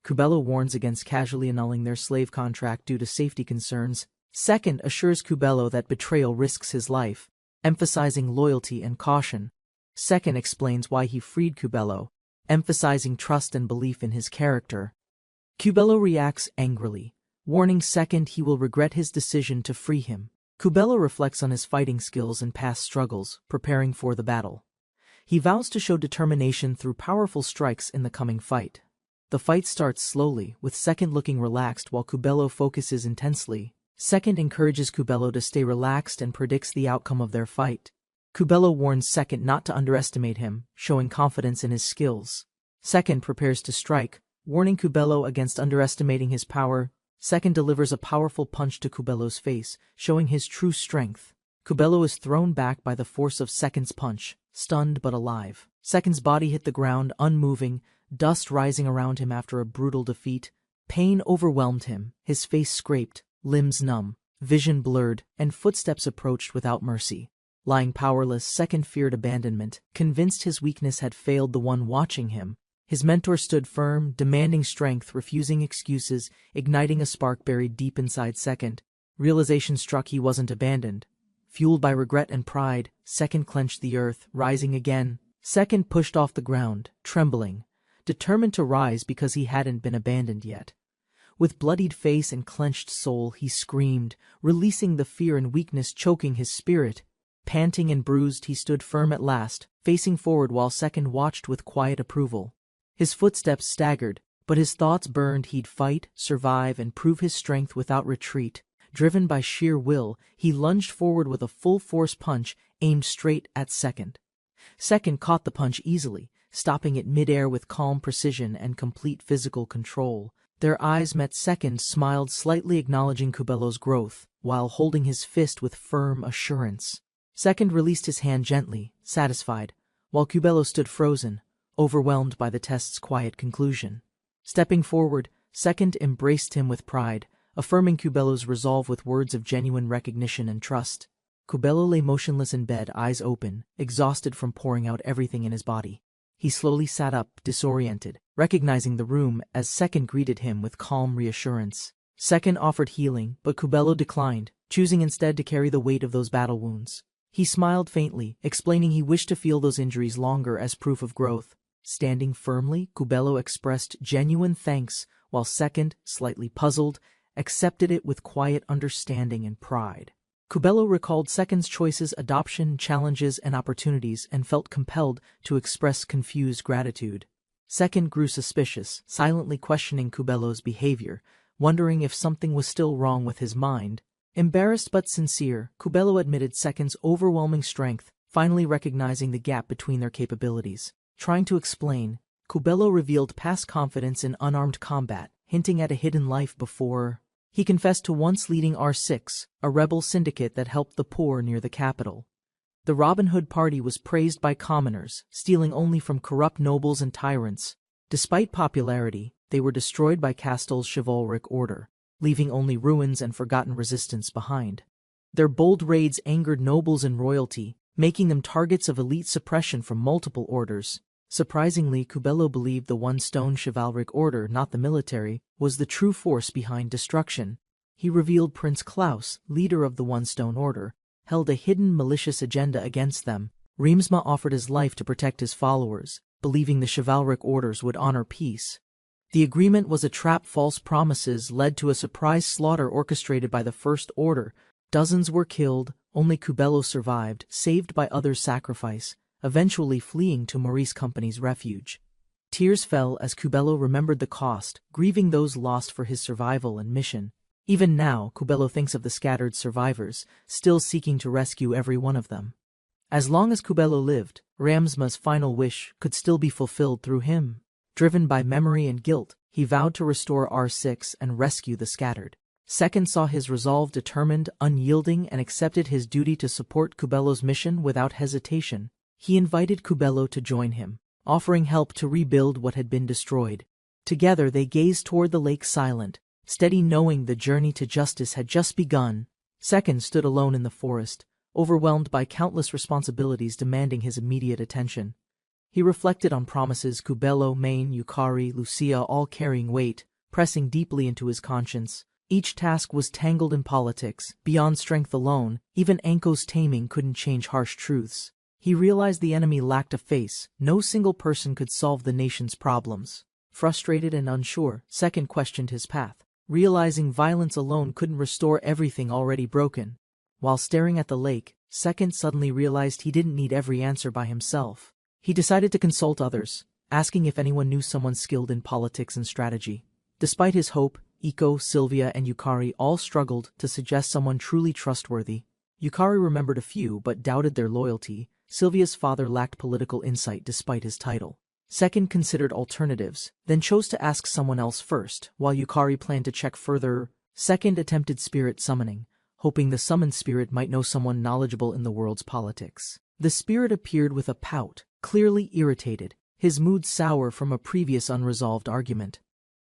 Kubello warns against casually annulling their slave contract due to safety concerns. Second assures Kubello that betrayal risks his life, emphasizing loyalty and caution. Second explains why he freed Kubello, emphasizing trust and belief in his character. Kubello reacts angrily, warning Second he will regret his decision to free him. Kubello reflects on his fighting skills and past struggles, preparing for the battle. He vows to show determination through powerful strikes in the coming fight. The fight starts slowly, with Second looking relaxed while Kubello focuses intensely. Second encourages Kubello to stay relaxed and predicts the outcome of their fight. Kubello warns Second not to underestimate him, showing confidence in his skills. Second prepares to strike, warning Kubello against underestimating his power. Second delivers a powerful punch to Kubello's face, showing his true strength. Kubello is thrown back by the force of Second's punch, stunned but alive. Second's body hit the ground, unmoving, dust rising around him after a brutal defeat. Pain overwhelmed him, his face scraped, limbs numb, vision blurred, and footsteps approached without mercy. Lying powerless, Second feared abandonment, convinced his weakness had failed the one watching him. His mentor stood firm, demanding strength, refusing excuses, igniting a spark buried deep inside Second. Realization struck he wasn't abandoned. Fueled by regret and pride, Second clenched the earth, rising again. Second pushed off the ground, trembling, determined to rise because he hadn't been abandoned yet. With bloodied face and clenched soul, he screamed, releasing the fear and weakness choking his spirit. Panting and bruised, he stood firm at last, facing forward while Second watched with quiet approval. His footsteps staggered, but his thoughts burned. He'd fight, survive, and prove his strength without retreat. Driven by sheer will, he lunged forward with a full-force punch aimed straight at Second. Second caught the punch easily, stopping it mid-air with calm precision and complete physical control. Their eyes met. Second smiled slightly, acknowledging Cubelo's growth, while holding his fist with firm assurance. Second released his hand gently, satisfied, while Cubelo stood frozen, overwhelmed by the test's quiet conclusion. Stepping forward, Second embraced him with pride, affirming Cubelo's resolve with words of genuine recognition and trust. Cubelo lay motionless in bed, eyes open, exhausted from pouring out everything in his body. He slowly sat up, disoriented, recognizing the room as Second greeted him with calm reassurance. Second offered healing, but Cubelo declined, choosing instead to carry the weight of those battle wounds. He smiled faintly, explaining he wished to feel those injuries longer as proof of growth. Standing firmly, Cubelo expressed genuine thanks, while Second, slightly puzzled, accepted it with quiet understanding and pride. Cubelo recalled Second's choices, adoption, challenges, and opportunities, and felt compelled to express confused gratitude. Second grew suspicious, silently questioning Cubelo's behavior, wondering if something was still wrong with his mind. Embarrassed but sincere, Cubelo admitted Second's overwhelming strength, finally recognizing the gap between their capabilities. Trying to explain, Cubelo revealed past confidence in unarmed combat, hinting at a hidden life before. He confessed to once leading R6, a rebel syndicate that helped the poor near the capital. The Robin Hood party was praised by commoners, stealing only from corrupt nobles and tyrants. Despite popularity, they were destroyed by Castel's chivalric order, leaving only ruins and forgotten resistance behind. Their bold raids angered nobles and royalty, making them targets of elite suppression from multiple orders. Surprisingly, Cubelo believed the one-stone chivalric order, not the military, was the true force behind destruction. He revealed Prince Klaus, leader of the one-stone order, held a hidden malicious agenda against them. Reemsma offered his life to protect his followers, believing the chivalric orders would honor peace. The agreement was a trap. False promises led to a surprise slaughter orchestrated by the First Order. Dozens were killed, only Cubelo survived, saved by others' sacrifice, eventually fleeing to Maurice Company's refuge. Tears fell as Cubelo remembered the cost, grieving those lost for his survival and mission. Even now, Cubelo thinks of the scattered survivors, still seeking to rescue every one of them. As long as Cubelo lived, Ramsma's final wish could still be fulfilled through him. Driven by memory and guilt, he vowed to restore R6 and rescue the scattered. Second saw his resolve determined, unyielding, and accepted his duty to support Cubelo's mission without hesitation. He invited Cubelo to join him, offering help to rebuild what had been destroyed. Together they gazed toward the lake, silent, steady, knowing the journey to justice had just begun. Second stood alone in the forest, overwhelmed by countless responsibilities demanding his immediate attention. He reflected on promises, Cubelo, Maine, Yukari, Lucia, all carrying weight, pressing deeply into his conscience. Each task was tangled in politics, beyond strength alone. Even Anko's taming couldn't change harsh truths. He realized the enemy lacked a face. No single person could solve the nation's problems. Frustrated and unsure, Second questioned his path, realizing violence alone couldn't restore everything already broken. While staring at the lake, Second suddenly realized he didn't need every answer by himself. He decided to consult others, asking if anyone knew someone skilled in politics and strategy. Despite his hope, Iko, Sylvia, and Yukari all struggled to suggest someone truly trustworthy. Yukari remembered a few but doubted their loyalty. Sylvia's father lacked political insight despite his title. Second considered alternatives, then chose to ask someone else first, while Yukari planned to check further. Second attempted spirit summoning, hoping the summoned spirit might know someone knowledgeable in the world's politics. The spirit appeared with a pout, clearly irritated, his mood sour from a previous unresolved argument.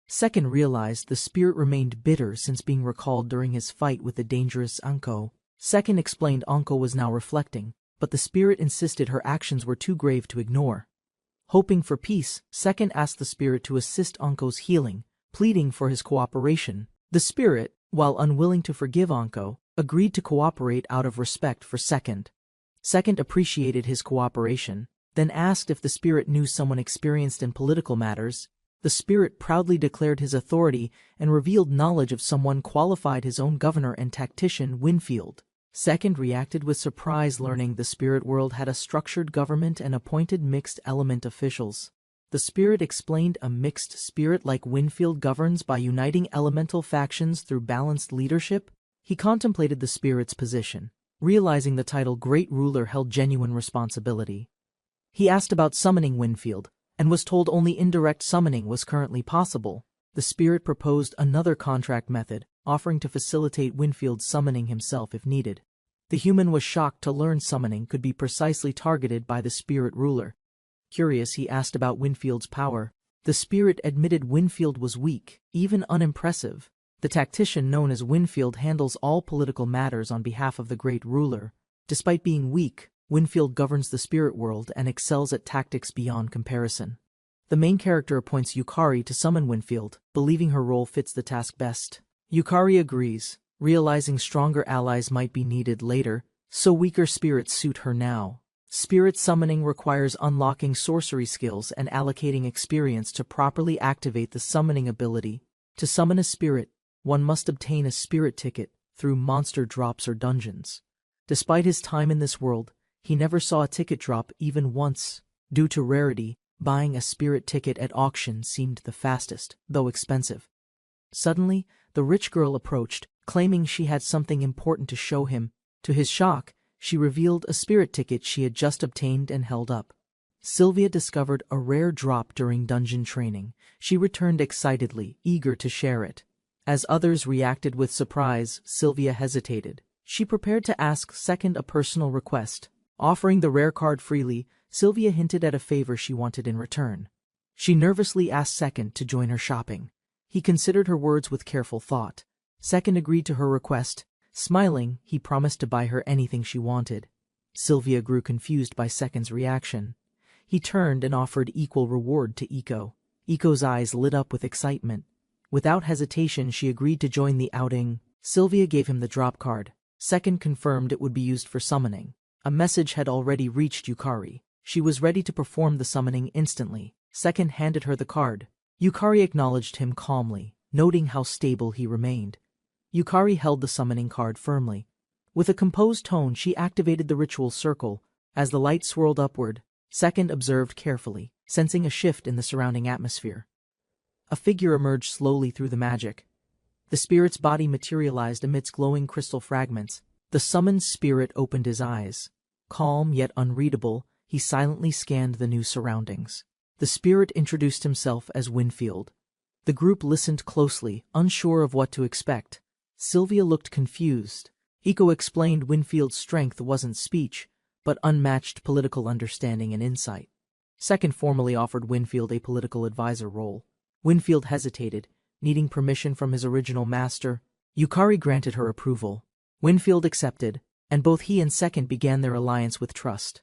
Second realized the spirit remained bitter since being recalled during his fight with the dangerous Anko. Second explained Anko was now reflecting, but the spirit insisted her actions were too grave to ignore. Hoping for peace, Second asked the spirit to assist Anko's healing, pleading for his cooperation. The spirit, while unwilling to forgive Anko, agreed to cooperate out of respect for Second. Second appreciated his cooperation, then asked if the spirit knew someone experienced in political matters. The spirit proudly declared his authority and revealed knowledge of someone qualified, his own governor and tactician, Winfield. Second reacted with surprise, learning the spirit world had a structured government and appointed mixed element officials. The spirit explained a mixed spirit like Winfield governs by uniting elemental factions through balanced leadership. He contemplated the spirit's position, realizing the title Great Ruler held genuine responsibility. He asked about summoning Winfield, and was told only indirect summoning was currently possible. The spirit proposed another contract method, offering to facilitate Winfield summoning himself if needed. The human was shocked to learn summoning could be precisely targeted by the spirit ruler. Curious, he asked about Winfield's power. The spirit admitted Winfield was weak, even unimpressive. The tactician known as Winfield handles all political matters on behalf of the great ruler. Despite being weak, Winfield governs the spirit world and excels at tactics beyond comparison. The main character appoints Yukari to summon Winfield, believing her role fits the task best. Yukari agrees, realizing stronger allies might be needed later, so weaker spirits suit her now. Spirit summoning requires unlocking sorcery skills and allocating experience to properly activate the summoning ability. To summon a spirit, one must obtain a spirit ticket through monster drops or dungeons. Despite his time in this world, he never saw a ticket drop even once. Due to rarity, buying a spirit ticket at auction seemed the fastest, though expensive. Suddenly, the rich girl approached, claiming she had something important to show him. To his shock, she revealed a spirit ticket she had just obtained and held up. Sylvia discovered a rare drop during dungeon training. She returned excitedly, eager to share it. As others reacted with surprise, Sylvia hesitated. She prepared to ask Second a personal request. Offering the rare card freely, Sylvia hinted at a favor she wanted in return. She nervously asked Second to join her shopping. He considered her words with careful thought. Second agreed to her request. Smiling, he promised to buy her anything she wanted. Sylvia grew confused by Second's reaction. He turned and offered equal reward to Iko. Iko's eyes lit up with excitement. Without hesitation, she agreed to join the outing. Sylvia gave him the drop card. Second confirmed it would be used for summoning. A message had already reached Yukari. She was ready to perform the summoning instantly. Second handed her the card. Yukari acknowledged him calmly, noting how stable he remained. Yukari held the summoning card firmly. With a composed tone, she activated the ritual circle. As the light swirled upward, Second observed carefully, sensing a shift in the surrounding atmosphere. A figure emerged slowly through the magic. The spirit's body materialized amidst glowing crystal fragments. The summoned spirit opened his eyes. Calm yet unreadable, he silently scanned the new surroundings. The spirit introduced himself as Winfield. The group listened closely, unsure of what to expect. Sylvia looked confused. Iko explained Winfield's strength wasn't speech, but unmatched political understanding and insight. Second formally offered Winfield a political advisor role. Winfield hesitated, needing permission from his original master. Yukari granted her approval. Winfield accepted, and both he and Second began their alliance with trust.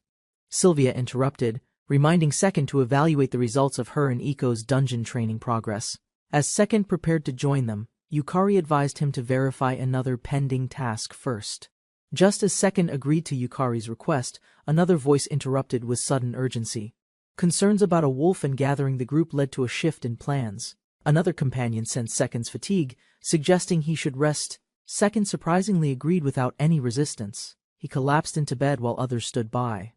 Sylvia interrupted, reminding Second to evaluate the results of her and Iko's dungeon training progress. As Second prepared to join them, Yukari advised him to verify another pending task first. Just as Second agreed to Yukari's request, another voice interrupted with sudden urgency. Concerns about a wolf and gathering the group led to a shift in plans. Another companion sensed Second's fatigue, suggesting he should rest. Second surprisingly agreed without any resistance. He collapsed into bed while others stood by.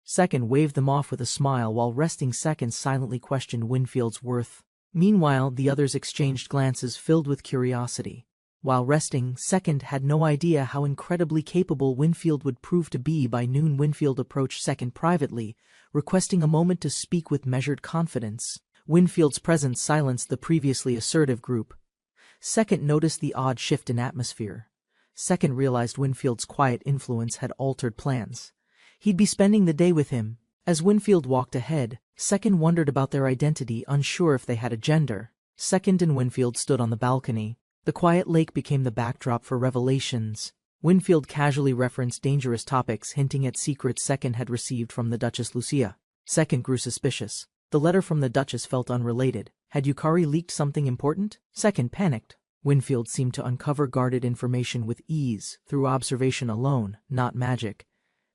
Second waved them off with a smile while resting. Second silently questioned Winfield's worth. Meanwhile, the others exchanged glances filled with curiosity. While resting, Second had no idea how incredibly capable Winfield would prove to be. By noon, Winfield approached Second privately, requesting a moment to speak with measured confidence. Winfield's presence silenced the previously assertive group. Second noticed the odd shift in atmosphere. Second realized Winfield's quiet influence had altered plans. He'd be spending the day with him. As Winfield walked ahead, Second wondered about their identity, unsure if they had a gender. Second and Winfield stood on the balcony. The quiet lake became the backdrop for revelations. Winfield casually referenced dangerous topics, hinting at secrets Second had received from the Duchess Lucia. Second grew suspicious. The letter from the Duchess felt unrelated. Had Yukari leaked something important? Second panicked. Winfield seemed to uncover guarded information with ease, through observation alone, not magic.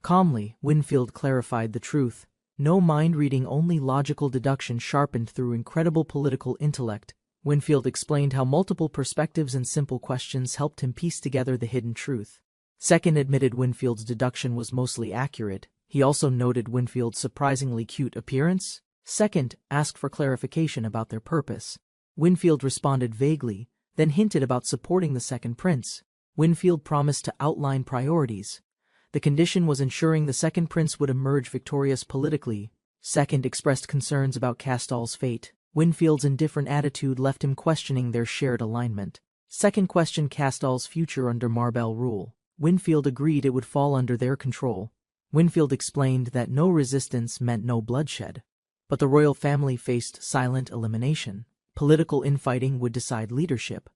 Calmly, Winfield clarified the truth. No mind-reading, only logical deduction sharpened through incredible political intellect. Winfield explained how multiple perspectives and simple questions helped him piece together the hidden truth. Second admitted Winfield's deduction was mostly accurate. He also noted Winfield's surprisingly cute appearance. Second asked for clarification about their purpose. Winfield responded vaguely, then hinted about supporting the second prince. Winfield promised to outline priorities. The condition was ensuring the second prince would emerge victorious politically. Second expressed concerns about Castal's fate. Winfield's indifferent attitude left him questioning their shared alignment. Second questioned Castal's future under Marbell rule. Winfield agreed it would fall under their control. Winfield explained that no resistance meant no bloodshed. But the royal family faced silent elimination. Political infighting would decide leadership.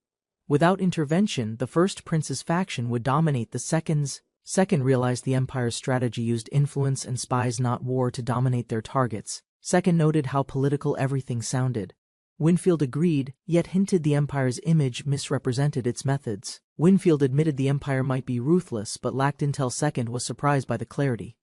Without intervention, the first prince's faction would dominate the second's. Second realized the Empire's strategy used influence and spies, not war, to dominate their targets. Second noted how political everything sounded. Winfield agreed, yet hinted the Empire's image misrepresented its methods. Winfield admitted the Empire might be ruthless but lacked intel. Second was surprised by the clarity.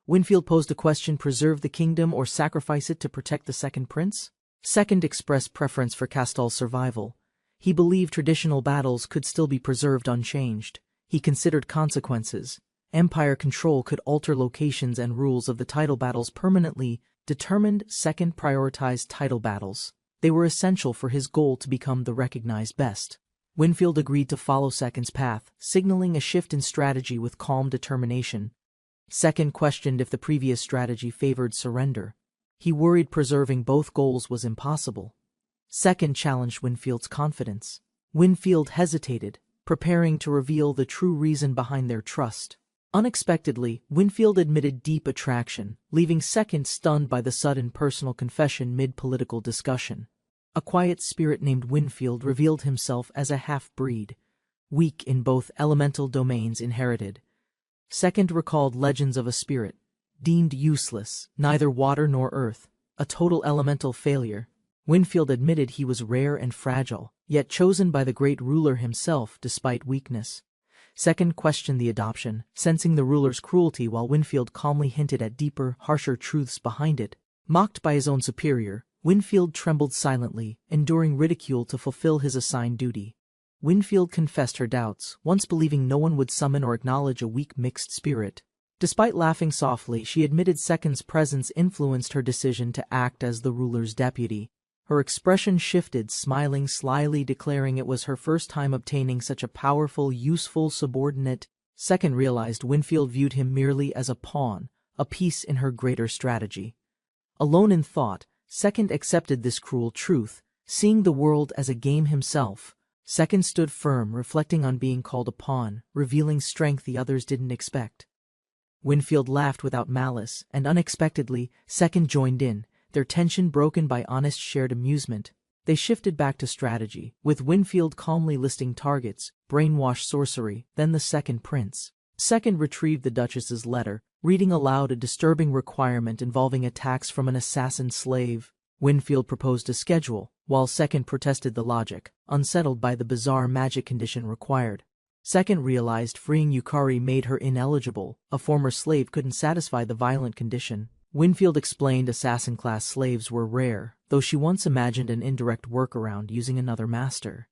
Winfield posed a question: preserve the kingdom or sacrifice it to protect the second prince? Second expressed preference for Castal's survival. He believed traditional battles could still be preserved unchanged. He considered consequences. Empire control could alter locations and rules of the title battles permanently. Determined, Second prioritized title battles. They were essential for his goal to become the recognized best. Winfield agreed to follow Second's path, signaling a shift in strategy with calm determination. Second questioned if the previous strategy favored surrender. He worried preserving both goals was impossible. Second challenged Winfield's confidence. Winfield hesitated, preparing to reveal the true reason behind their trust. Unexpectedly, Winfield admitted deep attraction, leaving Second stunned by the sudden personal confession mid-political discussion. A quiet spirit named Winfield revealed himself as a half-breed, weak in both elemental domains inherited. Second recalled legends of a spirit, deemed useless, neither water nor earth, a total elemental failure. Winfield admitted he was rare and fragile, yet chosen by the great ruler himself despite weakness. Second questioned the adoption, sensing the ruler's cruelty, while Winfield calmly hinted at deeper, harsher truths behind it. Mocked by his own superior, Winfield trembled silently, enduring ridicule to fulfill his assigned duty. Winfield confessed her doubts, once believing no one would summon or acknowledge a weak mixed spirit. Despite laughing softly, she admitted Second's presence influenced her decision to act as the ruler's deputy. Her expression shifted, smiling slyly, declaring it was her first time obtaining such a powerful, useful subordinate. Second realized Winfield viewed him merely as a pawn, a piece in her greater strategy. Alone in thought, Second accepted this cruel truth, seeing the world as a game himself. Second stood firm, reflecting on being called a pawn, revealing strength the others didn't expect. Winfield laughed without malice, and unexpectedly, Second joined in, their tension broken by honest shared amusement. They shifted back to strategy, with Winfield calmly listing targets: brainwash, sorcery, then the second prince. Second retrieved the Duchess's letter, reading aloud a disturbing requirement involving attacks from an assassin slave. Winfield proposed a schedule, while Second protested the logic, unsettled by the bizarre magic condition required. Second realized freeing Yukari made her ineligible. A former slave couldn't satisfy the violent condition. Winfield explained assassin-class slaves were rare, though she once imagined an indirect workaround using another master.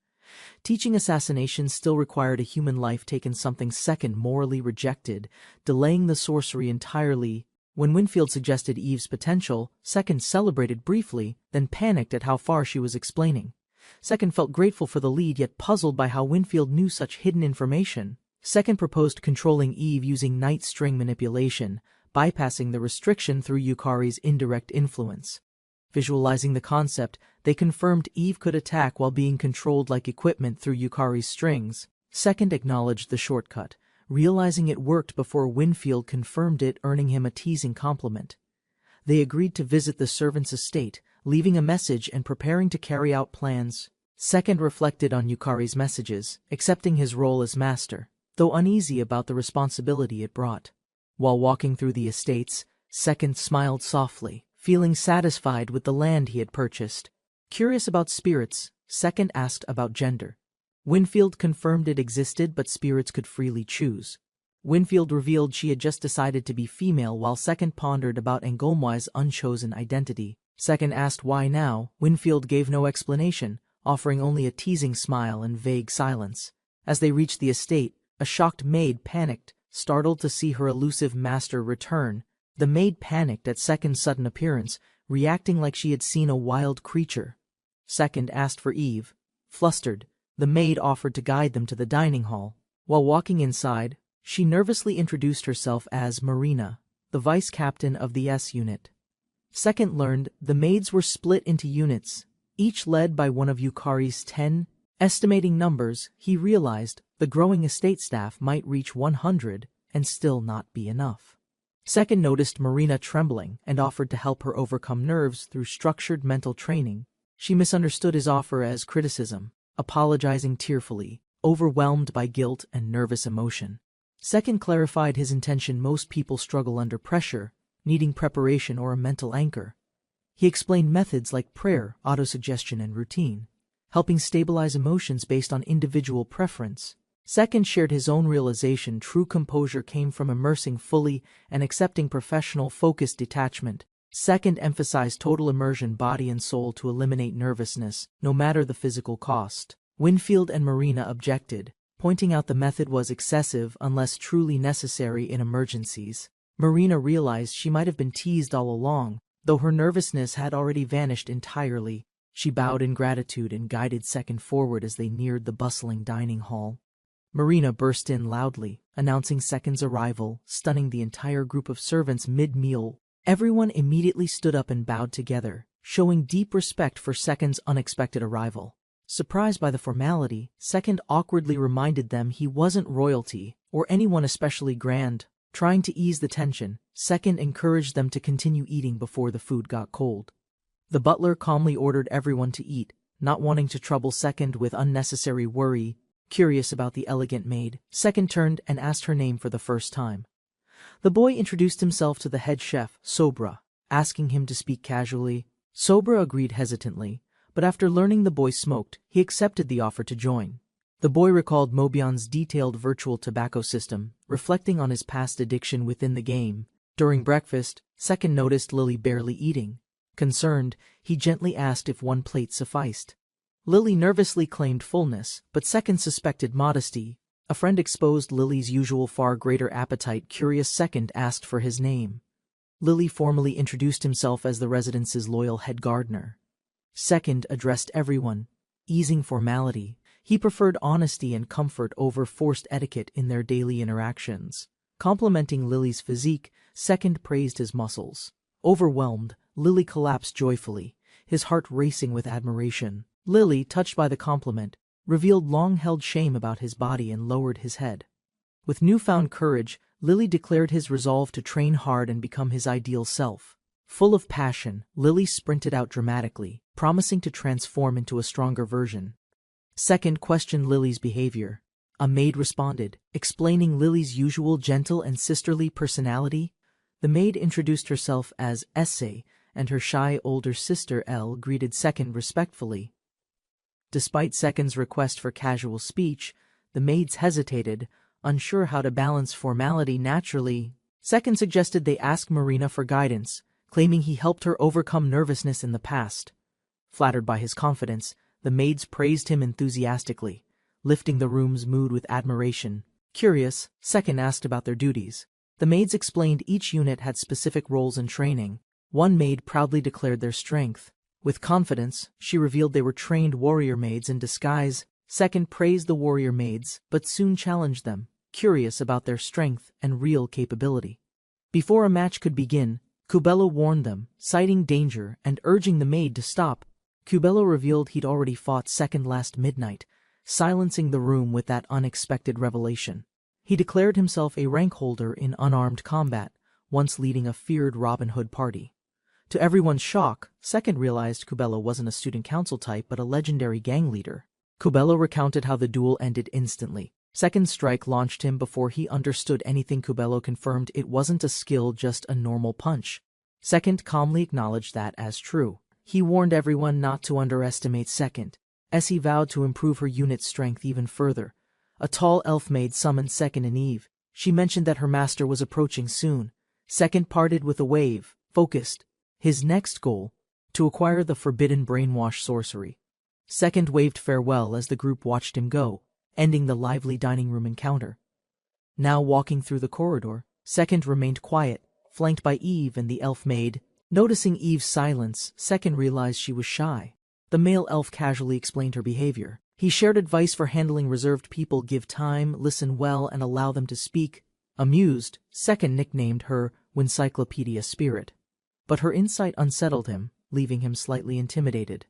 Teaching assassination still required a human life taken, something Second morally rejected, delaying the sorcery entirely. When Winfield suggested Eve's potential, Second celebrated briefly, then panicked at how far she was explaining. Second felt grateful for the lead, yet puzzled by how Winfield knew such hidden information. Second proposed controlling Eve using night string manipulation, bypassing the restriction through Yukari's indirect influence. Visualizing the concept, they confirmed Eve could attack while being controlled like equipment through Yukari's strings. Second acknowledged the shortcut, realizing it worked before Winfield confirmed it, earning him a teasing compliment. They agreed to visit the servant's estate, leaving a message and preparing to carry out plans. Second reflected on Yukari's messages, accepting his role as master, though uneasy about the responsibility it brought. While walking through the estates, Second smiled softly, feeling satisfied with the land he had purchased. Curious about spirits, Second asked about gender. Winfield confirmed it existed, but spirits could freely choose. Winfield revealed she had just decided to be female, while Second pondered about Engolmwai's unchosen identity. Second asked why now. Winfield gave no explanation, offering only a teasing smile and vague silence. As they reached the estate, A shocked maid panicked, startled to see her elusive master return. The maid panicked at Second's sudden appearance, reacting like she had seen a wild creature. Second asked for Eve. Flustered, the maid offered to guide them to the dining hall. While walking inside, she nervously introduced herself as Marina, the vice captain of the S unit. Second learned the maids were split into units, each led by one of Yukari's 10. Estimating numbers, he realized the growing estate staff might reach 100 and still not be enough. Second noticed Marina trembling and offered to help her overcome nerves through structured mental training. She misunderstood his offer as criticism, apologizing tearfully, overwhelmed by guilt and nervous emotion. Second clarified his intention. Most people struggle under pressure, needing preparation or a mental anchor. He explained methods like prayer, autosuggestion, and routine, helping stabilize emotions based on individual preference. Second shared his own realization. True composure came from immersing fully and accepting professional focused detachment. Second emphasized total immersion, body and soul, to eliminate nervousness, no matter the physical cost. Winfield and Marina objected, pointing out the method was excessive unless truly necessary in emergencies. Marina realized she might have been teased all along, though her nervousness had already vanished entirely. She bowed in gratitude and guided Second forward as they neared the bustling dining hall. Marina burst in loudly, announcing Second's arrival, stunning the entire group of servants mid-meal. Everyone immediately stood up and bowed together, showing deep respect for Second's unexpected arrival. Surprised by the formality, Second awkwardly reminded them he wasn't royalty, or anyone especially grand. Trying to ease the tension, Second encouraged them to continue eating before the food got cold. The butler calmly ordered everyone to eat, not wanting to trouble Second with unnecessary worry. Curious about the elegant maid, Second turned and asked her name for the first time. The boy introduced himself to the head chef, Sobra, asking him to speak casually. Sobra agreed hesitantly, but after learning the boy smoked, he accepted the offer to join. The boy recalled Mobian's detailed virtual tobacco system, reflecting on his past addiction within the game. During breakfast, Second noticed Lily barely eating. Concerned, he gently asked if one plate sufficed. Lily nervously claimed fullness, but Second suspected modesty. A friend exposed Lily's usual far greater appetite. Curious, Second asked for his name. Lily formally introduced himself as the residence's loyal head gardener. Second addressed everyone, easing formality. He preferred honesty and comfort over forced etiquette in their daily interactions. Complimenting Lily's physique, Second praised his muscles. Overwhelmed, Lily collapsed joyfully, his heart racing with admiration. Lily, touched by the compliment, revealed long-held shame about his body and lowered his head. With newfound courage, Lily declared his resolve to train hard and become his ideal self. Full of passion, Lily sprinted out dramatically, promising to transform into a stronger version. Second questioned Lily's behavior. A maid responded, explaining Lily's usual gentle and sisterly personality. The maid introduced herself as Essay, and her shy older sister Elle greeted Second respectfully. Despite Second's request for casual speech, the maids hesitated, unsure how to balance formality naturally. Second suggested they ask Marina for guidance, claiming he helped her overcome nervousness in the past. Flattered by his confidence, the maids praised him enthusiastically, lifting the room's mood with admiration. Curious, Second asked about their duties. The maids explained each unit had specific roles and training. One maid proudly declared their strength. With confidence, she revealed they were trained warrior maids in disguise. Second praised the warrior maids, but soon challenged them, curious about their strength and real capability. Before a match could begin, Cubello warned them, citing danger and urging the maid to stop. Cubello revealed he'd already fought Second last midnight, silencing the room with that unexpected revelation. He declared himself a rank holder in unarmed combat, once leading a feared Robin Hood party. To everyone's shock, Second realized Cubello wasn't a student council type but a legendary gang leader. Cubello recounted how the duel ended instantly. Second's strike launched him before he understood anything. Cubello confirmed it wasn't a skill, just a normal punch. Second calmly acknowledged that as true. He warned everyone not to underestimate Second, as he vowed to improve her unit's strength even further. A tall elf maid summoned Second and Eve. She mentioned that her master was approaching soon. Second parted with a wave, focused. His next goal, to acquire the forbidden brainwash sorcery. Second waved farewell as the group watched him go, ending the lively dining room encounter. Now walking through the corridor, Second remained quiet, flanked by Eve and the elf maid. Noticing Eve's silence, Second realized she was shy. The male elf casually explained her behavior. He shared advice for handling reserved people: give time, listen well, and allow them to speak. Amused, Second nicknamed her Encyclopedia Spirit. But her insight unsettled him, leaving him slightly intimidated.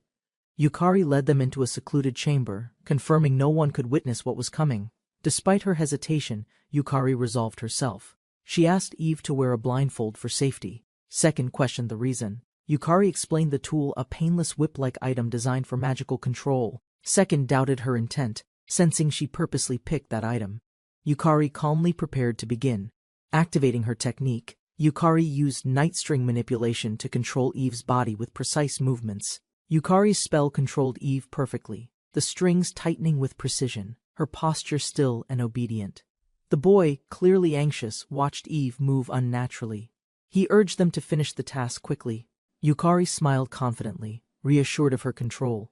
Yukari led them into a secluded chamber, confirming no one could witness what was coming. Despite her hesitation, Yukari resolved herself. She asked Eve to wear a blindfold for safety. Second questioned the reason. Yukari explained the tool, a painless whip-like item designed for magical control. Second doubted her intent, sensing she purposely picked that item. Yukari calmly prepared to begin. Activating her technique, Yukari used night string manipulation to control Eve's body with precise movements. Yukari's spell controlled Eve perfectly, the strings tightening with precision, her posture still and obedient. The boy, clearly anxious, watched Eve move unnaturally. He urged them to finish the task quickly. Yukari smiled confidently, reassured of her control.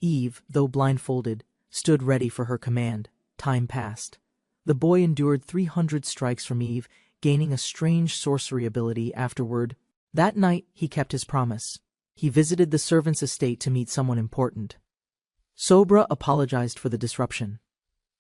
Eve, though blindfolded, stood ready for her command. Time passed. The boy endured 300 strikes from Eve, gaining a strange sorcery ability afterward. That night, he kept his promise. He visited the servant's estate to meet someone important. Sobra apologized for the disruption.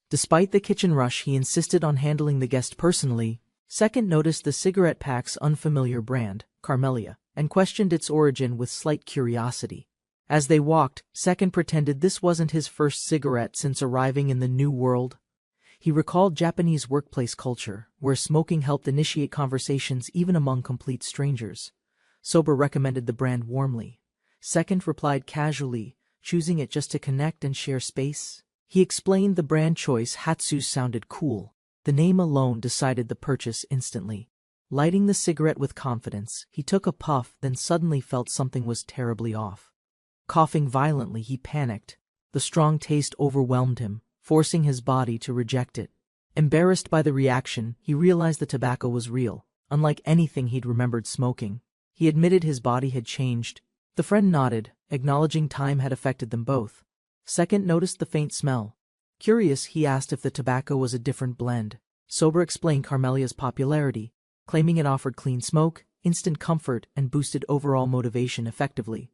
Despite the kitchen rush, he insisted on handling the guest personally. Second noticed the cigarette pack's unfamiliar brand, Carmelia, and questioned its origin with slight curiosity. As they walked, Second pretended this wasn't his first cigarette since arriving in the new world. He recalled Japanese workplace culture, where smoking helped initiate conversations even among complete strangers. Sobra recommended the brand warmly. Second replied casually, choosing it just to connect and share space. He explained the brand choice. Hatsu sounded cool. The name alone decided the purchase instantly. Lighting the cigarette with confidence, he took a puff, then suddenly felt something was terribly off. Coughing violently, he panicked. The strong taste overwhelmed him, forcing his body to reject it. Embarrassed by the reaction, he realized the tobacco was real, unlike anything he'd remembered smoking. He admitted his body had changed. The friend nodded, acknowledging time had affected them both. Second noticed the faint smell. Curious, he asked if the tobacco was a different blend. Sobra explained Carmelia's popularity, claiming it offered clean smoke, instant comfort, and boosted overall motivation effectively.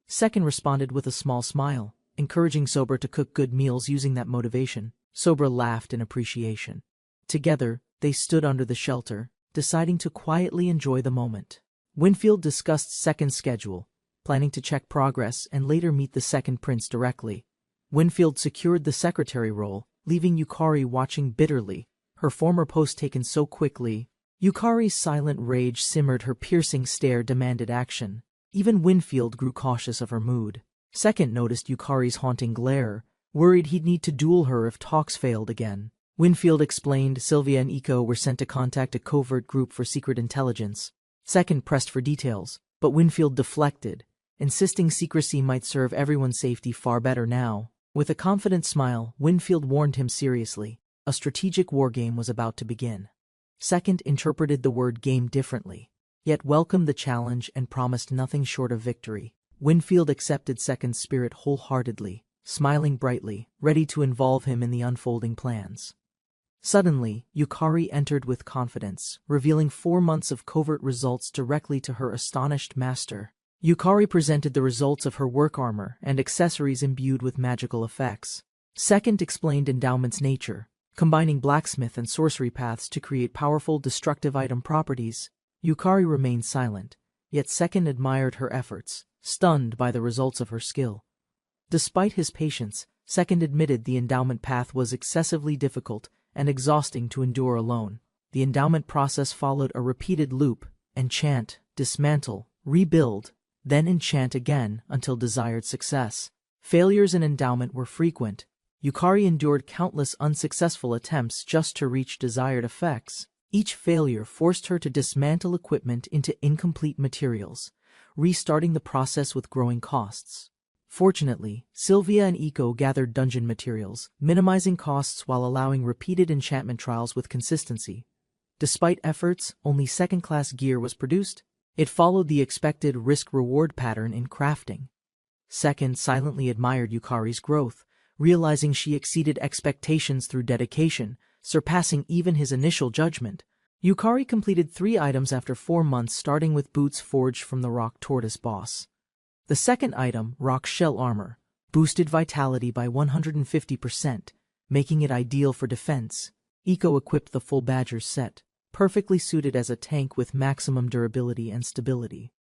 Second responded with a small smile, encouraging Sobra to cook good meals using that motivation. Sobra laughed in appreciation. Together, they stood under the shelter, deciding to quietly enjoy the moment. Winfield discussed Second's schedule, planning to check progress and later meet the second prince directly. Winfield secured the secretary role, leaving Yukari watching bitterly, her former post taken so quickly. Yukari's silent rage simmered, her piercing stare demanded action. Even Winfield grew cautious of her mood. Second noticed Yukari's haunting glare, worried he'd need to duel her if talks failed again. Winfield explained Sylvia and Iko were sent to contact a covert group for secret intelligence. Second pressed for details, but Winfield deflected, insisting secrecy might serve everyone's safety far better now. With a confident smile, Winfield warned him seriously. A strategic wargame was about to begin. Second interpreted the word game differently, yet welcomed the challenge and promised nothing short of victory. Winfield accepted Second's spirit wholeheartedly, smiling brightly, ready to involve him in the unfolding plans. Suddenly, Yukari entered with confidence, revealing 4 months of covert results directly to her astonished master. Yukari presented the results of her work armor and accessories imbued with magical effects. Second explained endowment's nature, combining blacksmith and sorcery paths to create powerful destructive item properties. Yukari remained silent, yet Second admired her efforts, stunned by the results of her skill. Despite his patience, Second admitted the endowment path was excessively difficult and exhausting to endure alone. The endowment process followed a repeated loop: enchant, dismantle, rebuild, then enchant again until desired success. Failures in endowment were frequent. Yukari endured countless unsuccessful attempts just to reach desired effects. Each failure forced her to dismantle equipment into incomplete materials, restarting the process with growing costs. Fortunately, Sylvia and Iko gathered dungeon materials, minimizing costs while allowing repeated enchantment trials with consistency. Despite efforts, only second-class gear was produced. It followed the expected risk-reward pattern in crafting. Second silently admired Yukari's growth, realizing she exceeded expectations through dedication, surpassing even his initial judgment. Yukari completed 3 items after 4 months, starting with boots forged from the rock tortoise boss. The second item, rock shell armor, boosted vitality by 150%, making it ideal for defense. Iko equipped the full badger set, perfectly suited as a tank with maximum durability and stability.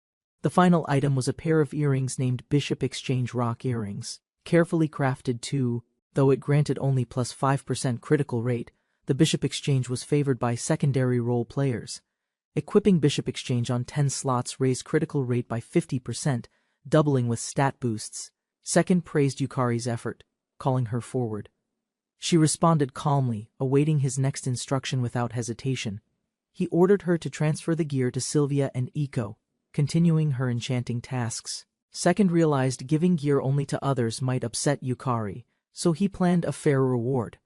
The final item was a pair of earrings named Bishop Exchange Rock Earrings, carefully crafted too. Though it granted only plus 5% critical rate, the Bishop Exchange was favored by secondary role players. Equipping Bishop Exchange on 10 slots raised critical rate by 50%, doubling with stat boosts. Second praised Yukari's effort, calling her forward. She responded calmly, awaiting his next instruction without hesitation. He ordered her to transfer the gear to Sylvia and Iko, continuing her enchanting tasks. Second realized giving gear only to others might upset Yukari, so he planned a fair reward.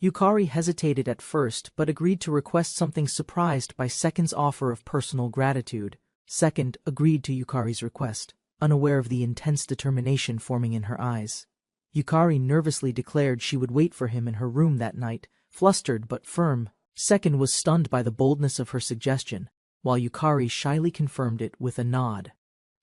Yukari hesitated at first but agreed to request something, surprised by Second's offer of personal gratitude. Second agreed to Yukari's request, unaware of the intense determination forming in her eyes. Yukari nervously declared she would wait for him in her room that night, flustered but firm. Second was stunned by the boldness of her suggestion, while Yukari shyly confirmed it with a nod.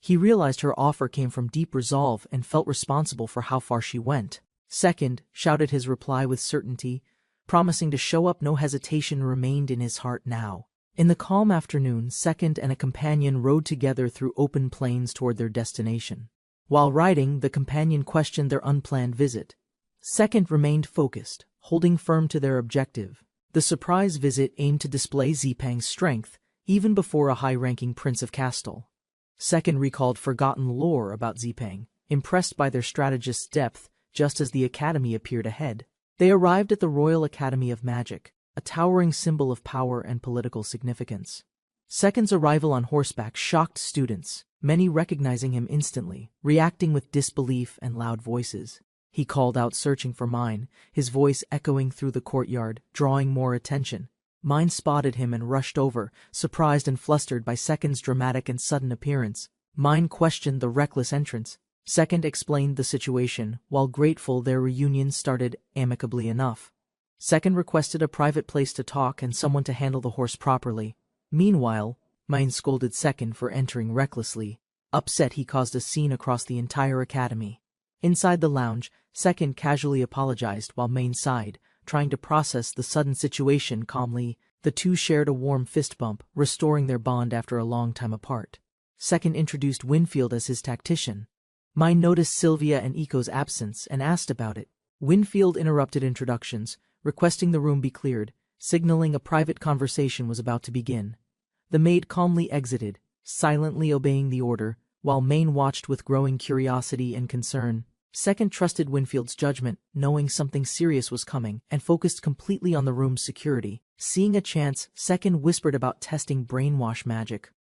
He realized her offer came from deep resolve and felt responsible for how far she went. Second shouted his reply with certainty, promising to show up. No hesitation remained in his heart now. In the calm afternoon, Second and a companion rode together through open plains toward their destination. While riding, the companion questioned their unplanned visit. Second remained focused, holding firm to their objective. The surprise visit aimed to display Zipang's strength, even before a high-ranking prince of Castle. Second recalled forgotten lore about Zipang, impressed by their strategist's depth. Just as the academy appeared ahead, they arrived at the Royal Academy of Magic, a towering symbol of power and political significance. Second's arrival on horseback shocked students, many recognizing him instantly, reacting with disbelief and loud voices. He called out, searching for Mine, his voice echoing through the courtyard, drawing more attention. Mine spotted him and rushed over, surprised and flustered by Second's dramatic and sudden appearance. Mine questioned the reckless entrance. Second explained the situation, while grateful their reunion started amicably enough. Second requested a private place to talk and someone to handle the horse properly. Meanwhile, Mine scolded Second for entering recklessly. Upset, he caused a scene across the entire academy. Inside the lounge, Second casually apologized while Mine sighed, trying to process the sudden situation calmly. The two shared a warm fist bump, restoring their bond after a long time apart. Second introduced Winfield as his tactician. Mine noticed Sylvia and Iko's absence and asked about it. Winfield interrupted introductions, requesting the room be cleared, signaling a private conversation was about to begin. The maid calmly exited, silently obeying the order, while Mane watched with growing curiosity and concern. Second trusted Winfield's judgment, knowing something serious was coming, and focused completely on the room's security. Seeing a chance, Second whispered about testing brainwash magic.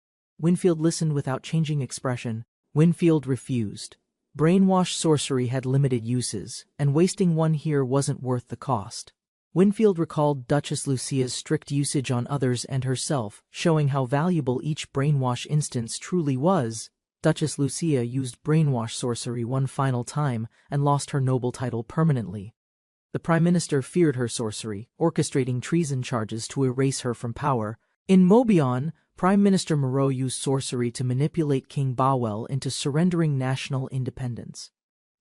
Winfield listened without changing expression. Winfield refused. Brainwash sorcery had limited uses, and wasting one here wasn't worth the cost. Winfield recalled Duchess Lucia's strict usage on others and herself, showing how valuable each brainwash instance truly was. Duchess Lucia used brainwash sorcery one final time and lost her noble title permanently. The Prime Minister feared her sorcery, orchestrating treason charges to erase her from power. In Mobion, Prime Minister Moreau used sorcery to manipulate King Bawel into surrendering national independence.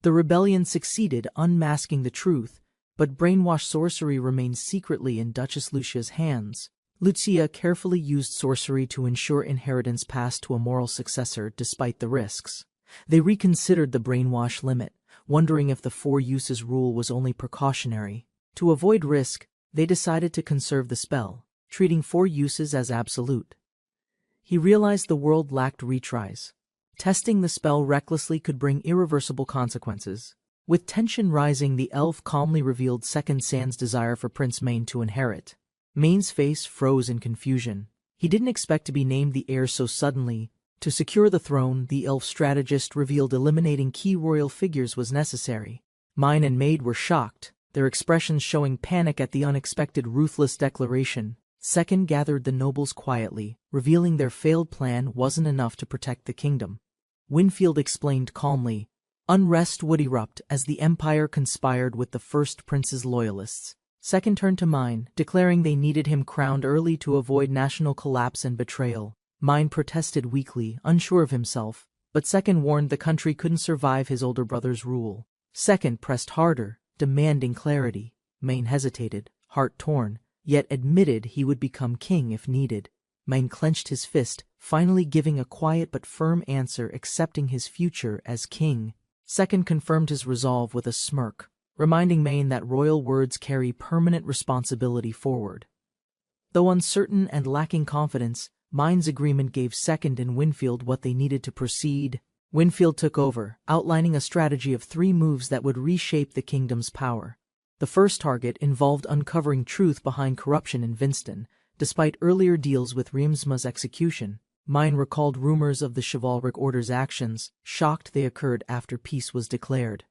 The rebellion succeeded, unmasking the truth, but brainwash sorcery remained secretly in Duchess Lucia's hands. Lucia carefully used sorcery to ensure inheritance passed to a moral successor despite the risks. They reconsidered the brainwash limit, wondering if the 4 uses rule was only precautionary. To avoid risk, they decided to conserve the spell, treating 4 uses as absolute. He realized the world lacked retries. Testing the spell recklessly could bring irreversible consequences. With tension rising, the elf calmly revealed Second Sand's desire for Prince Mane to inherit. Mane's face froze in confusion. He didn't expect to be named the heir so suddenly. To secure the throne, the elf strategist revealed eliminating key royal figures was necessary. Mine and Maid were shocked, their expressions showing panic at the unexpected ruthless declaration. Second gathered the nobles quietly, revealing their failed plan wasn't enough to protect the kingdom. Winfield explained calmly, unrest would erupt as the empire conspired with the first prince's loyalists. Second turned to Mine, declaring they needed him crowned early to avoid national collapse and betrayal. Mine protested weakly, unsure of himself, but Second warned the country couldn't survive his older brother's rule. Second pressed harder, demanding clarity. Mine hesitated, heart torn, yet admitted he would become king if needed. Mine clenched his fist, finally giving a quiet but firm answer, accepting his future as king. Second confirmed his resolve with a smirk, reminding Mane that royal words carry permanent responsibility forward. Though uncertain and lacking confidence, Mine's agreement gave Second and Winfield what they needed to proceed. Winfield took over, outlining a strategy of 3 moves that would reshape the kingdom's power. The first target involved uncovering truth behind corruption in Winston. Despite earlier deals with Riemsma's execution, Mine recalled rumors of the chivalric order's actions, shocked they occurred after peace was declared.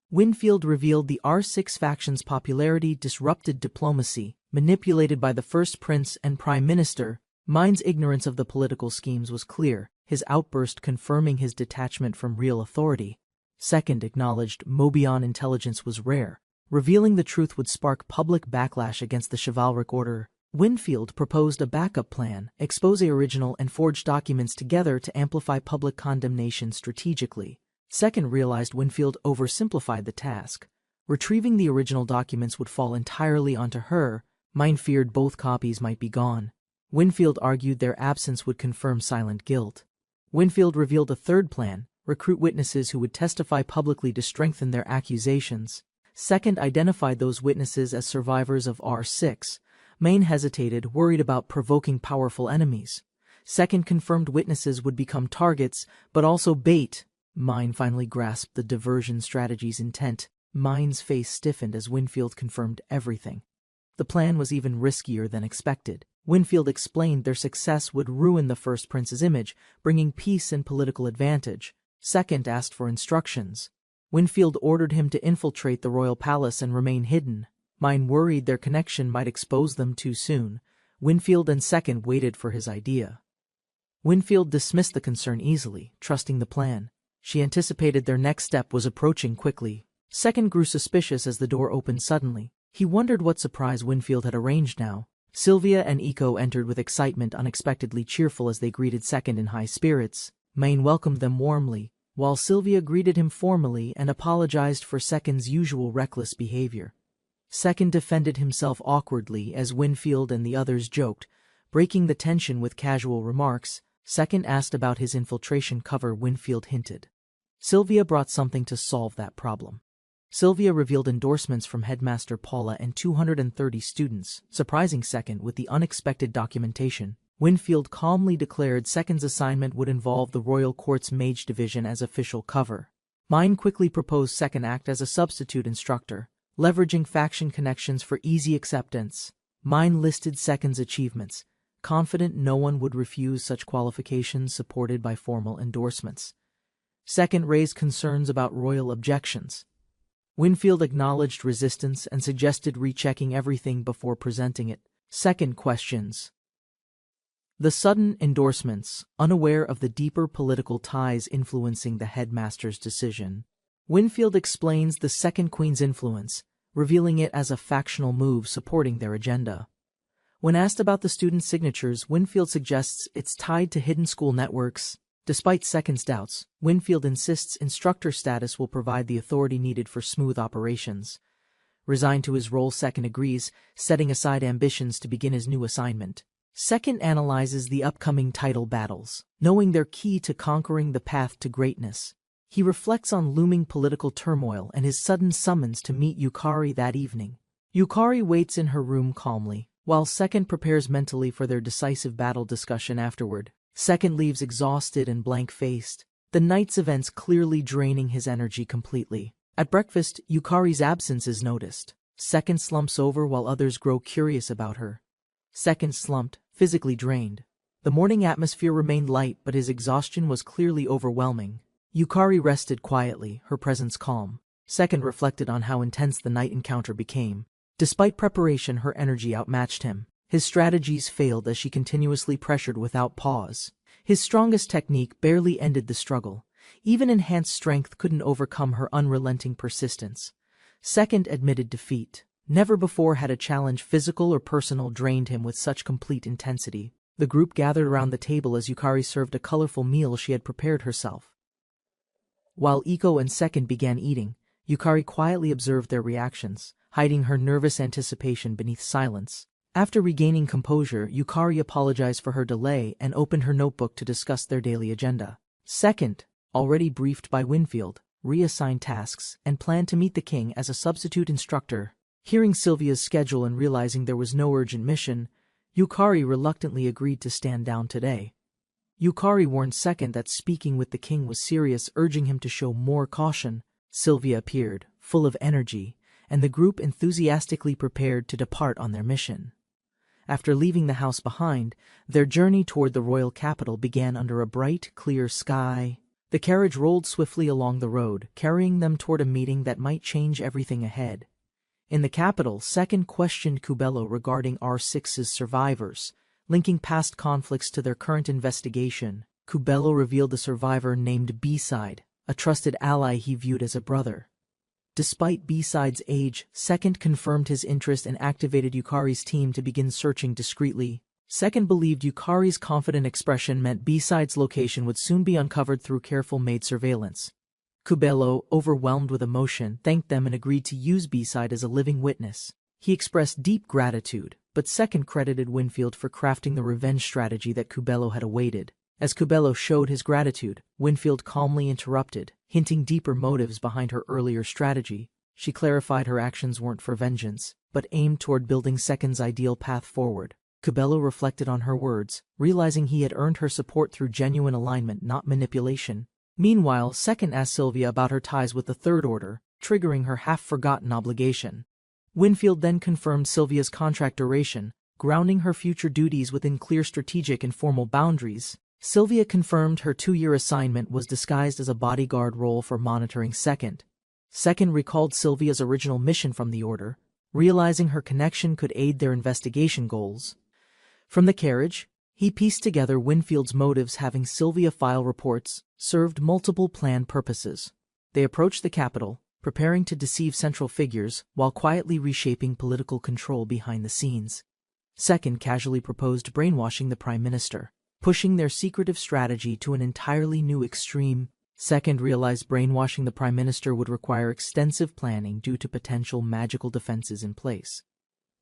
Winfield revealed the R6 faction's popularity disrupted diplomacy, manipulated by the first prince and prime minister. Mine's ignorance of the political schemes was clear, his outburst confirming his detachment from real authority. Second acknowledged Mobian intelligence was rare, revealing the truth would spark public backlash against the chivalric order. Winfield proposed a backup plan, expose original and forged documents together to amplify public condemnation strategically. Second realized Winfield oversimplified the task. Retrieving the original documents would fall entirely onto her. Mine feared both copies might be gone. Winfield argued their absence would confirm silent guilt. Winfield revealed a third plan, recruit witnesses who would testify publicly to strengthen their accusations. Second identified those witnesses as survivors of R6. Mane hesitated, worried about provoking powerful enemies. Second confirmed witnesses would become targets, but also bait. Mine finally grasped the diversion strategy's intent. Mine's face stiffened as Winfield confirmed everything. The plan was even riskier than expected. Winfield explained their success would ruin the first prince's image, bringing peace and political advantage. Second asked for instructions. Winfield ordered him to infiltrate the royal palace and remain hidden. Mine worried their connection might expose them too soon. Winfield and Second waited for his idea. Winfield dismissed the concern easily, trusting the plan. She anticipated their next step was approaching quickly. Second grew suspicious as the door opened suddenly. He wondered what surprise Winfield had arranged now. Sylvia and Eco entered with excitement, unexpectedly cheerful as they greeted Second in high spirits. Mane welcomed them warmly, while Sylvia greeted him formally and apologized for Second's usual reckless behavior. Second defended himself awkwardly as Winfield and the others joked, breaking the tension with casual remarks. Second asked about his infiltration cover. Winfield hinted. Sylvia brought something to solve that problem. Sylvia revealed endorsements from Headmaster Paula and 230 students, surprising Second with the unexpected documentation. Winfield calmly declared Second's assignment would involve the Royal Court's Mage Division as official cover. Mine quickly proposed Second act as a substitute instructor, leveraging faction connections for easy acceptance. Mine listed Second's achievements, confident no one would refuse such qualifications supported by formal endorsements. Second raised concerns about royal objections. Winfield acknowledged resistance and suggested rechecking everything before presenting it. Second questions. The sudden endorsements, unaware of the deeper political ties influencing the headmaster's decision. Winfield explains the Second Queen's influence, revealing it as a factional move supporting their agenda. When asked about the student signatures, Winfield suggests it's tied to hidden school networks. Despite Second's doubts, Winfield insists instructor status will provide the authority needed for smooth operations. Resigned to his role, Second agrees, setting aside ambitions to begin his new assignment. Second analyzes the upcoming title battles, knowing they're key to conquering the path to greatness. He reflects on looming political turmoil and his sudden summons to meet Yukari that evening. Yukari waits in her room calmly, while Second prepares mentally for their decisive battle discussion afterward. Second leaves exhausted and blank-faced, the night's events clearly draining his energy completely. At breakfast, Yukari's absence is noticed. Second slumps over while others grow curious about her. Second slumped, physically drained. The morning atmosphere remained light, but his exhaustion was clearly overwhelming. Yukari rested quietly, her presence calm. Second reflected on how intense the night encounter became. Despite preparation, her energy outmatched him. His strategies failed as she continuously pressured without pause. His strongest technique barely ended the struggle. Even enhanced strength couldn't overcome her unrelenting persistence. Second admitted defeat. Never before had a challenge, physical or personal, drained him with such complete intensity. The group gathered around the table as Yukari served a colorful meal she had prepared herself. While Iko and Second began eating, Yukari quietly observed their reactions, hiding her nervous anticipation beneath silence. After regaining composure, Yukari apologized for her delay and opened her notebook to discuss their daily agenda. Second, already briefed by Winfield, reassigned tasks and planned to meet the king as a substitute instructor. Hearing Sylvia's schedule and realizing there was no urgent mission, Yukari reluctantly agreed to stand down today. Yukari warned Second that speaking with the king was serious, urging him to show more caution. Sylvia appeared, full of energy, and the group enthusiastically prepared to depart on their mission. After leaving the house behind, their journey toward the royal capital began under a bright, clear sky. The carriage rolled swiftly along the road, carrying them toward a meeting that might change everything ahead. In the capital, Second questioned Kubello regarding R6's survivors, linking past conflicts to their current investigation. Kubello revealed a survivor named B-Side, a trusted ally he viewed as a brother. Despite B-Side's age, Second confirmed his interest and activated Yukari's team to begin searching discreetly. Second believed Yukari's confident expression meant B-Side's location would soon be uncovered through careful-made surveillance. Kubello, overwhelmed with emotion, thanked them and agreed to use B-Side as a living witness. He expressed deep gratitude, but Second credited Winfield for crafting the revenge strategy that Kubello had awaited. As Kubello showed his gratitude, Winfield calmly interrupted, hinting deeper motives behind her earlier strategy. She clarified her actions weren't for vengeance, but aimed toward building Second's ideal path forward. Kubello reflected on her words, realizing he had earned her support through genuine alignment, not manipulation. Meanwhile, Second asked Sylvia about her ties with the Third Order, triggering her half-forgotten obligation. Winfield then confirmed Sylvia's contract duration, grounding her future duties within clear strategic and formal boundaries. Sylvia confirmed her 2-year assignment was disguised as a bodyguard role for monitoring Second. Second recalled Sylvia's original mission from the Order, realizing her connection could aid their investigation goals. From the carriage, he pieced together Winfield's motives. Having Sylvia file reports served multiple planned purposes. They approached the capital, preparing to deceive central figures while quietly reshaping political control behind the scenes. Second casually proposed brainwashing the Prime Minister, pushing their secretive strategy to an entirely new extreme. Second realized brainwashing the Prime Minister would require extensive planning due to potential magical defenses in place.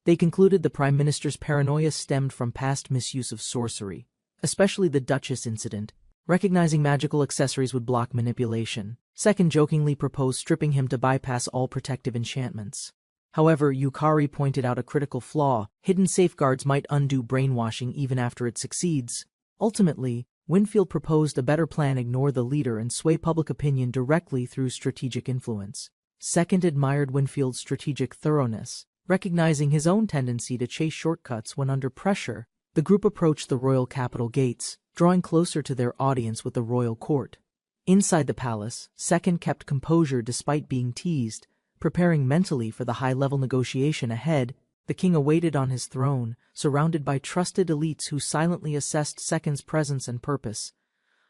They concluded the Prime Minister's paranoia stemmed from past misuse of sorcery, especially the Duchess incident. Recognizing magical accessories would block manipulation, Second jokingly proposed stripping him to bypass all protective enchantments. However, Yukari pointed out a critical flaw: hidden safeguards might undo brainwashing even after it succeeds. Ultimately, Winfield proposed a better plan: ignore the leader and sway public opinion directly through strategic influence. Second admired Winfield's strategic thoroughness, recognizing his own tendency to chase shortcuts when under pressure. The group approached the royal capital gates, drawing closer to their audience with the royal court. Inside the palace, Second kept composure despite being teased, preparing mentally for the high-level negotiation ahead. The king awaited on his throne, surrounded by trusted elites who silently assessed Second's presence and purpose.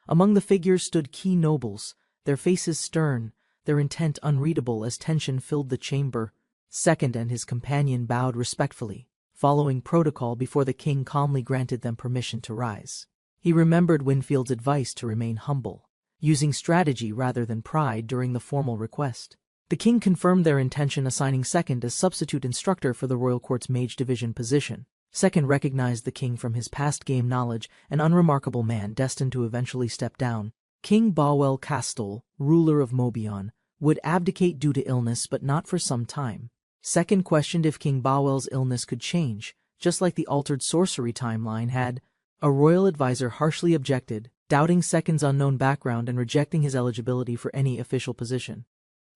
Among the figures stood key nobles, their faces stern, their intent unreadable as tension filled the chamber. Second and his companion bowed respectfully, following protocol before the king calmly granted them permission to rise. He remembered Winfield's advice to remain humble, using strategy rather than pride during the formal request. The king confirmed their intention, assigning Second as substitute instructor for the royal court's mage division position. Second recognized the king from his past game knowledge, an unremarkable man destined to eventually step down. King Bawel Castle, ruler of Mobion, would abdicate due to illness, but not for some time. Second questioned if King Bawel's illness could change, just like the altered sorcery timeline had. A royal advisor harshly objected, doubting Second's unknown background and rejecting his eligibility for any official position.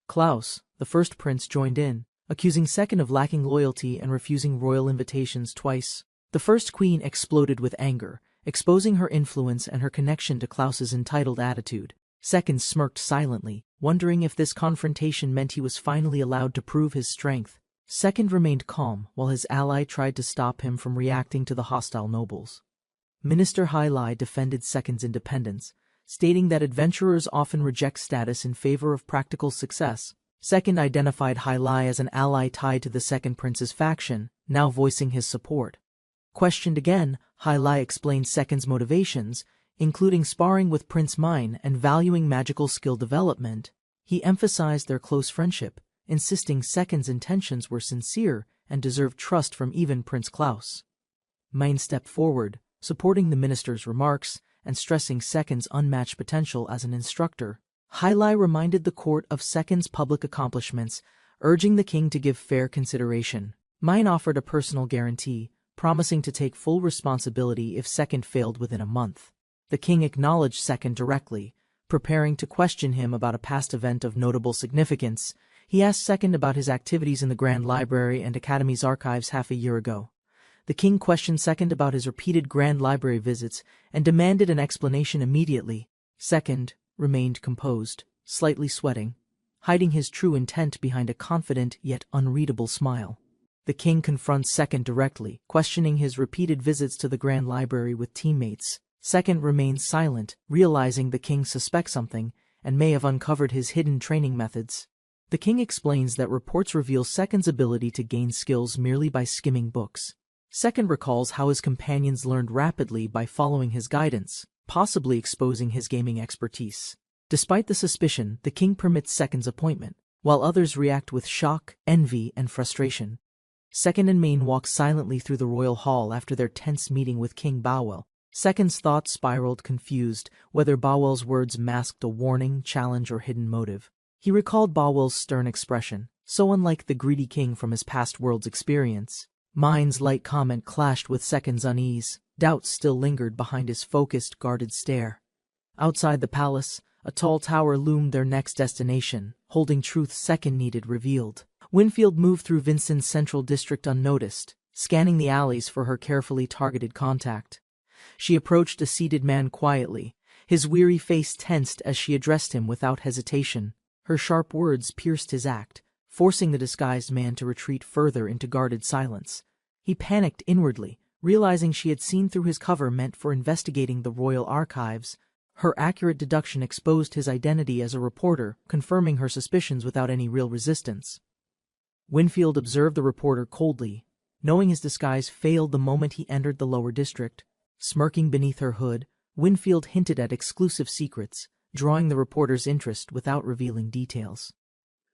Klaus, the first prince, joined in, accusing Second of lacking loyalty and refusing royal invitations twice. The first queen exploded with anger, exposing her influence and her connection to Klaus's entitled attitude. Second smirked silently, wondering if this confrontation meant he was finally allowed to prove his strength. Second remained calm while his ally tried to stop him from reacting to the hostile nobles. Minister Hailai defended Second's independence, stating that adventurers often reject status in favor of practical success. Second identified Hailai as an ally tied to the second prince's faction, now voicing his support. Questioned again, Hailai explained Second's motivations, including sparring with Prince Mine and valuing magical skill development. He emphasized their close friendship, insisting Second's intentions were sincere and deserved trust from even Prince Klaus. Mine stepped forward, supporting the minister's remarks and stressing Second's unmatched potential as an instructor. Hailai reminded the court of Second's public accomplishments, urging the king to give fair consideration. Mine offered a personal guarantee, promising to take full responsibility if Second failed within a month. The king acknowledged Second directly, preparing to question him about a past event of notable significance. He asked Second about his activities in the Grand Library and Academy's archives half a year ago. The king questioned Second about his repeated Grand Library visits and demanded an explanation immediately. Second remained composed, slightly sweating, hiding his true intent behind a confident yet unreadable smile. The king confronts Second directly, questioning his repeated visits to the Grand Library with teammates. Second remains silent, realizing the king suspects something and may have uncovered his hidden training methods. The king explains that reports reveal Second's ability to gain skills merely by skimming books. Second recalls how his companions learned rapidly by following his guidance, possibly exposing his gaming expertise. Despite the suspicion, the king permits Second's appointment, while others react with shock, envy, and frustration. Second and Mane walk silently through the royal hall after their tense meeting with King Bowell. Second's thoughts spiraled, confused whether Bowell's words masked a warning, challenge, or hidden motive. He recalled Bowell's stern expression, so unlike the greedy king from his past world's experience. Mine's light comment clashed with Second's unease. Doubts still lingered behind his focused, guarded stare. Outside the palace, a tall tower loomed, their next destination, holding truth Second needed revealed. Winfield moved through Vincent's central district unnoticed, scanning the alleys for her carefully targeted contact. She approached a seated man quietly, his weary face tensed as she addressed him without hesitation. Her sharp words pierced his act, forcing the disguised man to retreat further into guarded silence. He panicked inwardly, realizing she had seen through his cover meant for investigating the royal archives. Her accurate deduction exposed his identity as a reporter, confirming her suspicions without any real resistance. Winfield observed the reporter coldly, knowing his disguise failed the moment he entered the lower district. Smirking beneath her hood, Winfield hinted at exclusive secrets, drawing the reporter's interest without revealing details.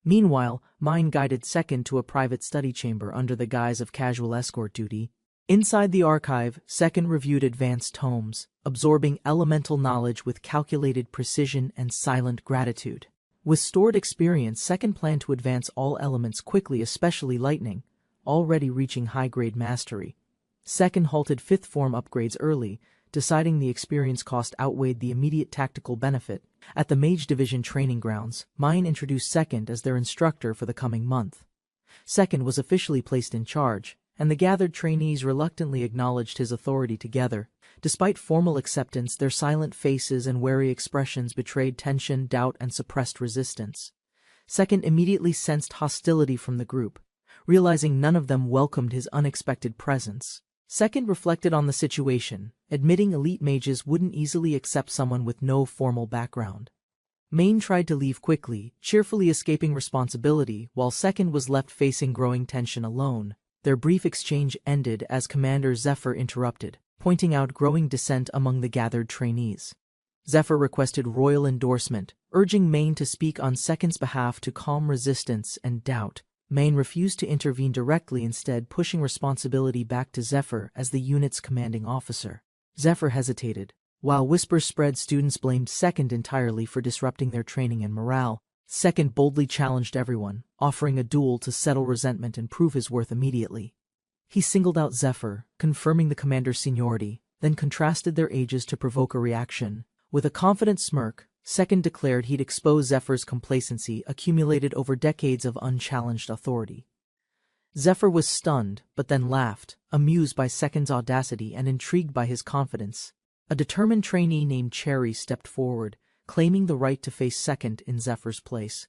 Meanwhile, Mine guided Second to a private study chamber under the guise of casual escort duty. Inside the archive, Second reviewed advanced tomes, absorbing elemental knowledge with calculated precision and silent gratitude. With stored experience, Second planned to advance all elements quickly, especially lightning, already reaching high-grade mastery. Second halted fifth form upgrades early, deciding the experience cost outweighed the immediate tactical benefit. At the Mage Division training grounds, Mine introduced Second as their instructor for the coming month. Second was officially placed in charge, and the gathered trainees reluctantly acknowledged his authority together. Despite formal acceptance, their silent faces and wary expressions betrayed tension, doubt, and suppressed resistance. Second immediately sensed hostility from the group, realizing none of them welcomed his unexpected presence. Second reflected on the situation, admitting elite mages wouldn't easily accept someone with no formal background. Mane tried to leave quickly, cheerfully escaping responsibility, while Second was left facing growing tension alone. Their brief exchange ended as Commander Zephyr interrupted, pointing out growing dissent among the gathered trainees. Zephyr requested royal endorsement, urging Mane to speak on Second's behalf to calm resistance and doubt. Mane refused to intervene directly, instead pushing responsibility back to Zephyr as the unit's commanding officer. Zephyr hesitated. While whispers spread, students blamed Second entirely for disrupting their training and morale. Second boldly challenged everyone, offering a duel to settle resentment and prove his worth immediately. He singled out Zephyr, confirming the commander's seniority, then contrasted their ages to provoke a reaction. With a confident smirk, Second declared he'd expose Zephyr's complacency accumulated over decades of unchallenged authority. Zephyr was stunned, but then laughed, amused by Second's audacity and intrigued by his confidence. A determined trainee named Cherry stepped forward, claiming the right to face Second in Zephyr's place.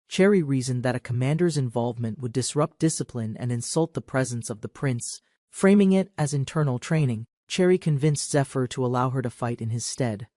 Cherry reasoned that a commander's involvement would disrupt discipline and insult the presence of the prince. Framing it as internal training, Cherry convinced Zephyr to allow her to fight in his stead.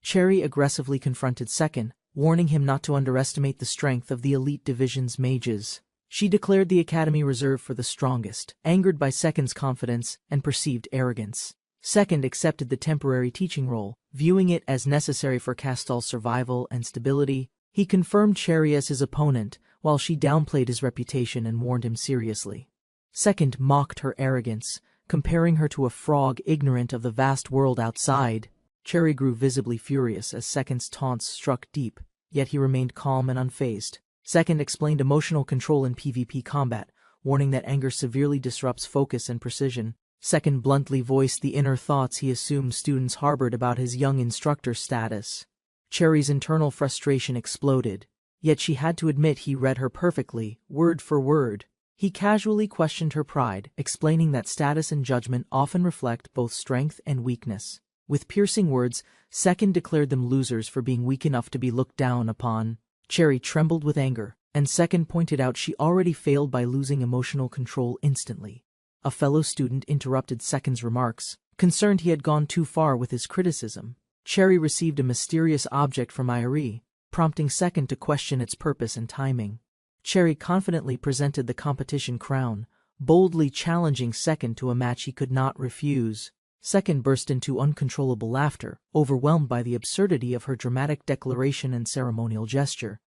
Cherry aggressively confronted Second, warning him not to underestimate the strength of the elite division's mages. She declared the academy reserved for the strongest, angered by Second's confidence and perceived arrogance. Second accepted the temporary teaching role, viewing it as necessary for Castal's survival and stability. He confirmed Cherry as his opponent, while she downplayed his reputation and warned him seriously. Second mocked her arrogance, comparing her to a frog ignorant of the vast world outside. Cherry grew visibly furious as Second's taunts struck deep, yet he remained calm and unfazed. Second explained emotional control in PvP combat, warning that anger severely disrupts focus and precision. Second bluntly voiced the inner thoughts he assumed students harbored about his young instructor's status. Cherry's internal frustration exploded, yet she had to admit he read her perfectly, word for word. He casually questioned her pride, explaining that status and judgment often reflect both strength and weakness. With piercing words, Second declared them losers for being weak enough to be looked down upon. Cherry trembled with anger, and Second pointed out she already failed by losing emotional control instantly. A fellow student interrupted Second's remarks, concerned he had gone too far with his criticism. Cherry received a mysterious object from Irie, prompting Second to question its purpose and timing. Cherry confidently presented the competition crown, boldly challenging Second to a match he could not refuse. Second burst into uncontrollable laughter, overwhelmed by the absurdity of her dramatic declaration and ceremonial gesture.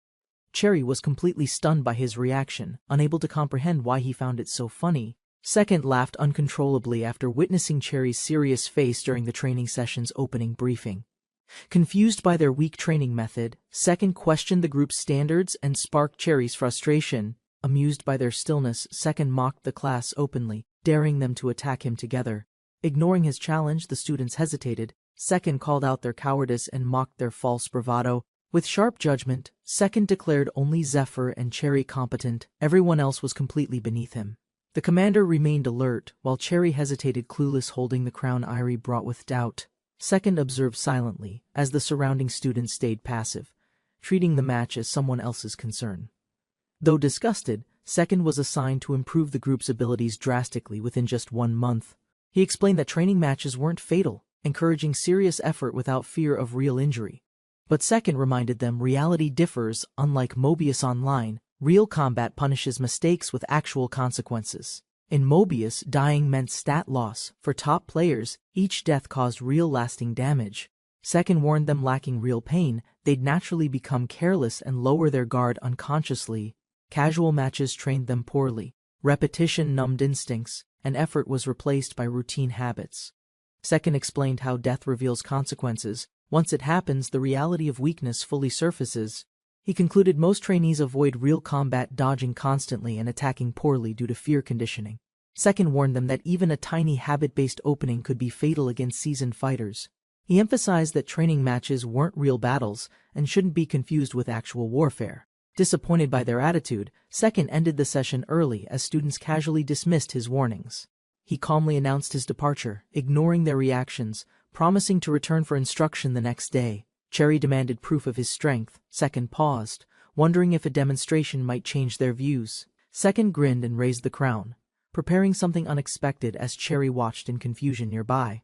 Cherry was completely stunned by his reaction, unable to comprehend why he found it so funny. Second laughed uncontrollably after witnessing Cherry's serious face during the training session's opening briefing. Confused by their weak training method, Second questioned the group's standards and sparked Cherry's frustration. Amused by their stillness, Second mocked the class openly, daring them to attack him together. Ignoring his challenge, the students hesitated. Second called out their cowardice and mocked their false bravado. With sharp judgment, Second declared only Zephyr and Cherry competent. Everyone else was completely beneath him. The commander remained alert, while Cherry hesitated, clueless, holding the crown Irie brought with doubt. Second observed silently, as the surrounding students stayed passive, treating the match as someone else's concern. Though disgusted, Second was assigned to improve the group's abilities drastically within just 1 month. He explained that training matches weren't fatal, encouraging serious effort without fear of real injury. But Second reminded them reality differs. Unlike Mobius Online, real combat punishes mistakes with actual consequences. In Mobius, dying meant stat loss. For top players, each death caused real lasting damage. Second warned them lacking real pain, they'd naturally become careless and lower their guard unconsciously. Casual matches trained them poorly. Repetition numbed instincts, and effort was replaced by routine habits. Second explained how death reveals consequences. Once it happens, the reality of weakness fully surfaces. He concluded most trainees avoid real combat, dodging constantly and attacking poorly due to fear conditioning. Second warned them that even a tiny habit-based opening could be fatal against seasoned fighters. He emphasized that training matches weren't real battles and shouldn't be confused with actual warfare. Disappointed by their attitude, Second ended the session early as students casually dismissed his warnings. He calmly announced his departure, ignoring their reactions, promising to return for instruction the next day. Cherry demanded proof of his strength. Second paused, wondering if a demonstration might change their views. Second grinned and raised the crown, preparing something unexpected as Cherry watched in confusion nearby.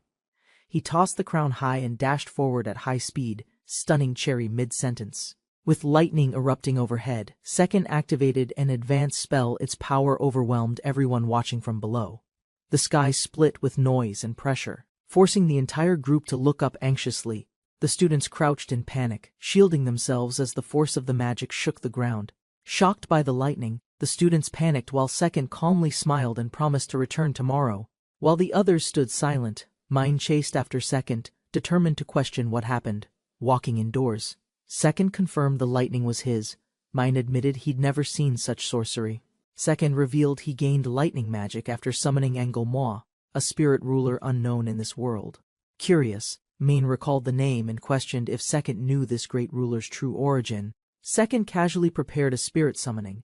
He tossed the crown high and dashed forward at high speed, stunning Cherry mid-sentence. With lightning erupting overhead, Second activated an advanced spell. Its power overwhelmed everyone watching from below. The sky split with noise and pressure, forcing the entire group to look up anxiously. The students crouched in panic, shielding themselves as the force of the magic shook the ground. Shocked by the lightning, the students panicked while Second calmly smiled and promised to return tomorrow. While the others stood silent, Mind chased after Second, determined to question what happened. Walking indoors, Second confirmed the lightning was his. Mind admitted he'd never seen such sorcery. Second revealed he gained lightning magic after summoning enrollment, a spirit ruler unknown in this world. Curious, Main recalled the name and questioned if Second knew this great ruler's true origin. Second casually prepared a spirit summoning.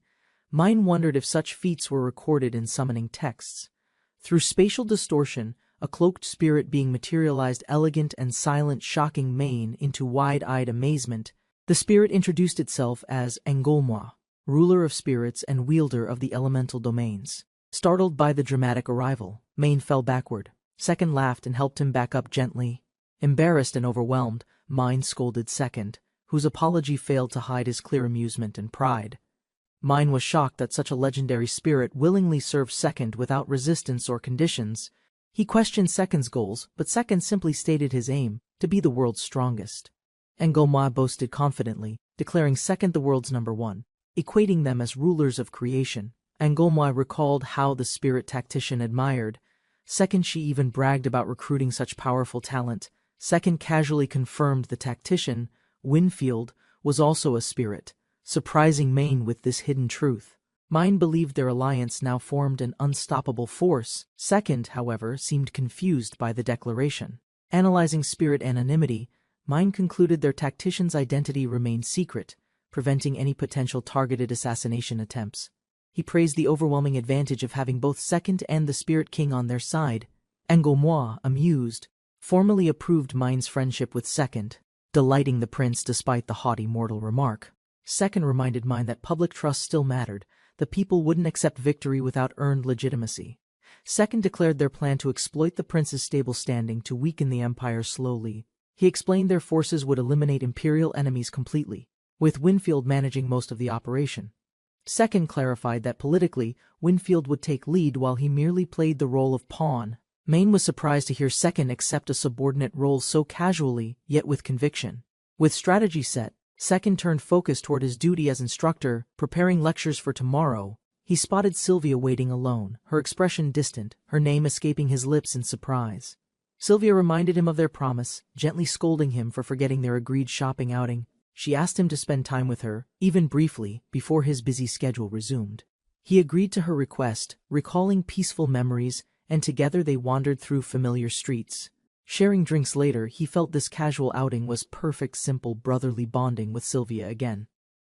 Mine wondered if such feats were recorded in summoning texts. Through spatial distortion, a cloaked spirit being materialized, elegant and silent, shocking Main into wide-eyed amazement. The spirit introduced itself as enrollment, ruler of spirits and wielder of the elemental domains. Startled by the dramatic arrival, Main fell backward. Second laughed and helped him back up gently. Embarrassed and overwhelmed, Mind scolded Second, whose apology failed to hide his clear amusement and pride. Mine was shocked that such a legendary spirit willingly served Second without resistance or conditions. He questioned Second's goals, but Second simply stated his aim, to be the world's strongest. Enrollment boasted confidently, declaring Second the world's #1, equating them as rulers of creation. Enrollment recalled how the spirit tactician admired Second. She even bragged about recruiting such powerful talent. Second casually confirmed the tactician, Winfield, was also a spirit, surprising Maine with this hidden truth. Mine believed their alliance now formed an unstoppable force. Second, however, seemed confused by the declaration. Analyzing spirit anonymity, Mine concluded their tactician's identity remained secret, preventing any potential targeted assassination attempts. He praised the overwhelming advantage of having both Second and the Spirit King on their side. Enrollment, amused, formally approved Mine's friendship with Second, delighting the prince despite the haughty mortal remark. Second reminded Mine that public trust still mattered. The people wouldn't accept victory without earned legitimacy. Second declared their plan to exploit the prince's stable standing to weaken the empire slowly. He explained their forces would eliminate imperial enemies completely, with Winfield managing most of the operation. Second clarified that politically, Winfield would take lead while he merely played the role of pawn. Maine was surprised to hear Second accept a subordinate role so casually, yet with conviction. With strategy set, Second turned focus toward his duty as instructor, preparing lectures for tomorrow. He spotted Sylvia waiting alone, her expression distant, her name escaping his lips in surprise. Sylvia reminded him of their promise, gently scolding him for forgetting their agreed shopping outing. She asked him to spend time with her, even briefly, before his busy schedule resumed. He agreed to her request, recalling peaceful memories, and together they wandered through familiar streets. Sharing drinks later, he felt this casual outing was perfect, simple brotherly bonding with Sylvia again.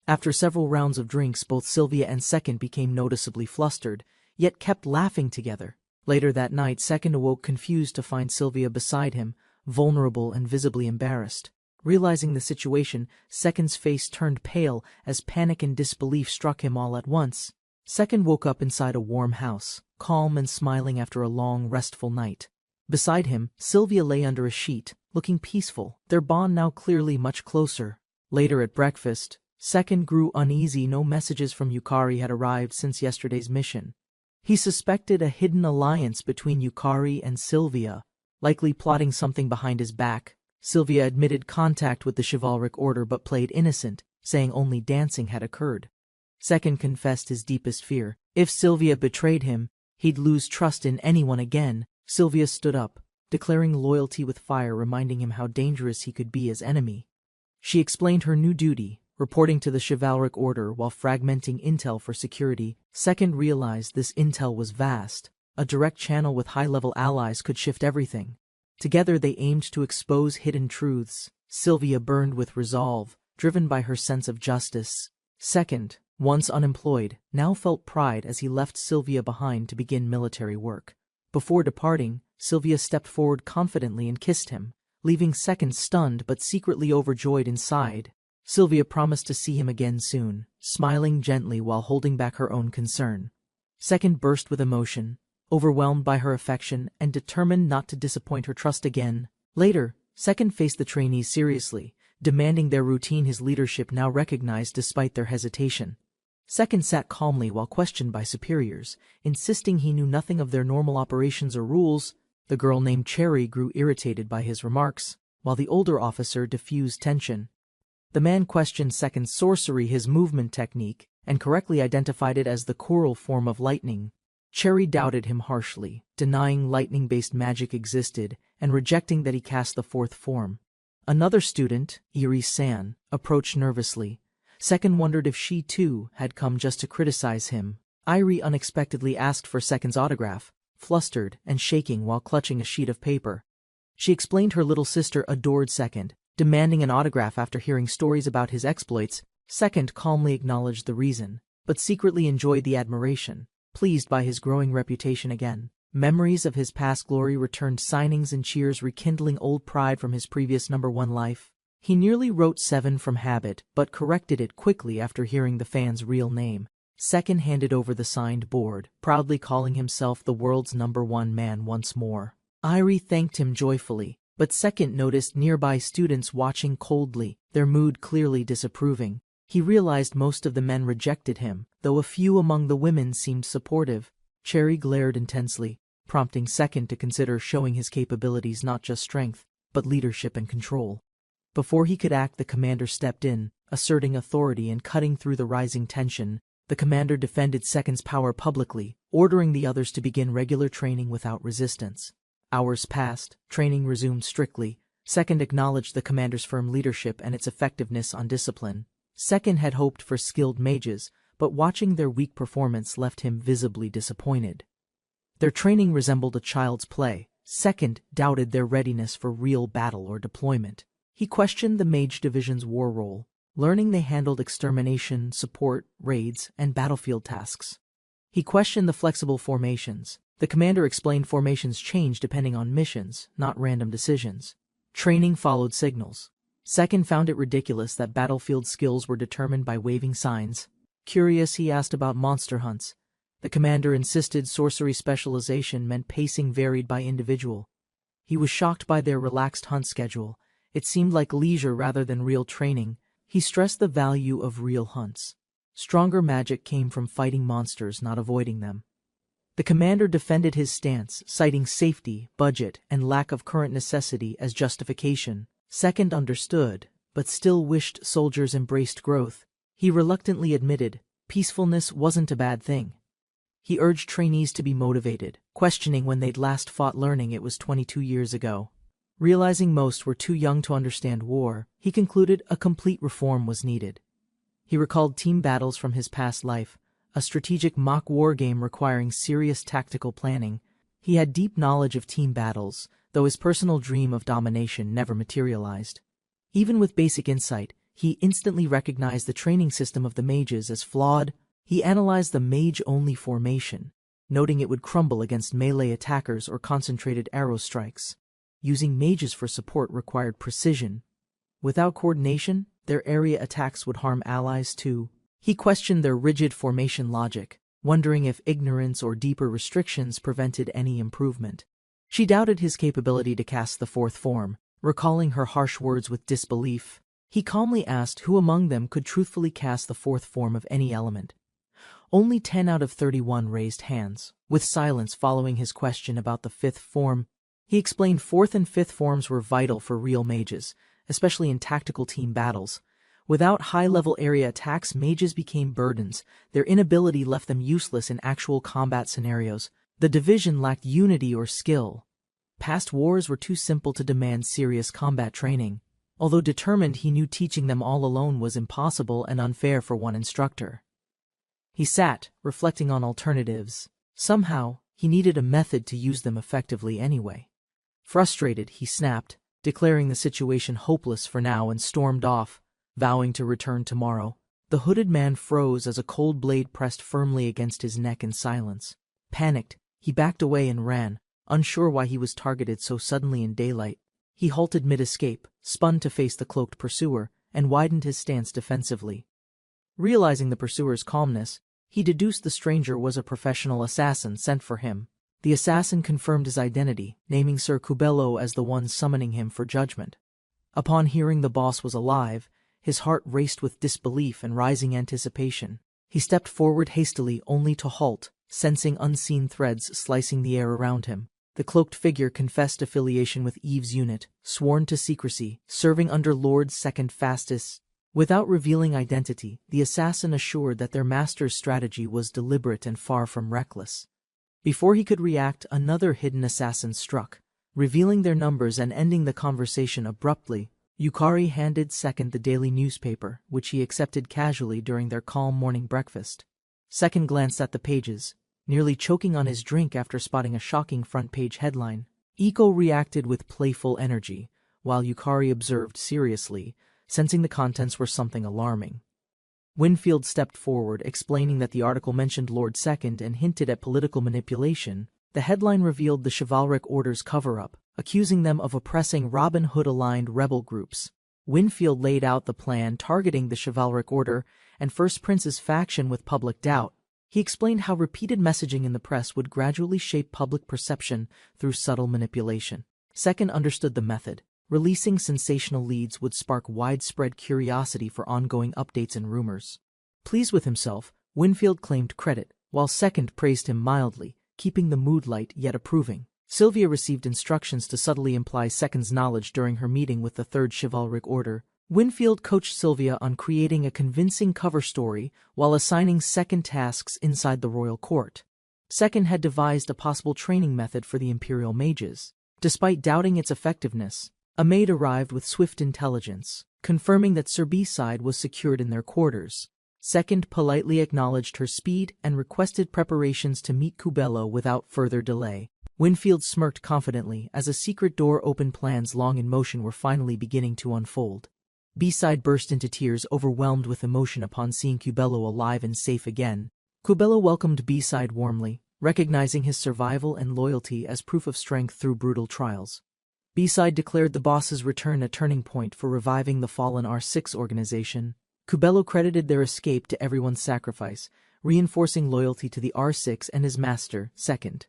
After several rounds of drinks, both Sylvia and Second became noticeably flustered, yet kept laughing together. Later that night, Second awoke confused to find Sylvia beside him, vulnerable and visibly embarrassed. Realizing the situation, Second's face turned pale as panic and disbelief struck him all at once. Second woke up inside a warm house, calm and smiling after a long, restful night. Beside him, Sylvia lay under a sheet, looking peaceful, their bond now clearly much closer. Later at breakfast, Second grew uneasy. No messages from Yukari had arrived since yesterday's mission. He suspected a hidden alliance between Yukari and Sylvia, likely plotting something behind his back. Sylvia admitted contact with the chivalric order but played innocent, saying only dancing had occurred. Second confessed his deepest fear. If Sylvia betrayed him, he'd lose trust in anyone again. Sylvia stood up, declaring loyalty with fire, reminding him how dangerous he could be as enemy. She explained her new duty, reporting to the chivalric order while fragmenting intel for security. Second realized this intel was vast. A direct channel with high-level allies could shift everything. Together they aimed to expose hidden truths. Sylvia burned with resolve, driven by her sense of justice. Second, once unemployed, now felt pride as he left Sylvia behind to begin military work. Before departing, Sylvia stepped forward confidently and kissed him, leaving Second stunned but secretly overjoyed inside. Sylvia promised to see him again soon, smiling gently while holding back her own concern. Second burst with emotion, overwhelmed by her affection and determined not to disappoint her trust again. Later, Second faced the trainees seriously, demanding their routine his leadership now recognized despite their hesitation. Second sat calmly while questioned by superiors, insisting he knew nothing of their normal operations or rules. The girl named Cherry grew irritated by his remarks, while the older officer diffused tension. The man questioned Second's sorcery, his movement technique, and correctly identified it as the choral form of lightning. Cherry doubted him harshly, denying lightning-based magic existed and rejecting that he cast the fourth form. Another student, Eri-san, approached nervously. Second wondered if she, too, had come just to criticize him. Irie unexpectedly asked for Second's autograph, flustered and shaking while clutching a sheet of paper. She explained her little sister adored Second, demanding an autograph after hearing stories about his exploits. Second calmly acknowledged the reason, but secretly enjoyed the admiration, pleased by his growing reputation again. Memories of his past glory returned, signings and cheers rekindling old pride from his previous #1 life. He nearly wrote 7 from habit, but corrected it quickly after hearing the fan's real name. Second handed over the signed board, proudly calling himself the world's #1 man once more. Irie thanked him joyfully, but Second noticed nearby students watching coldly. their mood clearly disapproving. He realized most of the men rejected him, though a few among the women seemed supportive. Cherry glared intensely, prompting Second to consider showing his capabilities not just strength, but leadership and control. Before he could act, the commander stepped in, asserting authority and cutting through the rising tension. The commander defended Second's power publicly, ordering the others to begin regular training without resistance. Hours passed, training resumed strictly. Second acknowledged the commander's firm leadership and its effectiveness on discipline. Second had hoped for skilled mages, but watching their weak performance left him visibly disappointed. Their training resembled a child's play. Second doubted their readiness for real battle or deployment. He questioned the mage division's war role, learning they handled extermination, support, raids, and battlefield tasks. He questioned the flexible formations. The commander explained formations change depending on missions, not random decisions. Training followed signals. Second found it ridiculous that battlefield skills were determined by waving signs. Curious, he asked about monster hunts. The commander insisted sorcery specialization meant pacing varied by individual. He was shocked by their relaxed hunt schedule. It seemed like leisure rather than real training. He stressed the value of real hunts. Stronger magic came from fighting monsters, not avoiding them. The commander defended his stance, citing safety, budget, and lack of current necessity as justification. Second understood, but still wished soldiers embraced growth. He reluctantly admitted peacefulness wasn't a bad thing. He urged trainees to be motivated, questioning when they'd last fought, learning it was 22 years ago. Realizing most were too young to understand war, he concluded a complete reform was needed. He recalled team battles from his past life, a strategic mock war game requiring serious tactical planning. He had deep knowledge of team battles, though his personal dream of domination never materialized. Even with basic insight, he instantly recognized the training system of the mages as flawed. He analyzed the mage-only formation, noting it would crumble against melee attackers or concentrated arrow strikes. Using mages for support required precision. Without coordination, their area attacks would harm allies too. He questioned their rigid formation logic, wondering if ignorance or deeper restrictions prevented any improvement. She doubted his capability to cast the fourth form, recalling her harsh words with disbelief. He calmly asked who among them could truthfully cast the fourth form of any element. Only 10 out of 31 raised hands, with silence following his question about the fifth form. He explained fourth and fifth forms were vital for real mages, especially in tactical team battles. Without high-level area attacks, mages became burdens. Their inability left them useless in actual combat scenarios. The division lacked unity or skill. Past wars were too simple to demand serious combat training. Although determined, he knew teaching them all alone was impossible and unfair for one instructor. He sat, reflecting on alternatives. Somehow, he needed a method to use them effectively anyway. Frustrated, he snapped, declaring the situation hopeless for now, and stormed off, vowing to return tomorrow. The hooded man froze as a cold blade pressed firmly against his neck in silence. Panicked, he backed away and ran, unsure why he was targeted so suddenly in daylight. He halted mid-escape, spun to face the cloaked pursuer, and widened his stance defensively. Realizing the pursuer's calmness, he deduced the stranger was a professional assassin sent for him. The assassin confirmed his identity, naming Sir Cubello as the one summoning him for judgment. Upon hearing the boss was alive, his heart raced with disbelief and rising anticipation. He stepped forward hastily, only to halt, sensing unseen threads slicing the air around him. The cloaked figure confessed affiliation with Eve's unit, sworn to secrecy, serving under Lord Second Fastest. Without revealing identity, the assassin assured that their master's strategy was deliberate and far from reckless. Before he could react, another hidden assassin struck, revealing their numbers and ending the conversation abruptly. Yukari handed Second the daily newspaper, which he accepted casually during their calm morning breakfast. Second glanced at the pages, nearly choking on his drink after spotting a shocking front-page headline. Iko reacted with playful energy, while Yukari observed seriously, sensing the contents were something alarming. Winfield stepped forward, explaining that the article mentioned Lord Second and hinted at political manipulation. The headline revealed the chivalric order's cover-up, accusing them of oppressing Robin Hood-aligned rebel groups. Winfield laid out the plan targeting the chivalric order and First Prince's faction with public doubt. He explained how repeated messaging in the press would gradually shape public perception through subtle manipulation. Second understood the method. Releasing sensational leads would spark widespread curiosity for ongoing updates and rumors. Pleased with himself, Winfield claimed credit, while Second praised him mildly, keeping the mood light yet approving. Sylvia received instructions to subtly imply Second's knowledge during her meeting with the Third Chivalric Order. Winfield coached Sylvia on creating a convincing cover story while assigning Second tasks inside the royal court. Second had devised a possible training method for the Imperial mages. Despite doubting its effectiveness, a maid arrived with swift intelligence, confirming that Sir B-side was secured in their quarters. Second politely acknowledged her speed and requested preparations to meet Cubello without further delay. Winfield smirked confidently as a secret door opened. Plans long in motion were finally beginning to unfold. B-side burst into tears, overwhelmed with emotion upon seeing Cubello alive and safe again. Cubello welcomed B-side warmly, recognizing his survival and loyalty as proof of strength through brutal trials. B-side declared the boss's return a turning point for reviving the fallen R6 organization. Cubello credited their escape to everyone's sacrifice, reinforcing loyalty to the R6 and his master, Second.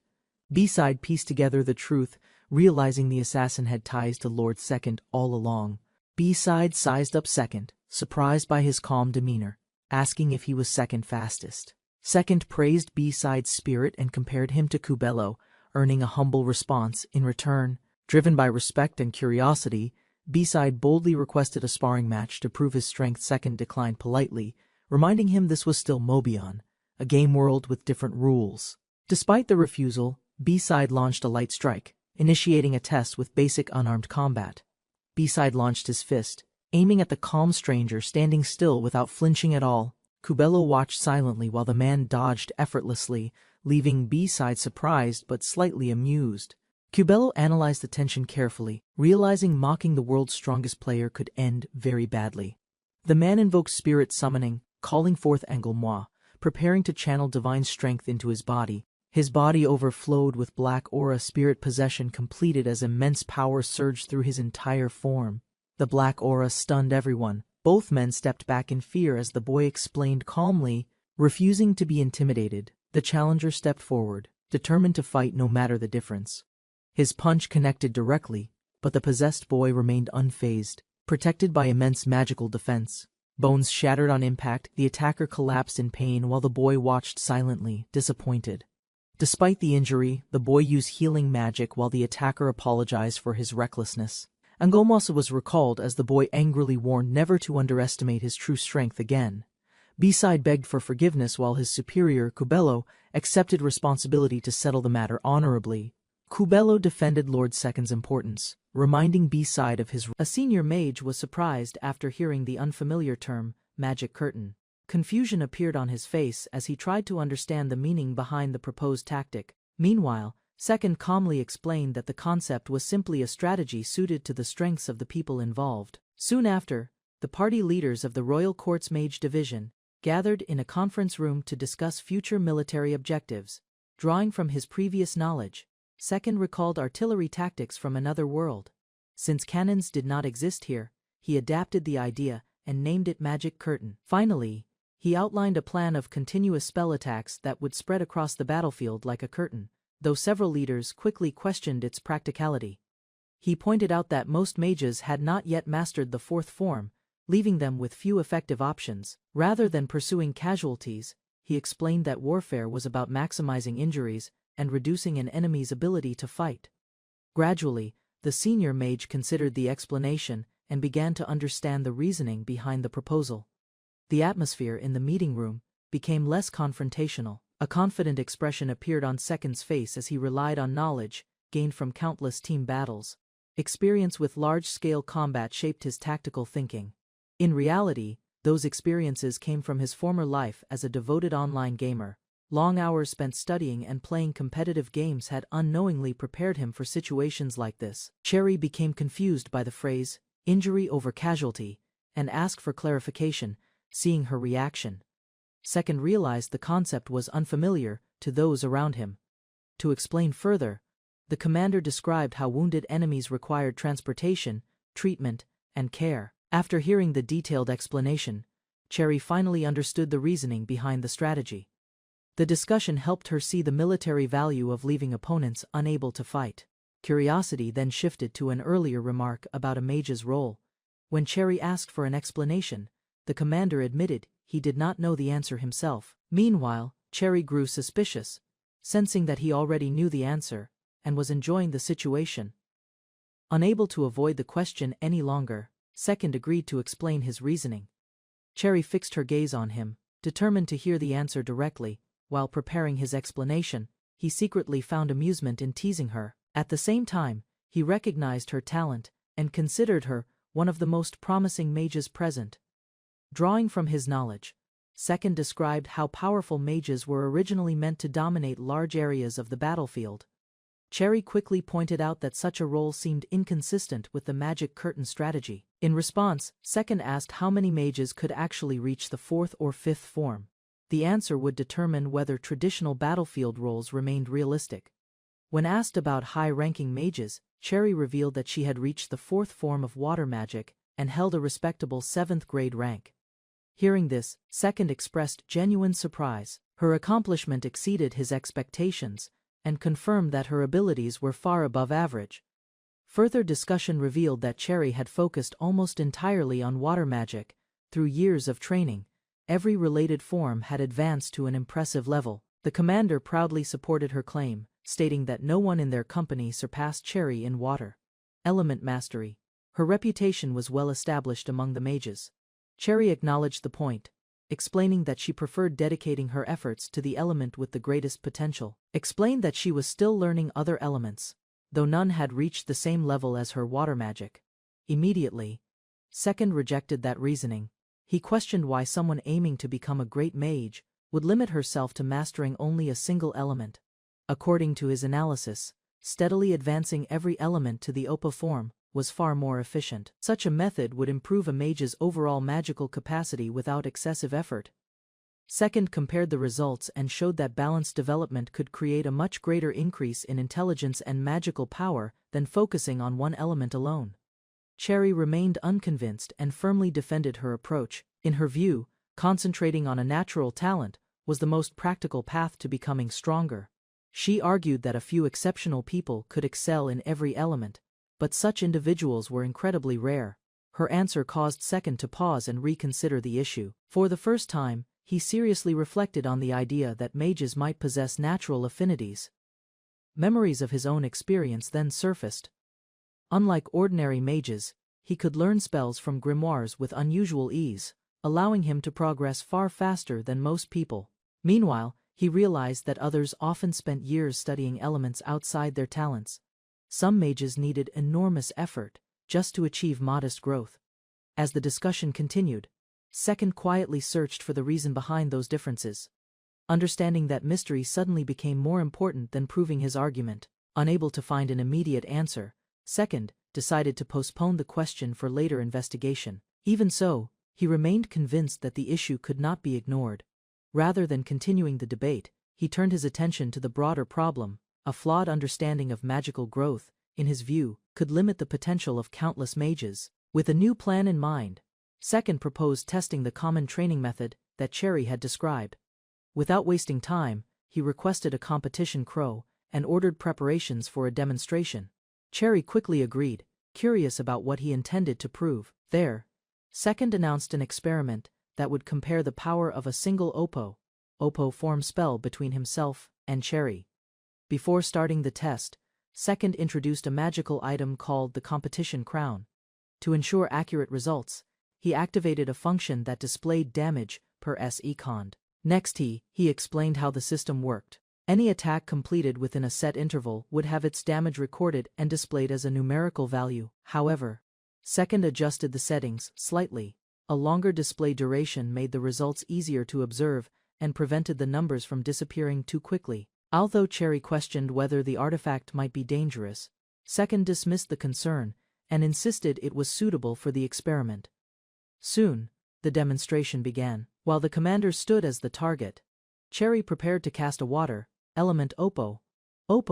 B-side pieced together the truth, realizing the assassin had ties to Lord Second all along. B-side sized up Second, surprised by his calm demeanor, asking if he was second fastest. Second praised B-side's spirit and compared him to Cubello, earning a humble response in return. Driven by respect and curiosity, B-side boldly requested a sparring match to prove his strength. Second declined politely, reminding him this was still Mobion, a game world with different rules. Despite the refusal, B-side launched a light strike, initiating a test with basic unarmed combat. B-side launched his fist, aiming at the calm stranger standing still without flinching at all. Cubello watched silently while the man dodged effortlessly, leaving B-side surprised but slightly amused. Cubello analyzed the tension carefully, realizing mocking the world's strongest player could end very badly. The man invoked spirit summoning, calling forth Enrollment, preparing to channel divine strength into his body. His body overflowed with black aura. Spirit possession completed as immense power surged through his entire form. The black aura stunned everyone. Both men stepped back in fear as the boy explained calmly. Refusing to be intimidated, the challenger stepped forward, determined to fight no matter the difference. His punch connected directly, but the possessed boy remained unfazed, protected by immense magical defense. Bones shattered on impact, the attacker collapsed in pain while the boy watched silently, disappointed. Despite the injury, the boy used healing magic while the attacker apologized for his recklessness. Enrollment was recalled as the boy angrily warned never to underestimate his true strength again. B-side begged for forgiveness while his superior, Cubello, accepted responsibility to settle the matter honorably. Cubello defended Lord Second's importance, reminding B-side of his role. A senior mage was surprised after hearing the unfamiliar term, magic curtain. Confusion appeared on his face as he tried to understand the meaning behind the proposed tactic. Meanwhile, Second calmly explained that the concept was simply a strategy suited to the strengths of the people involved. Soon after, the party leaders of the Royal Court's Mage Division gathered in a conference room to discuss future military objectives. Drawing from his previous knowledge, Second recalled artillery tactics from another world. Since cannons did not exist here, he adapted the idea and named it Magic Curtain. Finally, he outlined a plan of continuous spell attacks that would spread across the battlefield like a curtain, though several leaders quickly questioned its practicality. He pointed out that most mages had not yet mastered the fourth form, leaving them with few effective options. Rather than pursuing casualties, he explained that warfare was about maximizing injuries and reducing an enemy's ability to fight. Gradually, the senior mage considered the explanation and began to understand the reasoning behind the proposal. The atmosphere in the meeting room became less confrontational. A confident expression appeared on Second's face as he relied on knowledge gained from countless team battles. Experience with large-scale combat shaped his tactical thinking. In reality, those experiences came from his former life as a devoted online gamer. Long hours spent studying and playing competitive games had unknowingly prepared him for situations like this. Cherry became confused by the phrase, injury over casualty, and asked for clarification, seeing her reaction. Second realized the concept was unfamiliar to those around him. To explain further, the commander described how wounded enemies required transportation, treatment, and care. After hearing the detailed explanation, Cherry finally understood the reasoning behind the strategy. The discussion helped her see the military value of leaving opponents unable to fight. Curiosity then shifted to an earlier remark about a mage's role. When Cherry asked for an explanation, the commander admitted he did not know the answer himself. Meanwhile, Cherry grew suspicious, sensing that he already knew the answer and was enjoying the situation. Unable to avoid the question any longer, Second agreed to explain his reasoning. Cherry fixed her gaze on him, determined to hear the answer directly. While preparing his explanation, he secretly found amusement in teasing her. At the same time, he recognized her talent and considered her one of the most promising mages present. Drawing from his knowledge, Second described how powerful mages were originally meant to dominate large areas of the battlefield. Cherry quickly pointed out that such a role seemed inconsistent with the magic curtain strategy. In response, Second asked how many mages could actually reach the 4th or 5th form. The answer would determine whether traditional battlefield roles remained realistic. When asked about high-ranking mages, Cherry revealed that she had reached the 4th form of water magic and held a respectable 7th grade rank. Hearing this, Second expressed genuine surprise. Her accomplishment exceeded his expectations and confirmed that her abilities were far above average. Further discussion revealed that Cherry had focused almost entirely on water magic. Through years of training, every related form had advanced to an impressive level. The commander proudly supported her claim, stating that no one in their company surpassed Cherry in water element mastery. Her reputation was well established among the mages. Cherry acknowledged the point, explaining that she preferred dedicating her efforts to the element with the greatest potential. Explained that she was still learning other elements, though none had reached the same level as her water magic. Immediately, Second rejected that reasoning. He questioned why someone aiming to become a great mage would limit herself to mastering only a single element. According to his analysis, steadily advancing every element to the Oppo form was far more efficient. Such a method would improve a mage's overall magical capacity without excessive effort. Second compared the results and showed that balanced development could create a much greater increase in intelligence and magical power than focusing on one element alone. Cherry remained unconvinced and firmly defended her approach. In her view, concentrating on a natural talent was the most practical path to becoming stronger. She argued that a few exceptional people could excel in every element, but such individuals were incredibly rare. Her answer caused Second to pause and reconsider the issue. For the first time, he seriously reflected on the idea that mages might possess natural affinities. Memories of his own experience then surfaced. Unlike ordinary mages, he could learn spells from grimoires with unusual ease, allowing him to progress far faster than most people. Meanwhile, he realized that others often spent years studying elements outside their talents. Some mages needed enormous effort just to achieve modest growth. As the discussion continued, Second quietly searched for the reason behind those differences. Understanding that mystery suddenly became more important than proving his argument. Unable to find an immediate answer, Second decided to postpone the question for later investigation. Even so, he remained convinced that the issue could not be ignored. Rather than continuing the debate, he turned his attention to the broader problem. A flawed understanding of magical growth, in his view, could limit the potential of countless mages. With a new plan in mind, Second proposed testing the common training method that Cherry had described. Without wasting time, he requested a competition crow and ordered preparations for a demonstration. Cherry quickly agreed, curious about what he intended to prove. There, Second announced an experiment that would compare the power of a single Oppo form spell between himself and Cherry. Before starting the test, Second introduced a magical item called the competition crown. To ensure accurate results, he activated a function that displayed damage per second. Next he explained how the system worked. Any attack completed within a set interval would have its damage recorded and displayed as a numerical value. However, Second adjusted the settings slightly. A longer display duration made the results easier to observe and prevented the numbers from disappearing too quickly. Although Cherry questioned whether the artifact might be dangerous, Second dismissed the concern and insisted it was suitable for the experiment. Soon, the demonstration began. While the commander stood as the target, Cherry prepared to cast a water element Oppo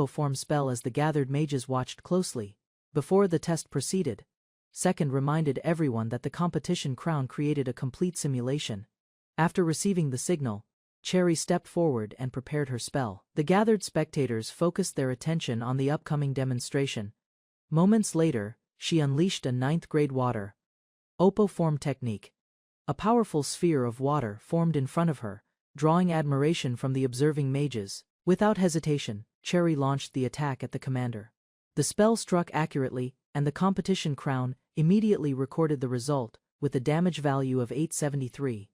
form spell as the gathered mages watched closely. Before the test proceeded, Second reminded everyone that the competition crown created a complete simulation. After receiving the signal, Cherry stepped forward and prepared her spell. The gathered spectators focused their attention on the upcoming demonstration. Moments later, she unleashed a 9th grade water Oppo form technique. A powerful sphere of water formed in front of her, drawing admiration from the observing mages. Without hesitation, Cherry launched the attack at the commander. The spell struck accurately, and the competition crown immediately recorded the result, with a damage value of 873.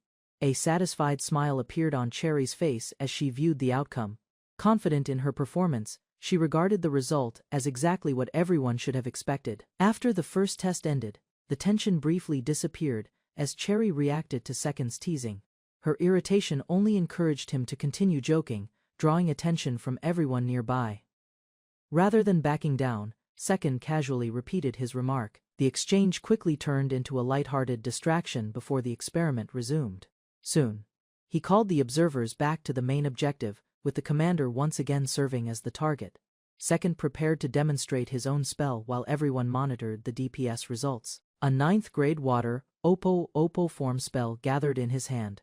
A satisfied smile appeared on Cherry's face as she viewed the outcome. Confident in her performance, she regarded the result as exactly what everyone should have expected. After the first test ended, the tension briefly disappeared as Cherry reacted to Second's teasing. Her irritation only encouraged him to continue joking, drawing attention from everyone nearby. Rather than backing down, Second casually repeated his remark. The exchange quickly turned into a light-hearted distraction before the experiment resumed. Soon, he called the observers back to the main objective, with the commander once again serving as the target. Second prepared to demonstrate his own spell while everyone monitored the DPS results. A 9th grade water Oppo form spell gathered in his hand.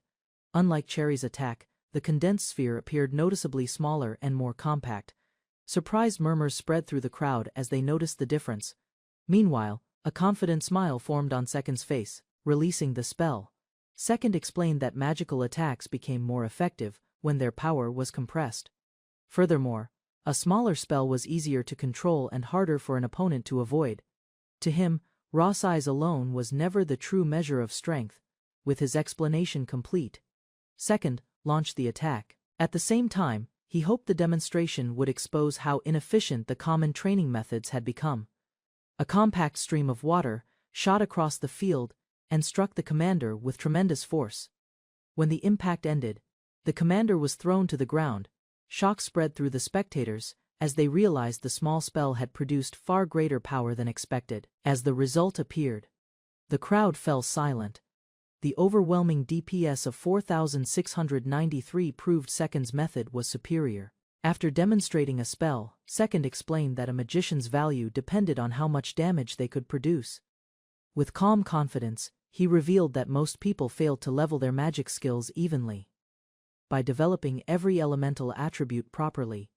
Unlike Cherry's attack, the condensed sphere appeared noticeably smaller and more compact. Surprised murmurs spread through the crowd as they noticed the difference. Meanwhile, a confident smile formed on Second's face. Releasing the spell, Second explained that magical attacks became more effective when their power was compressed. Furthermore, a smaller spell was easier to control and harder for an opponent to avoid. To him, raw size alone was never the true measure of strength. With his explanation complete, Second launched the attack. At the same time, he hoped the demonstration would expose how inefficient the common training methods had become. A compact stream of water shot across the field and struck the commander with tremendous force. When the impact ended, the commander was thrown to the ground. Shock spread through the spectators as they realized the small spell had produced far greater power than expected. As the result appeared, the crowd fell silent. The overwhelming DPS of 4,693 proved Second's method was superior. After demonstrating a spell, Second explained that a magician's value depended on how much damage they could produce. With calm confidence, he revealed that most people failed to level their magic skills evenly. By developing every elemental attribute properly,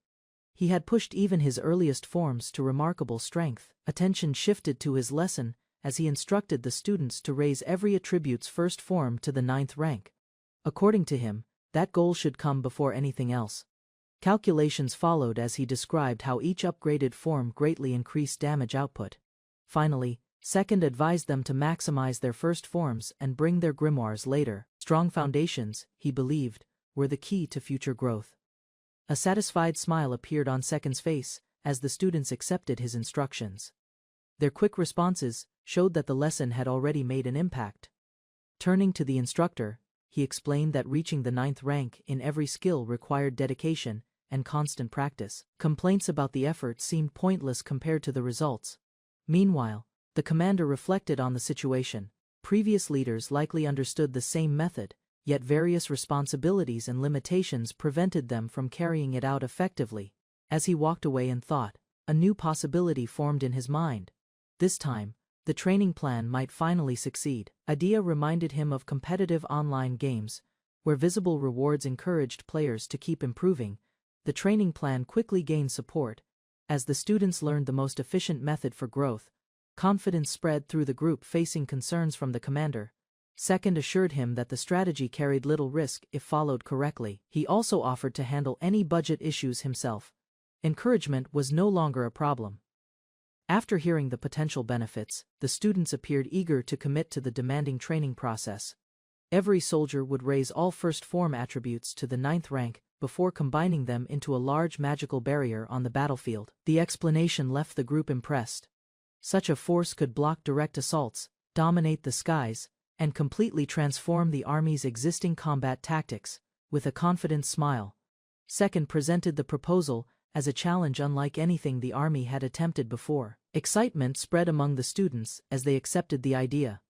he had pushed even his earliest forms to remarkable strength. Attention shifted to his lesson as he instructed the students to raise every attribute's first form to the 9th rank. According to him, that goal should come before anything else. Calculations followed as he described how each upgraded form greatly increased damage output. Finally, Second advised them to maximize their first forms and bring their grimoires later. Strong foundations, he believed, were the key to future growth. A satisfied smile appeared on Second's face as the students accepted his instructions. Their quick responses showed that the lesson had already made an impact. Turning to the instructor, he explained that reaching the 9th rank in every skill required dedication and constant practice. Complaints about the effort seemed pointless compared to the results. Meanwhile, the commander reflected on the situation. Previous leaders likely understood the same method, yet various responsibilities and limitations prevented them from carrying it out effectively. As he walked away in thought, a new possibility formed in his mind. This time, the training plan might finally succeed. Idea reminded him of competitive online games, where visible rewards encouraged players to keep improving. The training plan quickly gained support. As the students learned the most efficient method for growth, confidence spread through the group facing concerns from the commander. Second assured him that the strategy carried little risk if followed correctly. He also offered to handle any budget issues himself. Encouragement was no longer a problem. After hearing the potential benefits, the students appeared eager to commit to the demanding training process. Every soldier would raise all first form attributes to the 9th rank before combining them into a large magical barrier on the battlefield. The explanation left the group impressed. Such a force could block direct assaults, dominate the skies, and completely transform the army's existing combat tactics. With a confident smile, Second presented the proposal as a challenge unlike anything the army had attempted before. Excitement spread among the students as they accepted the idea.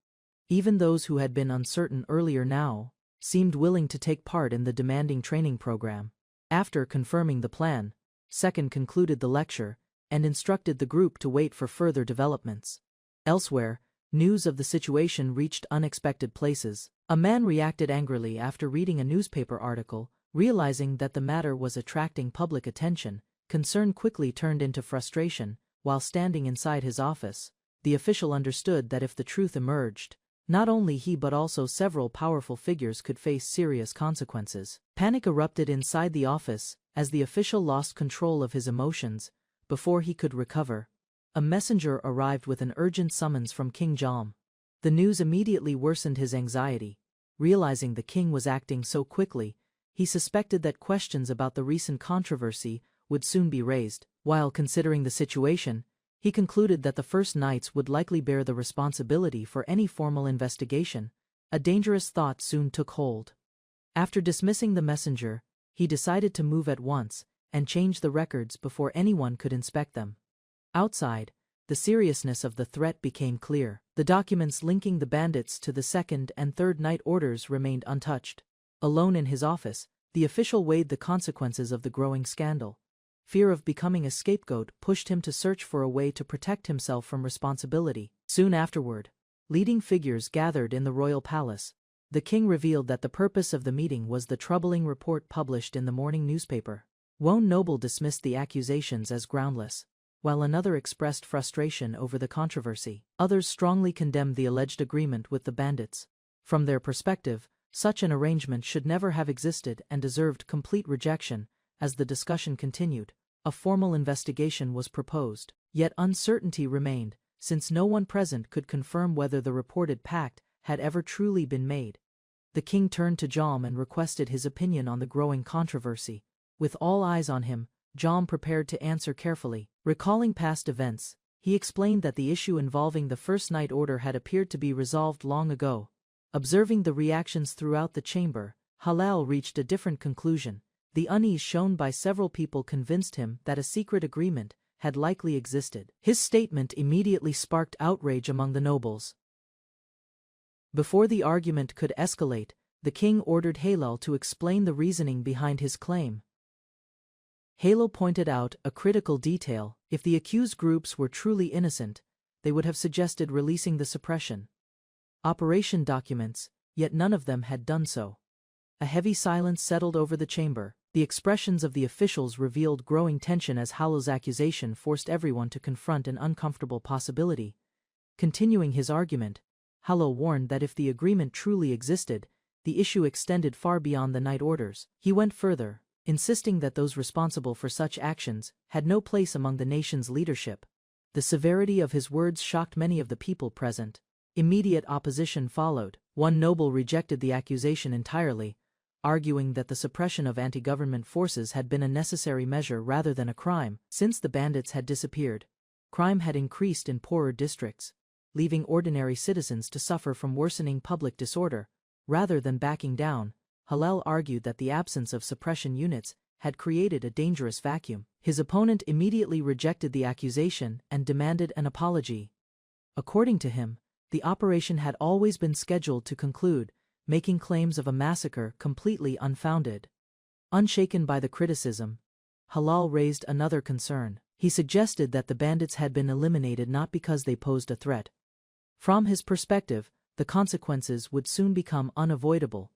Even those who had been uncertain earlier now seemed willing to take part in the demanding training program. After confirming the plan, Second concluded the lecture and instructed the group to wait for further developments. Elsewhere, news of the situation reached unexpected places. A man reacted angrily after reading a newspaper article Realizing that the matter was attracting public attention, concern quickly turned into frustration. While standing inside his office, the official understood that if the truth emerged, not only he but also several powerful figures could face serious consequences. Panic erupted inside the office as the official lost control of his emotions. Before he could recover, a messenger arrived with an urgent summons from King Jom. The news immediately worsened his anxiety. Realizing the king was acting so quickly, he suspected that questions about the recent controversy would soon be raised. While considering the situation, he concluded that the first knights would likely bear the responsibility for any formal investigation. A dangerous thought soon took hold. After dismissing the messenger, he decided to move at once and change the records before anyone could inspect them. Outside, the seriousness of the threat became clear. The documents linking the bandits to the second and third night orders remained untouched. Alone in his office, the official weighed the consequences of the growing scandal. Fear of becoming a scapegoat pushed him to search for a way to protect himself from responsibility. Soon afterward, leading figures gathered in the royal palace. The king revealed that the purpose of the meeting was the troubling report published in the morning newspaper. One noble dismissed the accusations as groundless, while another expressed frustration over the controversy. Others strongly condemned the alleged agreement with the bandits. From their perspective, such an arrangement should never have existed and deserved complete rejection. As the discussion continued, a formal investigation was proposed. Yet uncertainty remained, since no one present could confirm whether the reported pact had ever truly been made. The king turned to Jom and requested his opinion on the growing controversy. With all eyes on him, Jom prepared to answer carefully. Recalling past events, he explained that the issue involving the first night order had appeared to be resolved long ago. Observing the reactions throughout the chamber, Yahello reached a different conclusion. The unease shown by several people convinced him that a secret agreement had likely existed. His statement immediately sparked outrage among the nobles. Before the argument could escalate, the king ordered Yahello to explain the reasoning behind his claim. Yahello pointed out a critical detail: if the accused groups were truly innocent, they would have suggested releasing the suppression operation documents, yet none of them had done so. A heavy silence settled over the chamber. The expressions of the officials revealed growing tension as Yahello's accusation forced everyone to confront an uncomfortable possibility. Continuing his argument, Yahello warned that if the agreement truly existed, the issue extended far beyond the night orders. He went further, insisting that those responsible for such actions had no place among the nation's leadership. The severity of his words shocked many of the people present. Immediate opposition followed. One noble rejected the accusation entirely, arguing that the suppression of anti-government forces had been a necessary measure rather than a crime. Since the bandits had disappeared, crime had increased in poorer districts, leaving ordinary citizens to suffer from worsening public disorder. Rather than backing down, Yahello argued that the absence of suppression units had created a dangerous vacuum. His opponent immediately rejected the accusation and demanded an apology. According to him, the operation had always been scheduled to conclude, making claims of a massacre completely unfounded. Unshaken by the criticism, Yahello raised another concern. He suggested that the bandits had been eliminated not because they posed a threat. From his perspective, the consequences would soon become unavoidable.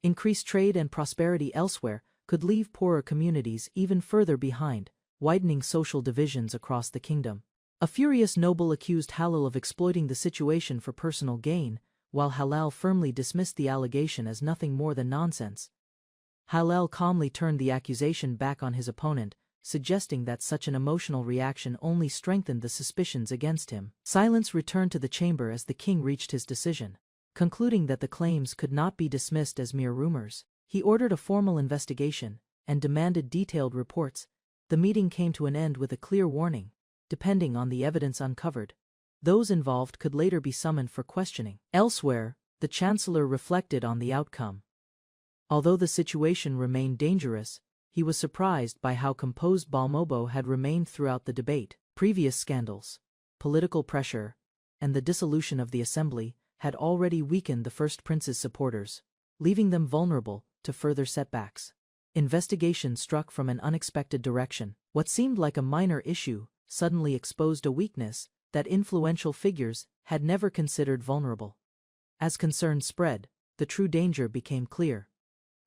Increased trade and prosperity elsewhere could leave poorer communities even further behind, widening social divisions across the kingdom. A furious noble accused Yahello of exploiting the situation for personal gain, while Yahello firmly dismissed the allegation as nothing more than nonsense. Yahello calmly turned the accusation back on his opponent, suggesting that such an emotional reaction only strengthened the suspicions against him. Silence returned to the chamber as the king reached his decision. Concluding that the claims could not be dismissed as mere rumors, he ordered a formal investigation and demanded detailed reports. The meeting came to an end with a clear warning: depending on the evidence uncovered, those involved could later be summoned for questioning. Elsewhere, the chancellor reflected on the outcome. Although the situation remained dangerous, he was surprised by how composed Balmobo had remained throughout the debate. Previous scandals, political pressure, and the dissolution of the assembly had already weakened the first prince's supporters, leaving them vulnerable to further setbacks. Investigation struck from an unexpected direction. What seemed like a minor issue suddenly exposed a weakness that influential figures had never considered vulnerable. As concern spread, the true danger became clear.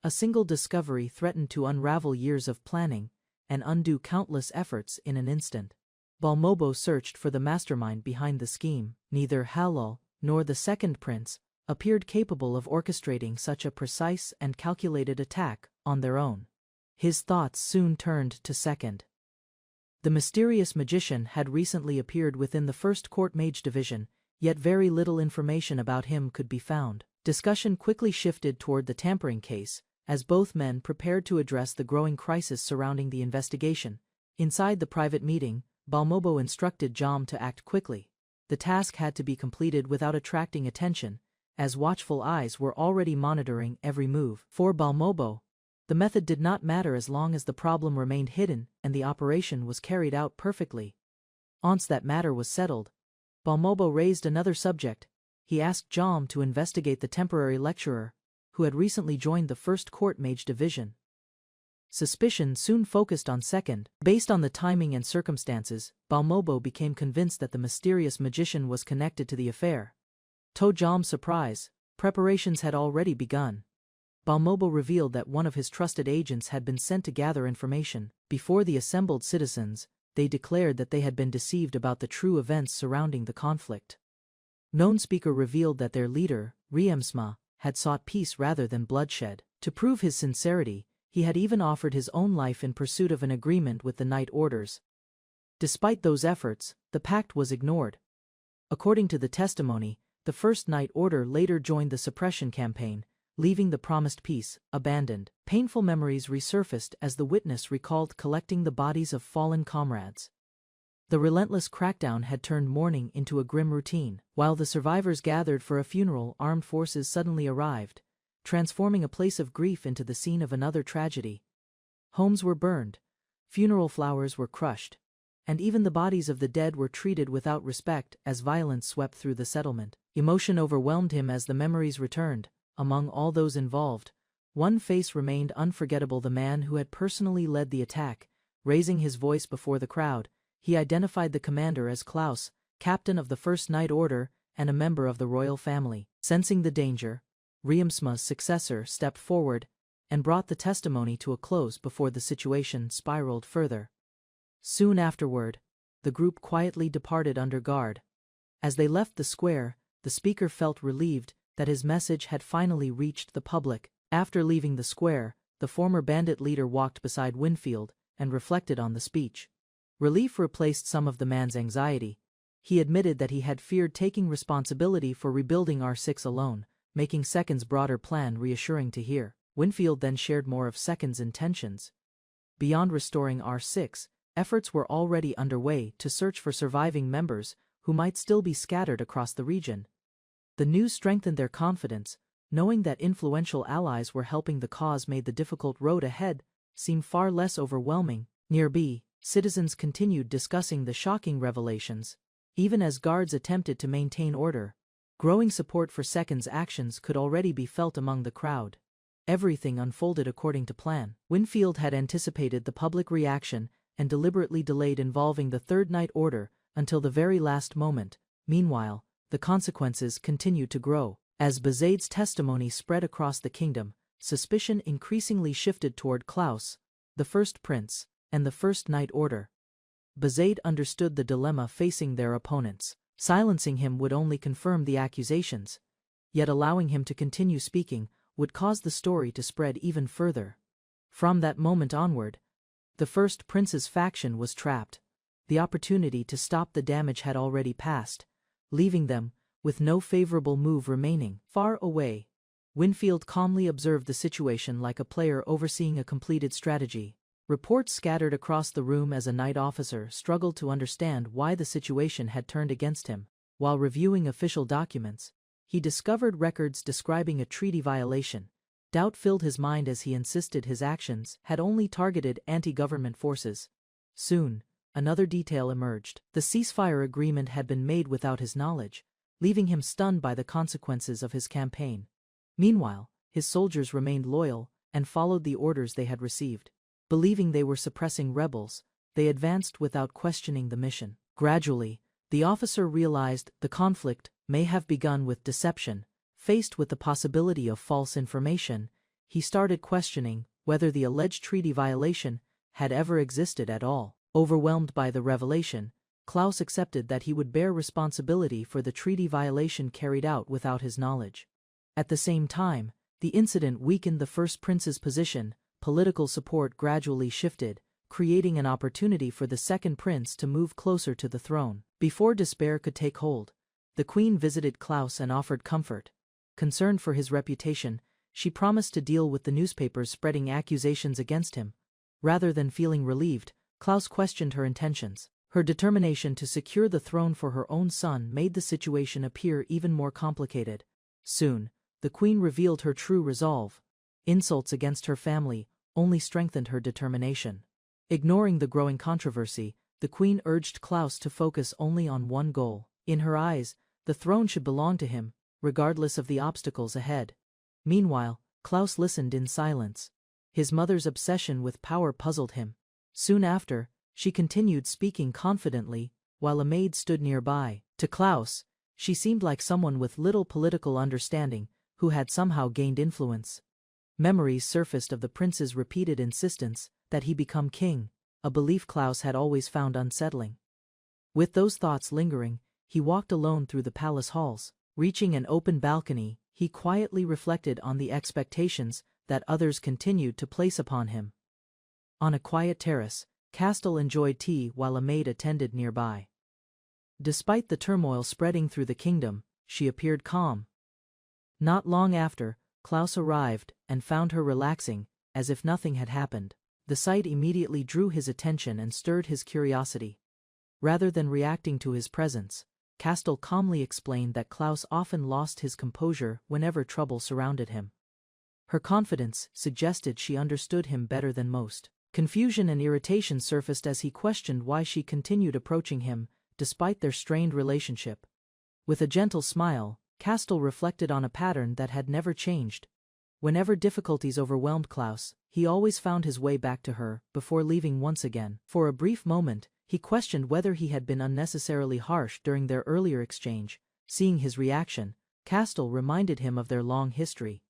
A single discovery threatened to unravel years of planning and undo countless efforts in an instant. Balmobo searched for the mastermind behind the scheme. Neither Yahello nor the second prince appeared capable of orchestrating such a precise and calculated attack on their own. His thoughts soon turned to second. The mysterious magician had recently appeared within the First Court Mage Division, yet very little information about him could be found. Discussion quickly shifted toward the tampering case, as both men prepared to address the growing crisis surrounding the investigation. Inside the private meeting, Balmobo instructed Jom to act quickly. The task had to be completed without attracting attention, as watchful eyes were already monitoring every move. For Balmobo, the method did not matter as long as the problem remained hidden and the operation was carried out perfectly. Once that matter was settled, Balmobo raised another subject. He asked Jom to investigate the temporary lecturer, who had recently joined the First Court Mage Division. Suspicion soon focused on second. Based on the timing and circumstances, Balmobo became convinced that the mysterious magician was connected to the affair. To Jom's surprise, preparations had already begun. Balmobo revealed that one of his trusted agents had been sent to gather information. Before the assembled citizens, they declared that they had been deceived about the true events surrounding the conflict. Known speaker revealed that their leader, Riemsma, had sought peace rather than bloodshed. To prove his sincerity, he had even offered his own life in pursuit of an agreement with the Night Orders. Despite those efforts, the pact was ignored. According to the testimony, the First Night Order later joined the suppression campaign, leaving the promised peace abandoned. Painful memories resurfaced as the witness recalled collecting the bodies of fallen comrades. The relentless crackdown had turned mourning into a grim routine. While the survivors gathered for a funeral, armed forces suddenly arrived, transforming a place of grief into the scene of another tragedy. Homes were burned, funeral flowers were crushed, and even the bodies of the dead were treated without respect as violence swept through the settlement. Emotion overwhelmed him as the memories returned. Among all those involved, one face remained unforgettable: the man who had personally led the attack. Raising his voice before the crowd, he identified the commander as Klaus, captain of the First Night Order and a member of the royal family. Sensing the danger, Riemsma's successor stepped forward and brought the testimony to a close before the situation spiraled further. Soon afterward, the group quietly departed under guard. As they left the square, the speaker felt relieved that his message had finally reached the public. After leaving the square, the former bandit leader walked beside Winfield and reflected on the speech. Relief replaced some of the man's anxiety. He admitted that he had feared taking responsibility for rebuilding R6 alone, making Second's broader plan reassuring to hear. Winfield then shared more of Second's intentions. Beyond restoring R6, efforts were already underway to search for surviving members who might still be scattered across the region. The news strengthened their confidence. Knowing that influential allies were helping the cause made the difficult road ahead seem far less overwhelming. Near B, citizens continued discussing the shocking revelations. Even as guards attempted to maintain order, growing support for Second's actions could already be felt among the crowd. Everything unfolded according to plan. Winfield had anticipated the public reaction and deliberately delayed involving the Third Night Order until the very last moment. Meanwhile, the consequences continued to grow. As Bezaid's testimony spread across the kingdom, suspicion increasingly shifted toward Klaus, the First Prince, and the First Night Order. Bezaid understood the dilemma facing their opponents. Silencing him would only confirm the accusations, yet allowing him to continue speaking would cause the story to spread even further. From that moment onward, the First Prince's faction was trapped. The opportunity to stop the damage had already passed, leaving them with no favorable move remaining. Far away, Winfield calmly observed the situation like a player overseeing a completed strategy. Reports scattered across the room as a night officer struggled to understand why the situation had turned against him. While reviewing official documents, he discovered records describing a treaty violation. Doubt filled his mind as he insisted his actions had only targeted anti-government forces. Soon, another detail emerged. The ceasefire agreement had been made without his knowledge, leaving him stunned by the consequences of his campaign. Meanwhile, his soldiers remained loyal and followed the orders they had received. Believing they were suppressing rebels, they advanced without questioning the mission. Gradually, the officer realized the conflict may have begun with deception. Faced with the possibility of false information, he started questioning whether the alleged treaty violation had ever existed at all. Overwhelmed by the revelation, Klaus accepted that he would bear responsibility for the treaty violation carried out without his knowledge. At the same time, the incident weakened the first prince's position. Political support gradually shifted, creating an opportunity for the second prince to move closer to the throne. Before despair could take hold, the queen visited Klaus and offered comfort. Concerned for his reputation, she promised to deal with the newspapers spreading accusations against him. Rather than feeling relieved, Klaus questioned her intentions. Her determination to secure the throne for her own son made the situation appear even more complicated. Soon, the queen revealed her true resolve. Insults against her family only strengthened her determination. Ignoring the growing controversy, the queen urged Klaus to focus only on one goal. In her eyes, the throne should belong to him, regardless of the obstacles ahead. Meanwhile, Klaus listened in silence. His mother's obsession with power puzzled him. Soon after, she continued speaking confidently, while a maid stood nearby. To Klaus, she seemed like someone with little political understanding, who had somehow gained influence. Memories surfaced of the prince's repeated insistence that he become king, a belief Klaus had always found unsettling. With those thoughts lingering, he walked alone through the palace halls. Reaching an open balcony, he quietly reflected on the expectations that others continued to place upon him. On a quiet terrace, Castell enjoyed tea while a maid attended nearby. Despite the turmoil spreading through the kingdom, she appeared calm. Not long after, Klaus arrived and found her relaxing, as if nothing had happened. The sight immediately drew his attention and stirred his curiosity. Rather than reacting to his presence, Castell calmly explained that Klaus often lost his composure whenever trouble surrounded him. Her confidence suggested she understood him better than most. Confusion and irritation surfaced as he questioned why she continued approaching him, despite their strained relationship. With a gentle smile, Castell reflected on a pattern that had never changed. Whenever difficulties overwhelmed Klaus, he always found his way back to her, before leaving once again. For a brief moment, he questioned whether he had been unnecessarily harsh during their earlier exchange. Seeing his reaction, Castell reminded him of their long history.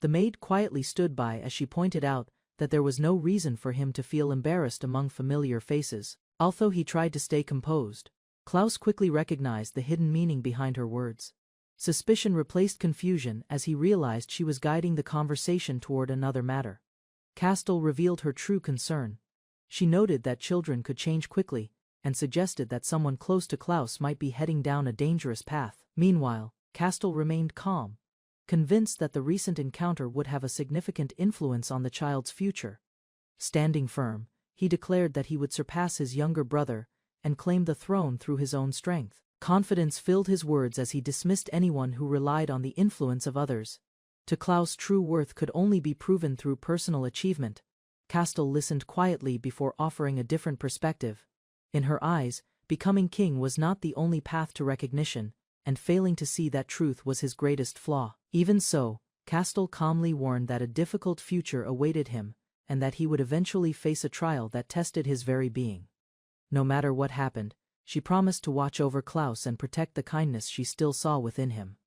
The maid quietly stood by as she pointed out that there was no reason for him to feel embarrassed among familiar faces. Although he tried to stay composed, Klaus quickly recognized the hidden meaning behind her words. Suspicion replaced confusion as he realized she was guiding the conversation toward another matter. Castell revealed her true concern. She noted that children could change quickly, and suggested that someone close to Klaus might be heading down a dangerous path. Meanwhile, Castell remained calm, convinced that the recent encounter would have a significant influence on the child's future. Standing firm, he declared that he would surpass his younger brother and claim the throne through his own strength. Confidence filled his words as he dismissed anyone who relied on the influence of others. To Klaus, true worth could only be proven through personal achievement. Castell listened quietly before offering a different perspective. In her eyes, becoming king was not the only path to recognition, and failing to see that truth was his greatest flaw. Even so, Castell calmly warned that a difficult future awaited him, and that he would eventually face a trial that tested his very being. No matter what happened, she promised to watch over Klaus and protect the kindness she still saw within him.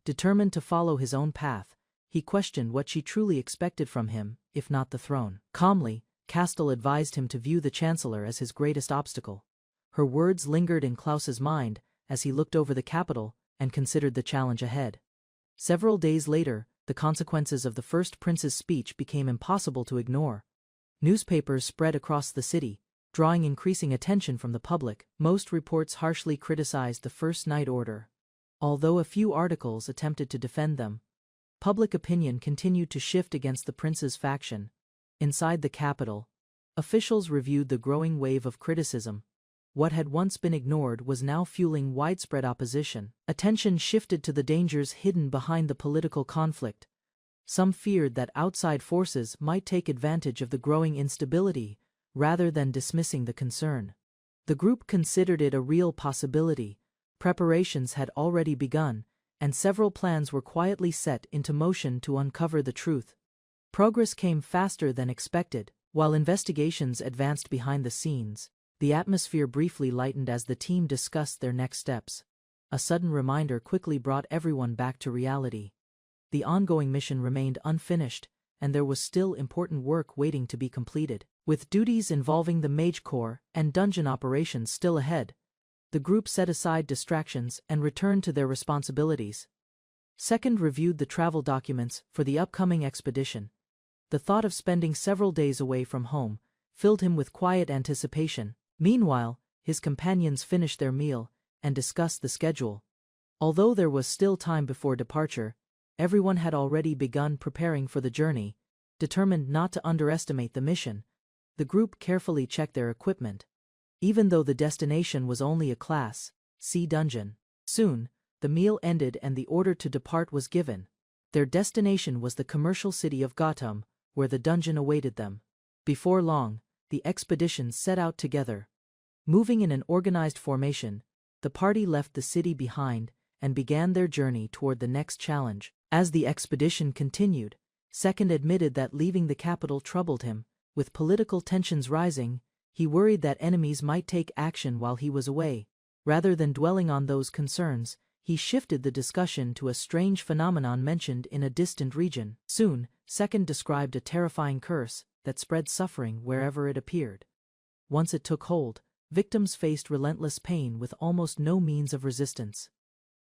Determined to follow his own path, he questioned what she truly expected from him, if not the throne. Calmly, Castell advised him to view the Chancellor as his greatest obstacle. Her words lingered in Klaus's mind as he looked over the capital and considered the challenge ahead. Several days later, the consequences of the first prince's speech became impossible to ignore. Newspapers spread across the city, drawing increasing attention from the public. Most reports harshly criticized the First Night Order. Although a few articles attempted to defend them, public opinion continued to shift against the prince's faction. Inside the capital, officials reviewed the growing wave of criticism. What had once been ignored was now fueling widespread opposition. Attention shifted to the dangers hidden behind the political conflict. Some feared that outside forces might take advantage of the growing instability, rather than dismissing the concern. The group considered it a real possibility. Preparations had already begun, and several plans were quietly set into motion to uncover the truth. Progress came faster than expected. While investigations advanced behind the scenes, the atmosphere briefly lightened as the team discussed their next steps. A sudden reminder quickly brought everyone back to reality. The ongoing mission remained unfinished, and there was still important work waiting to be completed. With duties involving the Mage Corps and dungeon operations still ahead, the group set aside distractions and returned to their responsibilities. Second reviewed the travel documents for the upcoming expedition. The thought of spending several days away from home filled him with quiet anticipation. Meanwhile, his companions finished their meal and discussed the schedule. Although there was still time before departure, everyone had already begun preparing for the journey. Determined not to underestimate the mission, the group carefully checked their equipment. Even though the destination was only a Class C dungeon. Soon, the meal ended and the order to depart was given. Their destination was the commercial city of Gotham, where the dungeon awaited them. Before long, the expedition set out together. Moving in an organized formation, the party left the city behind and began their journey toward the next challenge. As the expedition continued, Second admitted that leaving the capital troubled him. With political tensions rising, he worried that enemies might take action while he was away. Rather than dwelling on those concerns, he shifted the discussion to a strange phenomenon mentioned in a distant region. Soon, Second described a terrifying curse that spread suffering wherever it appeared. Once it took hold, victims faced relentless pain with almost no means of resistance.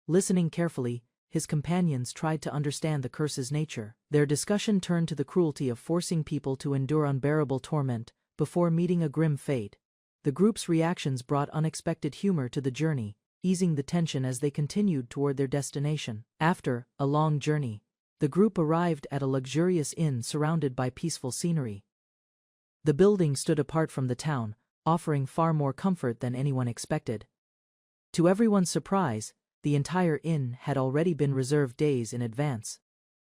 Listening carefully, his companions tried to understand the curse's nature. Their discussion turned to the cruelty of forcing people to endure unbearable torment before meeting a grim fate. The group's reactions brought unexpected humor to the journey, easing the tension as they continued toward their destination. After a long journey, the group arrived at a luxurious inn surrounded by peaceful scenery. The building stood apart from the town, offering far more comfort than anyone expected. To everyone's surprise, the entire inn had already been reserved days in advance.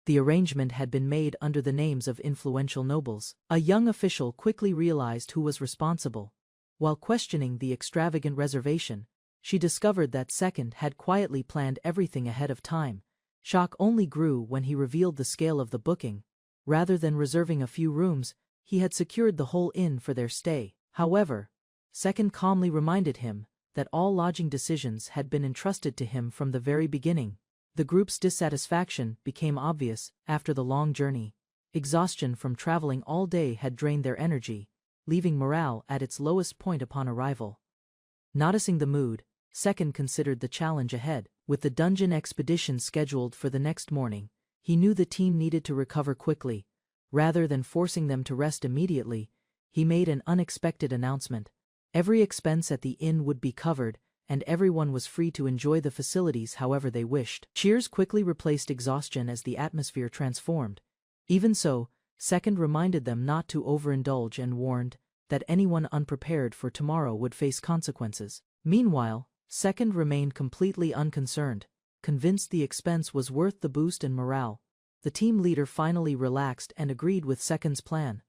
The arrangement had been made under the names of influential nobles. A young official quickly realized who was responsible. While questioning the extravagant reservation, she discovered that Second had quietly planned everything ahead of time. Shock only grew when he revealed the scale of the booking. Rather than reserving a few rooms, he had secured the whole inn for their stay. However, Second calmly reminded him that all lodging decisions had been entrusted to him from the very beginning. The group's dissatisfaction became obvious after the long journey. Exhaustion from traveling all day had drained their energy, leaving morale at its lowest point upon arrival. Noticing the mood, Second considered the challenge ahead. With the dungeon expedition scheduled for the next morning, he knew the team needed to recover quickly. Rather than forcing them to rest immediately, he made an unexpected announcement. Every expense at the inn would be covered, and everyone was free to enjoy the facilities however they wished. Cheers quickly replaced exhaustion as the atmosphere transformed. Even so, Second reminded them not to overindulge and warned that anyone unprepared for tomorrow would face consequences. Meanwhile, Second remained completely unconcerned, convinced the expense was worth the boost in morale. The team leader finally relaxed and agreed with Second's plan.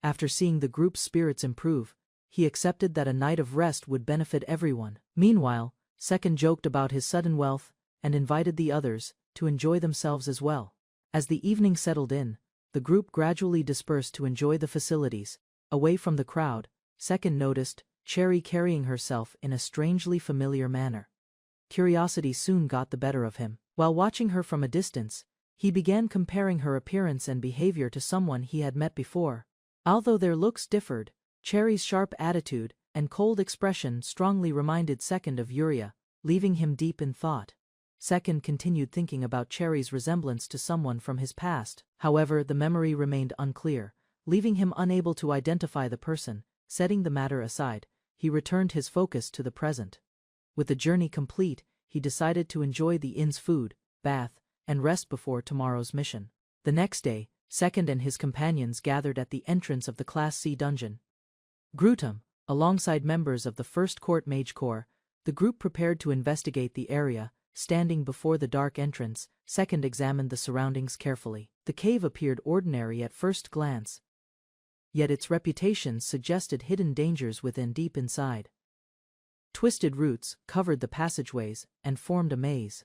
After seeing the group's spirits improve, he accepted that a night of rest would benefit everyone. Meanwhile, Second joked about his sudden wealth and invited the others to enjoy themselves as well. As the evening settled in, the group gradually dispersed to enjoy the facilities. Away from the crowd, Second noticed Cherry carrying herself in a strangely familiar manner. Curiosity soon got the better of him. While watching her from a distance, he began comparing her appearance and behavior to someone he had met before. Although their looks differed, Cherry's sharp attitude and cold expression strongly reminded Second of Yuria, leaving him deep in thought. Second continued thinking about Cherry's resemblance to someone from his past. However, the memory remained unclear, leaving him unable to identify the person. Setting the matter aside, he returned his focus to the present. With the journey complete, he decided to enjoy the inn's food, bath, and rest before tomorrow's mission. The next day, Second and his companions gathered at the entrance of the Class C dungeon. Grutum, alongside members of the First Court Mage Corps, the group prepared to investigate the area. Standing before the dark entrance, Second examined the surroundings carefully. The cave appeared ordinary at first glance, yet its reputation suggested hidden dangers within deep inside. Twisted roots covered the passageways and formed a maze.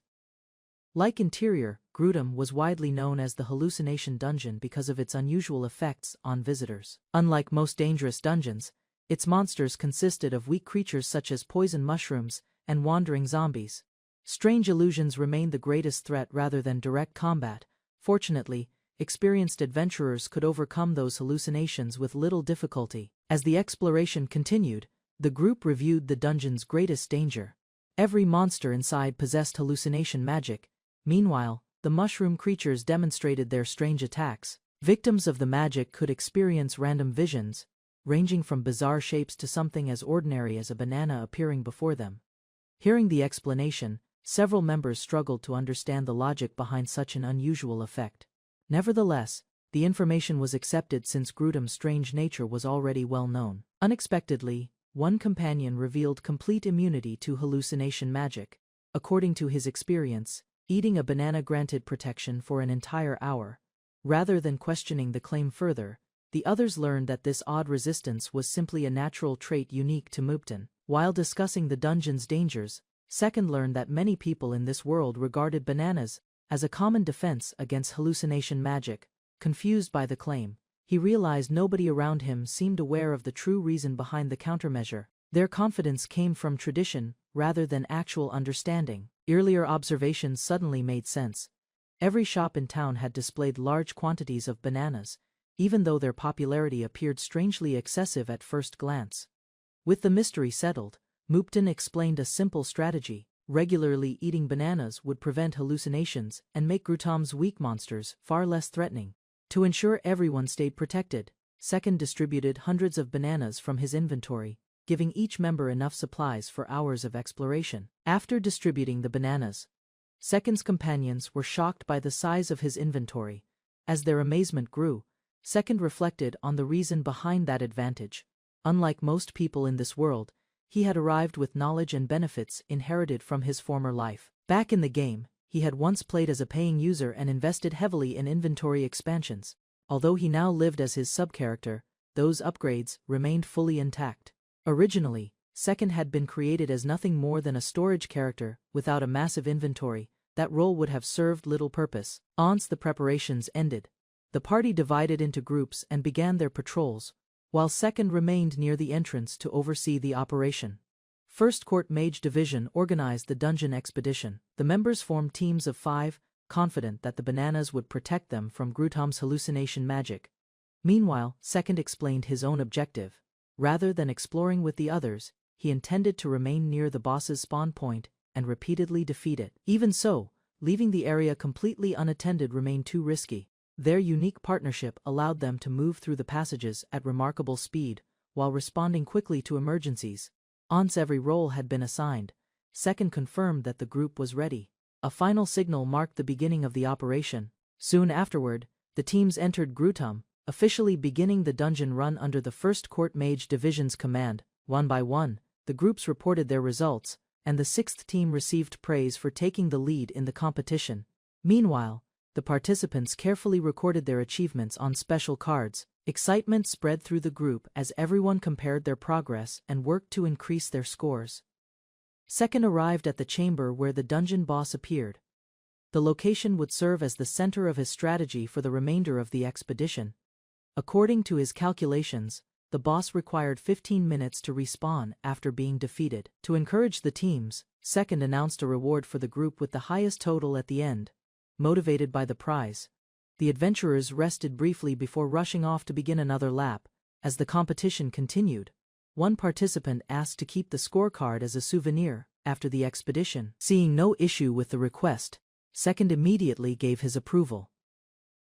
Like interior, Grutum was widely known as the hallucination dungeon because of its unusual effects on visitors. Unlike most dangerous dungeons, its monsters consisted of weak creatures such as poison mushrooms and wandering zombies. Strange illusions remained the greatest threat rather than direct combat. Fortunately, experienced adventurers could overcome those hallucinations with little difficulty. As the exploration continued, the group reviewed the dungeon's greatest danger. Every monster inside possessed hallucination magic. Meanwhile, the mushroom creatures demonstrated their strange attacks. Victims of the magic could experience random visions, ranging from bizarre shapes to something as ordinary as a banana appearing before them. Hearing the explanation, several members struggled to understand the logic behind such an unusual effect. Nevertheless, the information was accepted since Grutam's strange nature was already well known. Unexpectedly, one companion revealed complete immunity to hallucination magic. According to his experience, eating a banana granted protection for an entire hour. Rather than questioning the claim further, the others learned that this odd resistance was simply a natural trait unique to Mupton. While discussing the dungeon's dangers, Second learned that many people in this world regarded bananas as a common defense against hallucination magic. Confused by the claim, he realized nobody around him seemed aware of the true reason behind the countermeasure. Their confidence came from tradition rather than actual understanding. Earlier observations suddenly made sense. Every shop in town had displayed large quantities of bananas, even though their popularity appeared strangely excessive at first glance. With the mystery settled, Mupton explained a simple strategy. Regularly eating bananas would prevent hallucinations and make Grutam's weak monsters far less threatening. To ensure everyone stayed protected, Second distributed hundreds of bananas from his inventory, giving each member enough supplies for hours of exploration. After distributing the bananas, Second's companions were shocked by the size of his inventory. As their amazement grew, Second reflected on the reason behind that advantage. Unlike most people in this world, he had arrived with knowledge and benefits inherited from his former life. Back in the game, he had once played as a paying user and invested heavily in inventory expansions. Although he now lived as his sub-character, those upgrades remained fully intact. Originally, Second had been created as nothing more than a storage character without a massive inventory. That role would have served little purpose. Once the preparations ended, the party divided into groups and began their patrols, while Second remained near the entrance to oversee the operation. First Court Mage Division organized the dungeon expedition. The members formed teams of 5, confident that the bananas would protect them from Grutam's hallucination magic. Meanwhile, Second explained his own objective. Rather than exploring with the others, he intended to remain near the boss's spawn point and repeatedly defeat it. Even so, leaving the area completely unattended remained too risky. Their unique partnership allowed them to move through the passages at remarkable speed, while responding quickly to emergencies. Once every role had been assigned, Second confirmed that the group was ready. A final signal marked the beginning of the operation. Soon afterward, the teams entered Grutam, officially beginning the dungeon run under the First Court Mage Division's command. One by one, the groups reported their results, and the 6th team received praise for taking the lead in the competition. Meanwhile, the participants carefully recorded their achievements on special cards. Excitement spread through the group as everyone compared their progress and worked to increase their scores. Second arrived at the chamber where the dungeon boss appeared. The location would serve as the center of his strategy for the remainder of the expedition. According to his calculations, the boss required 15 minutes to respawn after being defeated. To encourage the teams, Second announced a reward for the group with the highest total at the end. Motivated by the prize, the adventurers rested briefly before rushing off to begin another lap. As the competition continued, one participant asked to keep the scorecard as a souvenir after the expedition. Seeing no issue with the request, Second immediately gave his approval.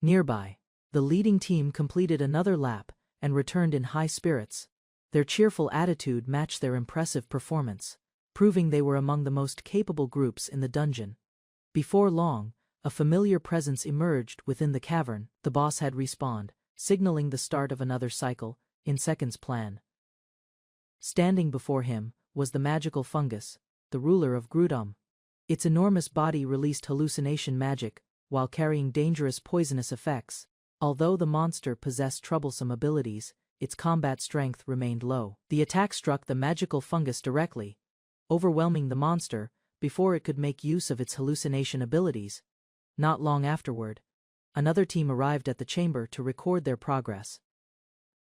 Nearby, the leading team completed another lap and returned in high spirits. Their cheerful attitude matched their impressive performance, proving they were among the most capable groups in the dungeon. Before long, a familiar presence emerged within the cavern. The boss had respawned, signaling the start of another cycle in Second's plan. Standing before him was the magical fungus, the ruler of Grutam. Its enormous body released hallucination magic, while carrying dangerous poisonous effects. Although the monster possessed troublesome abilities, its combat strength remained low. The attack struck the magical fungus directly, overwhelming the monster before it could make use of its hallucination abilities. Not long afterward, another team arrived at the chamber to record their progress.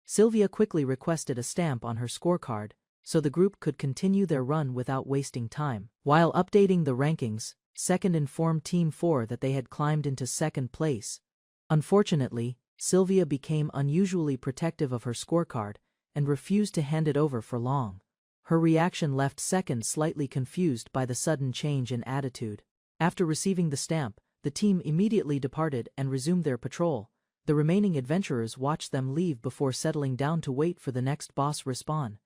Sylvia quickly requested a stamp on her scorecard, so the group could continue their run without wasting time. While updating the rankings, Second informed Team 4 that they had climbed into second place, Unfortunately, Sylvia became unusually protective of her scorecard and refused to hand it over for long. Her reaction left Second slightly confused by the sudden change in attitude. After receiving the stamp, the team immediately departed and resumed their patrol. The remaining adventurers watched them leave before settling down to wait for the next boss respawn.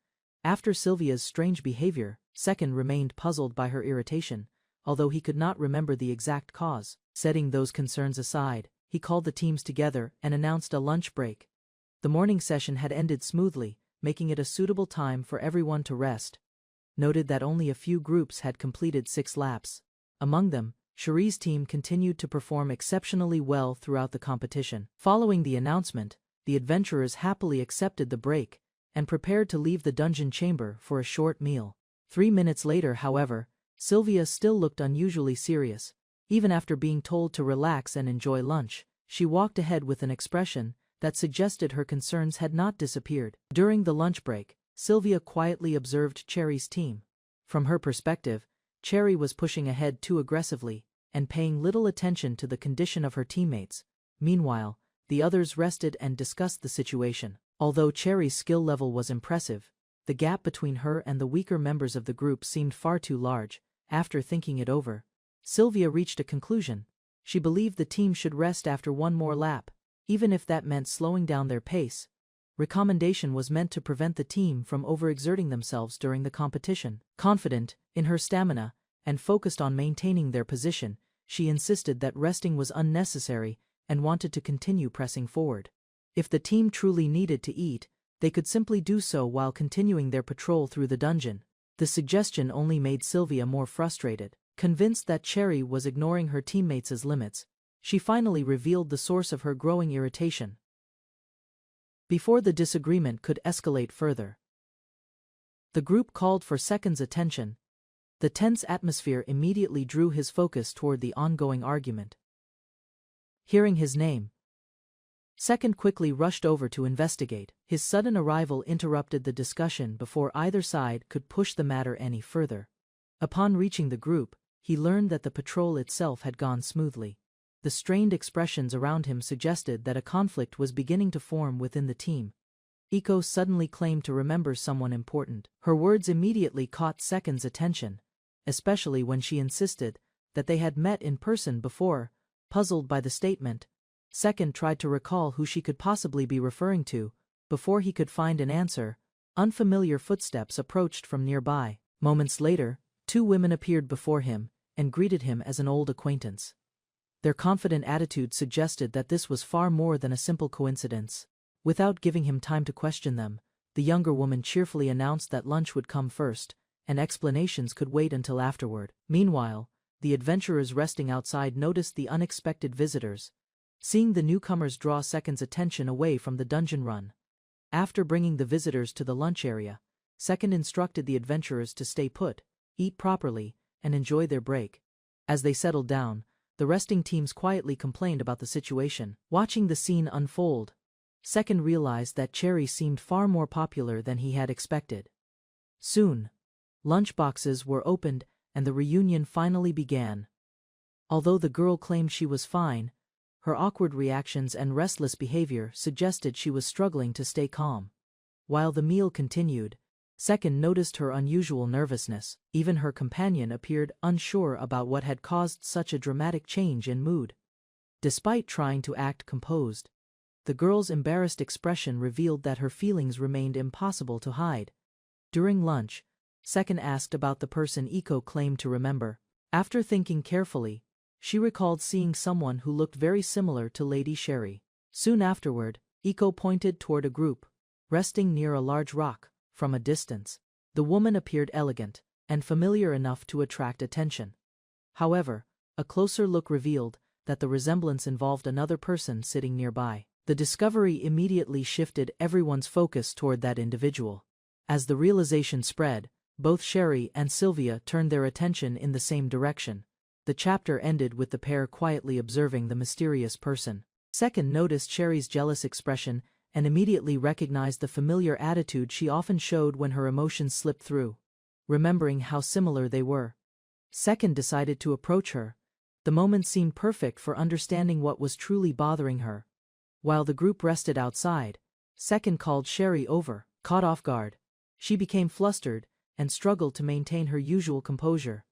After Sylvia's strange behavior, Second remained puzzled by her irritation, although he could not remember the exact cause. Setting those concerns aside, he called the teams together and announced a lunch break. The morning session had ended smoothly, making it a suitable time for everyone to rest. Noted that only a few groups had completed 6 laps. Among them, Cherie's team continued to perform exceptionally well throughout the competition. Following the announcement, the adventurers happily accepted the break and prepared to leave the dungeon chamber for a short meal. 3 minutes later, however, Sylvia still looked unusually serious. Even after being told to relax and enjoy lunch, she walked ahead with an expression that suggested her concerns had not disappeared. During the lunch break, Sylvia quietly observed Cherie's team. From her perspective, Cherry was pushing ahead too aggressively and paying little attention to the condition of her teammates. Meanwhile, the others rested and discussed the situation. Although Cherry's skill level was impressive, the gap between her and the weaker members of the group seemed far too large. After thinking it over, Sylvia reached a conclusion. She believed the team should rest after one more lap, even if that meant slowing down their pace. Recommendation was meant to prevent the team from overexerting themselves during the competition. Confident in her stamina and focused on maintaining their position, she insisted that resting was unnecessary and wanted to continue pressing forward. If the team truly needed to eat, they could simply do so while continuing their patrol through the dungeon. The suggestion only made Sylvia more frustrated. Convinced that Cherry was ignoring her teammates' limits, she finally revealed the source of her growing irritation. Before the disagreement could escalate further, the group called for Second's attention. The tense atmosphere immediately drew his focus toward the ongoing argument. Hearing his name, Second quickly rushed over to investigate. His sudden arrival interrupted the discussion before either side could push the matter any further. Upon reaching the group, he learned that the patrol itself had gone smoothly. The strained expressions around him suggested that a conflict was beginning to form within the team. Iko suddenly claimed to remember someone important. Her words immediately caught Second's attention, especially when she insisted that they had met in person before. Puzzled by the statement, Second tried to recall who she could possibly be referring to. Before he could find an answer, unfamiliar footsteps approached from nearby. Moments later, 2 women appeared before him and greeted him as an old acquaintance. Their confident attitude suggested that this was far more than a simple coincidence. Without giving him time to question them, the younger woman cheerfully announced that lunch would come first, and explanations could wait until afterward. Meanwhile, the adventurers resting outside noticed the unexpected visitors. Seeing the newcomers draw Second's attention away from the dungeon run. After bringing the visitors to the lunch area, Second instructed the adventurers to stay put, eat properly, and enjoy their break. As they settled down, the resting teams quietly complained about the situation. Watching the scene unfold, Second realized that Cherry seemed far more popular than he had expected. Soon, lunchboxes were opened and the reunion finally began. Although the girl claimed she was fine, her awkward reactions and restless behavior suggested she was struggling to stay calm. While the meal continued, Second noticed her unusual nervousness. Even her companion appeared unsure about what had caused such a dramatic change in mood. Despite trying to act composed, the girl's embarrassed expression revealed that her feelings remained impossible to hide. During lunch, Second asked about the person Iko claimed to remember. After thinking carefully, she recalled seeing someone who looked very similar to Lady Sherry. Soon afterward, Iko pointed toward a group, resting near a large rock. From a distance, the woman appeared elegant and familiar enough to attract attention. However, a closer look revealed that the resemblance involved another person sitting nearby. The discovery immediately shifted everyone's focus toward that individual. As the realization spread, both Sherry and Sylvia turned their attention in the same direction. The chapter ended with the pair quietly observing the mysterious person. Second noticed Sherry's jealous expression and immediately recognized the familiar attitude she often showed when her emotions slipped through. Remembering how similar they were, Second decided to approach her. The moment seemed perfect for understanding what was truly bothering her. While the group rested outside, Second called Sherry over. Caught off guard, she became flustered and struggled to maintain her usual composure.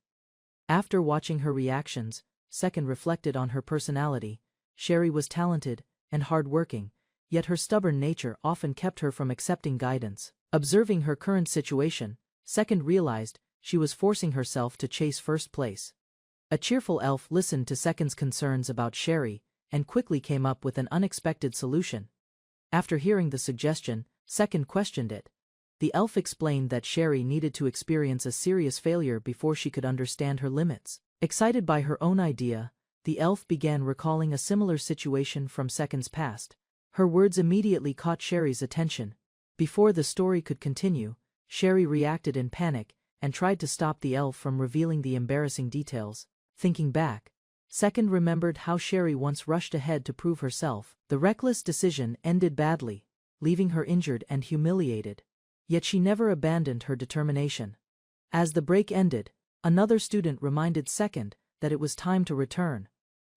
After watching her reactions, Second reflected on her personality. Sherry was talented and hard-working, yet her stubborn nature often kept her from accepting guidance. Observing her current situation, Second realized she was forcing herself to chase first place. A cheerful elf listened to Second's concerns about Sherry and quickly came up with an unexpected solution. After hearing the suggestion, Second questioned it. The elf explained that Sherry needed to experience a serious failure before she could understand her limits. Excited by her own idea, the elf began recalling a similar situation from Second's past. Her words immediately caught Sherry's attention. Before the story could continue, Sherry reacted in panic and tried to stop the elf from revealing the embarrassing details. Thinking back, Second remembered how Sherry once rushed ahead to prove herself. The reckless decision ended badly, leaving her injured and humiliated. Yet she never abandoned her determination. As the break ended, another student reminded Second that it was time to return.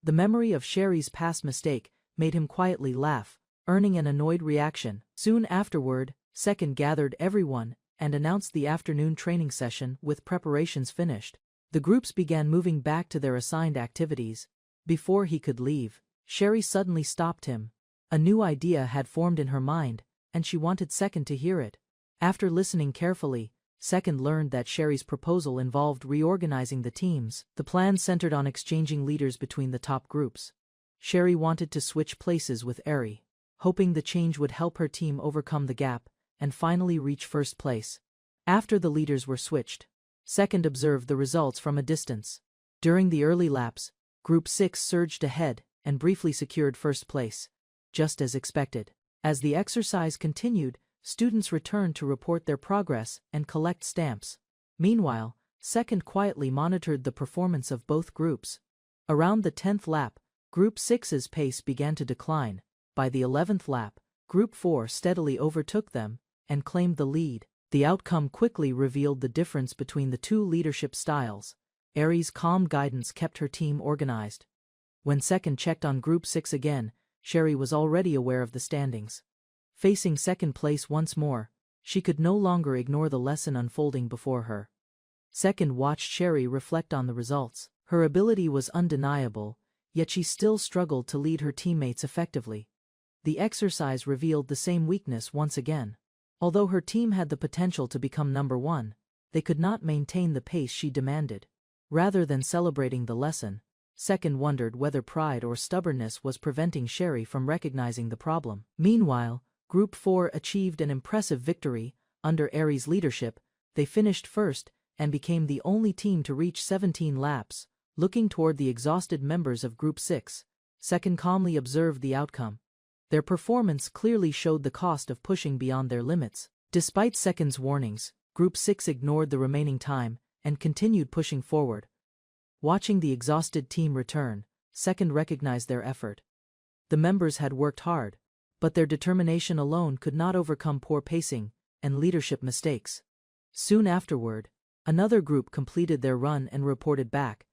The memory of Sherry's past mistake made him quietly laugh, earning an annoyed reaction. Soon afterward, Second gathered everyone and announced the afternoon training session with preparations finished. The groups began moving back to their assigned activities. Before he could leave, Sherry suddenly stopped him. A new idea had formed in her mind, and she wanted Second to hear it. After listening carefully, Second learned that Sherry's proposal involved reorganizing the teams. The plan centered on exchanging leaders between the top groups. Sherry wanted to switch places with Eri, hoping the change would help her team overcome the gap and finally reach first place. After the leaders were switched, Second observed the results from a distance. During the early laps, Group 6 surged ahead and briefly secured first place, just as expected. As the exercise continued, students returned to report their progress and collect stamps. Meanwhile, Second quietly monitored the performance of both groups. Around the 10th lap, Group 6's pace began to decline. By the 11th lap, Group 4 steadily overtook them and claimed the lead. The outcome quickly revealed the difference between the two leadership styles. Eri's calm guidance kept her team organized. When Second checked on Group 6 again, Sherry was already aware of the standings. Facing second place once more, she could no longer ignore the lesson unfolding before her. Second watched Sherry reflect on the results. Her ability was undeniable, yet she still struggled to lead her teammates effectively. The exercise revealed the same weakness once again. Although her team had the potential to become number one, they could not maintain the pace she demanded. Rather than celebrating the lesson, Second wondered whether pride or stubbornness was preventing Sherry from recognizing the problem. Meanwhile, Group 4 achieved an impressive victory. Under Eri's leadership, they finished first and became the only team to reach 17 laps. Looking toward the exhausted members of Group 6, Second calmly observed the outcome. Their performance clearly showed the cost of pushing beyond their limits. Despite Second's warnings, Group 6 ignored the remaining time and continued pushing forward. Watching the exhausted team return, Second recognized their effort. The members had worked hard, but their determination alone could not overcome poor pacing and leadership mistakes. Soon afterward, another group completed their run and reported back.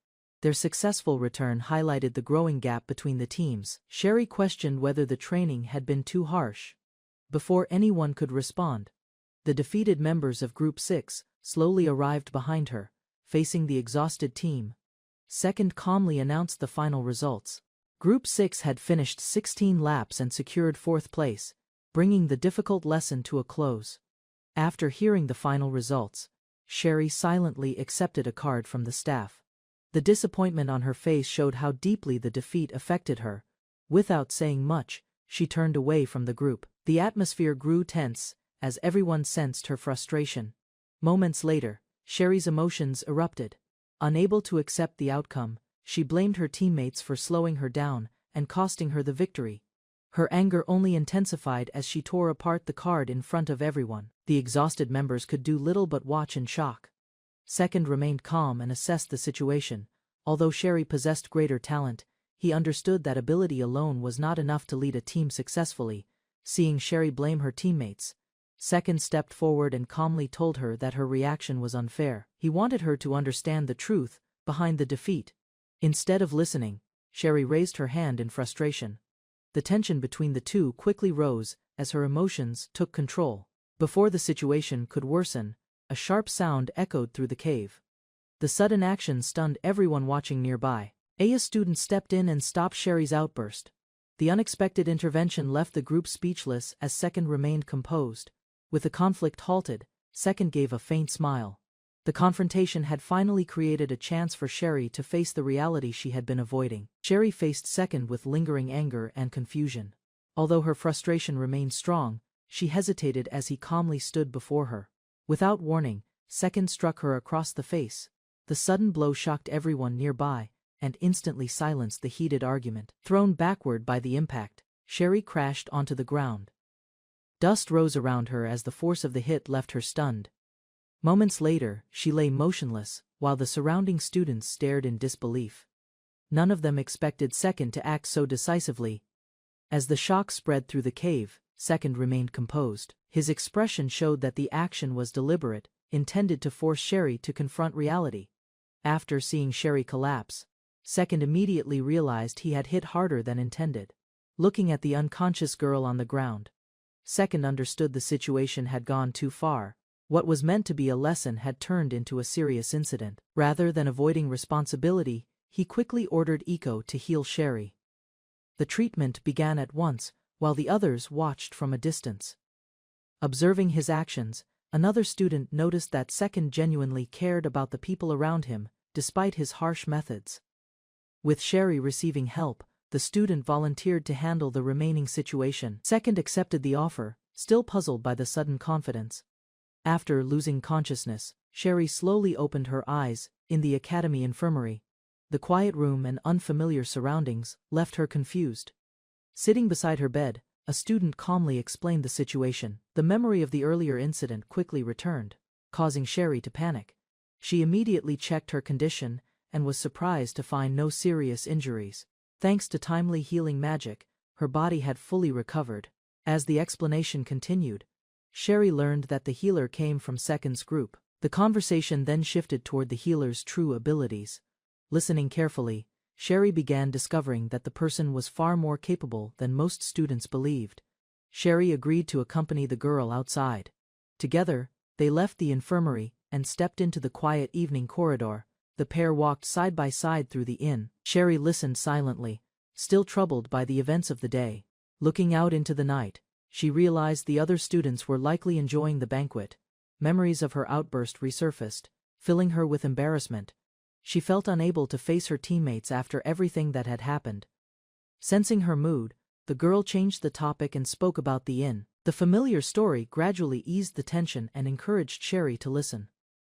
Their successful return highlighted the growing gap between the teams. Sherry questioned whether the training had been too harsh. Before anyone could respond, the defeated members of Group 6 slowly arrived behind her, facing the exhausted team. Second calmly announced the final results. Group 6 had finished 16 laps and secured fourth place, bringing the difficult lesson to a close. After hearing the final results, Sherry silently accepted a card from the staff. The disappointment on her face showed how deeply the defeat affected her. Without saying much, she turned away from the group. The atmosphere grew tense as everyone sensed her frustration. Moments later, Sherry's emotions erupted. Unable to accept the outcome, she blamed her teammates for slowing her down and costing her the victory. Her anger only intensified as she tore apart the card in front of everyone. The exhausted members could do little but watch in shock. Second remained calm and assessed the situation. Although Sherry possessed greater talent, he understood that ability alone was not enough to lead a team successfully. Seeing Sherry blame her teammates, Second stepped forward and calmly told her that her reaction was unfair. He wanted her to understand the truth behind the defeat. Instead of listening, Sherry raised her hand in frustration. The tension between the two quickly rose as her emotions took control. Before the situation could worsen, a sharp sound echoed through the cave. The sudden action stunned everyone watching nearby. A student stepped in and stopped Sherry's outburst. The unexpected intervention left the group speechless as Second remained composed. With the conflict halted, Second gave a faint smile. The confrontation had finally created a chance for Sherry to face the reality she had been avoiding. Sherry faced Second with lingering anger and confusion. Although her frustration remained strong, she hesitated as he calmly stood before her. Without warning, Second struck her across the face. The sudden blow shocked everyone nearby and instantly silenced the heated argument. Thrown backward by the impact, Sherry crashed onto the ground. Dust rose around her as the force of the hit left her stunned. Moments later, she lay motionless, while the surrounding students stared in disbelief. None of them expected Second to act so decisively. As the shock spread through the cave, Second remained composed. His expression showed that the action was deliberate, intended to force Sherry to confront reality. After seeing Sherry collapse, Second immediately realized he had hit harder than intended. Looking at the unconscious girl on the ground, Second understood the situation had gone too far. What was meant to be a lesson had turned into a serious incident. Rather than avoiding responsibility, he quickly ordered Iko to heal Sherry. The treatment began at once, while the others watched from a distance. Observing his actions, another student noticed that Second genuinely cared about the people around him, despite his harsh methods. With Sherry receiving help, the student volunteered to handle the remaining situation. Second accepted the offer, still puzzled by the sudden confidence. After losing consciousness, Sherry slowly opened her eyes. In the academy infirmary, the quiet room and unfamiliar surroundings left her confused. Sitting beside her bed, a student calmly explained the situation. The memory of the earlier incident quickly returned, causing Sherry to panic. She immediately checked her condition and was surprised to find no serious injuries. Thanks to timely healing magic, her body had fully recovered. As the explanation continued, Sherry learned that the healer came from Second's group. The conversation then shifted toward the healer's true abilities. Listening carefully, Sherry began discovering that the person was far more capable than most students believed. Sherry agreed to accompany the girl outside. Together, they left the infirmary and stepped into the quiet evening corridor. The pair walked side by side through the inn. Sherry listened silently, still troubled by the events of the day. Looking out into the night, she realized the other students were likely enjoying the banquet. Memories of her outburst resurfaced, filling her with embarrassment. She felt unable to face her teammates after everything that had happened. Sensing her mood, the girl changed the topic and spoke about the inn. The familiar story gradually eased the tension and encouraged Sherry to listen.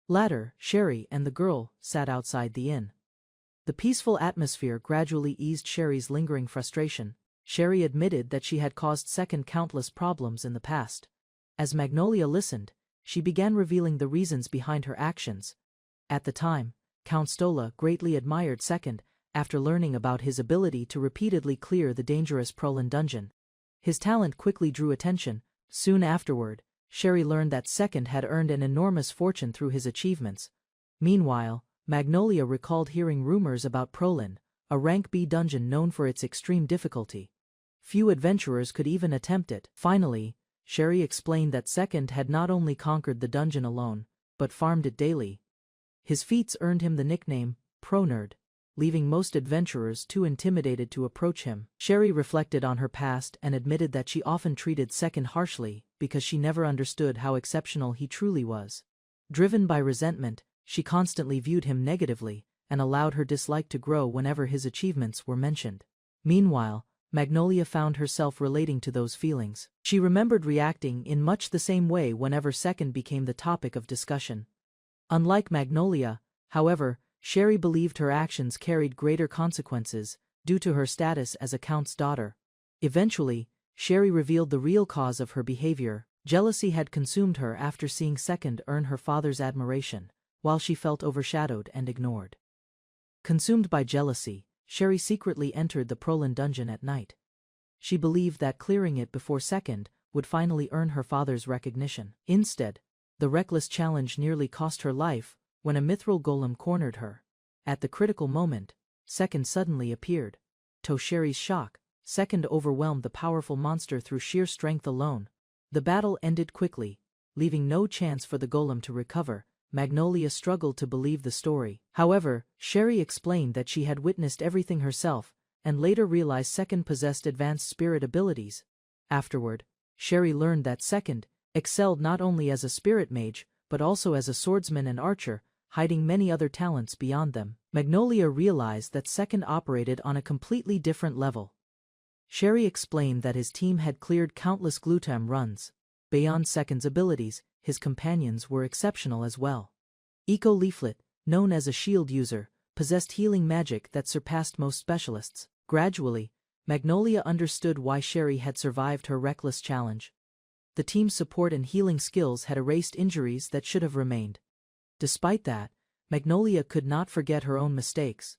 Later, Sherry and the girl sat outside the inn. The peaceful atmosphere gradually eased Sherry's lingering frustration. Sherry admitted that she had caused Second countless problems in the past. As Magnolia listened, she began revealing the reasons behind her actions. At the time, Count Stola greatly admired Second after learning about his ability to repeatedly clear the dangerous Prolin dungeon. His talent quickly drew attention. Soon afterward, Sherry learned that Second had earned an enormous fortune through his achievements. Meanwhile, Magnolia recalled hearing rumors about Prolin, a rank B dungeon known for its extreme difficulty. Few adventurers could even attempt it. Finally, Sherry explained that Second had not only conquered the dungeon alone, but farmed it daily. His feats earned him the nickname Pro-Nerd, leaving most adventurers too intimidated to approach him. Sherry reflected on her past and admitted that she often treated Second harshly because she never understood how exceptional he truly was. Driven by resentment, she constantly viewed him negatively and allowed her dislike to grow whenever his achievements were mentioned. Meanwhile, Magnolia found herself relating to those feelings. She remembered reacting in much the same way whenever Second became the topic of discussion. Unlike Magnolia, however, Sherry believed her actions carried greater consequences due to her status as a count's daughter. Eventually, Sherry revealed the real cause of her behavior. Jealousy had consumed her after seeing Second earn her father's admiration, while she felt overshadowed and ignored. Consumed by jealousy, Sherry secretly entered the Prolin dungeon at night. She believed that clearing it before Second would finally earn her father's recognition. Instead, the reckless challenge nearly cost her life when a mithril golem cornered her. At the critical moment, Second suddenly appeared. To Sherry's shock, Second overwhelmed the powerful monster through sheer strength alone. The battle ended quickly, leaving no chance for the golem to recover. Magnolia struggled to believe the story. However, Sherry explained that she had witnessed everything herself, and later realized Second possessed advanced spirit abilities. Afterward, Sherry learned that Second excelled not only as a spirit mage, but also as a swordsman and archer, hiding many other talents beyond them. Magnolia realized that Second operated on a completely different level. Sherry explained that his team had cleared countless glutam runs. Beyond Second's abilities, his companions were exceptional as well. Eco Leaflet, known as a shield user, possessed healing magic that surpassed most specialists. Gradually, Magnolia understood why Sherry had survived her reckless challenge. The team's support and healing skills had erased injuries that should have remained. Despite that, Magnolia could not forget her own mistakes.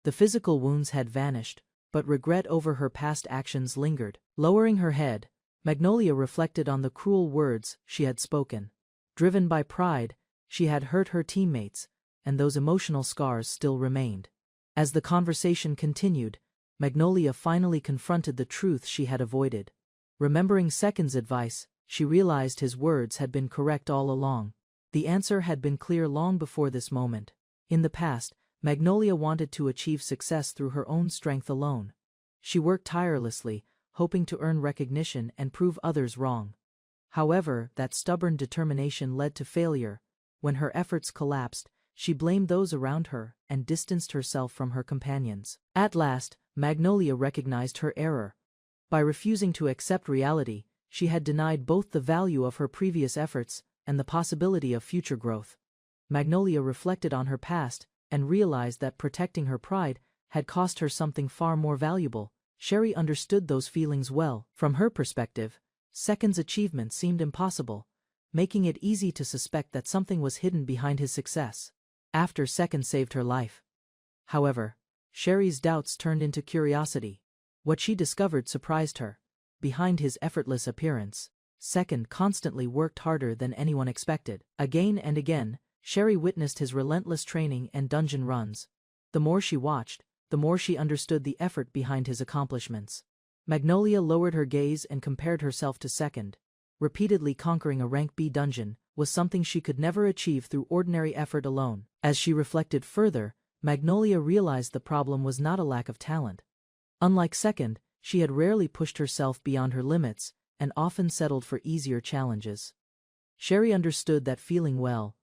The physical wounds had vanished, but regret over her past actions lingered. Lowering her head, Magnolia reflected on the cruel words she had spoken. Driven by pride, she had hurt her teammates, and those emotional scars still remained. As the conversation continued, Magnolia finally confronted the truth she had avoided. Remembering Second's advice, she realized his words had been correct all along. The answer had been clear long before this moment. In the past, Magnolia wanted to achieve success through her own strength alone. She worked tirelessly, hoping to earn recognition and prove others wrong. However, that stubborn determination led to failure. When her efforts collapsed, she blamed those around her and distanced herself from her companions. At last, Magnolia recognized her error. By refusing to accept reality, she had denied both the value of her previous efforts and the possibility of future growth. Magnolia reflected on her past and realized that protecting her pride had cost her something far more valuable. Sherry understood those feelings well. From her perspective, Second's achievement seemed impossible, making it easy to suspect that something was hidden behind his success. After Second saved her life. However, Sherry's doubts turned into curiosity. What she discovered surprised her. Behind his effortless appearance, Second constantly worked harder than anyone expected. Again and again, Sherry witnessed his relentless training and dungeon runs. The more she watched, the more she understood the effort behind his accomplishments. Magnolia lowered her gaze and compared herself to Second. Repeatedly conquering a rank B dungeon was something she could never achieve through ordinary effort alone. As she reflected further, Magnolia realized the problem was not a lack of talent. Unlike Second, she had rarely pushed herself beyond her limits and often settled for easier challenges. Sherry understood that feeling well.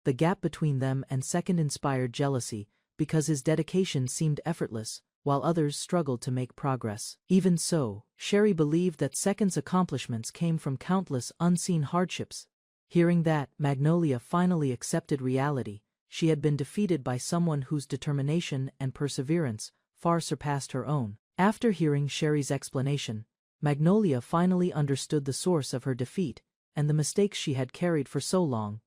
The gap between them and Second inspired jealousy because his dedication seemed effortless, while others struggled to make progress. Even so, Sherry believed that Second's accomplishments came from countless unseen hardships. Hearing that, Magnolia finally accepted reality. She had been defeated by someone whose determination and perseverance far surpassed her own. After hearing Sherry's explanation, Magnolia finally understood the source of her defeat and the mistakes she had carried for so long.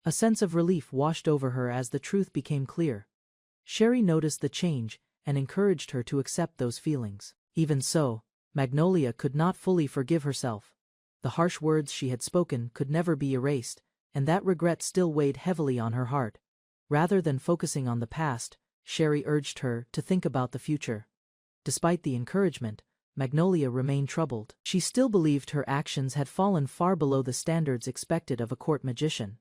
A sense of relief washed over her as the truth became clear. Sherry noticed the change and encouraged her to accept those feelings. Even so, Magnolia could not fully forgive herself. The harsh words she had spoken could never be erased, and that regret still weighed heavily on her heart. Rather than focusing on the past, Sherry urged her to think about the future. Despite the encouragement, Magnolia remained troubled. She still believed her actions had fallen far below the standards expected of a court magician.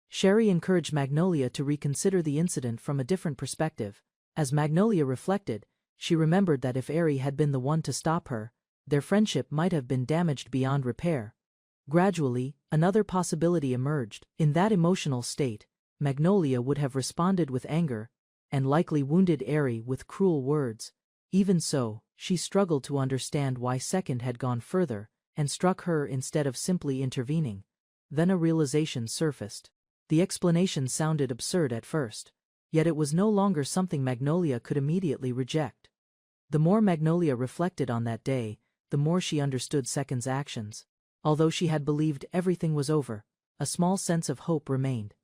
Sherry encouraged Magnolia to reconsider the incident from a different perspective. As Magnolia reflected, she remembered that if Eri had been the one to stop her, their friendship might have been damaged beyond repair. Gradually, another possibility emerged. In that emotional state, Magnolia would have responded with anger, and likely wounded Eri with cruel words. Even so, she struggled to understand why Second had gone further and struck her instead of simply intervening. Then a realization surfaced. The explanation sounded absurd at first, yet it was no longer something Magnolia could immediately reject. The more Magnolia reflected on that day, the more she understood Second's actions. Although she had believed everything was over, a small sense of hope remained.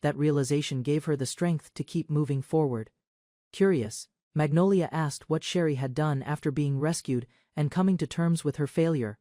That realization gave her the strength to keep moving forward. Curious, Magnolia asked what Sherry had done after being rescued and coming to terms with her failure.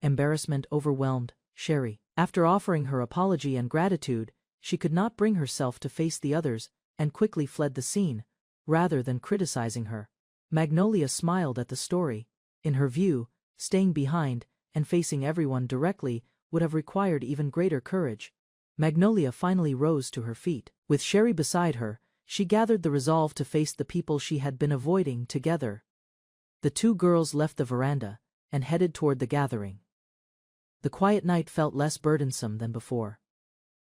Embarrassment overwhelmed Sherry. After offering her apology and gratitude, she could not bring herself to face the others and quickly fled the scene, rather than criticizing her. Magnolia smiled at the story. In her view, staying behind and facing everyone directly would have required even greater courage. Magnolia finally rose to her feet. With Sherry beside her, she gathered the resolve to face the people she had been avoiding together. The two girls left the veranda and headed toward the gathering. The quiet night felt less burdensome than before.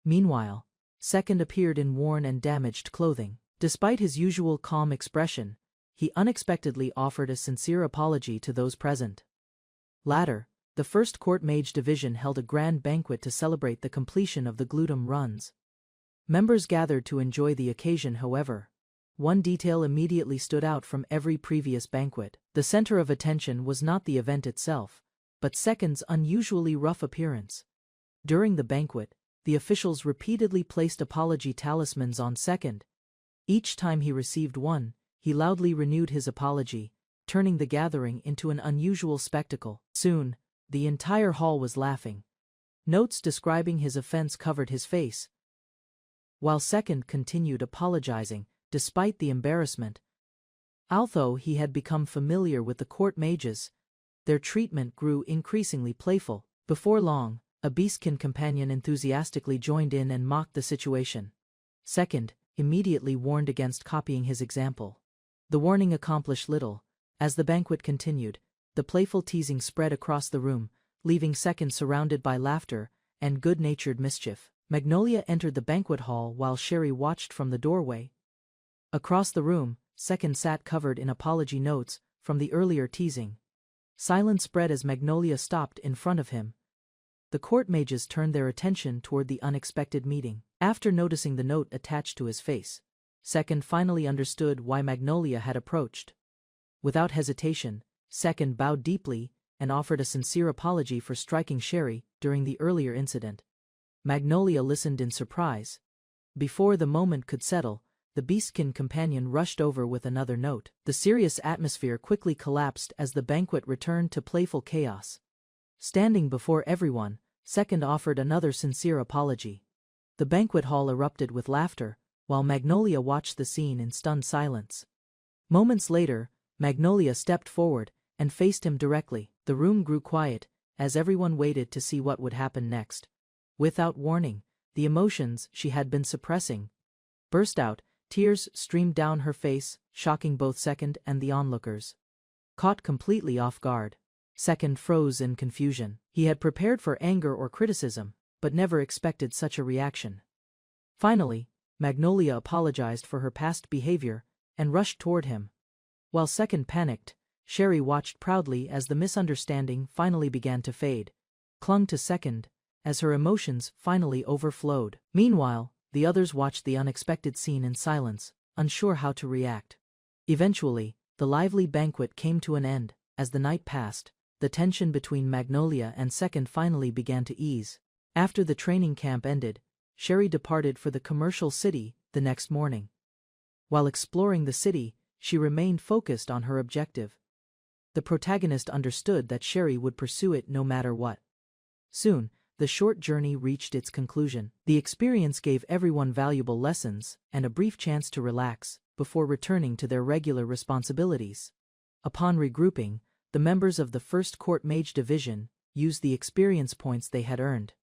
Meanwhile, Second appeared in worn and damaged clothing. Despite his usual calm expression, he unexpectedly offered a sincere apology to those present. Later, the First Court Mage Division held a grand banquet to celebrate the completion of the Gluten runs. Members gathered to enjoy the occasion. However, one detail immediately stood out from every previous banquet. The center of attention was not the event itself, but Second's unusually rough appearance. During the banquet, the officials repeatedly placed apology talismans on Second. Each time he received one, he loudly renewed his apology, turning the gathering into an unusual spectacle. Soon, the entire hall was laughing. Notes describing his offense covered his face, while Second continued apologizing, despite the embarrassment. Although he had become familiar with the court mages, their treatment grew increasingly playful. Before long, a beastkin companion enthusiastically joined in and mocked the situation. Second immediately warned against copying his example. The warning accomplished little. As the banquet continued, the playful teasing spread across the room, leaving Second surrounded by laughter and good-natured mischief. Magnolia entered the banquet hall while Sherry watched from the doorway. Across the room, Second sat covered in apology notes from the earlier teasing. Silence spread as Magnolia stopped in front of him. The court mages turned their attention toward the unexpected meeting. After noticing the note attached to his face, Second finally understood why Magnolia had approached. Without hesitation, Second bowed deeply and offered a sincere apology for striking Sherry during the earlier incident. Magnolia listened in surprise. Before the moment could settle, the beastkin companion rushed over with another note. The serious atmosphere quickly collapsed as the banquet returned to playful chaos. Standing before everyone, Second offered another sincere apology. The banquet hall erupted with laughter, while Magnolia watched the scene in stunned silence. Moments later, Magnolia stepped forward and faced him directly. The room grew quiet, as everyone waited to see what would happen next. Without warning, the emotions she had been suppressing burst out. Tears streamed down her face, shocking both Second and the onlookers. Caught completely off guard, Second froze in confusion. He had prepared for anger or criticism, but never expected such a reaction. Finally, Magnolia apologized for her past behavior and rushed toward him. While Second panicked, Sherry watched proudly as the misunderstanding finally began to fade, clung to Second as her emotions finally overflowed. Meanwhile, the others watched the unexpected scene in silence, unsure how to react. Eventually, the lively banquet came to an end. As the night passed, the tension between Magnolia and Second finally began to ease. After the training camp ended, Sherry departed for the commercial city the next morning. While exploring the city, she remained focused on her objective. The protagonist understood that Sherry would pursue it no matter what. Soon, the short journey reached its conclusion. The experience gave everyone valuable lessons and a brief chance to relax before returning to their regular responsibilities. Upon regrouping, the members of the First Court Mage Division used the experience points they had earned.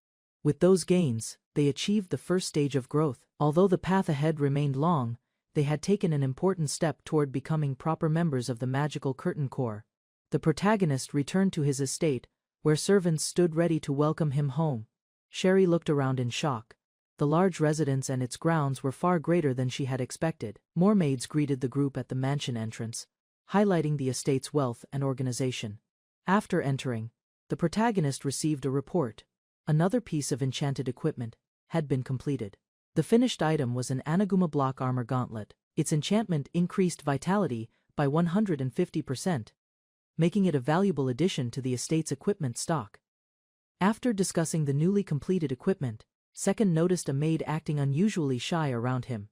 With those gains, they achieved the first stage of growth. Although the path ahead remained long, they had taken an important step toward becoming proper members of the Magical Curtain Corps. The protagonist returned to his estate, where servants stood ready to welcome him home. Sherry looked around in shock. The large residence and its grounds were far greater than she had expected. More maids greeted the group at the mansion entrance, highlighting the estate's wealth and organization. After entering, the protagonist received a report. Another piece of enchanted equipment had been completed. The finished item was an Anaguma block armor gauntlet. Its enchantment increased vitality by 150%. Making it a valuable addition to the estate's equipment stock. After discussing the newly completed equipment, Second noticed a maid acting unusually shy around him.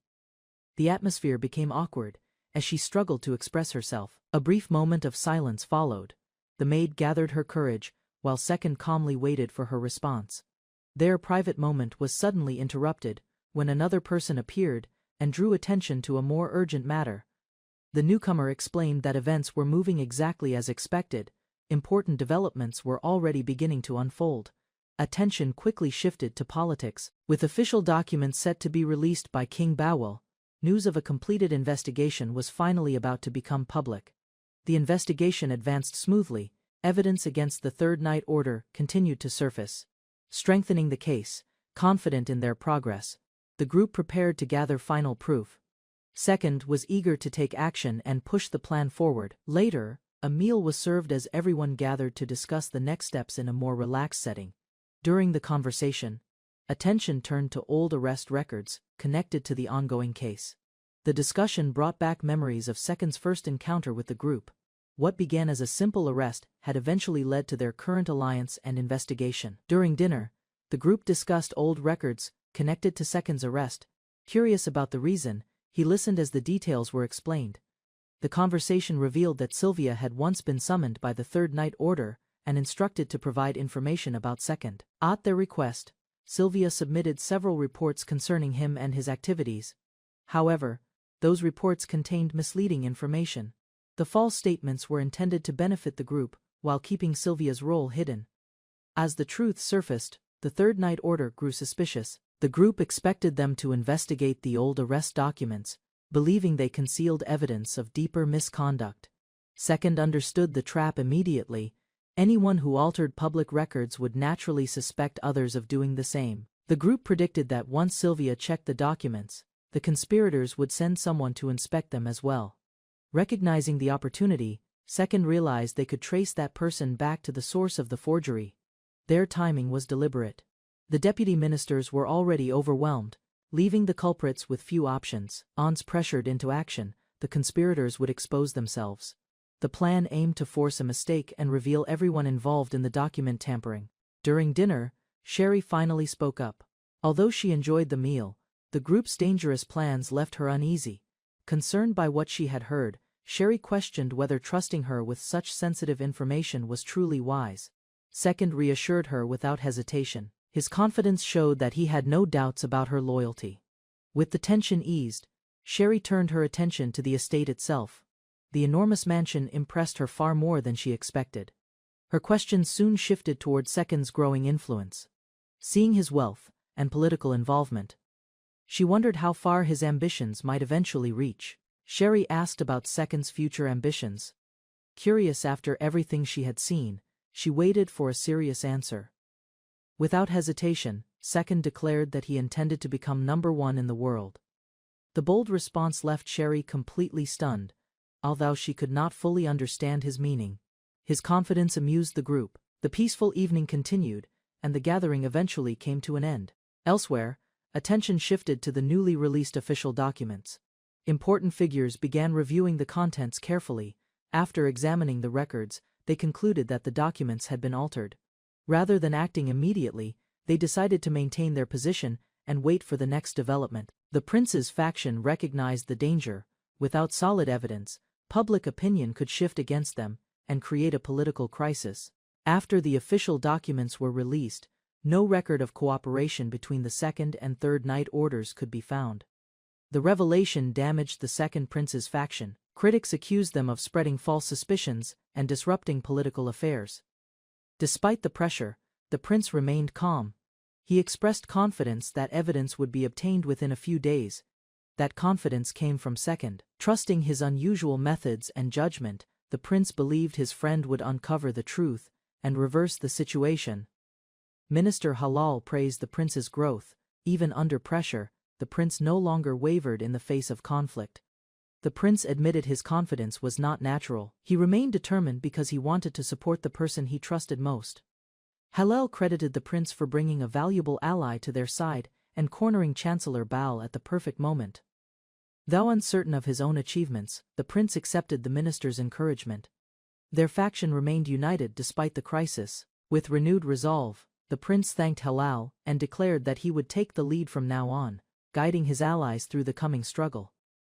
The atmosphere became awkward as she struggled to express herself. A brief moment of silence followed. The maid gathered her courage, while Second calmly waited for her response. Their private moment was suddenly interrupted when another person appeared and drew attention to a more urgent matter. The newcomer explained that events were moving exactly as expected. Important developments were already beginning to unfold. Attention quickly shifted to politics. With official documents set to be released by King Bowel, news of a completed investigation was finally about to become public. The investigation advanced smoothly. Evidence against the Third Night Order continued to surface. Strengthening the case, confident in their progress, the group prepared to gather final proof. Second was eager to take action and push the plan forward. Later, a meal was served as everyone gathered to discuss the next steps in a more relaxed setting. During the conversation, attention turned to old arrest records connected to the ongoing case. The discussion brought back memories of Second's first encounter with the group. What began as a simple arrest had eventually led to their current alliance and investigation. During dinner, the group discussed old records connected to Second's arrest. Curious about the reason, he listened as the details were explained. The conversation revealed that Sylvia had once been summoned by the Third Night Order and instructed to provide information about Second. At their request, Sylvia submitted several reports concerning him and his activities. However, those reports contained misleading information. The false statements were intended to benefit the group, while keeping Sylvia's role hidden. As the truth surfaced, the Third Night Order grew suspicious. The group expected them to investigate the old arrest documents, believing they concealed evidence of deeper misconduct. Second understood the trap immediately. Anyone who altered public records would naturally suspect others of doing the same. The group predicted that once Sylvia checked the documents, the conspirators would send someone to inspect them as well. Recognizing the opportunity, Second realized they could trace that person back to the source of the forgery. Their timing was deliberate. The deputy ministers were already overwhelmed, leaving the culprits with few options. Once pressured into action, the conspirators would expose themselves. The plan aimed to force a mistake and reveal everyone involved in the document tampering. During dinner, Sherry finally spoke up. Although she enjoyed the meal, the group's dangerous plans left her uneasy. Concerned by what she had heard, Sherry questioned whether trusting her with such sensitive information was truly wise. Second reassured her without hesitation. His confidence showed that he had no doubts about her loyalty. With the tension eased, Sherry turned her attention to the estate itself. The enormous mansion impressed her far more than she expected. Her questions soon shifted toward Second's growing influence. Seeing his wealth and political involvement, she wondered how far his ambitions might eventually reach. Sherry asked about Second's future ambitions. Curious after everything she had seen, she waited for a serious answer. Without hesitation, Second declared that he intended to become #1 in the world. The bold response left Sherry completely stunned, although she could not fully understand his meaning. His confidence amused the group. The peaceful evening continued, and the gathering eventually came to an end. Elsewhere, attention shifted to the newly released official documents. Important figures began reviewing the contents carefully. After examining the records, they concluded that the documents had been altered. Rather than acting immediately, they decided to maintain their position and wait for the next development. The prince's faction recognized the danger. Without solid evidence, public opinion could shift against them and create a political crisis. After the official documents were released, no record of cooperation between the Second and Third Night Orders could be found. The revelation damaged the Second Prince's faction. Critics accused them of spreading false suspicions and disrupting political affairs. Despite the pressure, the prince remained calm. He expressed confidence that evidence would be obtained within a few days. That confidence came from Second. Trusting his unusual methods and judgment, the prince believed his friend would uncover the truth and reverse the situation. Minister Halal praised the prince's growth. Even under pressure, the prince no longer wavered in the face of conflict. The prince admitted his confidence was not natural. He remained determined because he wanted to support the person he trusted most. Halal credited the prince for bringing a valuable ally to their side and cornering Chancellor Baal at the perfect moment. Though uncertain of his own achievements, the prince accepted the minister's encouragement. Their faction remained united despite the crisis. With renewed resolve, the prince thanked Halal and declared that he would take the lead from now on, guiding his allies through the coming struggle.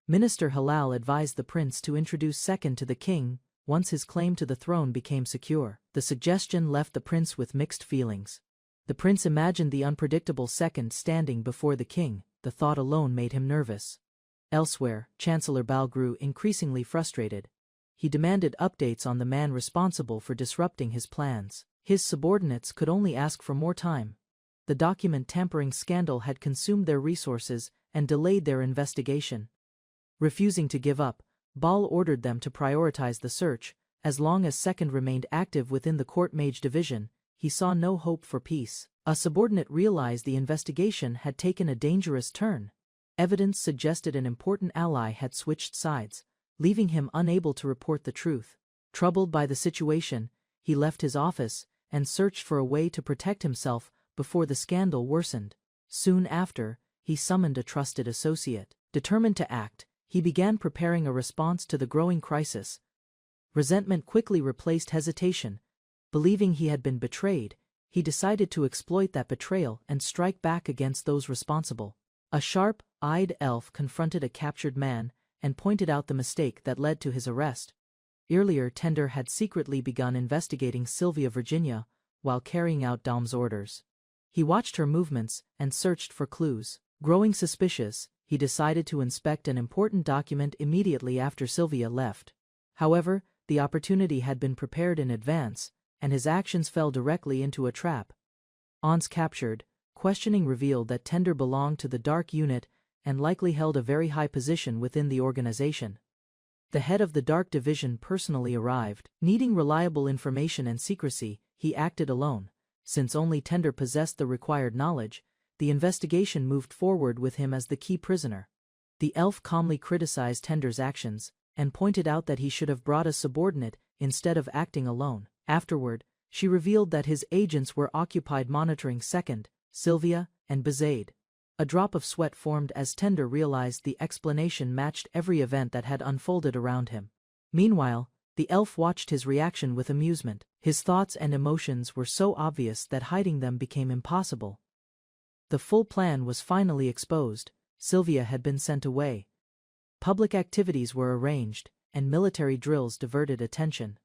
Minister Halal advised the prince to introduce Second to the king once his claim to the throne became secure. The suggestion left the prince with mixed feelings. The prince imagined the unpredictable Second standing before the king. The thought alone made him nervous. Elsewhere, Chancellor Bao grew increasingly frustrated. He demanded updates on the man responsible for disrupting his plans. His subordinates could only ask for more time. The document tampering scandal had consumed their resources and delayed their investigation. Refusing to give up, Bal ordered them to prioritize the search. As long as Second remained active within the court mage division, he saw no hope for peace. A subordinate realized the investigation had taken a dangerous turn. Evidence suggested an important ally had switched sides, leaving him unable to report the truth. Troubled by the situation, he left his office and searched for a way to protect himself before the scandal worsened. Soon after, he summoned a trusted associate. Determined to act, he began preparing a response to the growing crisis. Resentment quickly replaced hesitation. Believing he had been betrayed, he decided to exploit that betrayal and strike back against those responsible. A sharp-eyed elf confronted a captured man and pointed out the mistake that led to his arrest. Earlier, Tender had secretly begun investigating Sylvia Virginia while carrying out Dom's orders. He watched her movements and searched for clues. Growing suspicious, he decided to inspect an important document immediately after Sylvia left. However, the opportunity had been prepared in advance, and his actions fell directly into a trap. Once captured, questioning revealed that Tender belonged to the Dark Unit and likely held a very high position within the organization. The head of the Dark Division personally arrived. Needing reliable information and secrecy, he acted alone. Since only Tender possessed the required knowledge, the investigation moved forward with him as the key prisoner. The elf calmly criticized Tender's actions and pointed out that he should have brought a subordinate instead of acting alone. Afterward, she revealed that his agents were occupied monitoring Second, Sylvia, and Isekai'd. A drop of sweat formed as Tender realized the explanation matched every event that had unfolded around him. Meanwhile, the elf watched his reaction with amusement. His thoughts and emotions were so obvious that hiding them became impossible. The full plan was finally exposed. Sylvia had been sent away. Public activities were arranged, and military drills diverted attention.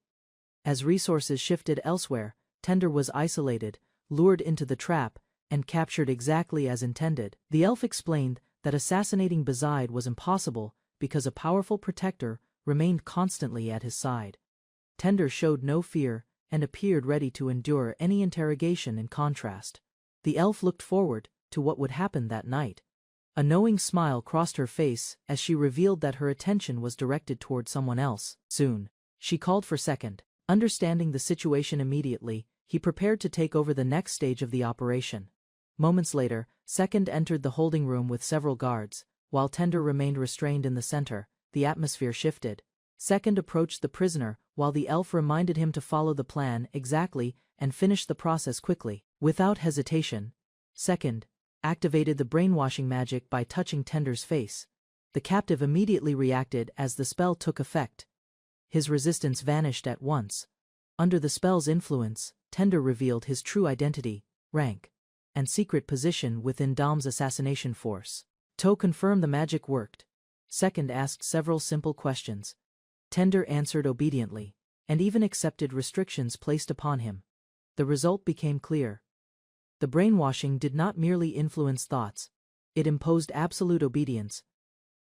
As resources shifted elsewhere, Tender was isolated, lured into the trap, and captured exactly as intended. The elf explained that assassinating Isekai'd was impossible because a powerful protector remained constantly at his side. Tender showed no fear and appeared ready to endure any interrogation. In contrast, the elf looked forward to what would happen that night. A knowing smile crossed her face as she revealed that her attention was directed toward someone else. Soon, she called for Second. Understanding the situation immediately, he prepared to take over the next stage of the operation. Moments later, Second entered the holding room with several guards. While Tender remained restrained in the center, the atmosphere shifted. Second approached the prisoner, while the elf reminded him to follow the plan exactly and finish the process quickly. Without hesitation, Second activated the brainwashing magic by touching Tender's face. The captive immediately reacted as the spell took effect. His resistance vanished at once. Under the spell's influence, Tender revealed his true identity, rank, and secret position within Dom's assassination force. To confirm the magic worked, Second asked several simple questions. Tender answered obediently, and even accepted restrictions placed upon him. The result became clear. The brainwashing did not merely influence thoughts, it imposed absolute obedience,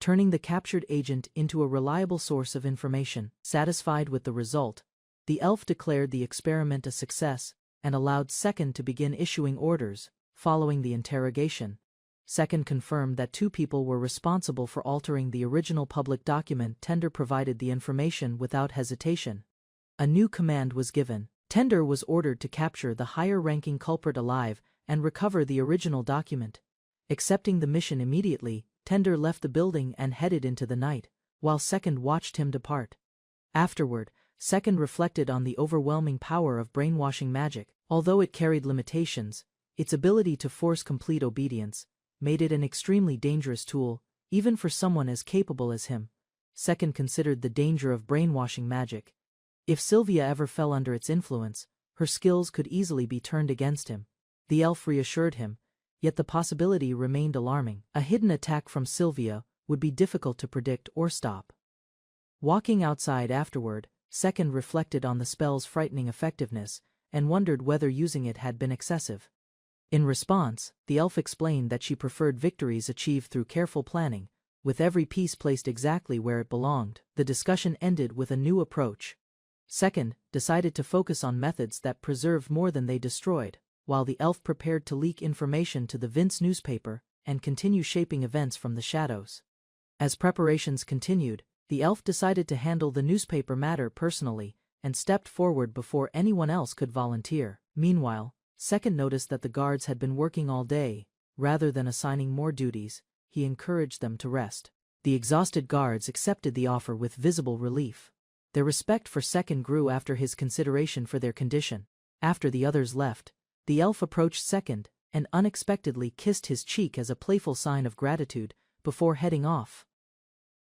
turning the captured agent into a reliable source of information. Satisfied with the result, the elf declared the experiment a success and allowed Second to begin issuing orders. Following the interrogation, Second confirmed that two people were responsible for altering the original public document. Tender provided the information without hesitation. A new command was given. Tender was ordered to capture the higher-ranking culprit alive and recover the original document. Accepting the mission immediately, Tender left the building and headed into the night, while Second watched him depart. Afterward, Second reflected on the overwhelming power of brainwashing magic. Although it carried limitations, its ability to force complete obedience made it an extremely dangerous tool, even for someone as capable as him. Second considered the danger of brainwashing magic. If Sylvia ever fell under its influence, her skills could easily be turned against him. The elf reassured him, yet the possibility remained alarming. A hidden attack from Sylvia would be difficult to predict or stop. Walking outside afterward, Second reflected on the spell's frightening effectiveness and wondered whether using it had been excessive. In response, the elf explained that she preferred victories achieved through careful planning, with every piece placed exactly where it belonged. The discussion ended with a new approach. Second decided to focus on methods that preserved more than they destroyed, while the elf prepared to leak information to the Vince newspaper and continue shaping events from the shadows. As preparations continued, the elf decided to handle the newspaper matter personally and stepped forward before anyone else could volunteer. Meanwhile, Second noticed that the guards had been working all day. Rather than assigning more duties, he encouraged them to rest. The exhausted guards accepted the offer with visible relief. Their respect for Second grew after his consideration for their condition. After the others left, the elf approached Second and unexpectedly kissed his cheek as a playful sign of gratitude before heading off.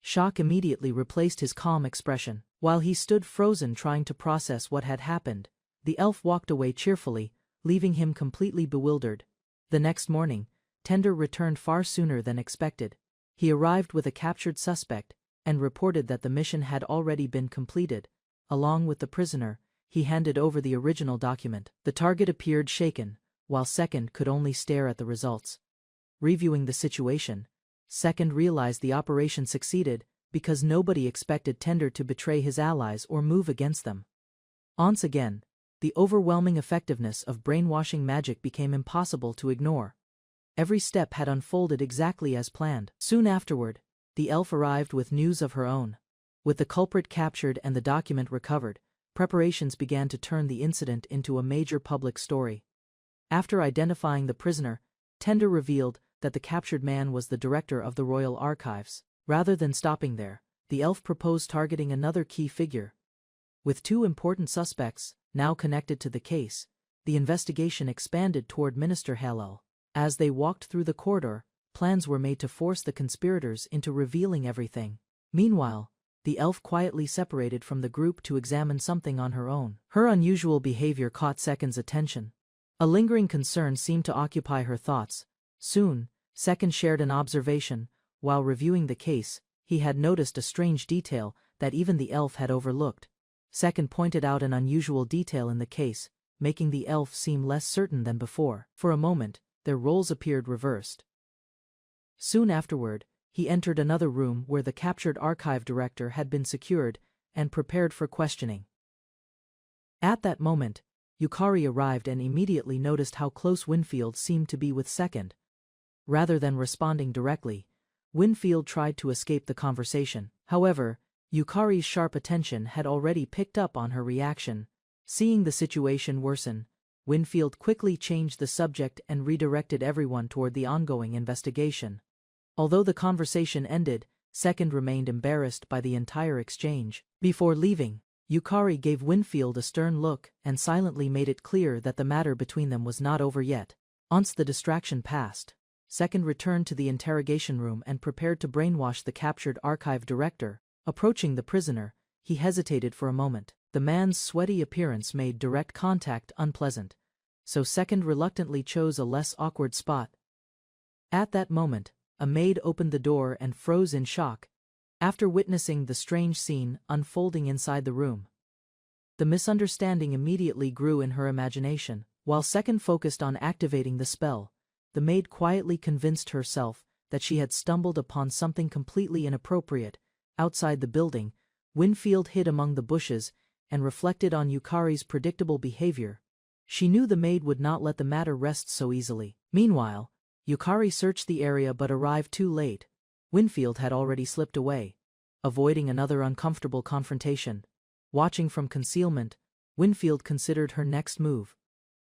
Shock immediately replaced his calm expression. While he stood frozen trying to process what had happened, the elf walked away cheerfully, leaving him completely bewildered. The next morning, Tender returned far sooner than expected. He arrived with a captured suspect and reported that the mission had already been completed. Along with the prisoner, he handed over the original document. The target appeared shaken, while Second could only stare at the results. Reviewing the situation, Second realized the operation succeeded because nobody expected Tender to betray his allies or move against them. Once again, the overwhelming effectiveness of brainwashing magic became impossible to ignore. Every step had unfolded exactly as planned. Soon afterward, the elf arrived with news of her own. With the culprit captured and the document recovered, preparations began to turn the incident into a major public story. After identifying the prisoner, Tender revealed that the captured man was the director of the Royal Archives. Rather than stopping there, the elf proposed targeting another key figure. With two important suspects now connected to the case, the investigation expanded toward Minister Yahello. As they walked through the corridor, plans were made to force the conspirators into revealing everything. Meanwhile, the elf quietly separated from the group to examine something on her own. Her unusual behavior caught Second's attention. A lingering concern seemed to occupy her thoughts. Soon, Second shared an observation. While reviewing the case, he had noticed a strange detail that even the elf had overlooked. Second pointed out an unusual detail in the case, making the elf seem less certain than before. For a moment, their roles appeared reversed. Soon afterward, he entered another room where the captured archive director had been secured and prepared for questioning. At that moment, Yukari arrived and immediately noticed how close Winfield seemed to be with Second. Rather than responding directly, Winfield tried to escape the conversation. However, Yukari's sharp attention had already picked up on her reaction. Seeing the situation worsen, Winfield quickly changed the subject and redirected everyone toward the ongoing investigation. Although the conversation ended, Second remained embarrassed by the entire exchange. Before leaving, Yukari gave Winfield a stern look and silently made it clear that the matter between them was not over yet. Once the distraction passed, Second returned to the interrogation room and prepared to brainwash the captured archive director. Approaching the prisoner, he hesitated for a moment. The man's sweaty appearance made direct contact unpleasant, so Second reluctantly chose a less awkward spot. At that moment, a maid opened the door and froze in shock, after witnessing the strange scene unfolding inside the room. The misunderstanding immediately grew in her imagination. While Second focused on activating the spell, the maid quietly convinced herself that she had stumbled upon something completely inappropriate. Outside the building, Winfield hid among the bushes and reflected on Yukari's predictable behavior. She knew the maid would not let the matter rest so easily. Meanwhile, Yukari searched the area but arrived too late. Winfield had already slipped away, avoiding another uncomfortable confrontation. Watching from concealment, Winfield considered her next move.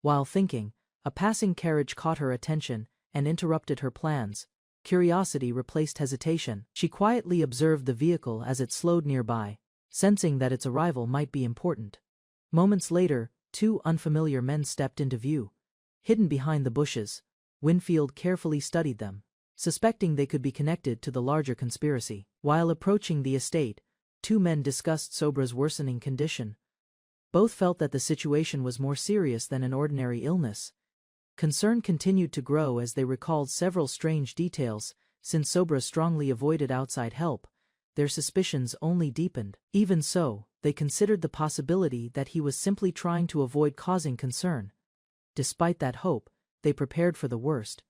While thinking, a passing carriage caught her attention and interrupted her plans. Curiosity replaced hesitation. She quietly observed the vehicle as it slowed nearby, sensing that its arrival might be important. Moments later, two unfamiliar men stepped into view. Hidden behind the bushes, Winfield carefully studied them, suspecting they could be connected to the larger conspiracy. While approaching the estate, two men discussed Sobra's worsening condition. Both felt that the situation was more serious than an ordinary illness. Concern continued to grow as they recalled several strange details. Since Sobra strongly avoided outside help, their suspicions only deepened. Even so, they considered the possibility that he was simply trying to avoid causing concern. Despite that hope, they prepared for the worst.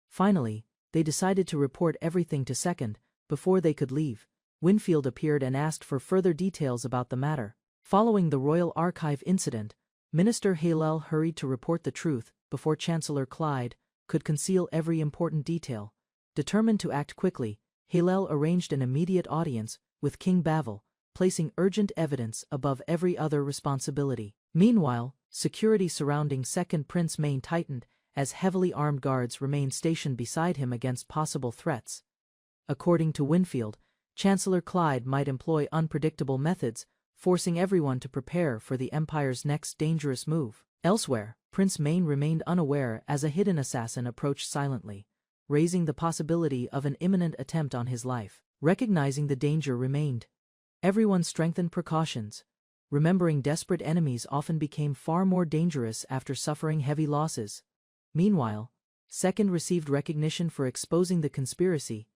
Finally, they decided to report everything to Second, Before they could leave, Winfield appeared and asked for further details about the matter. Following the Royal Archive incident, Minister Yahello hurried to report the truth before Chancellor Clyde could conceal every important detail. Determined to act quickly, Yahello arranged an immediate audience with King Bavel, placing urgent evidence above every other responsibility. Meanwhile, security surrounding Second Prince Main tightened as heavily armed guards remained stationed beside him against possible threats. According to Winfield, Chancellor Clyde might employ unpredictable methods, forcing everyone to prepare for the Empire's next dangerous move. Elsewhere, Prince Main remained unaware as a hidden assassin approached silently, raising the possibility of an imminent attempt on his life. Recognizing the danger remained, everyone strengthened precautions, remembering desperate enemies often became far more dangerous after suffering heavy losses. Meanwhile, Second received recognition for exposing the conspiracy,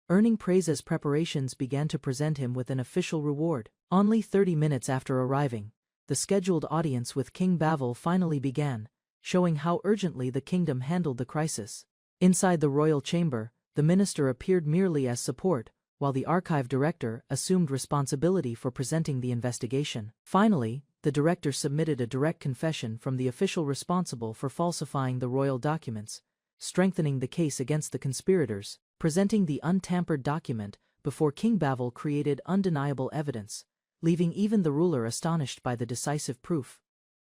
earning praise as preparations began to present him with an official reward. Only 30 minutes after arriving, the scheduled audience with King Bavel finally began, showing how urgently the kingdom handled the crisis. Inside the royal chamber, the minister appeared merely as support, while the archive director assumed responsibility for presenting the investigation. Finally, the director submitted a direct confession from the official responsible for falsifying the royal documents, strengthening the case against the conspirators. Presenting the untampered document before King Bavel created undeniable evidence, leaving even the ruler astonished by the decisive proof.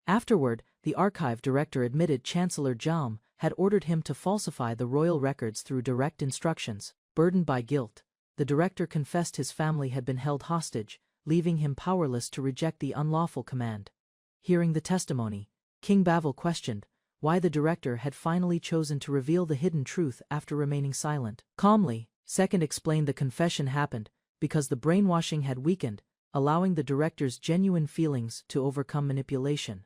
Afterward, the archive director admitted Chancellor Jam had ordered him to falsify the royal records through direct instructions. Burdened by guilt, the director confessed his family had been held hostage, leaving him powerless to reject the unlawful command. Hearing the testimony, King Bavel questioned why the director had finally chosen to reveal the hidden truth after remaining silent. Calmly, Second explained the confession happened because the brainwashing had weakened, allowing the director's genuine feelings to overcome manipulation.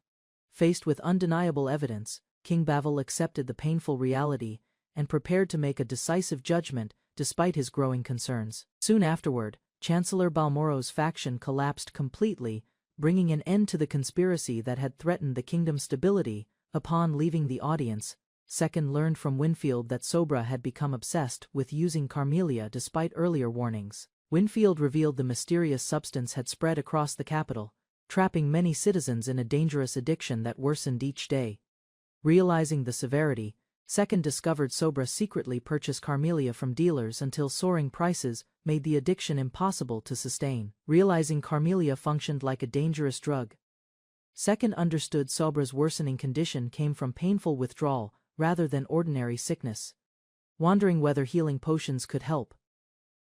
Faced with undeniable evidence, King Bavel accepted the painful reality and prepared to make a decisive judgment despite his growing concerns. Soon afterward, Chancellor Balmoro's faction collapsed completely, bringing an end to the conspiracy that had threatened the kingdom's stability. Upon leaving the audience, Second learned from Winfield that Sobra had become obsessed with using Carmelia despite earlier warnings. Winfield revealed the mysterious substance had spread across the capital, trapping many citizens in a dangerous addiction that worsened each day. Realizing the severity, Second discovered Sobra secretly purchased Carmelia from dealers until soaring prices made the addiction impossible to sustain. Realizing Carmelia functioned like a dangerous drug, Second understood Sobra's worsening condition came from painful withdrawal rather than ordinary sickness. Wondering whether healing potions could help,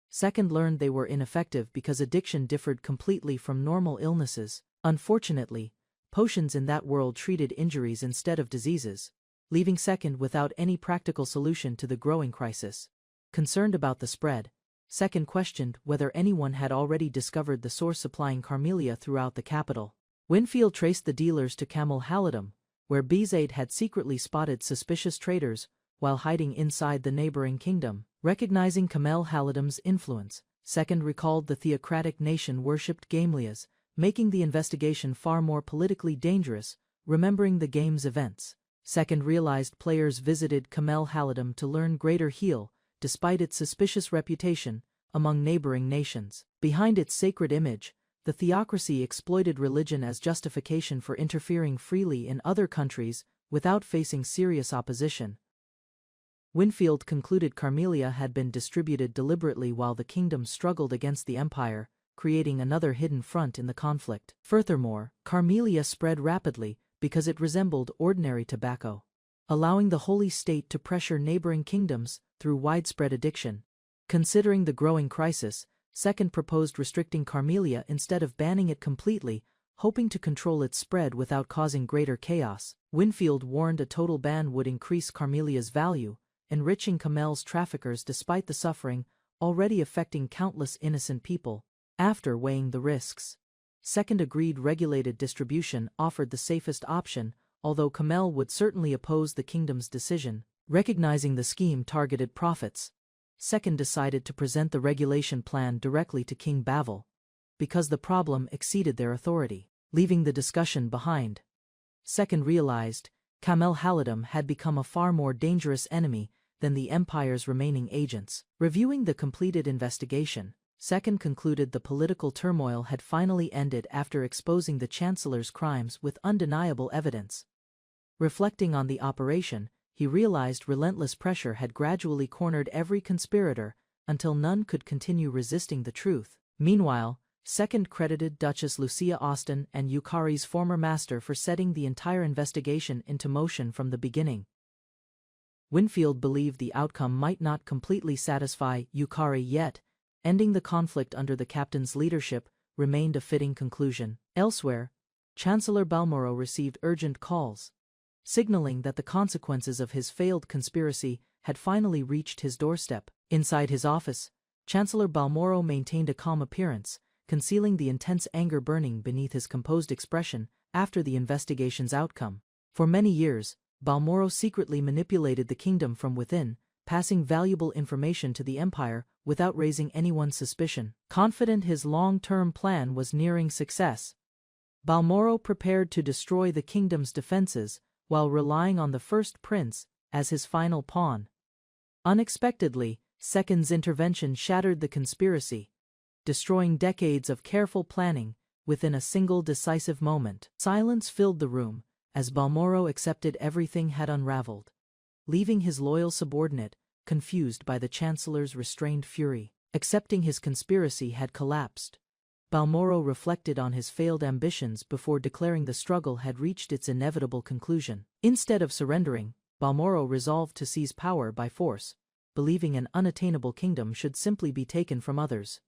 Second learned they were ineffective because addiction differed completely from normal illnesses. Unfortunately, potions in that world treated injuries instead of diseases, leaving Second without any practical solution to the growing crisis. Concerned about the spread, Second questioned whether anyone had already discovered the source supplying Carmelia throughout the capital. Winfield traced the dealers to Camel Halidom, where Isekai'd had secretly spotted suspicious traders while hiding inside the neighboring kingdom. Recognizing Camel Halidom's influence, Second recalled the theocratic nation worshipped Gamelias, making the investigation far more politically dangerous. Remembering the game's events, Second realized players visited Camel Halidom to learn greater heal, despite its suspicious reputation among neighboring nations. Behind its sacred image, the theocracy exploited religion as justification for interfering freely in other countries without facing serious opposition. Winfield concluded Carmelia had been distributed deliberately while the kingdom struggled against the empire, creating another hidden front in the conflict. Furthermore, Carmelia spread rapidly because it resembled ordinary tobacco, allowing the Holy State to pressure neighboring kingdoms through widespread addiction. Considering the growing crisis, Second proposed restricting Carmelia instead of banning it completely, hoping to control its spread without causing greater chaos. Winfield warned a total ban would increase Carmelia's value, enriching Camel's traffickers despite the suffering already affecting countless innocent people. After weighing the risks, Second agreed regulated distribution offered the safest option, although Camel would certainly oppose the kingdom's decision. Recognizing the scheme targeted profits, Second decided to present the regulation plan directly to King Bavel, because the problem exceeded their authority. Leaving the discussion behind, Second realized Camel Halidom had become a far more dangerous enemy than the empire's remaining agents. Reviewing the completed investigation, Second concluded the political turmoil had finally ended after exposing the chancellor's crimes with undeniable evidence. Reflecting on the operation, he realized relentless pressure had gradually cornered every conspirator until none could continue resisting the truth. Meanwhile, Second credited Duchess Lucia Austin and Yukari's former master for setting the entire investigation into motion from the beginning. Winfield believed the outcome might not completely satisfy Yukari yet. Ending the conflict under the captain's leadership remained a fitting conclusion. Elsewhere, Chancellor Balmoral received urgent calls, signaling that the consequences of his failed conspiracy had finally reached his doorstep. Inside his office, Chancellor Balmoral maintained a calm appearance, concealing the intense anger burning beneath his composed expression after the investigation's outcome. For many years, Balmoral secretly manipulated the kingdom from within, passing valuable information to the empire without raising anyone's suspicion. Confident his long-term plan was nearing success, Balmoral prepared to destroy the kingdom's defenses while relying on the first prince as his final pawn. Unexpectedly, Second's intervention shattered the conspiracy, destroying decades of careful planning within a single decisive moment. Silence filled the room as Balmoral accepted everything had unraveled, leaving his loyal subordinate confused by the chancellor's restrained fury. Accepting his conspiracy had collapsed, Balmoral reflected on his failed ambitions before declaring the struggle had reached its inevitable conclusion. Instead of surrendering, Balmoral resolved to seize power by force, believing an unattainable kingdom should simply be taken from others.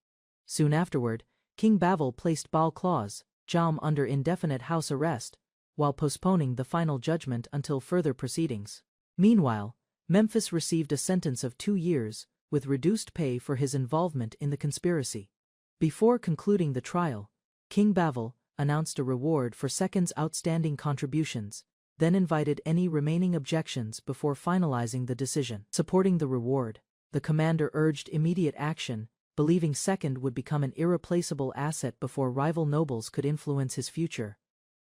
Soon afterward, King Bavel placed Balclaw's Jam under indefinite house arrest, while postponing the final judgment until further proceedings. Meanwhile, Memphis received a sentence of 2 years, with reduced pay for his involvement in the conspiracy. Before concluding the trial, King Bavel announced a reward for Second's outstanding contributions, then invited any remaining objections before finalizing the decision. Supporting the reward, the commander urged immediate action, believing Second would become an irreplaceable asset before rival nobles could influence his future.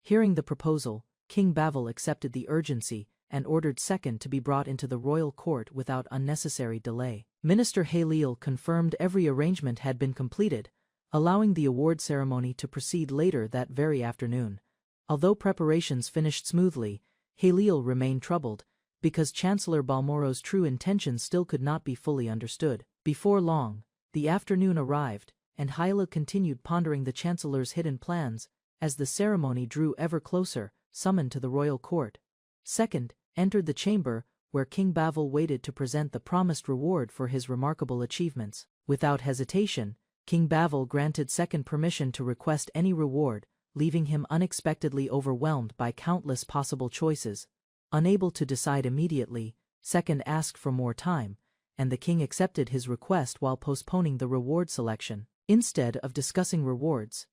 Hearing the proposal, King Bavel accepted the urgency and ordered Second to be brought into the royal court without unnecessary delay. Minister Yahello confirmed every arrangement had been completed, allowing the award ceremony to proceed later that very afternoon. Although preparations finished smoothly, Yahello remained troubled, because Chancellor Balmoral's true intentions still could not be fully understood. Before long, the afternoon arrived, and Yahello continued pondering the Chancellor's hidden plans as the ceremony drew ever closer, summoned to the royal court. Second entered the chamber where King Bavel waited to present the promised reward for his remarkable achievements. Without hesitation, King Bavel granted Second permission to request any reward, leaving him unexpectedly overwhelmed by countless possible choices. Unable to decide immediately, Second asked for more time, and the king accepted his request while postponing the reward selection. Instead of discussing rewards,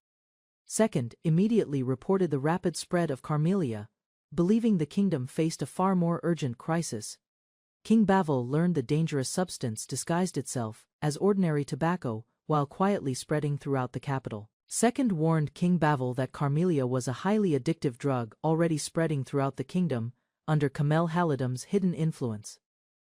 Second immediately reported the rapid spread of Carmelia, believing the kingdom faced a far more urgent crisis. King Bavel learned the dangerous substance disguised itself as ordinary tobacco while quietly spreading throughout the capital. Second warned King Bavel that Carmelia was a highly addictive drug already spreading throughout the kingdom under Kamel Halidam's hidden influence.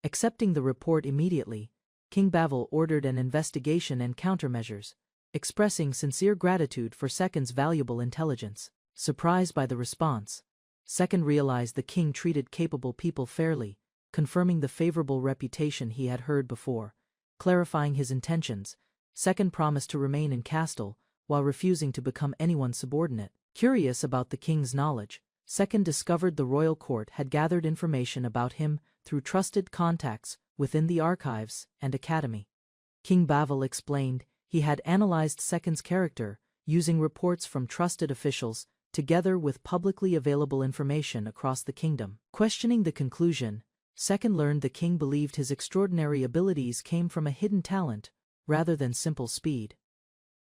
Accepting the report immediately, King Bavel ordered an investigation and countermeasures, expressing sincere gratitude for Second's valuable intelligence. Surprised by the response, Second realized the king treated capable people fairly, confirming the favorable reputation he had heard before. Clarifying his intentions, Second promised to remain in Castle, while refusing to become anyone's subordinate. Curious about the king's knowledge, Second discovered the royal court had gathered information about him through trusted contacts within the archives and academy. King Bavel explained he had analyzed Second's character, using reports from trusted officials, together with publicly available information across the kingdom. Questioning the conclusion, Second learned the king believed his extraordinary abilities came from a hidden talent, rather than simple speed.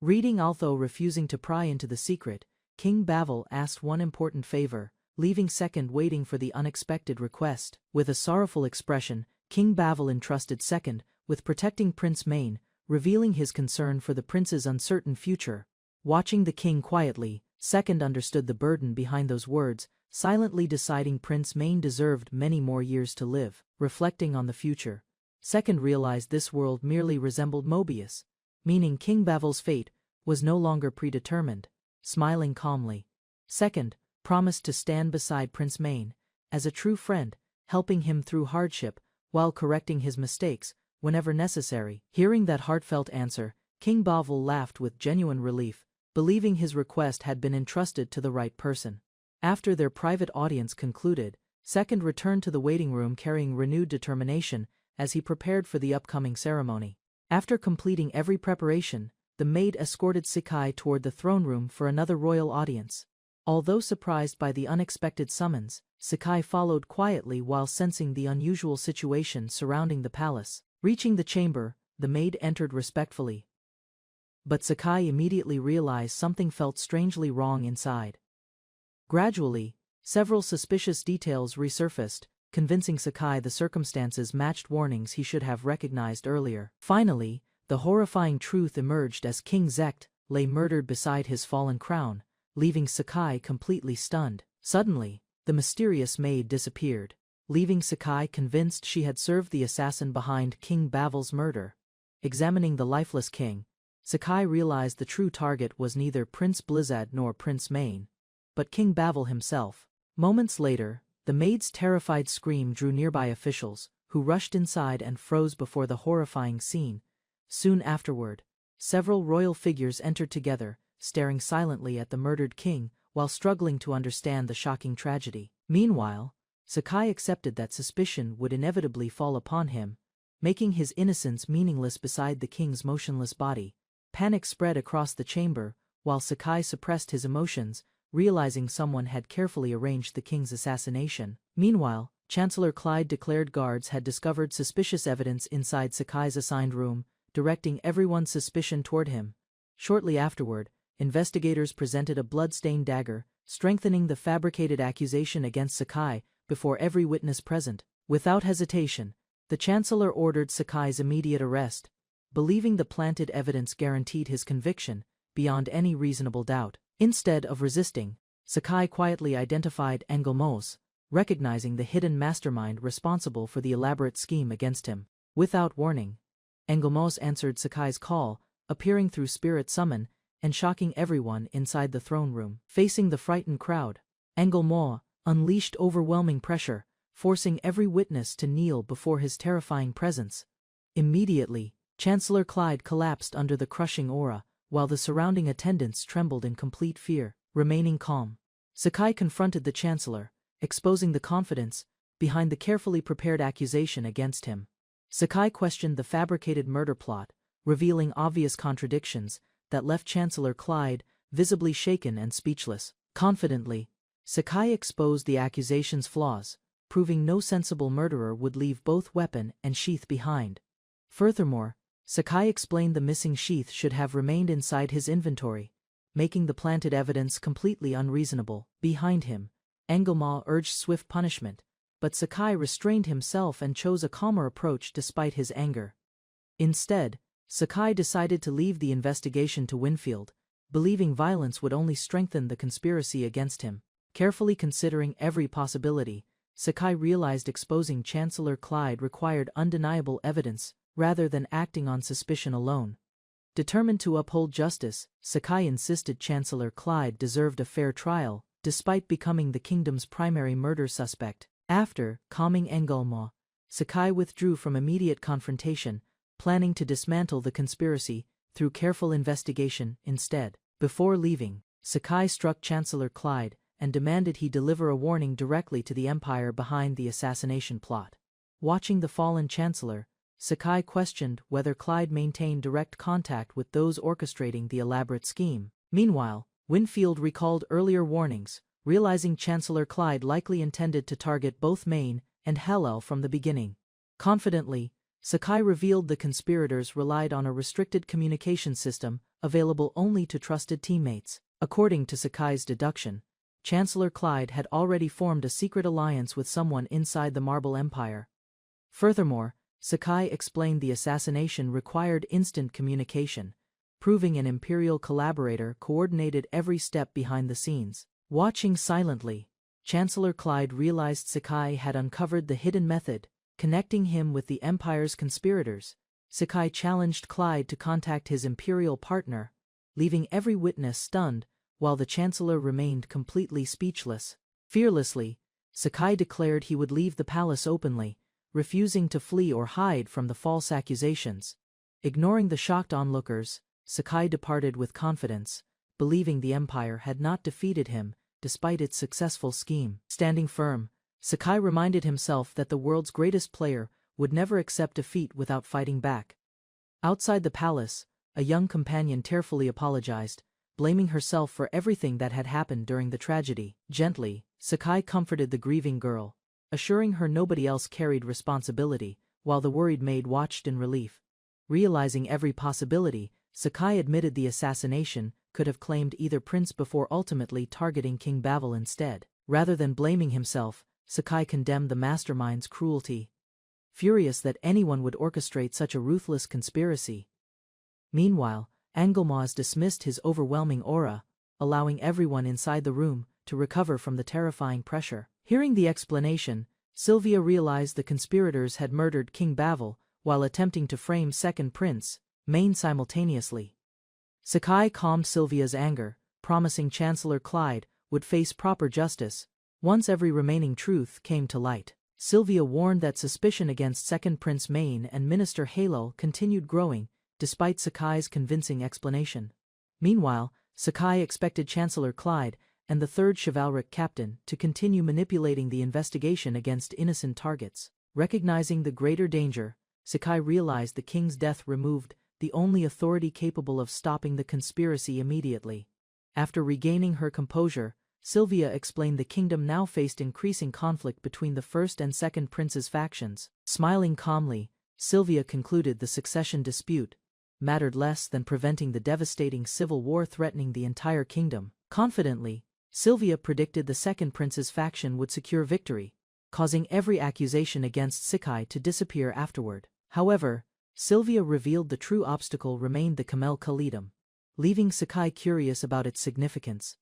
Reading although refusing to pry into the secret, King Bavel asked one important favor, leaving Second waiting for the unexpected request. With a sorrowful expression, King Bavel entrusted Second with protecting Prince Maine, revealing his concern for the prince's uncertain future. Watching the king quietly, Second understood the burden behind those words, silently deciding Prince Main deserved many more years to live. Reflecting on the future, Second realized this world merely resembled Mobius, meaning King Bavil's fate was no longer predetermined. Smiling calmly, Second promised to stand beside Prince Main as a true friend, helping him through hardship while correcting his mistakes whenever necessary. Hearing that heartfelt answer, King Bavil laughed with genuine relief, believing his request had been entrusted to the right person. After their private audience concluded, Second returned to the waiting room carrying renewed determination as he prepared for the upcoming ceremony. After completing every preparation, the maid escorted Isekai'd toward the throne room for another royal audience. Although surprised by the unexpected summons, Isekai'd followed quietly while sensing the unusual situation surrounding the palace. Reaching the chamber, the maid entered respectfully. But Isekai'd immediately realized something felt strangely wrong inside. Gradually, several suspicious details resurfaced, convincing Isekai'd the circumstances matched warnings he should have recognized earlier. Finally, the horrifying truth emerged as King Isekai'd lay murdered beside his fallen crown, leaving Isekai'd completely stunned. Suddenly, the mysterious maid disappeared, leaving Isekai'd convinced she had served the assassin behind King Bavil's murder. Examining the lifeless king, Isekai'd realized the true target was neither Prince Blizzard nor Prince Main, but King Bavil himself. Moments later, the maid's terrified scream drew nearby officials, who rushed inside and froze before the horrifying scene. Soon afterward, several royal figures entered together, staring silently at the murdered king while struggling to understand the shocking tragedy. Meanwhile, Isekai'd accepted that suspicion would inevitably fall upon him, making his innocence meaningless beside the king's motionless body. Panic spread across the chamber, while Isekai'd suppressed his emotions, realizing someone had carefully arranged the king's assassination. Meanwhile, Chancellor Clyde declared guards had discovered suspicious evidence inside Isekai'd's assigned room, directing everyone's suspicion toward him. Shortly afterward, investigators presented a blood-stained dagger, strengthening the fabricated accusation against Isekai'd before every witness present. Without hesitation, the Chancellor ordered Isekai'd's immediate arrest, believing the planted evidence guaranteed his conviction beyond any reasonable doubt. Instead of resisting, Isekai'd quietly identified Engelmos, recognizing the hidden mastermind responsible for the elaborate scheme against him. Without warning, Engelmos answered Isekai'd's call, appearing through spirit summon and shocking everyone inside the throne room. Facing the frightened crowd, Engelmos unleashed overwhelming pressure, forcing every witness to kneel before his terrifying presence. Immediately, Chancellor Clyde collapsed under the crushing aura, while the surrounding attendants trembled in complete fear. Remaining calm, Isekai'd confronted the Chancellor, exposing the confidence behind the carefully prepared accusation against him. Isekai'd questioned the fabricated murder plot, revealing obvious contradictions that left Chancellor Clyde visibly shaken and speechless. Confidently, Isekai'd exposed the accusation's flaws, proving no sensible murderer would leave both weapon and sheath behind. Furthermore, Isekai'd explained the missing sheath should have remained inside his inventory, making the planted evidence completely unreasonable. Behind him, Engelmos urged swift punishment, but Isekai'd restrained himself and chose a calmer approach despite his anger. Instead, Isekai'd decided to leave the investigation to Winfield, believing violence would only strengthen the conspiracy against him. Carefully considering every possibility, Isekai'd realized exposing Chancellor Clyde required undeniable evidence rather than acting on suspicion alone. Determined to uphold justice, Isekai'd insisted Chancellor Clyde deserved a fair trial, despite becoming the kingdom's primary murder suspect. After calming Engelmos, Isekai'd withdrew from immediate confrontation, planning to dismantle the conspiracy through careful investigation instead. Before leaving, Isekai'd struck Chancellor Clyde and demanded he deliver a warning directly to the empire behind the assassination plot. Watching the fallen Chancellor, Isekai'd questioned whether Clyde maintained direct contact with those orchestrating the elaborate scheme. Meanwhile, Winfield recalled earlier warnings, realizing Chancellor Clyde likely intended to target both Main and Yahello from the beginning. Confidently, Isekai'd revealed the conspirators relied on a restricted communication system available only to trusted teammates. According to Isekai'd's deduction, Chancellor Clyde had already formed a secret alliance with someone inside the Marble Empire. Furthermore, Isekai'd explained the assassination required instant communication, proving an Imperial collaborator coordinated every step behind the scenes. Watching silently, Chancellor Clyde realized Sakai had uncovered the hidden method, connecting him with the Empire's conspirators. Sakai challenged Clyde to contact his Imperial partner, leaving every witness stunned, while the Chancellor remained completely speechless. Fearlessly, Sakai declared he would leave the palace openly, refusing to flee or hide from the false accusations. Ignoring the shocked onlookers, Sakai departed with confidence, believing the Empire had not defeated him, despite its successful scheme. Standing firm, Sakai reminded himself that the world's greatest player would never accept defeat without fighting back. Outside the palace, a young companion tearfully apologized, blaming herself for everything that had happened during the tragedy. Gently, Sakai comforted the grieving girl, assuring her nobody else carried responsibility, while the worried maid watched in relief. Realizing every possibility, Sakai admitted the assassination could have claimed either prince before ultimately targeting King Bavel instead. Rather than blaming himself, Sakai condemned the mastermind's cruelty, furious that anyone would orchestrate such a ruthless conspiracy. Meanwhile, Angelmaz dismissed his overwhelming aura, allowing everyone inside the room to recover from the terrifying pressure. Hearing the explanation, Sylvia realized the conspirators had murdered King Bavel while attempting to frame Second Prince Maine simultaneously. Sakai calmed Sylvia's anger, promising Chancellor Clyde would face proper justice once every remaining truth came to light. Sylvia warned that suspicion against Second Prince Maine and Minister Yahello continued growing, despite Sakai's convincing explanation. Meanwhile, Sakai expected Chancellor Clyde and the third chivalric captain to continue manipulating the investigation against innocent targets. Recognizing the greater danger, Sakai realized the king's death removed the only authority capable of stopping the conspiracy immediately. After regaining her composure, Sylvia explained the kingdom now faced increasing conflict between the first and second prince's factions. Smiling calmly, Sylvia concluded the succession dispute mattered less than preventing the devastating civil war threatening the entire kingdom. Confidently, Sylvia predicted the second prince's faction would secure victory, causing every accusation against Sakai to disappear afterward. However, Sylvia revealed the true obstacle remained the Camel Khalidum, leaving Sakai curious about its significance.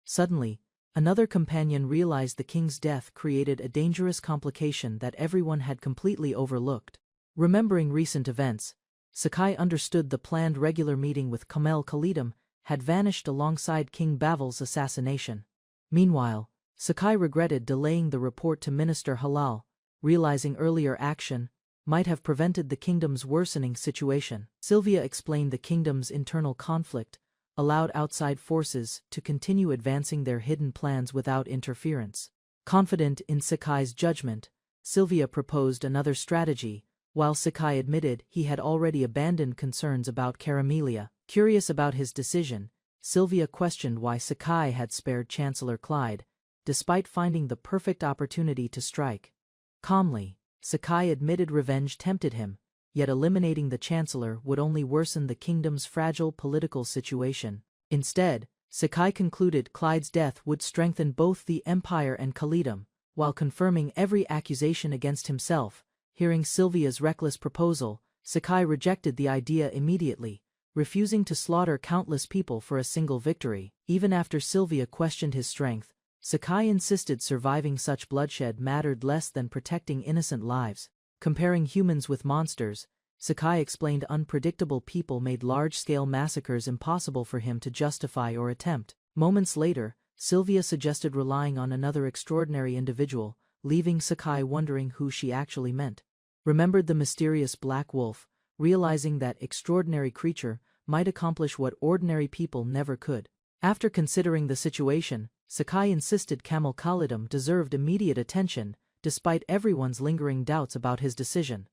Suddenly, another companion realized the king's death created a dangerous complication that everyone had completely overlooked. Remembering recent events, Sakai understood the planned regular meeting with Camel Khalidum had vanished alongside King Bavel's assassination. Meanwhile, Sakai regretted delaying the report to Minister Halal, realizing earlier action might have prevented the kingdom's worsening situation. Sylvia explained the kingdom's internal conflict allowed outside forces to continue advancing their hidden plans without interference. Confident in Sakai's judgment, Sylvia proposed another strategy, while Sakai admitted he had already abandoned concerns about Caramelia. Curious about his decision, Sylvia questioned why Sakai had spared Chancellor Clyde, despite finding the perfect opportunity to strike. Calmly, Sakai admitted revenge tempted him, yet eliminating the Chancellor would only worsen the kingdom's fragile political situation. Instead, Sakai concluded Clyde's death would strengthen both the Empire and Khalidum, while confirming every accusation against himself. Hearing Sylvia's reckless proposal, Sakai rejected the idea immediately, refusing to slaughter countless people for a single victory. Even after Sylvia questioned his strength, Sakai insisted surviving such bloodshed mattered less than protecting innocent lives. Comparing humans with monsters, Sakai explained unpredictable people made large-scale massacres impossible for him to justify or attempt. Moments later, Sylvia suggested relying on another extraordinary individual, leaving Sakai wondering who she actually meant. Remembered the mysterious black wolf, realizing that extraordinary creature might accomplish what ordinary people never could. After considering the situation, Sakai insisted Camel Khalidum deserved immediate attention, despite everyone's lingering doubts about his decision.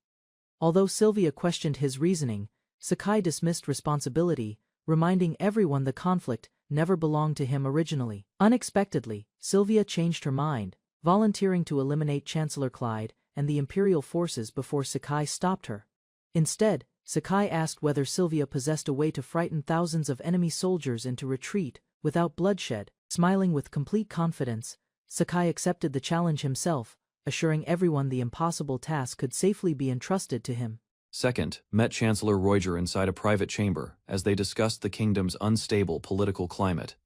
Although Sylvia questioned his reasoning, Sakai dismissed responsibility, reminding everyone the conflict never belonged to him originally. Unexpectedly, Sylvia changed her mind, volunteering to eliminate Chancellor Clyde and the Imperial forces before Sakai stopped her. Instead, Sakai asked whether Sylvia possessed a way to frighten thousands of enemy soldiers into retreat without bloodshed. Smiling with complete confidence, Sakai accepted the challenge himself, assuring everyone the impossible task could safely be entrusted to him. Second, met Chancellor Roger inside a private chamber as they discussed the kingdom's unstable political climate.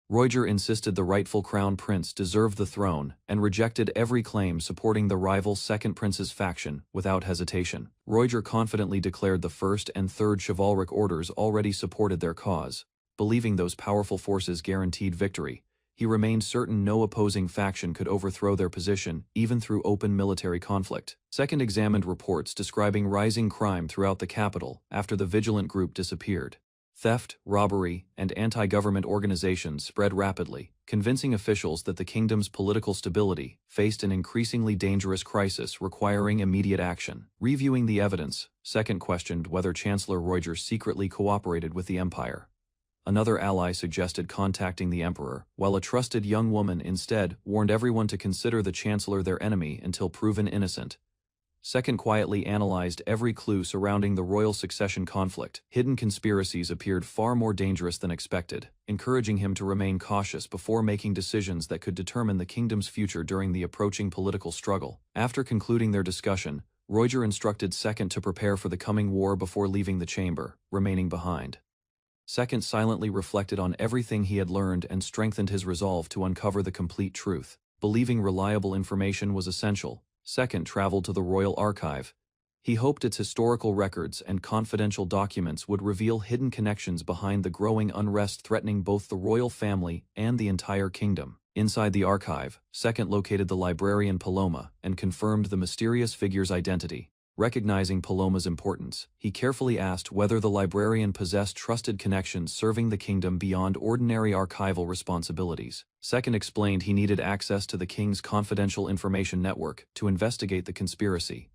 Roger insisted the rightful crown prince deserved the throne and rejected every claim supporting the rival second prince's faction without hesitation. Roger confidently declared the first and third chivalric orders already supported their cause. Believing those powerful forces guaranteed victory, he remained certain no opposing faction could overthrow their position, even through open military conflict. Second examined reports describing rising crime throughout the capital after the vigilant group disappeared. Theft, robbery, and anti-government organizations spread rapidly, convincing officials that the kingdom's political stability faced an increasingly dangerous crisis requiring immediate action. Reviewing the evidence, Second questioned whether Chancellor Roger secretly cooperated with the empire. Another ally suggested contacting the emperor, while a trusted young woman instead warned everyone to consider the chancellor their enemy until proven innocent. Second quietly analyzed every clue surrounding the royal succession conflict. Hidden conspiracies appeared far more dangerous than expected, encouraging him to remain cautious before making decisions that could determine the kingdom's future during the approaching political struggle. After concluding their discussion, Roger instructed Second to prepare for the coming war before leaving the chamber, remaining behind. Second silently reflected on everything he had learned and strengthened his resolve to uncover the complete truth. Believing reliable information was essential, Second traveled to the royal archive. He hoped its historical records and confidential documents would reveal hidden connections behind the growing unrest threatening both the royal family and the entire kingdom. Inside the archive, Second located the librarian Paloma and confirmed the mysterious figure's identity. Recognizing Paloma's importance, he carefully asked whether the librarian possessed trusted connections serving the kingdom beyond ordinary archival responsibilities. Second explained he needed access to the king's confidential information network to investigate the conspiracy.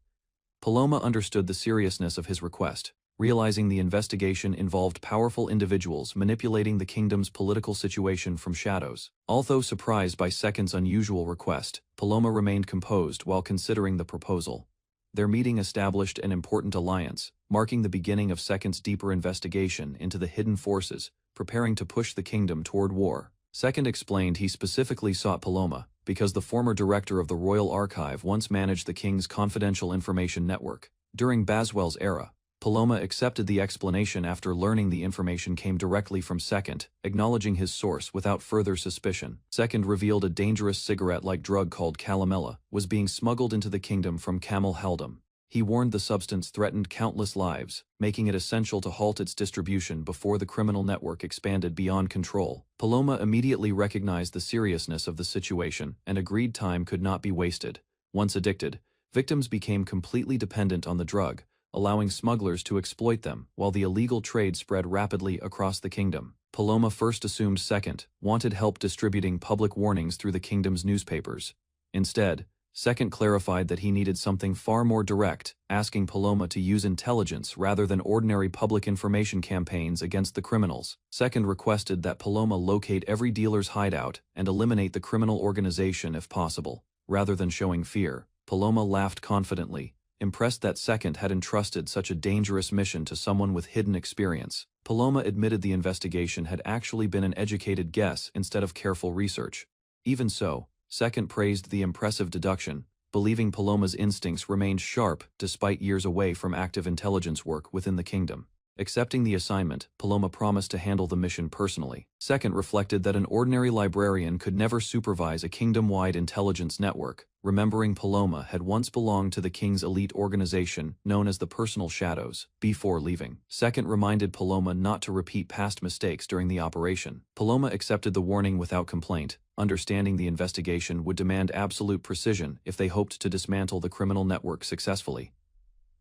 Paloma understood the seriousness of his request, realizing the investigation involved powerful individuals manipulating the kingdom's political situation from shadows. Although surprised by Second's unusual request, Paloma remained composed while considering the proposal. Their meeting established an important alliance, marking the beginning of Second's deeper investigation into the hidden forces, preparing to push the kingdom toward war. Second explained he specifically sought Paloma because the former director of the Royal Archive once managed the king's confidential information network. During Baswell's era, Paloma accepted the explanation after learning the information came directly from Second, acknowledging his source without further suspicion. Second revealed a dangerous cigarette-like drug called calamella was being smuggled into the kingdom from Camel Haldum. He warned the substance threatened countless lives, making it essential to halt its distribution before the criminal network expanded beyond control. Paloma immediately recognized the seriousness of the situation and agreed time could not be wasted. Once addicted, victims became completely dependent on the drug, allowing smugglers to exploit them, while the illegal trade spread rapidly across the kingdom. Paloma first assumed Second wanted help distributing public warnings through the kingdom's newspapers. Instead, Second clarified that he needed something far more direct, asking Paloma to use intelligence rather than ordinary public information campaigns against the criminals. Second requested that Paloma locate every dealer's hideout and eliminate the criminal organization if possible. Rather than showing fear, Paloma laughed confidently, impressed that Second had entrusted such a dangerous mission to someone with hidden experience. Paloma admitted the investigation had actually been an educated guess instead of careful research. Even so, Second praised the impressive deduction, believing Paloma's instincts remained sharp despite years away from active intelligence work within the kingdom. Accepting the assignment, Paloma promised to handle the mission personally. Second reflected that an ordinary librarian could never supervise a kingdom-wide intelligence network, remembering Paloma had once belonged to the king's elite organization known as the Personal Shadows. Before leaving, Second reminded Paloma not to repeat past mistakes during the operation. Paloma accepted the warning without complaint, understanding the investigation would demand absolute precision if they hoped to dismantle the criminal network successfully.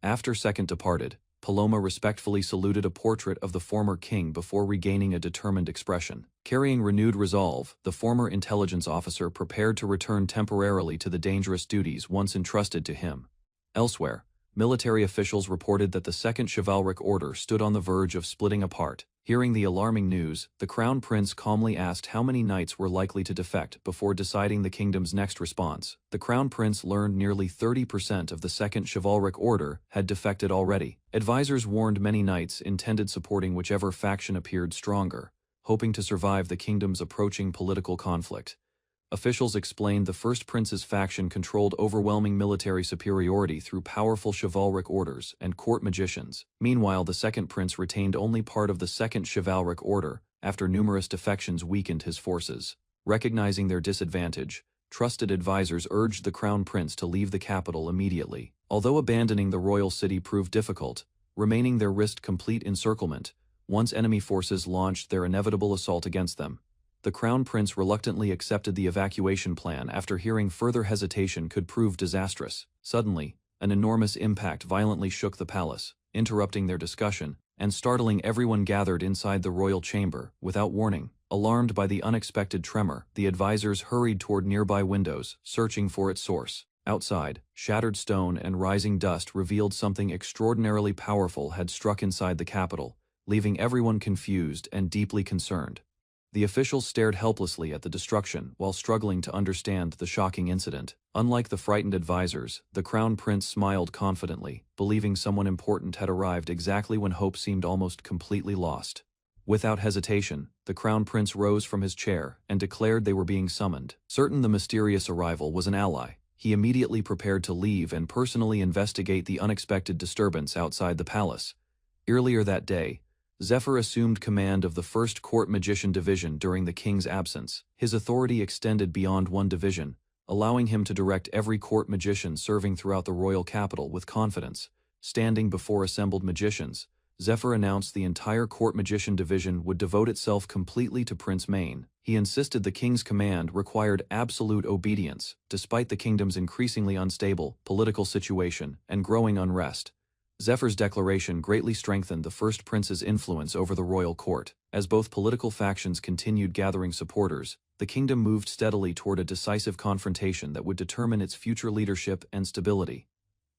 After Second departed, Paloma respectfully saluted a portrait of the former king before regaining a determined expression. Carrying renewed resolve, the former intelligence officer prepared to return temporarily to the dangerous duties once entrusted to him. Elsewhere, military officials reported that the Second Chivalric Order stood on the verge of splitting apart. Hearing the alarming news, the Crown Prince calmly asked how many knights were likely to defect before deciding the kingdom's next response. The Crown Prince learned nearly 30% of the Second Chivalric Order had defected already. Advisors warned many knights intended supporting whichever faction appeared stronger, hoping to survive the kingdom's approaching political conflict. Officials explained the First Prince's faction controlled overwhelming military superiority through powerful chivalric orders and court magicians. Meanwhile, the Second Prince retained only part of the Second Chivalric Order, after numerous defections weakened his forces. Recognizing their disadvantage, trusted advisors urged the crown prince to leave the capital immediately. Although abandoning the royal city proved difficult, remaining there risked complete encirclement once enemy forces launched their inevitable assault against them. The crown prince reluctantly accepted the evacuation plan after hearing further hesitation could prove disastrous. Suddenly, an enormous impact violently shook the palace, interrupting their discussion and startling everyone gathered inside the royal chamber. Without warning, alarmed by the unexpected tremor, the advisors hurried toward nearby windows, searching for its source. Outside, shattered stone and rising dust revealed something extraordinarily powerful had struck inside the capital, leaving everyone confused and deeply concerned. The officials stared helplessly at the destruction while struggling to understand the shocking incident. Unlike the frightened advisors, the crown prince smiled confidently, believing someone important had arrived exactly when hope seemed almost completely lost. Without hesitation, the crown prince rose from his chair and declared they were being summoned. Certain the mysterious arrival was an ally, he immediately prepared to leave and personally investigate the unexpected disturbance outside the palace. Earlier that day, Zephyr assumed command of the 1st Court Magician Division during the king's absence. His authority extended beyond one division, allowing him to direct every court magician serving throughout the royal capital with confidence. Standing before assembled magicians, Zephyr announced the entire Court Magician Division would devote itself completely to Prince Main. He insisted the king's command required absolute obedience, despite the kingdom's increasingly unstable political situation and growing unrest. Zephyr's declaration greatly strengthened the first prince's influence over the royal court. As both political factions continued gathering supporters, the kingdom moved steadily toward a decisive confrontation that would determine its future leadership and stability.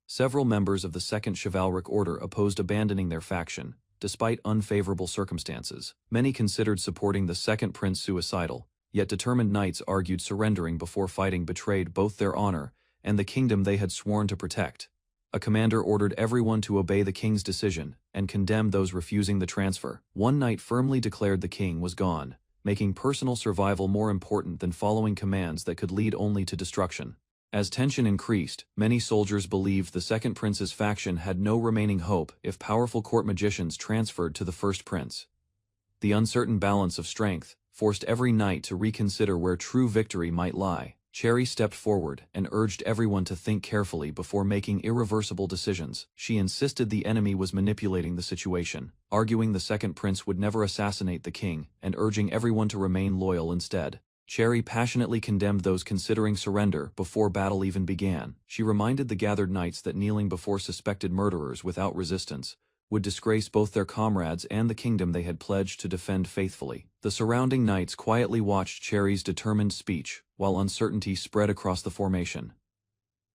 Several members of the Second Chivalric Order opposed abandoning their faction, despite unfavorable circumstances. Many considered supporting the second prince suicidal, yet determined knights argued surrendering before fighting betrayed both their honor and the kingdom they had sworn to protect. A commander ordered everyone to obey the king's decision and condemned those refusing the transfer. One knight firmly declared the king was gone, making personal survival more important than following commands that could lead only to destruction. As tension increased, many soldiers believed the second prince's faction had no remaining hope if powerful court magicians transferred to the first prince. The uncertain balance of strength forced every knight to reconsider where true victory might lie. Cherry stepped forward and urged everyone to think carefully before making irreversible decisions. She insisted the enemy was manipulating the situation, arguing the second prince would never assassinate the king and urging everyone to remain loyal instead. Cherry passionately condemned those considering surrender before battle even began. She reminded the gathered knights that kneeling before suspected murderers without resistance would disgrace both their comrades and the kingdom they had pledged to defend faithfully. The surrounding knights quietly watched Cherry's determined speech, while uncertainty spread across the formation.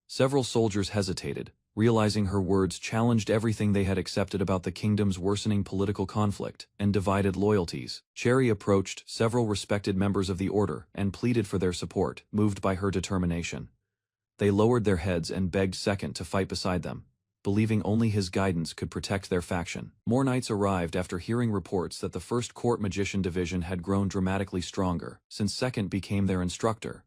Several soldiers hesitated, realizing her words challenged everything they had accepted about the kingdom's worsening political conflict and divided loyalties. Cherry approached several respected members of the order and pleaded for their support, moved by her determination. They lowered their heads and begged Second to fight beside them, believing only his guidance could protect their faction. More knights arrived after hearing reports that the First Court Magician Division had grown dramatically stronger since Second became their instructor.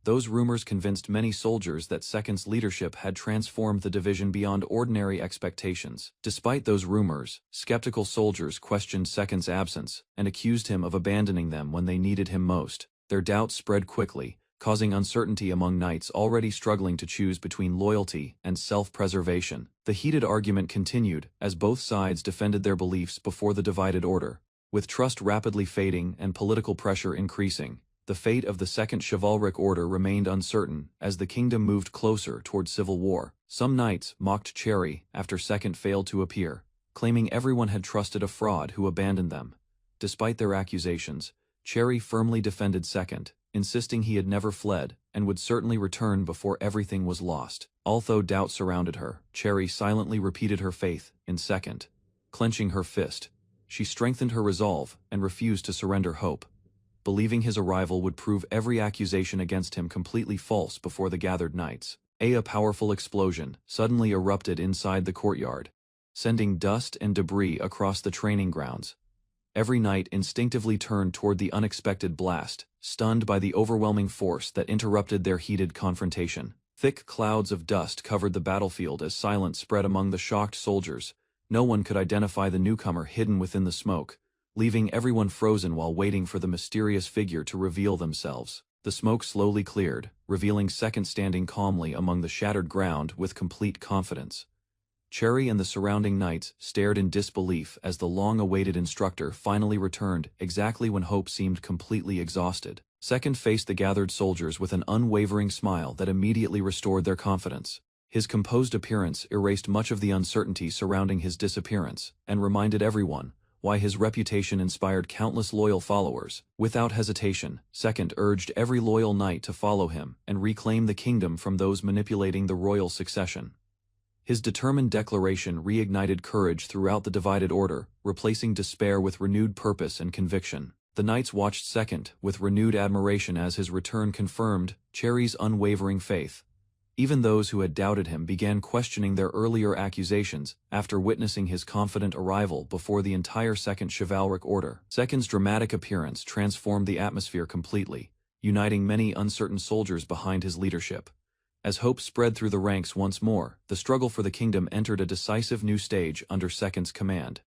Those rumors convinced many soldiers that Second's leadership had transformed the division beyond ordinary expectations. Despite those rumors, skeptical soldiers questioned Second's absence and accused him of abandoning them when they needed him most. Their doubts spread quickly, causing uncertainty among knights already struggling to choose between loyalty and self-preservation. The heated argument continued as both sides defended their beliefs before the divided order. With trust rapidly fading and political pressure increasing, the fate of the Second Chivalric Order remained uncertain as the kingdom moved closer toward civil war. Some knights mocked Cherry after Second failed to appear, claiming everyone had trusted a fraud who abandoned them. Despite their accusations, Cherry firmly defended Second, insisting he had never fled and would certainly return before everything was lost. Although doubt surrounded her, Cherry silently repeated her faith in Second. Clenching her fist, she strengthened her resolve and refused to surrender hope, believing his arrival would prove every accusation against him completely false before the gathered knights. A powerful explosion suddenly erupted inside the courtyard, sending dust and debris across the training grounds. Every knight instinctively turned toward the unexpected blast, stunned by the overwhelming force that interrupted their heated confrontation. Thick clouds of dust covered the battlefield as silence spread among the shocked soldiers. No one could identify the newcomer hidden within the smoke, leaving everyone frozen while waiting for the mysterious figure to reveal themselves. The smoke slowly cleared, revealing Second standing calmly among the shattered ground with complete confidence. Cherry and the surrounding knights stared in disbelief as the long-awaited instructor finally returned exactly when hope seemed completely exhausted. Second faced the gathered soldiers with an unwavering smile that immediately restored their confidence. His composed appearance erased much of the uncertainty surrounding his disappearance, and reminded everyone why his reputation inspired countless loyal followers. Without hesitation, Second urged every loyal knight to follow him and reclaim the kingdom from those manipulating the royal succession. His determined declaration reignited courage throughout the divided order, replacing despair with renewed purpose and conviction. The knights watched Second with renewed admiration as his return confirmed Cherry's unwavering faith. Even those who had doubted him began questioning their earlier accusations after witnessing his confident arrival before the entire Second Chivalric Order. Second's dramatic appearance transformed the atmosphere completely, uniting many uncertain soldiers behind his leadership. As hope spread through the ranks once more, the struggle for the kingdom entered a decisive new stage under Second's command.